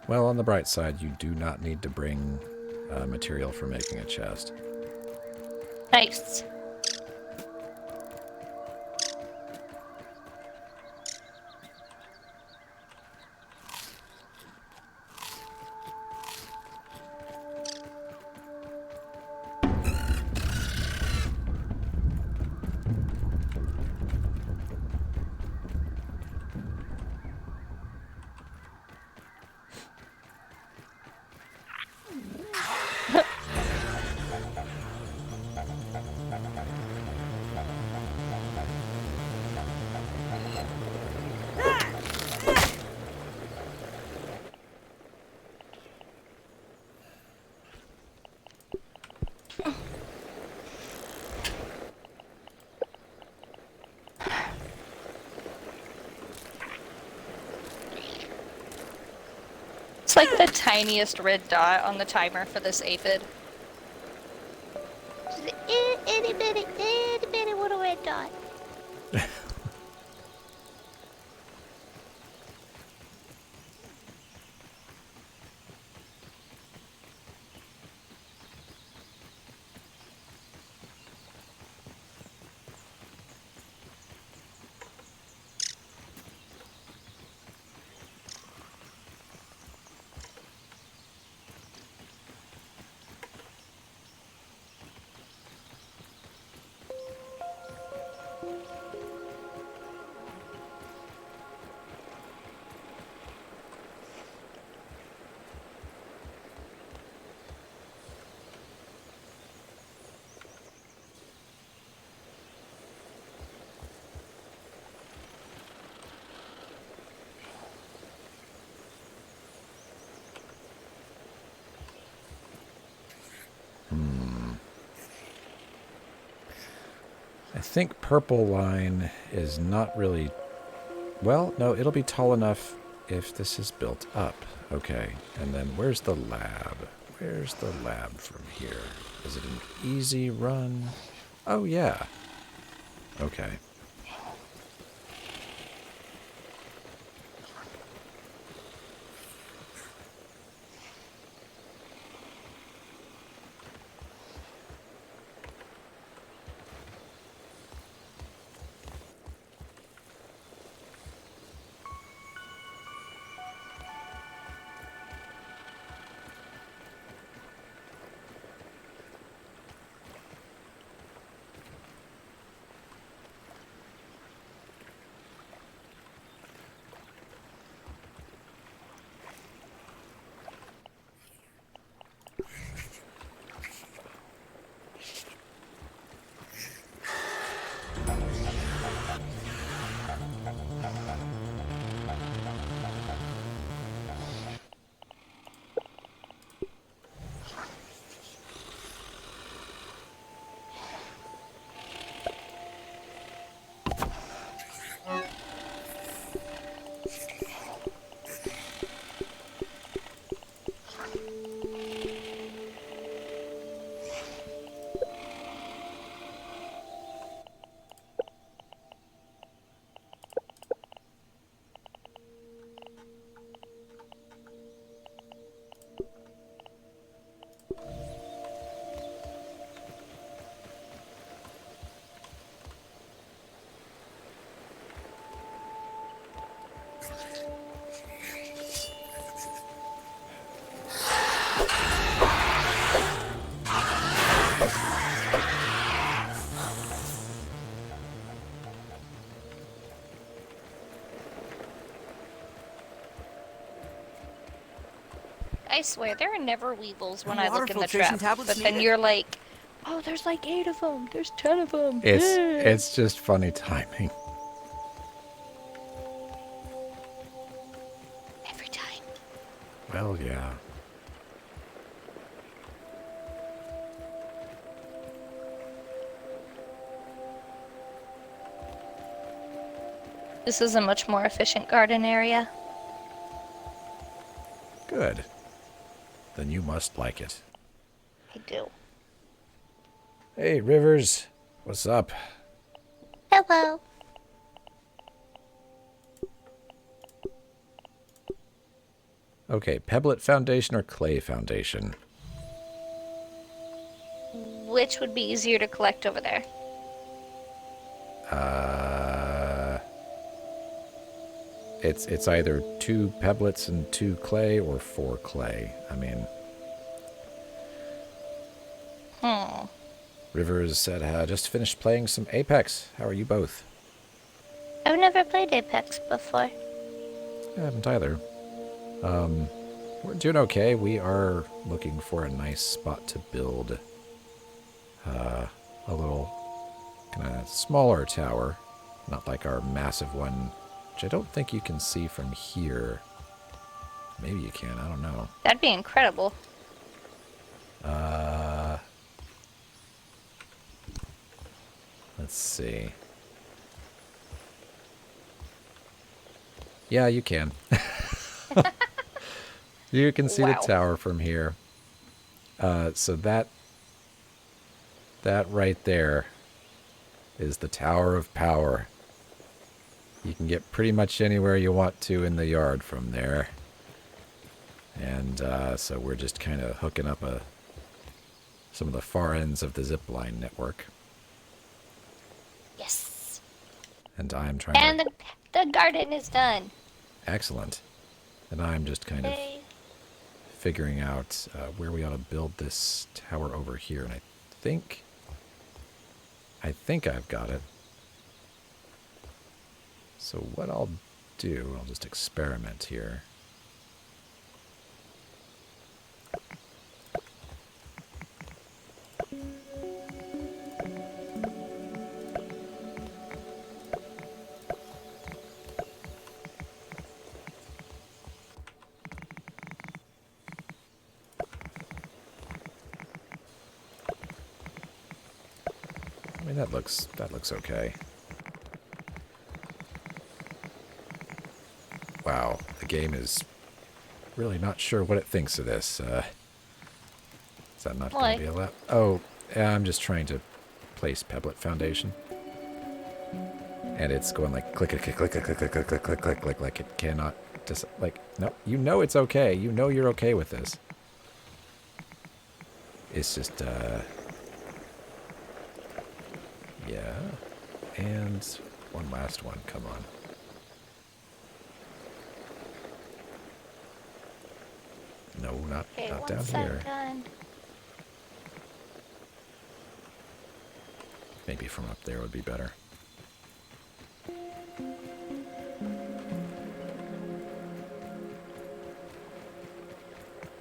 Well, on the bright side, you do not need to bring material for making a chest. Nice. It's like the tiniest red dot on the timer for this aphid. Just a itty bitty little red dot. I think purple line is not really... Well, no, it'll be tall enough if this is built up. Okay, and then where's the lab? Where's the lab from here? Is it an easy run? Oh, yeah. Okay. I swear, there are never weevils when The I water look in the filtration trap. tablets But then needed? you're like, oh, there's like 8 of them. There's 10 of them. It's just funny timing. Every time. Well, yeah. This is a much more efficient garden area. Good. Then you must like it. I do. Hey, Rivers. What's up? Hello. Okay, Pebblet Foundation or Clay Foundation? Which would be easier to collect over there? It's either 2 Pebblets and 2 clay or 4 clay. I mean... Rivers said, just finished playing some Apex. How are you both? I've never played Apex before. I haven't either. We're doing okay. We are looking for a nice spot to build a little kind of smaller tower. Not like our massive one, which I don't think you can see from here. Maybe you can, I don't know. That'd be incredible. Let's see. Yeah, you can. You can see Wow. the tower from here. So that right there is the Tower of Power. You can get pretty much anywhere you want to in the yard from there. And so we're just kind of hooking up some of the far ends of the zip line network. Yes. And I'm trying And to... the garden is done. Excellent. And I'm just kind of Yay. figuring out where we ought to build this tower over here. And I think I've got it. So what I'll do, I'll just experiment here. mean, that looks okay. Wow, the game is really not sure what it thinks of this. Is that not going Why? to be allowed? Oh, yeah, I'm just trying to place Pebblet Foundation. And it's going like click, click, click, click, click, click, click, click, click, click, click, like it cannot just, like, no, you know it's okay. You know you're okay with this. It's just, yeah. And one last one, come on. No, not Okay, down once here. I'm done. Maybe from up there would be better.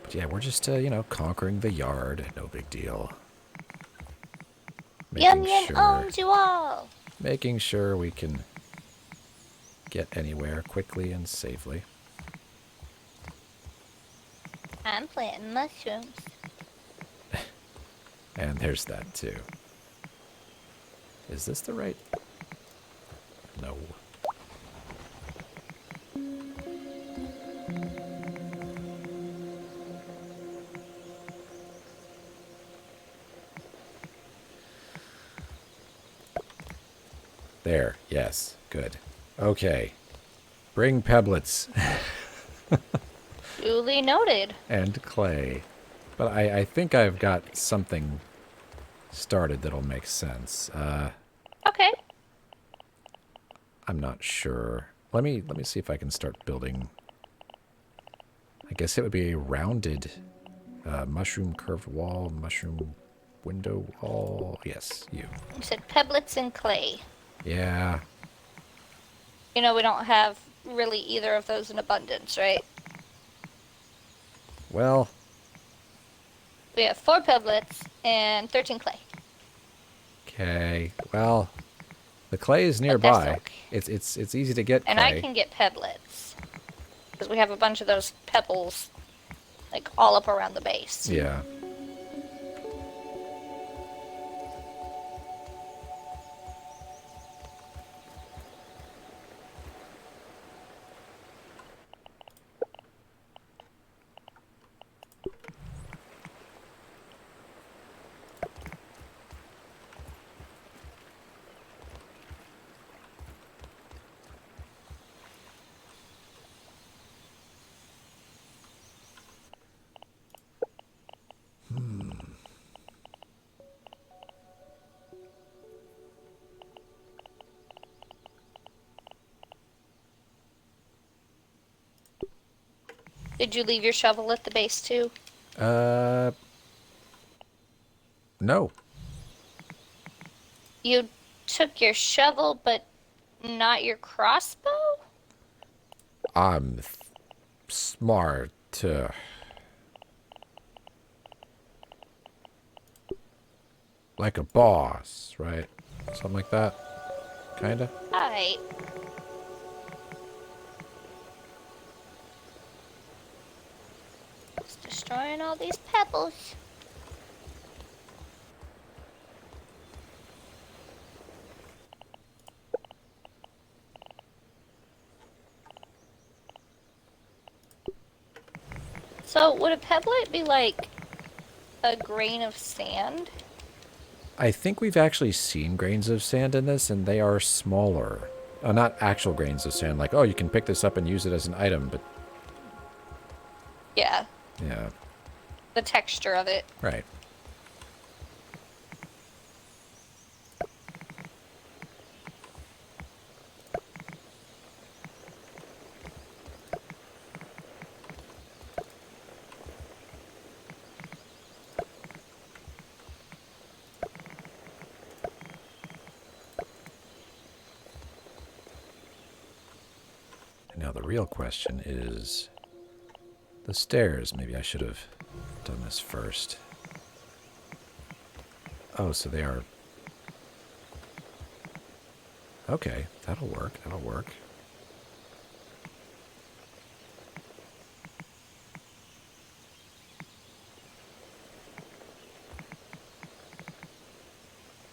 But yeah, we're just, you know, conquering the yard. No big deal. Yum Yum owns you all! Making sure we can get anywhere quickly and safely. I'm planting mushrooms. And there's that too. Is this the right? No. There, yes, good. Okay. Bring pebblets Duly noted. and clay. But I think I've got something started that'll make sense. Okay. I'm not sure. Let me see if I can start building. I guess it would be a rounded mushroom curved wall, mushroom window wall. Yes, you. You said pebblets and clay. Yeah. You know, we don't have really either of those in abundance, right? Well, We have 4 pebblets and 13 clay. okay. Well, the clay is But nearby. that's okay. It's easy to get And clay. I can get pebblets. Because we have a bunch of those pebbles, like, all up around the base. Yeah. Did you leave your shovel at the base, too? No. You took your shovel, but not your crossbow? I'm smart. Like a boss, right? Something like that. Kinda. Alright. Just destroying all these pebbles. So, would a pebblet be like a grain of sand? I think we've actually seen grains of sand in this, and they are smaller. Not actual grains of sand, like, oh, you can pick this up and use it as an item, but Yeah, yeah, the texture of it. right. Now the real question is the stairs. Maybe I should have done this first. Oh, so they are... Okay, that'll work, that'll work.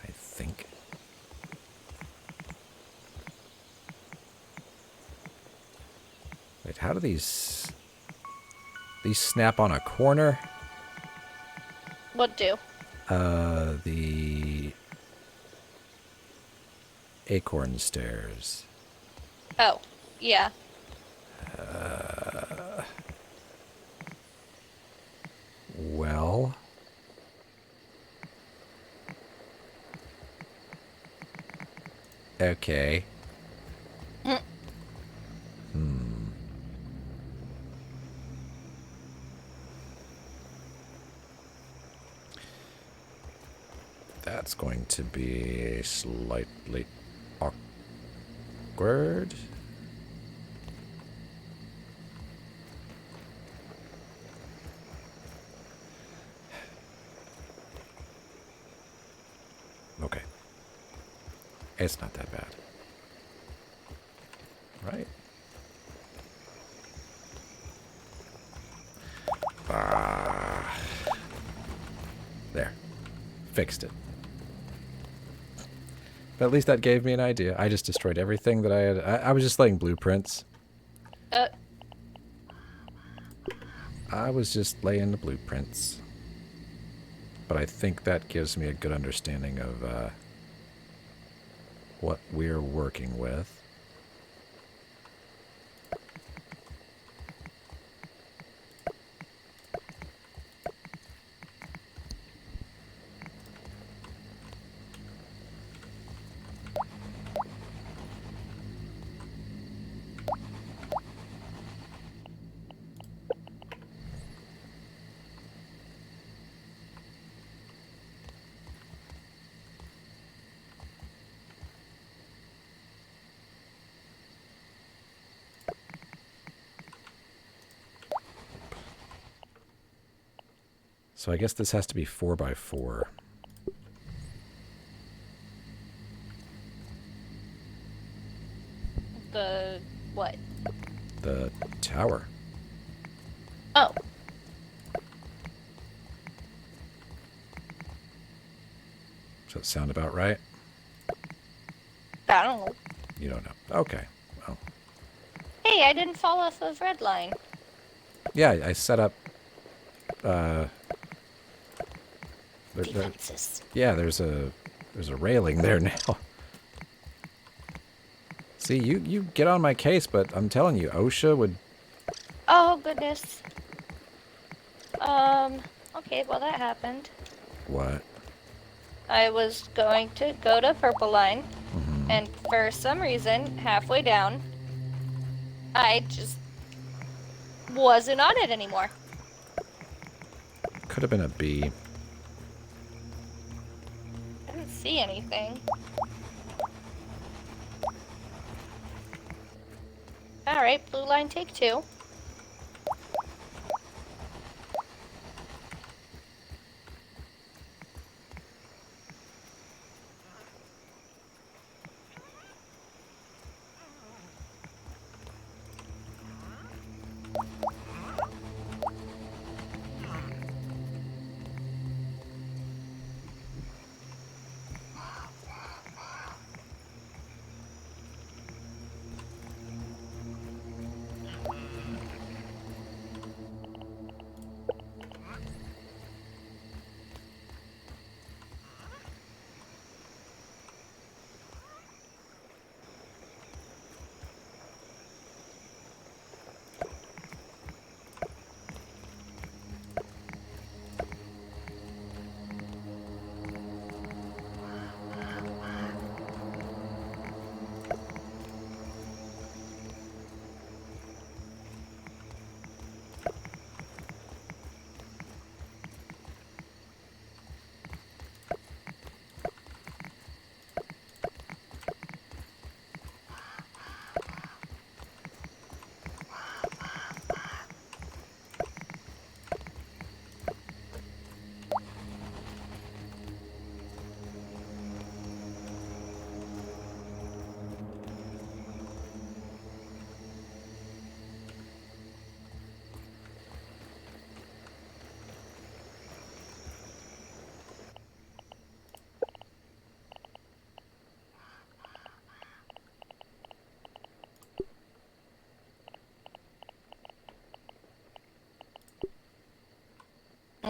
I think. Wait, how do these snap on a corner? What do? The acorn stairs. Oh, yeah. Well. Okay. That's going to be slightly awkward. Okay. It's not that bad. Right? There. Fixed it. But at least that gave me an idea. I just destroyed everything that I had. I was just laying blueprints. I was just laying the blueprints. But I think that gives me a good understanding of what we're working with. So I guess this has to be 4x4. The what? The tower. Oh. Does that sound about right? I don't know. You don't know. Okay. Well. Hey, I didn't fall off of red line. Yeah, I set up Defenses. yeah, there's a railing there now. See, you get on my case, but I'm telling you, OSHA would. Oh, goodness. Okay, well, that happened. What? I was going to go to purple line, and for some reason, halfway down, I just wasn't on it anymore. Could have been a B. I didn't see anything. Alright, blue line, take 2.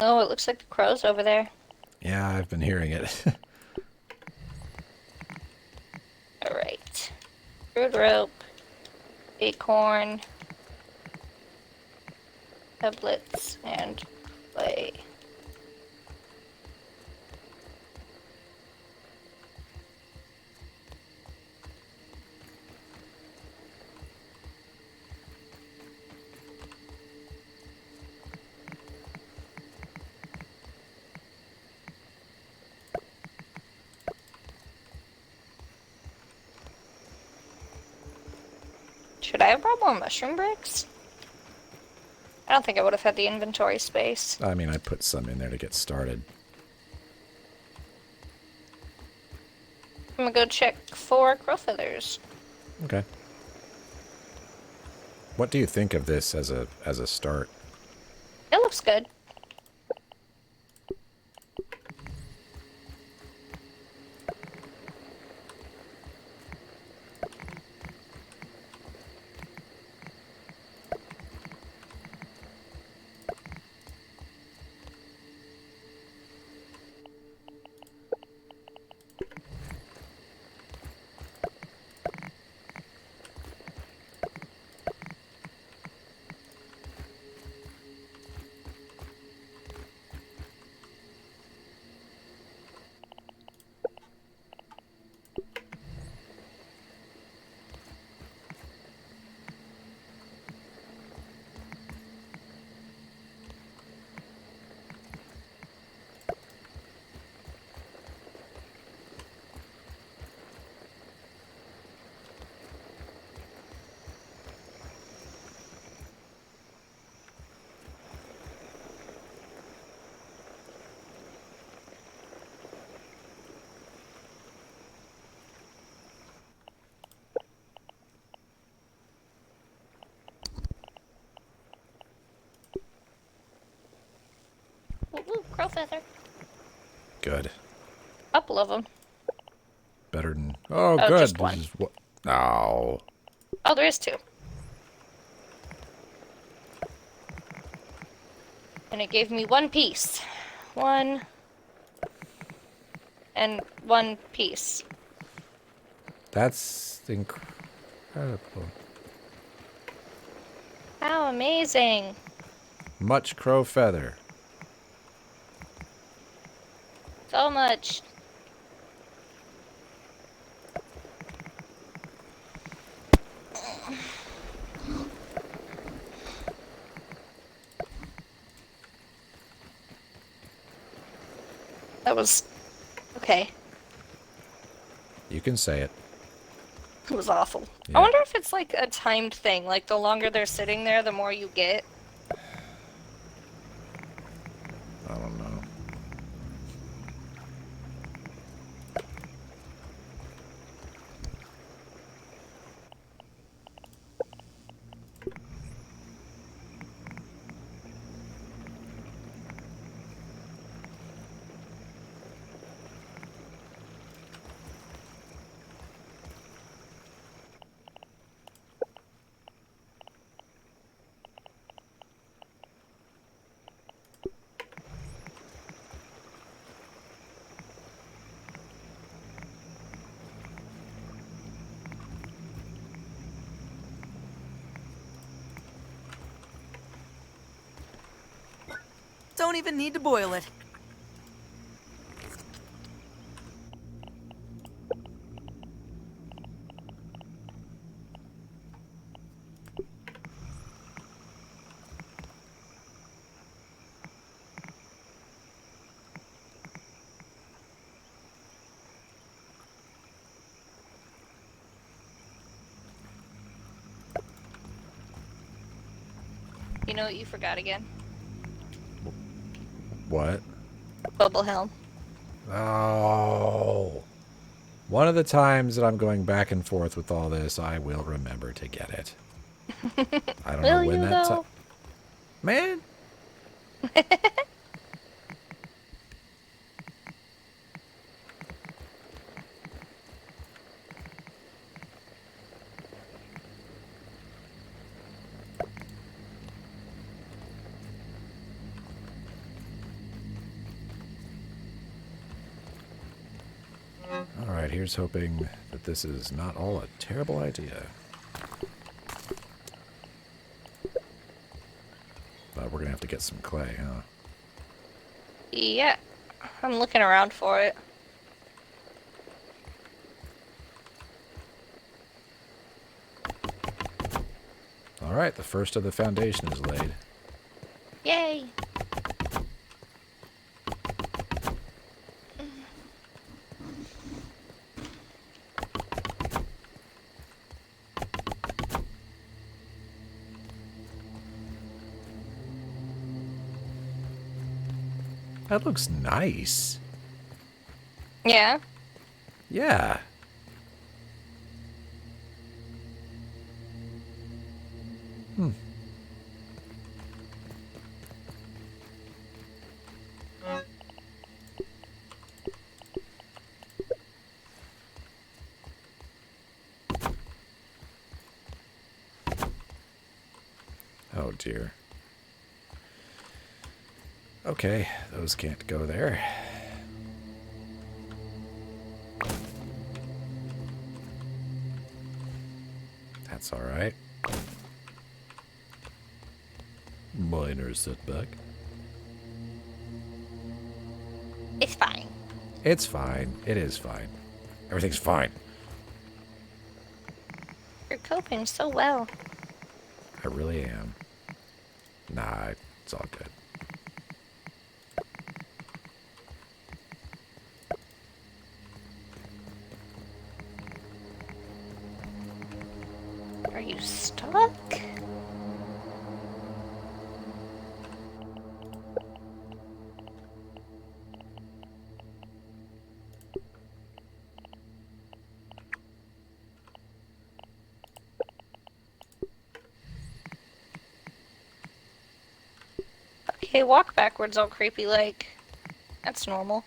Oh, it looks like the crow's over there. Yeah, I've been hearing it. Alright. Crude rope. Acorn. Tablets. And clay. Should I have brought more mushroom bricks? I don't think I would have had the inventory space. I mean, I put some in there to get started. I'm gonna go check for crow feathers. Okay. What do you think of this as a start? It looks good. Ooh, ooh, crow feather. Good. Couple of them. Better than... Oh, Oh, good. just one. This is what... Oh. Oh, there is two. And it gave me one piece. One. And one piece. That's incredible. How amazing. Much crow feather. So much. That was... Okay. You can say it. It was awful. Yeah. I wonder if it's like a timed thing. Like the longer they're sitting there, the more you get. I don't know. Don't even need to boil it. You know what you forgot again? What? Bubble helm. Oh. One of the times that I'm going back and forth with all this, I will remember to get it. I don't know Will when you that though? Man. Alright, here's hoping that this is not all a terrible idea. But we're gonna have to get some clay, huh? Yeah, I'm looking around for it. Alright, the first of the foundation is laid. Yay! That looks nice. Yeah. Yeah. Hmm. Oh dear. Okay, those can't go there. That's alright. Minor setback. It's fine. It's fine. It is fine. Everything's fine. You're coping so well. I really am. Nah, it's all good. Are you stuck? Okay, walk backwards all creepy like. That's normal.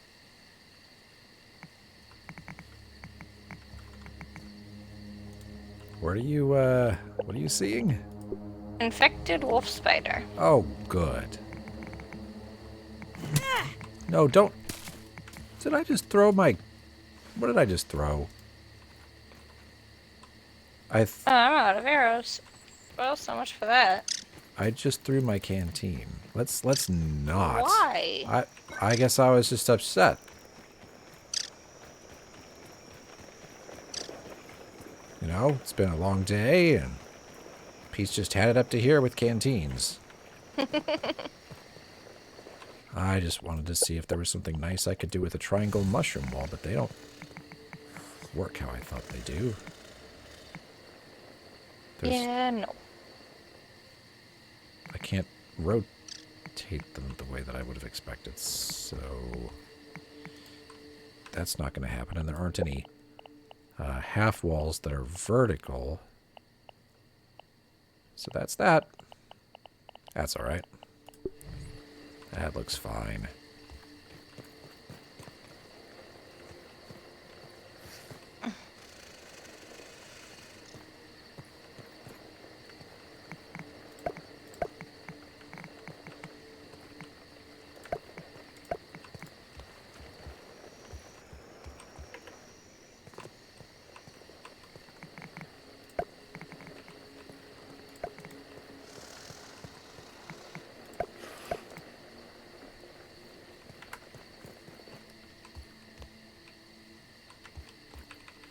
What are you seeing? Infected wolf spider. Oh, good. No, don't. Did I just throw my... What did I just throw? Oh, I'm out of arrows. Well, so much for that. I just threw my canteen. Let's not. Why? I guess I was just upset. You know, it's been a long day, and Pete's just had it up to here with canteens. I just wanted to see if there was something nice I could do with a triangle mushroom wall, but they don't work how I thought they do. Yeah, no. I can't rotate them the way that I would have expected, so that's not going to happen. And there aren't any half walls that are vertical, so that's that. That's all right. That looks fine.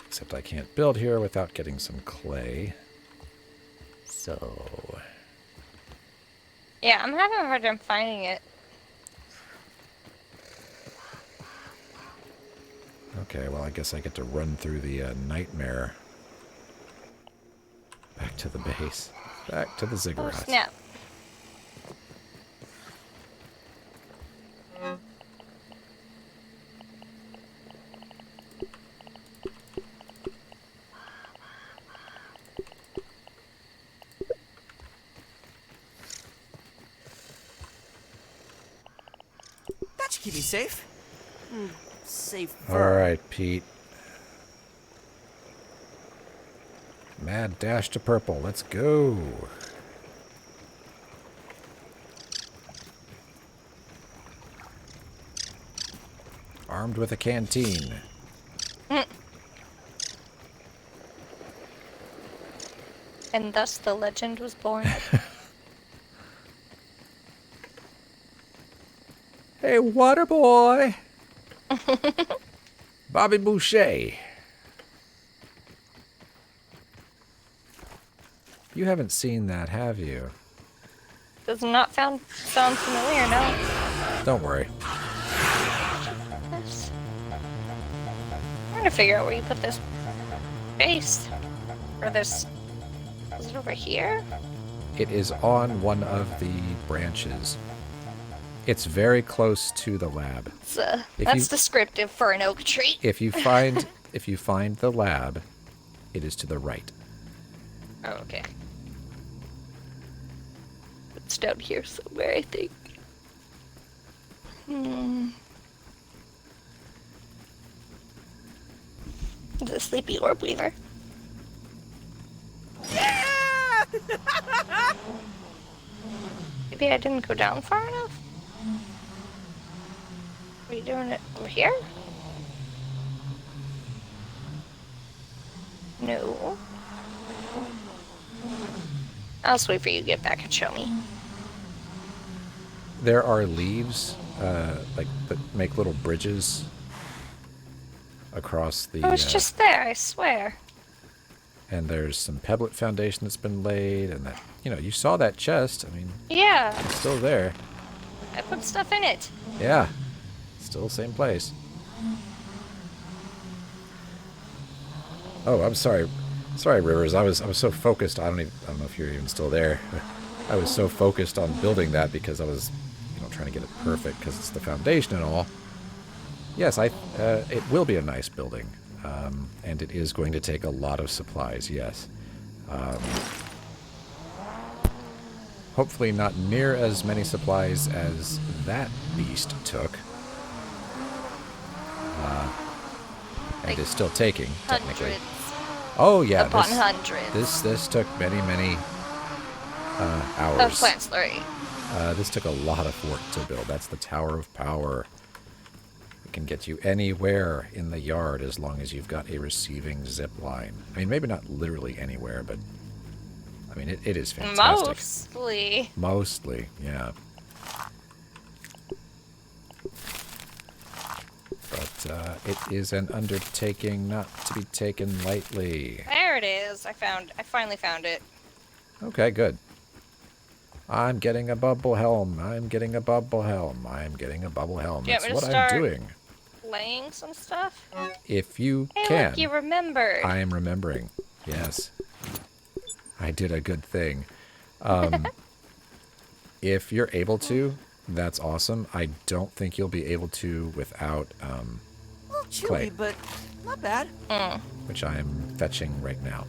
Except I can't build here without getting some clay. So... Yeah, I'm having a hard time finding it. Okay, well, I guess I get to run through the nightmare. Back to the base. Back to the Oh, ziggurat. snap. That should keep me safe. Safer. Alright, Pete. Mad dash to purple. Let's go. Armed with a canteen. And thus the legend was born. Hey, water boy! Bobby Boucher. You haven't seen that, have you? Does not sound familiar, no. Don't worry. Yes. I'm trying to figure out where you put this base. Or this... Is it over here? It is on one of the branches. It's very close to the lab. It's, If that's you- descriptive for an oak tree. If you find the lab, it is to the right. Oh, okay. It's down here somewhere, I think. Is it Sleepy Orb Weaver? Maybe I didn't go down far enough? Are you doing it over here? No. I'll just wait for you to get back and show me. There are leaves, like that make little bridges across the. Oh, it's just there, I swear. And there's some pebblet foundation that's been laid, and that you saw that chest. I mean, Yeah, it's still there. I put stuff in it. Yeah, still same place. Oh, I'm sorry. Sorry, Rivers. I was so focused. I don't know if you're even still there. I was so focused on building that because I was, trying to get it perfect because it's the foundation and all. Yes, it will be a nice building, and it is going to take a lot of supplies. Yes. Hopefully not near as many supplies as that beast took. And is still taking, technically. Hundreds Oh yeah, upon hundreds this took many of hours. plant slurry. This took a lot of work to build. That's the Tower of Power. It can get you anywhere in the yard as long as you've got a receiving zip line. I mean, maybe not literally anywhere, but I mean, it is fantastic. Mostly. Mostly, yeah. But it is an undertaking not to be taken lightly. There it is. I finally found it. Okay, good. I'm getting a bubble helm. I'm getting a bubble helm. I'm getting a bubble helm. Do you want That's me to what I'm start doing. Laying some stuff? If you Hey, can. look, you remembered. I am remembering. Yes. I did a good thing. If you're able to, that's awesome. I don't think you'll be able to without A little chewy, clay. but not bad. which I am fetching right now.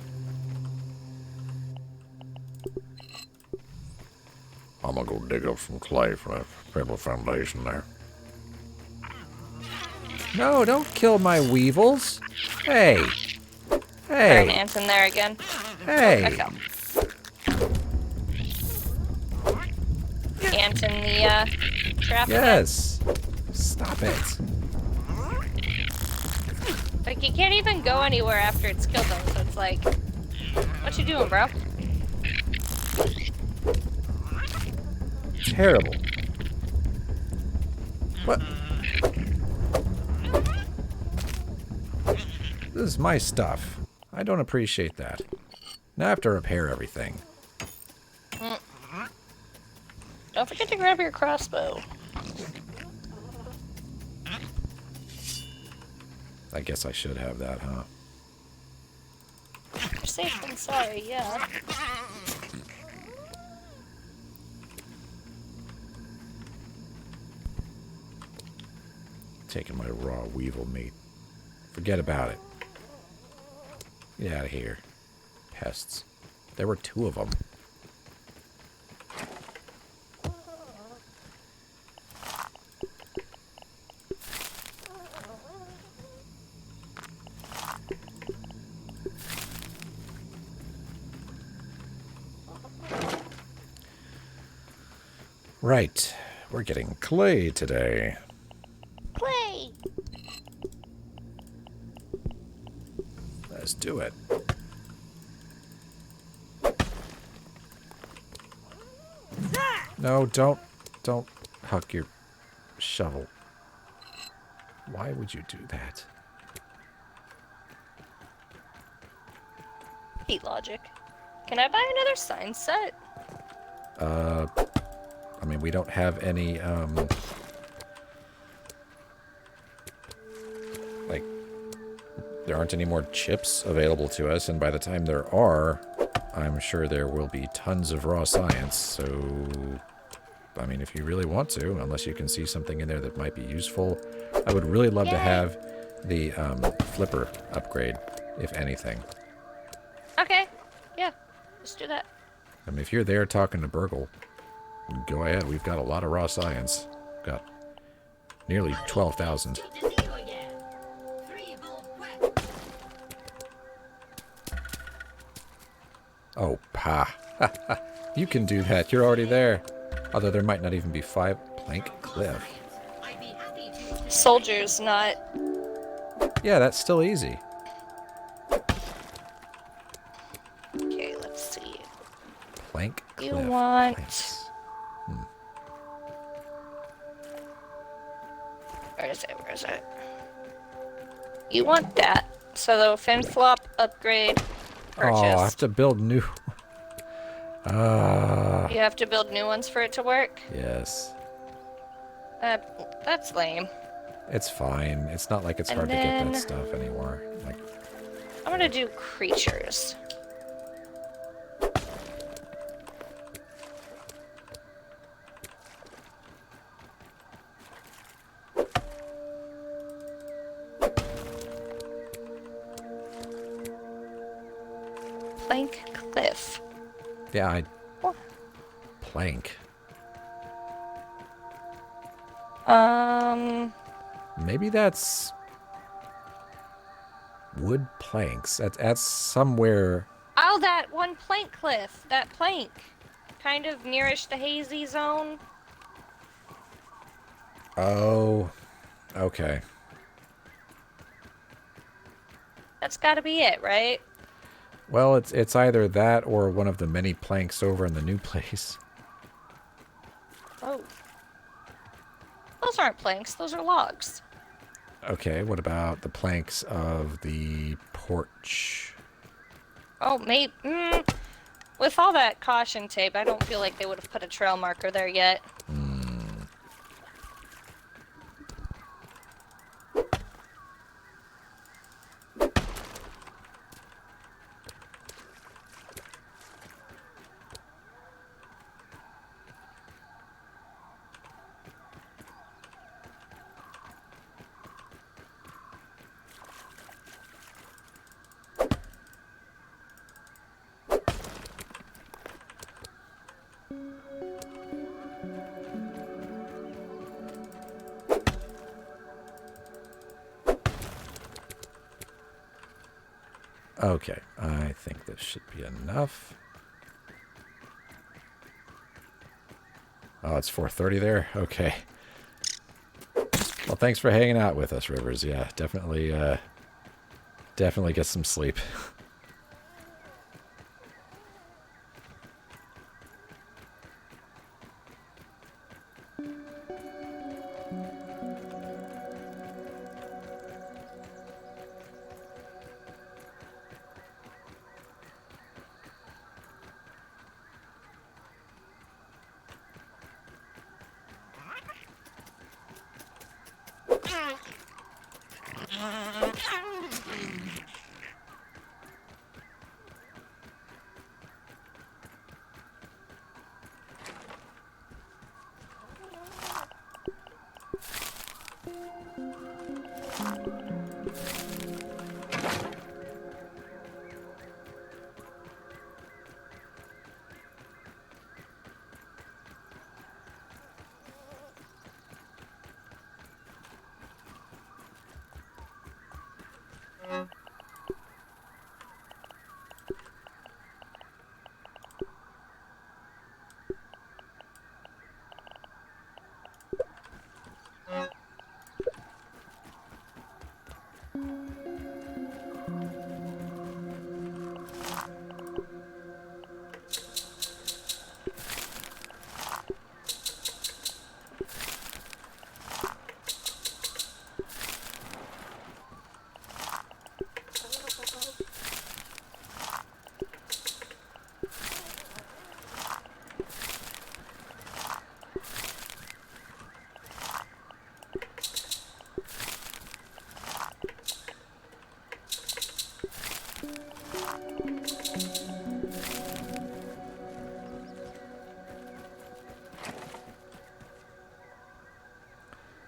I'm gonna go dig up some clay for that pebble foundation there. No, don't kill my weevils. Hey. Alright, Hey. ants in there again. Hey. I fell. Ant in the trap. Yes. Stop it. Like, you can't even go anywhere after it's killed them, so it's like, what you doing, bro? Terrible. What? This is my stuff. I don't appreciate that. Now I have to repair everything. Don't forget to grab your crossbow. I guess I should have that, huh? You're safe than sorry, yeah. Taking my raw weevil meat. Forget about it. Get out of here. Pests. There were 2 of them. Right. We're getting clay today. Play! Let's do it. No, don't huck your shovel. Why would you do that? Heat logic. Can I buy another sign set? I mean, we don't have any, like, there aren't any more chips available to us, and by the time there are, I'm sure there will be tons of raw science, so, I mean, if you really want to, unless you can see something in there that might be useful, I would really love to have the, flipper upgrade, if anything. Okay. Yeah. Let's do that. I mean, if you're there talking to Burgle, go ahead. We've got a lot of raw science. Got nearly 12,000. To zero again. 3 bold quest. Oh, pa. You can do that. You're already there. Although there might not even be 5 plank cliff. I'd be happy to. Soldiers, not. Yeah, that's still easy. Okay, let's see. Plank cliff. You want- planks. Where is it? Where is it? You want that. So the fin flop upgrade purchased. Oh, I have to build new. You have to build new ones for it to work? Yes. That's lame. It's fine. It's not like it's And hard to get then- that stuff anymore. Like, I'm gonna do creatures. Plank cliff. yeah, I Oh. plank. Maybe that's wood planks. That's somewhere. Oh, that one plank cliff. That plank. Kind of nearish the hazy zone. Oh, okay. That's gotta be it, right? Well, it's either that or one of the many planks over in the new place. Oh. Those aren't planks, those are logs. Okay, what about the planks of the porch? Oh, maybe. With all that caution tape, I don't feel like they would have put a trail marker there yet. Okay, I think this should be enough. Oh, it's 4:30 there? Okay. Well, thanks for hanging out with us, Rivers. Yeah, definitely get some sleep.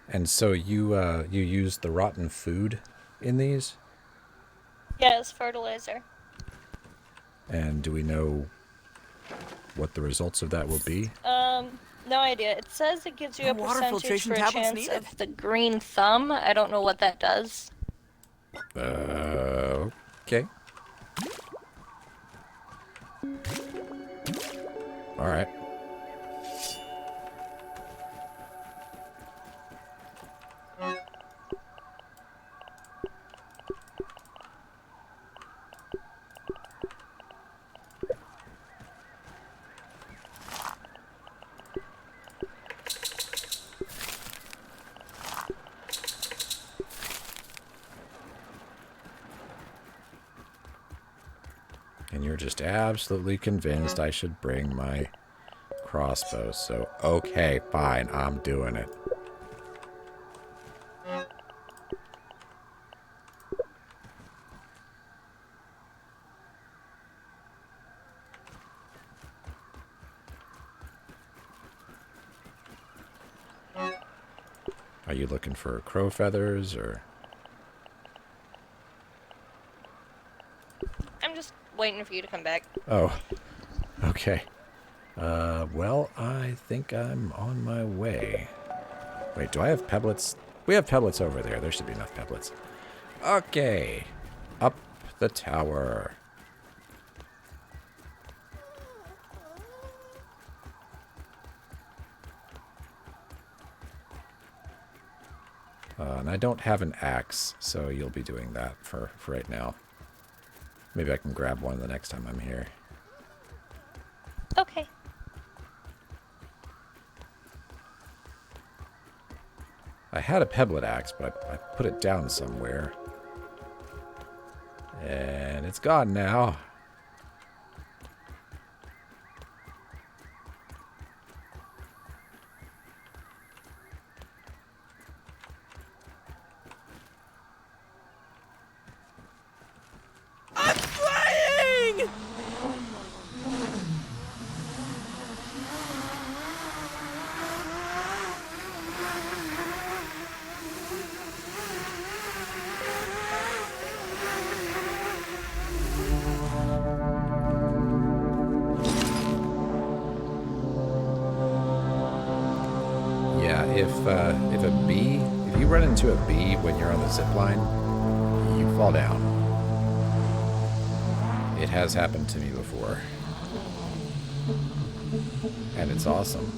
And so you use the rotten food in these? Yeah, it's fertilizer. And do we know what the results of that will be? No idea. It says it gives you a More water percentage filtration for a tablets chance needed. of the green thumb. I don't know what that does. Okay. All right. And you're just absolutely convinced I should bring my crossbow. So, okay, fine, I'm doing it. Are you looking for crow feathers or? I'm just waiting for you to come back. Oh, okay. Well, I think I'm on my way. Wait, do I have pebblets? We have pebblets over there. There should be enough pebblets. Okay. Up the tower. And I don't have an axe, so you'll be doing that for right now. Maybe I can grab one the next time I'm here. Okay. I had a pebblet axe, but I put it down somewhere. And it's gone now. I'm flying! Yeah, if you run into a bee when you're on the zip line, you fall down. It has happened to me before. And it's awesome.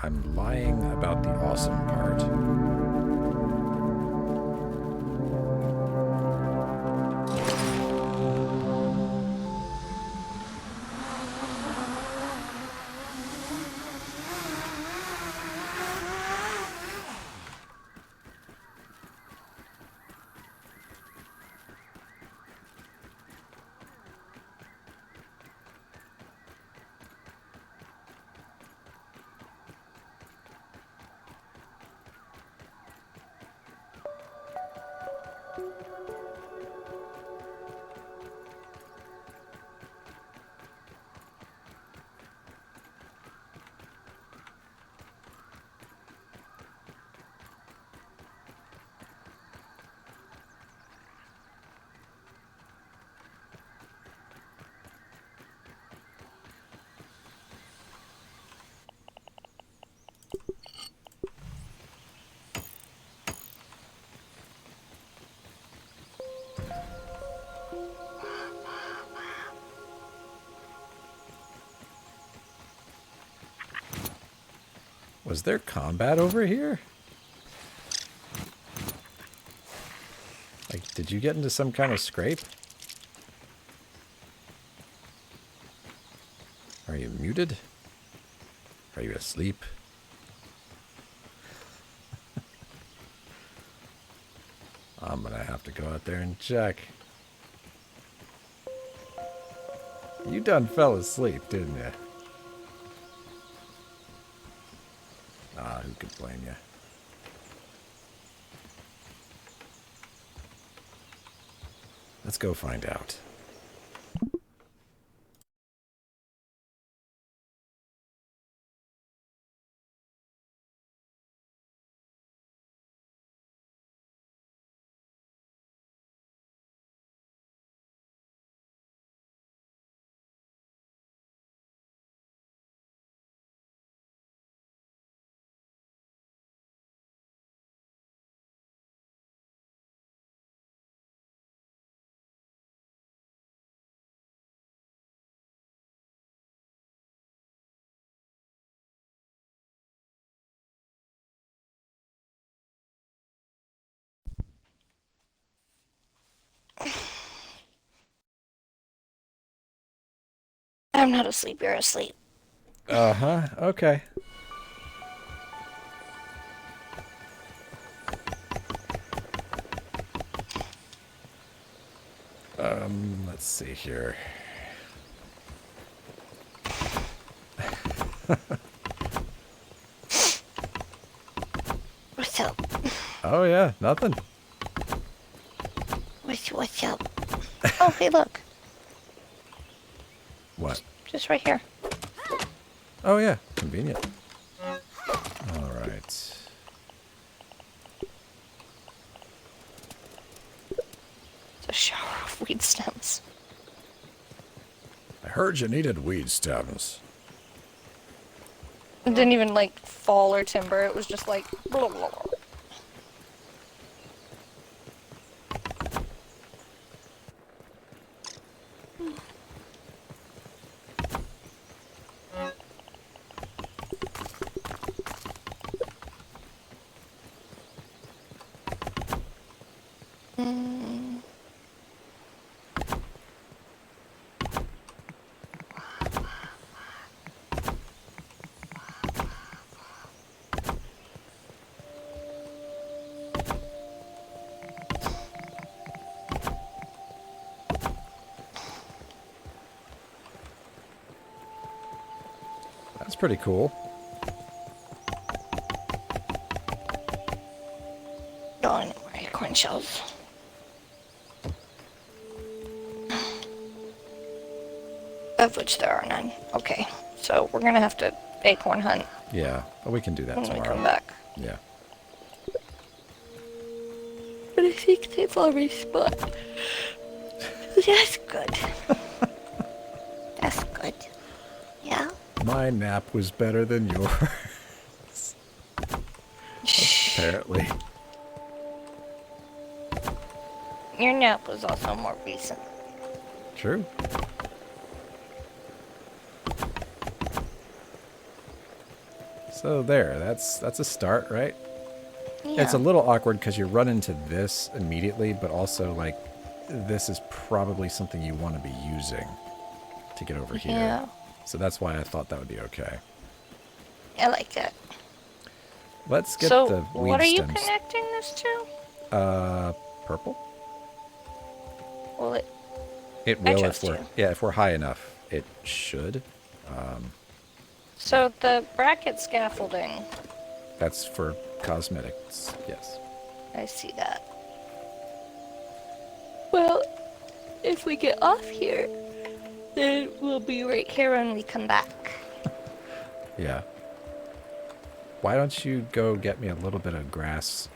I'm lying about the awesome part. Was there combat over here? Like, did you get into some kind of scrape? Are you muted? Are you asleep? I'm gonna have to go out there and check. You done fell asleep, didn't you? Ah, who could blame you? Let's go find out. I'm not asleep, you're asleep. Uh-huh. Okay. Let's see here. What's up? Oh, yeah. Nothing. What's up? Oh, hey, look. What? Just right here. Oh, yeah. Convenient. All right. It's a shower of weed stems. I heard you needed weed stems. It didn't even, like, fall or timber. It was just like... Blah, blah, blah. That's pretty cool. Darn my acorn shells. Of which there are none. Okay, so we're gonna have to acorn hunt Yeah, but we can do that when we tomorrow. come back. Yeah. But I think they've already spot. That's good. That's good. Yeah? My nap was better than yours. Apparently. Your nap was also more recent. True. So there, that's a start, right? Yeah. It's a little awkward because you run into this immediately, but also, like, this is probably something you want to be using to get over here. Yeah. So that's why I thought that would be okay. I like that. Let's get So, the weed what are you stems. connecting this to? Purple? Well, it... It I will trust if we're you. yeah, if we're high enough. It should. So the bracket scaffolding, That's for cosmetics. Yes. I see that. Well, if we get off here, then we'll be right here when we come back. Yeah. Why don't you go get me a little bit of grass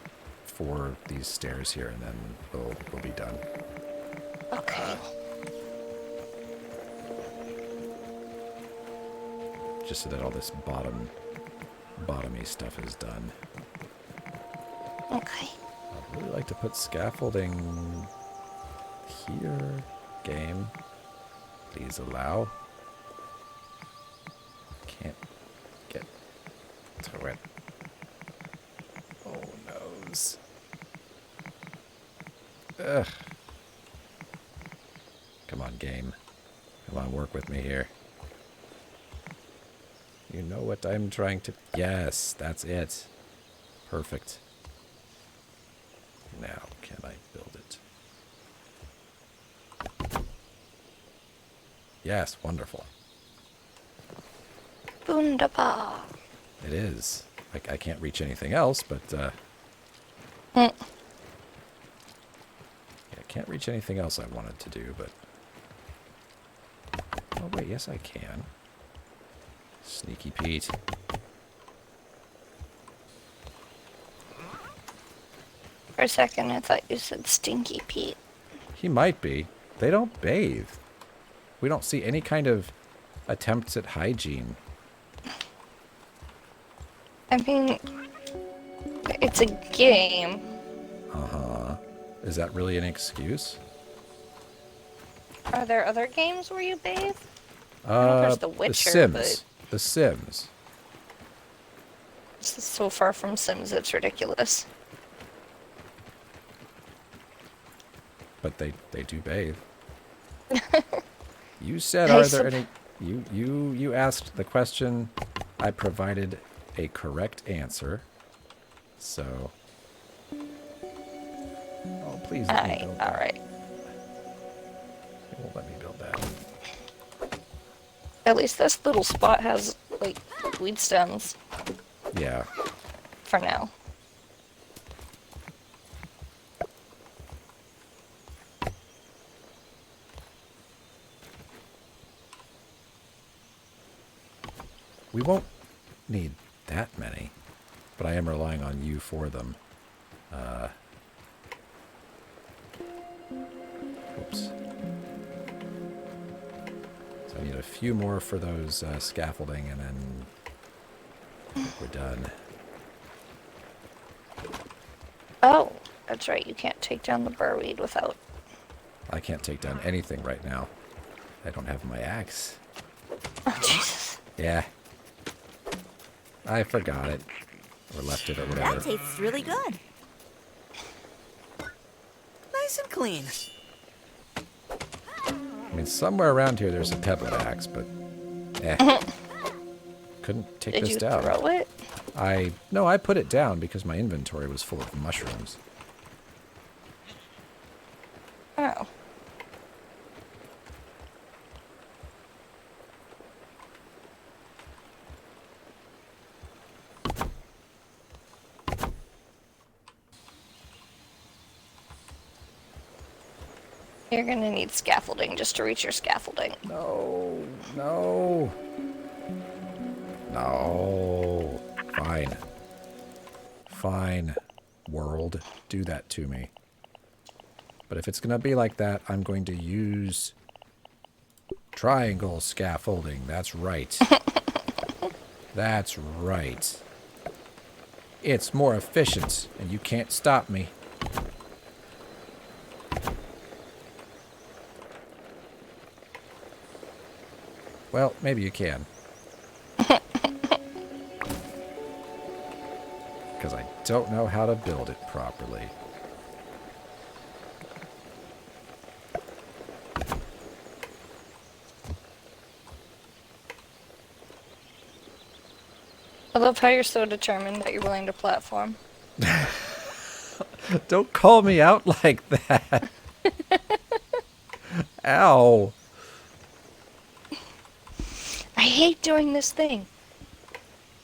for these stairs here, and then we'll be done. Okay. Just so that all this bottomy stuff is done. Okay. I'd really like to put scaffolding here. Game. Please allow. Can't get to it. Oh, noes. Ugh. Come on, game. Come on, work with me here. You know what I'm trying to... Yes, that's it. Perfect. Now, can I build it? Yes, wonderful. Wunderbar. It is. I can't reach anything else, but, yeah, Can't reach anything else I wanted to do, but... Oh, wait, yes I can. Sneaky Pete. For a second, I thought you said Stinky Pete. He might be. They don't bathe. We don't see any kind of attempts at hygiene. I mean, it's a game. Uh-huh. Is that really an excuse? Are there other games where you bathe? I know there's The Witcher, The Sims. but The Sims. this is so far from Sims, it's ridiculous. But they do bathe. You said, are there any... You asked the question. I provided a correct answer. So... Oh, please let me build that. Alright. It won't let me build that. At least this little spot has, like, weed stems. Yeah. For now. We won't need that many, but I am relying on you for them. Oops. So I need a few more for those scaffolding, and then I think we're done. Oh, that's right, you can't take down the burweed without... I can't take down anything right now. I don't have my axe. Oh, Jesus. Yeah. I forgot it. Or left it or whatever. That tastes really good. Nice and clean. I mean, somewhere around here there's a pebble axe, but... Eh. Couldn't take Did this you down. throw it? No, I put it down because my inventory was full of mushrooms. Oh. You're gonna need scaffolding just to reach your scaffolding. No, no. No. Fine. Fine, world. Do that to me. But if it's going to be like that, I'm going to use triangle scaffolding. That's right. That's right. It's more efficient, and you can't stop me. Well, maybe you can. Because I don't know how to build it properly. I love how you're so determined that you're willing to platform. Don't call me out like that. Ow. I hate doing this thing.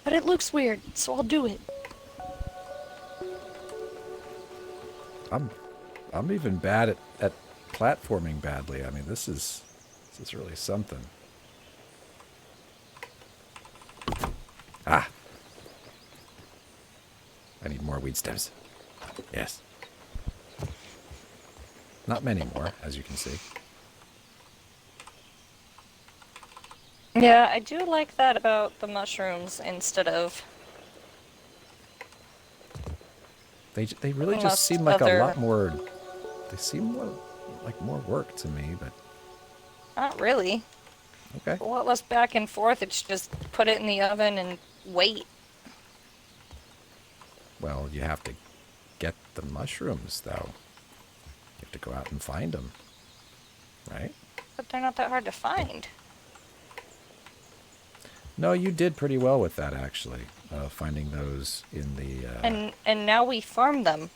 But it looks weird, so I'll do it. I'm even bad at platforming badly. I mean, this is really something. Ah. I need more weed stems. Yes. Not many more, as you can see. Yeah, I do like that about the mushrooms instead of... They really just Unless seem like other- a lot more... They seem more, like more work to me, but... Not really. Okay. A lot less back and forth, it's just put it in the oven and wait. Well, you have to get the mushrooms, though. You have to go out and find them. Right? But they're not that hard to find. No, you did pretty well with that, actually. Finding those in the... And now we farm them.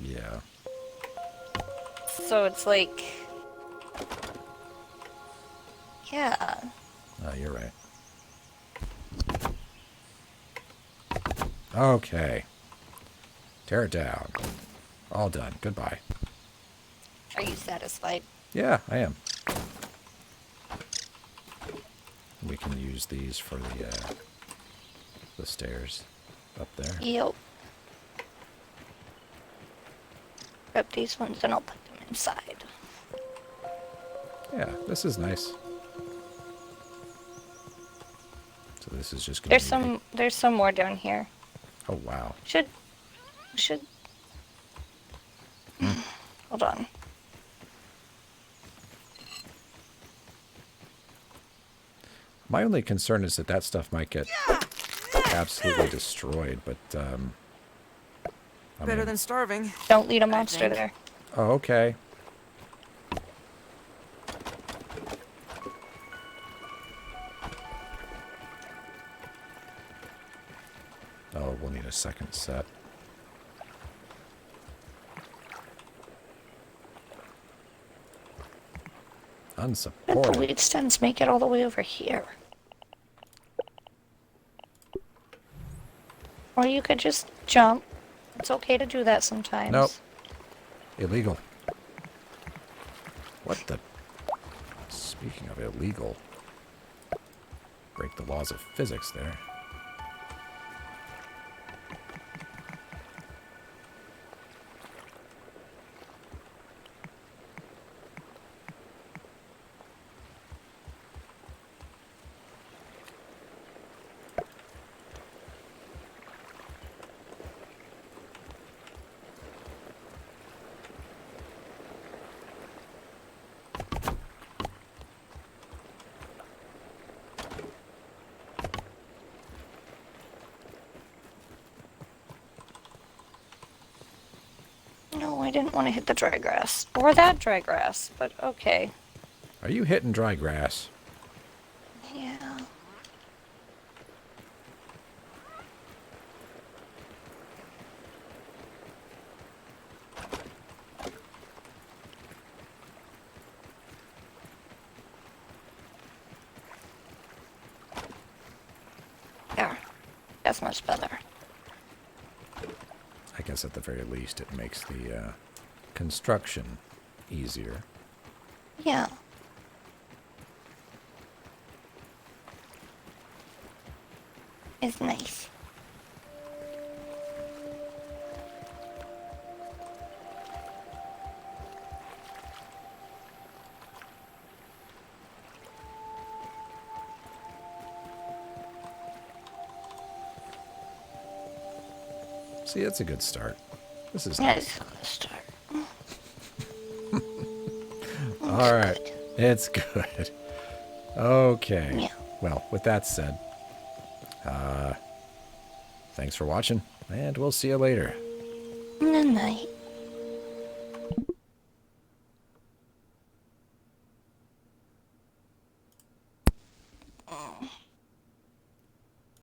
Yeah. So it's like... Yeah. Oh, you're right. Okay. Tear it down. All done. Goodbye. satisfied. Yeah, I am. We can use these for the stairs up there. Yep. Grab these ones and I'll put them inside. Yeah, this is nice. So this is just gonna be... There's some more down here. Oh, wow. Should hold on. My only concern is that that stuff might get absolutely destroyed, but, I Better mean- than starving. Don't lead a monster think. there. Oh, okay. Oh, we'll need a second set. The Unsupported. weed stems make it all the way over here. Or you could just jump. It's okay to do that sometimes. Nope. Illegal. What the... Speaking of illegal... Break the laws of physics there. No, I didn't want to hit the dry grass. Or that dry grass, but okay. Are you hitting dry grass? Yeah. There. That's much better. I guess at the very least it makes the construction easier. Yeah. It's nice. See, it's a good start. This is Yeah, nice. it's a good start. All right. It's good. Okay. Yeah. Well, with that said, thanks for watching, and we'll see you later. Good night.